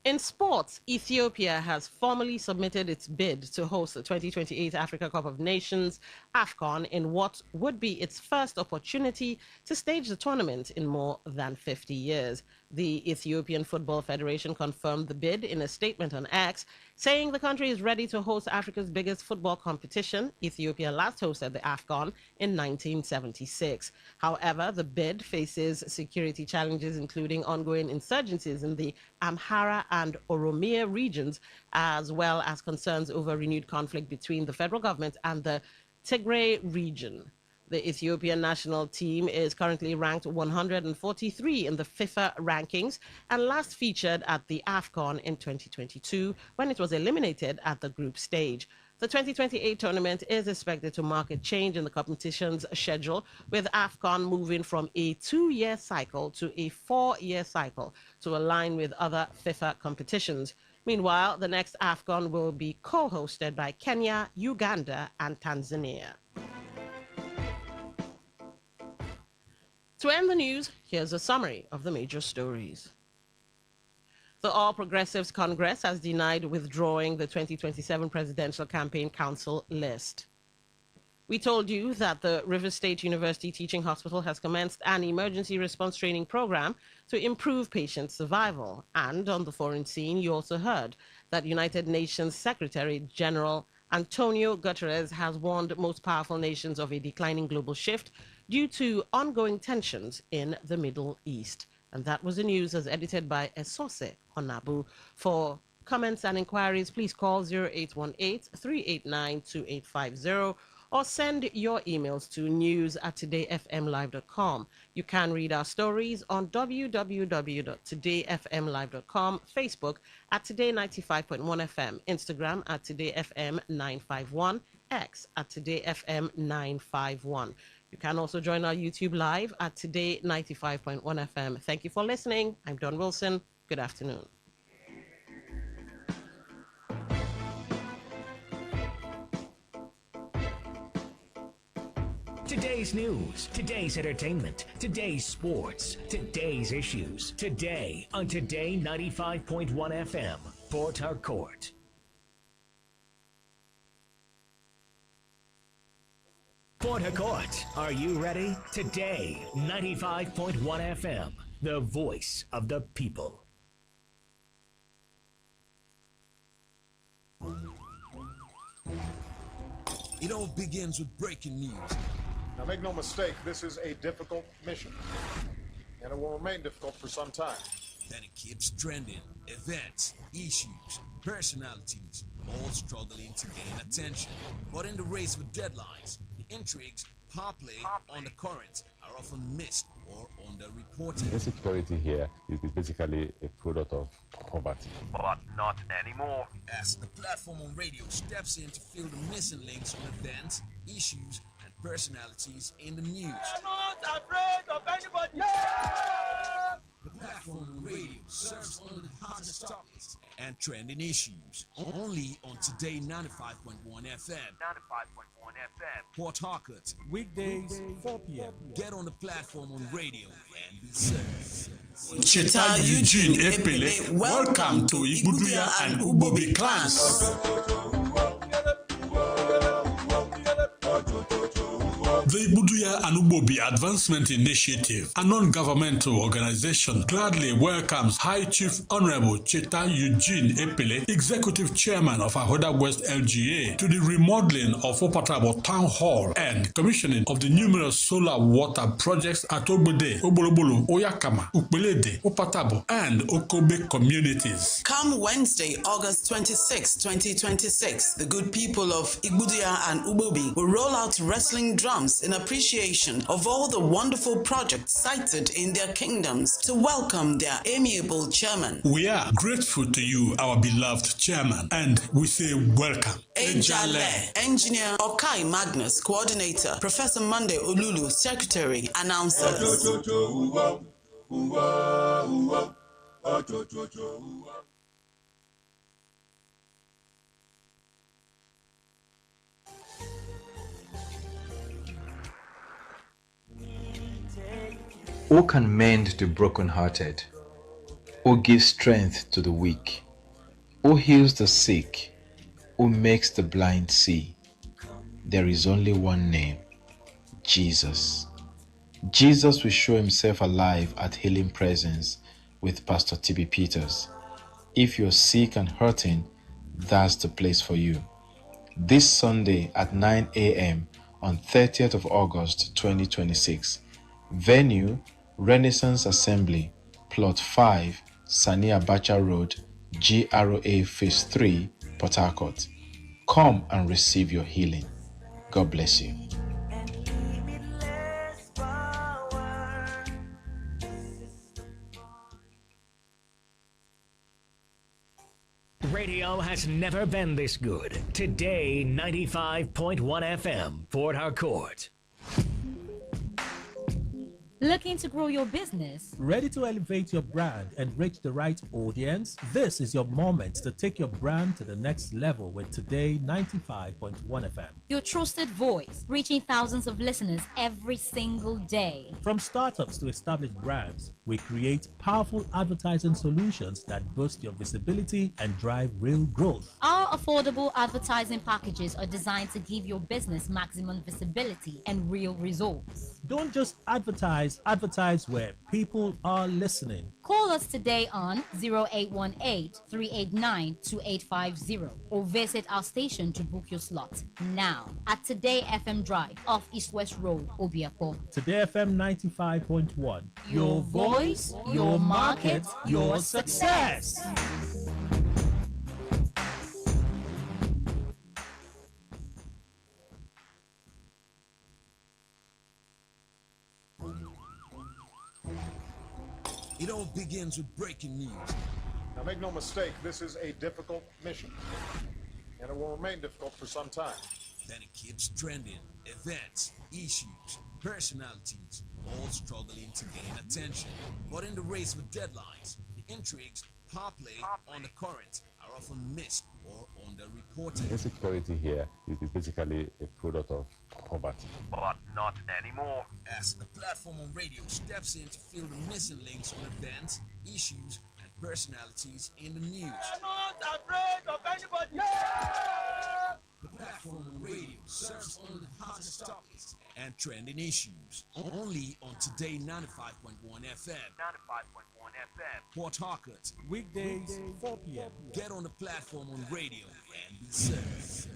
In sports, Ethiopia has formally submitted its bid to host the 2028 Africa Cup of Nations, AFCON, in what would be its first opportunity to stage the tournament in more than 50 years. The Ethiopian Football Federation confirmed the bid in a statement on X, saying the country is ready to host Africa's biggest football competition. Ethiopia last hosted the AFCON in 1976. However, the bid faces security challenges, including ongoing insurgencies in the Amhara and Oromia regions, as well as concerns over renewed conflict between the federal government and the Tigray region. The Ethiopian national team is currently ranked 143 in the FIFA rankings and last featured at the AFCON in 2022 when it was eliminated at the group stage. The 2028 tournament is expected to mark a change in the competition's schedule, with AFCON moving from a 2-year cycle to a 4-year cycle to align with other FIFA competitions. Meanwhile, the next AFCON will be co-hosted by Kenya, Uganda, and Tanzania. To end the news, here's a summary of the major stories. The All Progressives Congress has denied withdrawing the 2027 Presidential Campaign Council list. We told you that the River State University Teaching Hospital has commenced an emergency response training program to improve patient survival. And on the foreign scene, you also heard that United Nations Secretary General Antonio Guterres has warned most powerful nations of a declining global shift due to ongoing tensions in the Middle East. And that was the news as edited by Esose Honabu. For comments and inquiries, please call 0818-389-2850 or send your emails to news@todayfmlive.com. You can read our stories on www.todayfmlive.com, Facebook at Today95.1fm, Instagram at TodayFM951, X at TodayFM951. You can also join our YouTube live at Today95.1fm. Thank you for listening. I'm Don Wilson. Good afternoon. Today's news, today's entertainment, today's sports, today's issues. Today on Today 95.1 FM, Port Harcourt. Port Harcourt, are you ready? Today 95.1 FM, the voice of the people. It all begins with breaking news. Now make no mistake, this is a difficult mission, and it will remain difficult for some time. Then it keeps trending. Events, issues, personalities, all struggling to gain attention. But in the race with deadlines, the intrigues, power play on the current are often missed or underreported. Insecurity here is basically a product of poverty. But not anymore. As the platform on radio steps in to fill the missing links on events, issues, and personalities in the news. I'm not afraid of anybody. Yeah! The platform on radio serves only the hottest topics and trending issues. Only on Today 95.1 FM. 95.1 FM. Port Harcourt. Weekdays, 4 p.m. Get on the platform on radio and be served. Cheta Eugene Epele, welcome to Igbuduya and Ubobi clans. The Igbuduya and Ubobi Advancement Initiative, a non-governmental organization, gladly welcomes High Chief Honorable Cheta Eugene Epele, Executive Chairman of Ahoda West LGA, to the remodeling of Opatabo Town Hall and commissioning of the numerous solar water projects at Ogbode, Obolobolo, Oyakama, Upelede, Opatabo, and Okobe communities. Come Wednesday, August 26, 2026, the good people of Igbuduya and Ubobi will roll out wrestling drums in appreciation of all the wonderful projects cited in their kingdoms to welcome their amiable chairman. We are grateful to you, our beloved chairman, and we say welcome. Ejale, Engineer Okai Magnus, Coordinator, Professor Monday Olulu, Secretary, Announcers. Who can mend the brokenhearted? Who gives strength to the weak? Who heals the sick? Who makes the blind see? There is only one name, Jesus. Jesus will show himself alive at Healing Presence with Pastor T.B. Peters. If you're sick and hurting, that's the place for you. This Sunday at 9 a.m. on 30th of August 2026. Venue, Renaissance Assembly, Plot 5, Sani Abacha Road, GRA Phase 3, Port Harcourt. Come and receive your healing. God bless you. Radio has never been this good. Today, 95.1 FM, Port Harcourt. Looking to grow your business? Ready to elevate your brand and reach the right audience? This is your moment to take your brand to the next level with Today 95.1 FM. Your trusted voice, reaching thousands of listeners every single day. From startups to established brands, we create powerful advertising solutions that boost your visibility and drive real growth. Our affordable advertising packages are designed to give your business maximum visibility and real results. Don't just advertise where people are listening. Call us today on 0818-389-2850 or visit our station to book your slot now at Today FM Drive off East West Road, Obiako. Today FM 95.1. Your voice, your market, your success. It all begins with breaking news. Now make no mistake, this is a difficult mission, and it will remain difficult for some time. Then it keeps trending. Events, issues, personalities, all struggling to gain attention. But in the race with deadlines, the intrigues, power play on the current are often missed or underreported. Insecurity here is basically a product of poverty. But not anymore. As the platform on radio steps in to fill the missing links on events, issues, and personalities in the news. I'm not afraid of anybody. Yeah! The platform on radio serves only the hottest topics and trending issues. Only on Today 95.1 FM. 95.1 FM. Port Harcourt. Weekdays, 4 p.m. Get on the platform on radio and be served.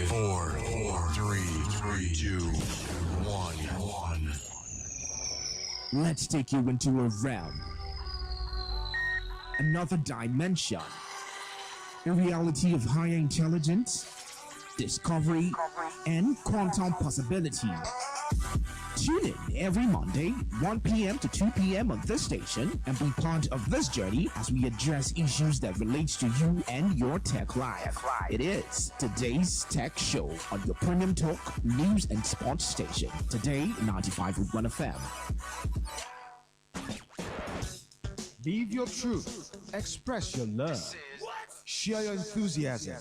4, 3, 2, 1. Let's take you into a realm, another dimension, a reality of higher intelligence, discovery, and quantum possibility. Tune in every Monday, 1 p.m. to 2 p.m. on this station and be part of this journey as we address issues that relate to you and your tech life. It is today's Tech Show on your premium talk, news, and sports station. Today, 95.1 FM. Live your truth. Express your love. Share your enthusiasm.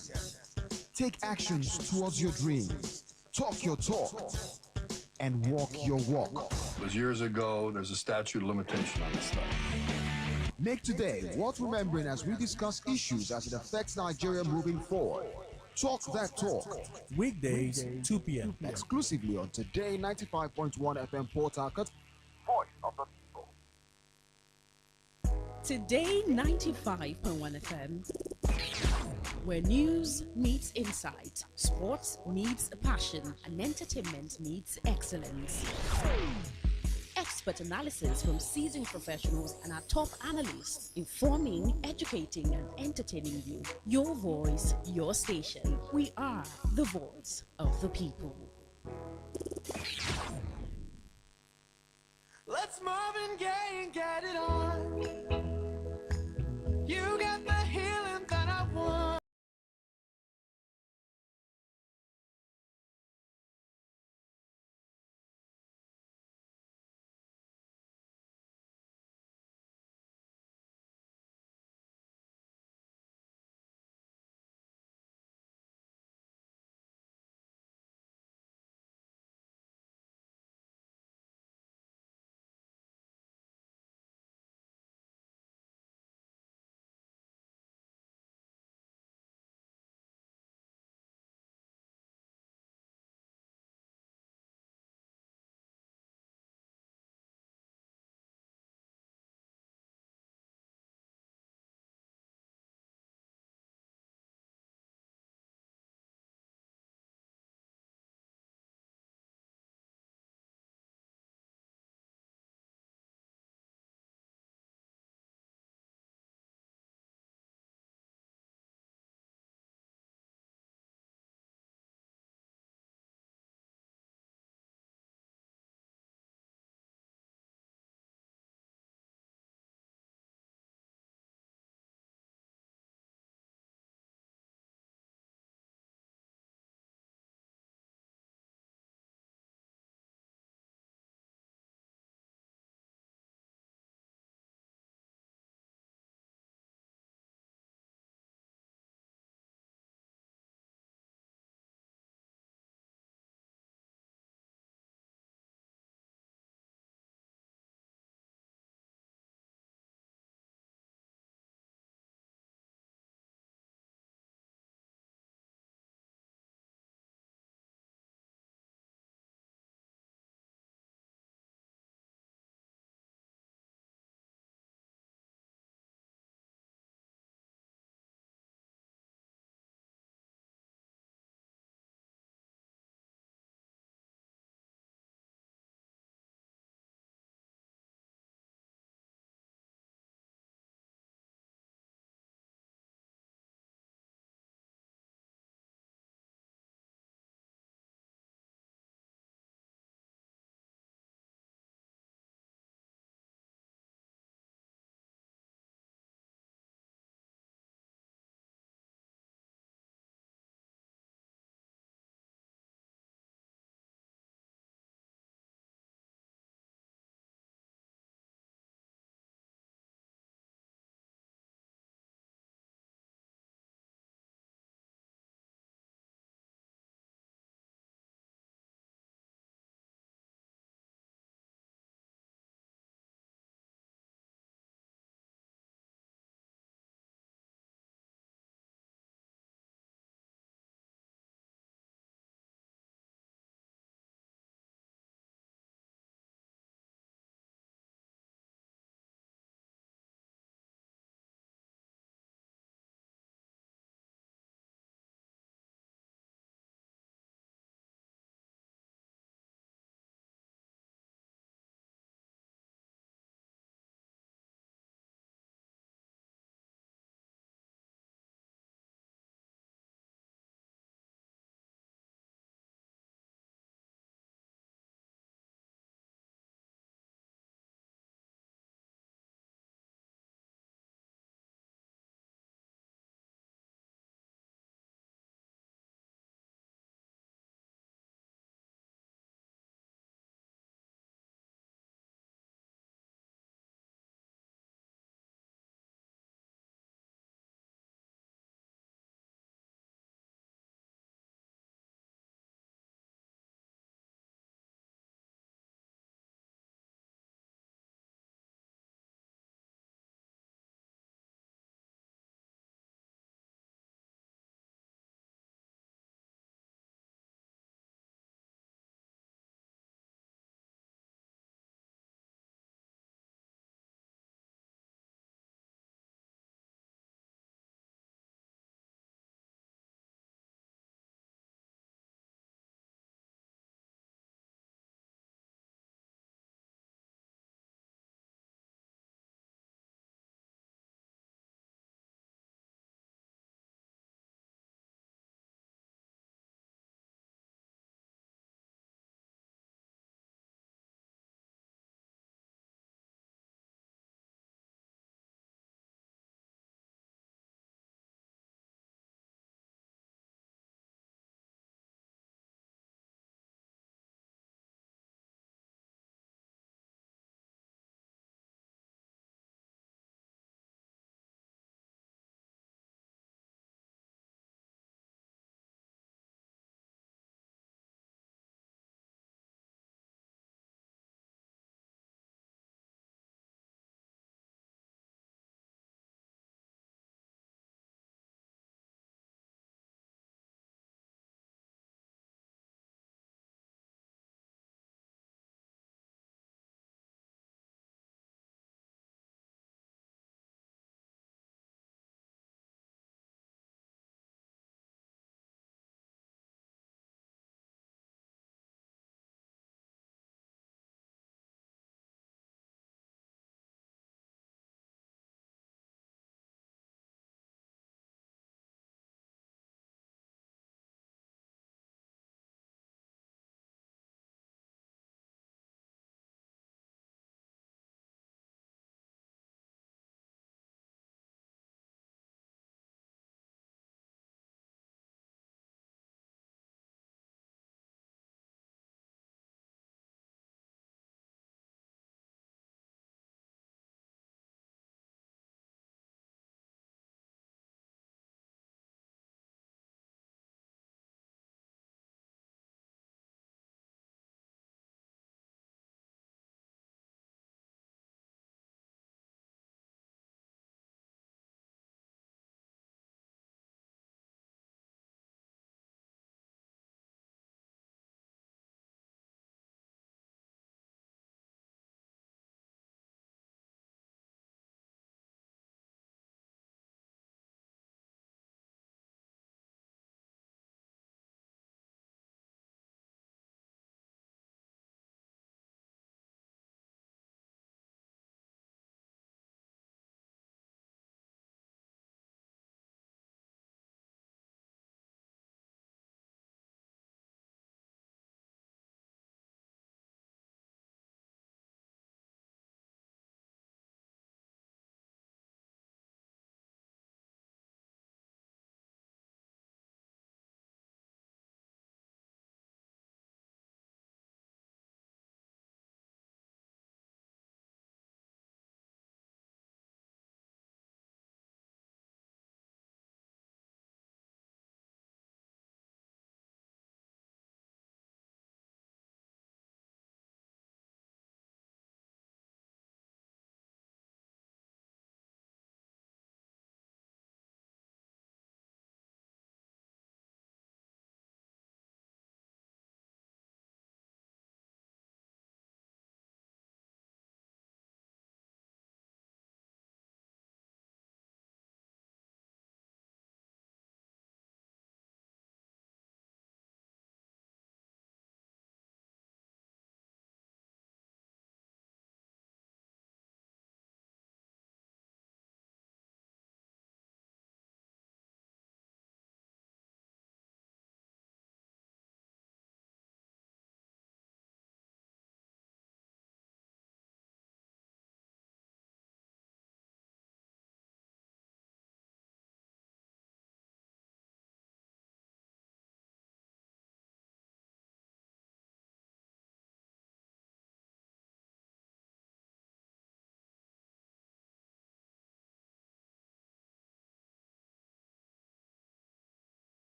Take actions towards your dreams. Talk your talk. And walk your walk. It was years ago. There's a statute of limitation on this stuff. Make today worth remembering as we discuss issues as it affects Nigeria moving forward. Talk that talk. Weekdays, 2 p.m. Exclusively on Today 95.1 FM Port Harcourt. Voice of the people. Today 95.1 FM, where news meets insight, sports meets passion, and entertainment meets excellence. Expert analysis from seasoned professionals and our top analysts, informing, educating, and entertaining you. Your voice, your station. We are the voice of the people. Let's Marvin Gaye and get it on. You got the healing that I want.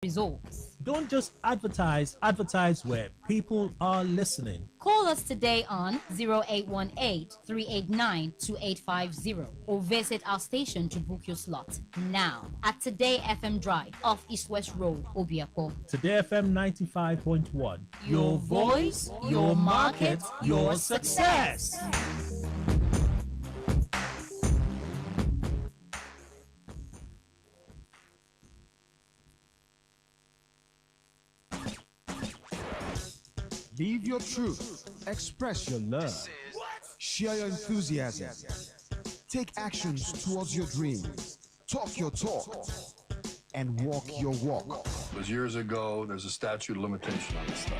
results. Don't just advertise, advertise where people are listening. Call us today on 0818-389-2850 or visit our station to book your slot now at Today FM Drive off East West Road, Obiako. Today FM 95.1. Your voice, your market, your success. Live your truth. Express your love. Share your enthusiasm. Take actions towards your dreams. Talk your talk. And walk your walk. It was years ago. There's a statute of limitation on this stuff.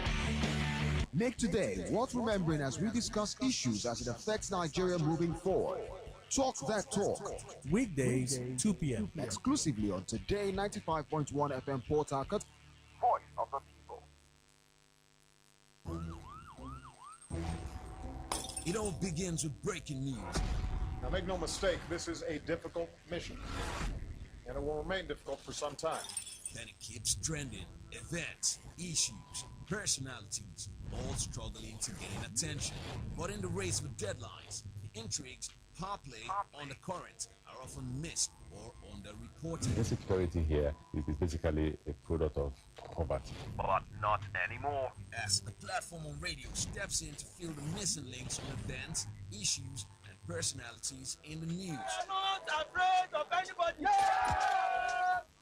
Make today worth remembering as we discuss issues as it affects Nigeria moving forward. Talk that talk. Weekdays, 2 p.m. Exclusively on Today 95.1 FM Port Harcourt. Voice of the people. It all begins with breaking news. Now, make no mistake, this is a difficult mission, and it will remain difficult for some time. Then it keeps trending. Events, issues, personalities, all struggling to gain attention. But in the race with deadlines, the intrigues, power play on the current are often missed or underreported. Insecurity here is basically a product of poverty. But not anymore. As the platform on radio steps in to fill the missing links on events, issues, and personalities in the news. I'm not afraid of anybody.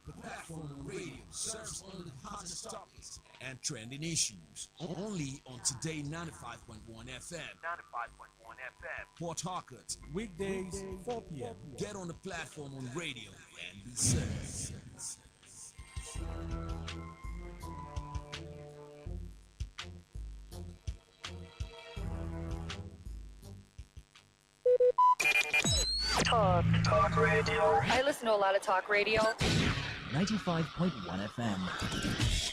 The platform on radio serves only the hottest topics and trending issues. Only on Today 95.1 FM. 95.1 FM. Port Harcourt. Weekdays, 4 p.m. Get on the platform on radio and be served. Talk radio. I listen to a lot of talk radio. 95.1 FM.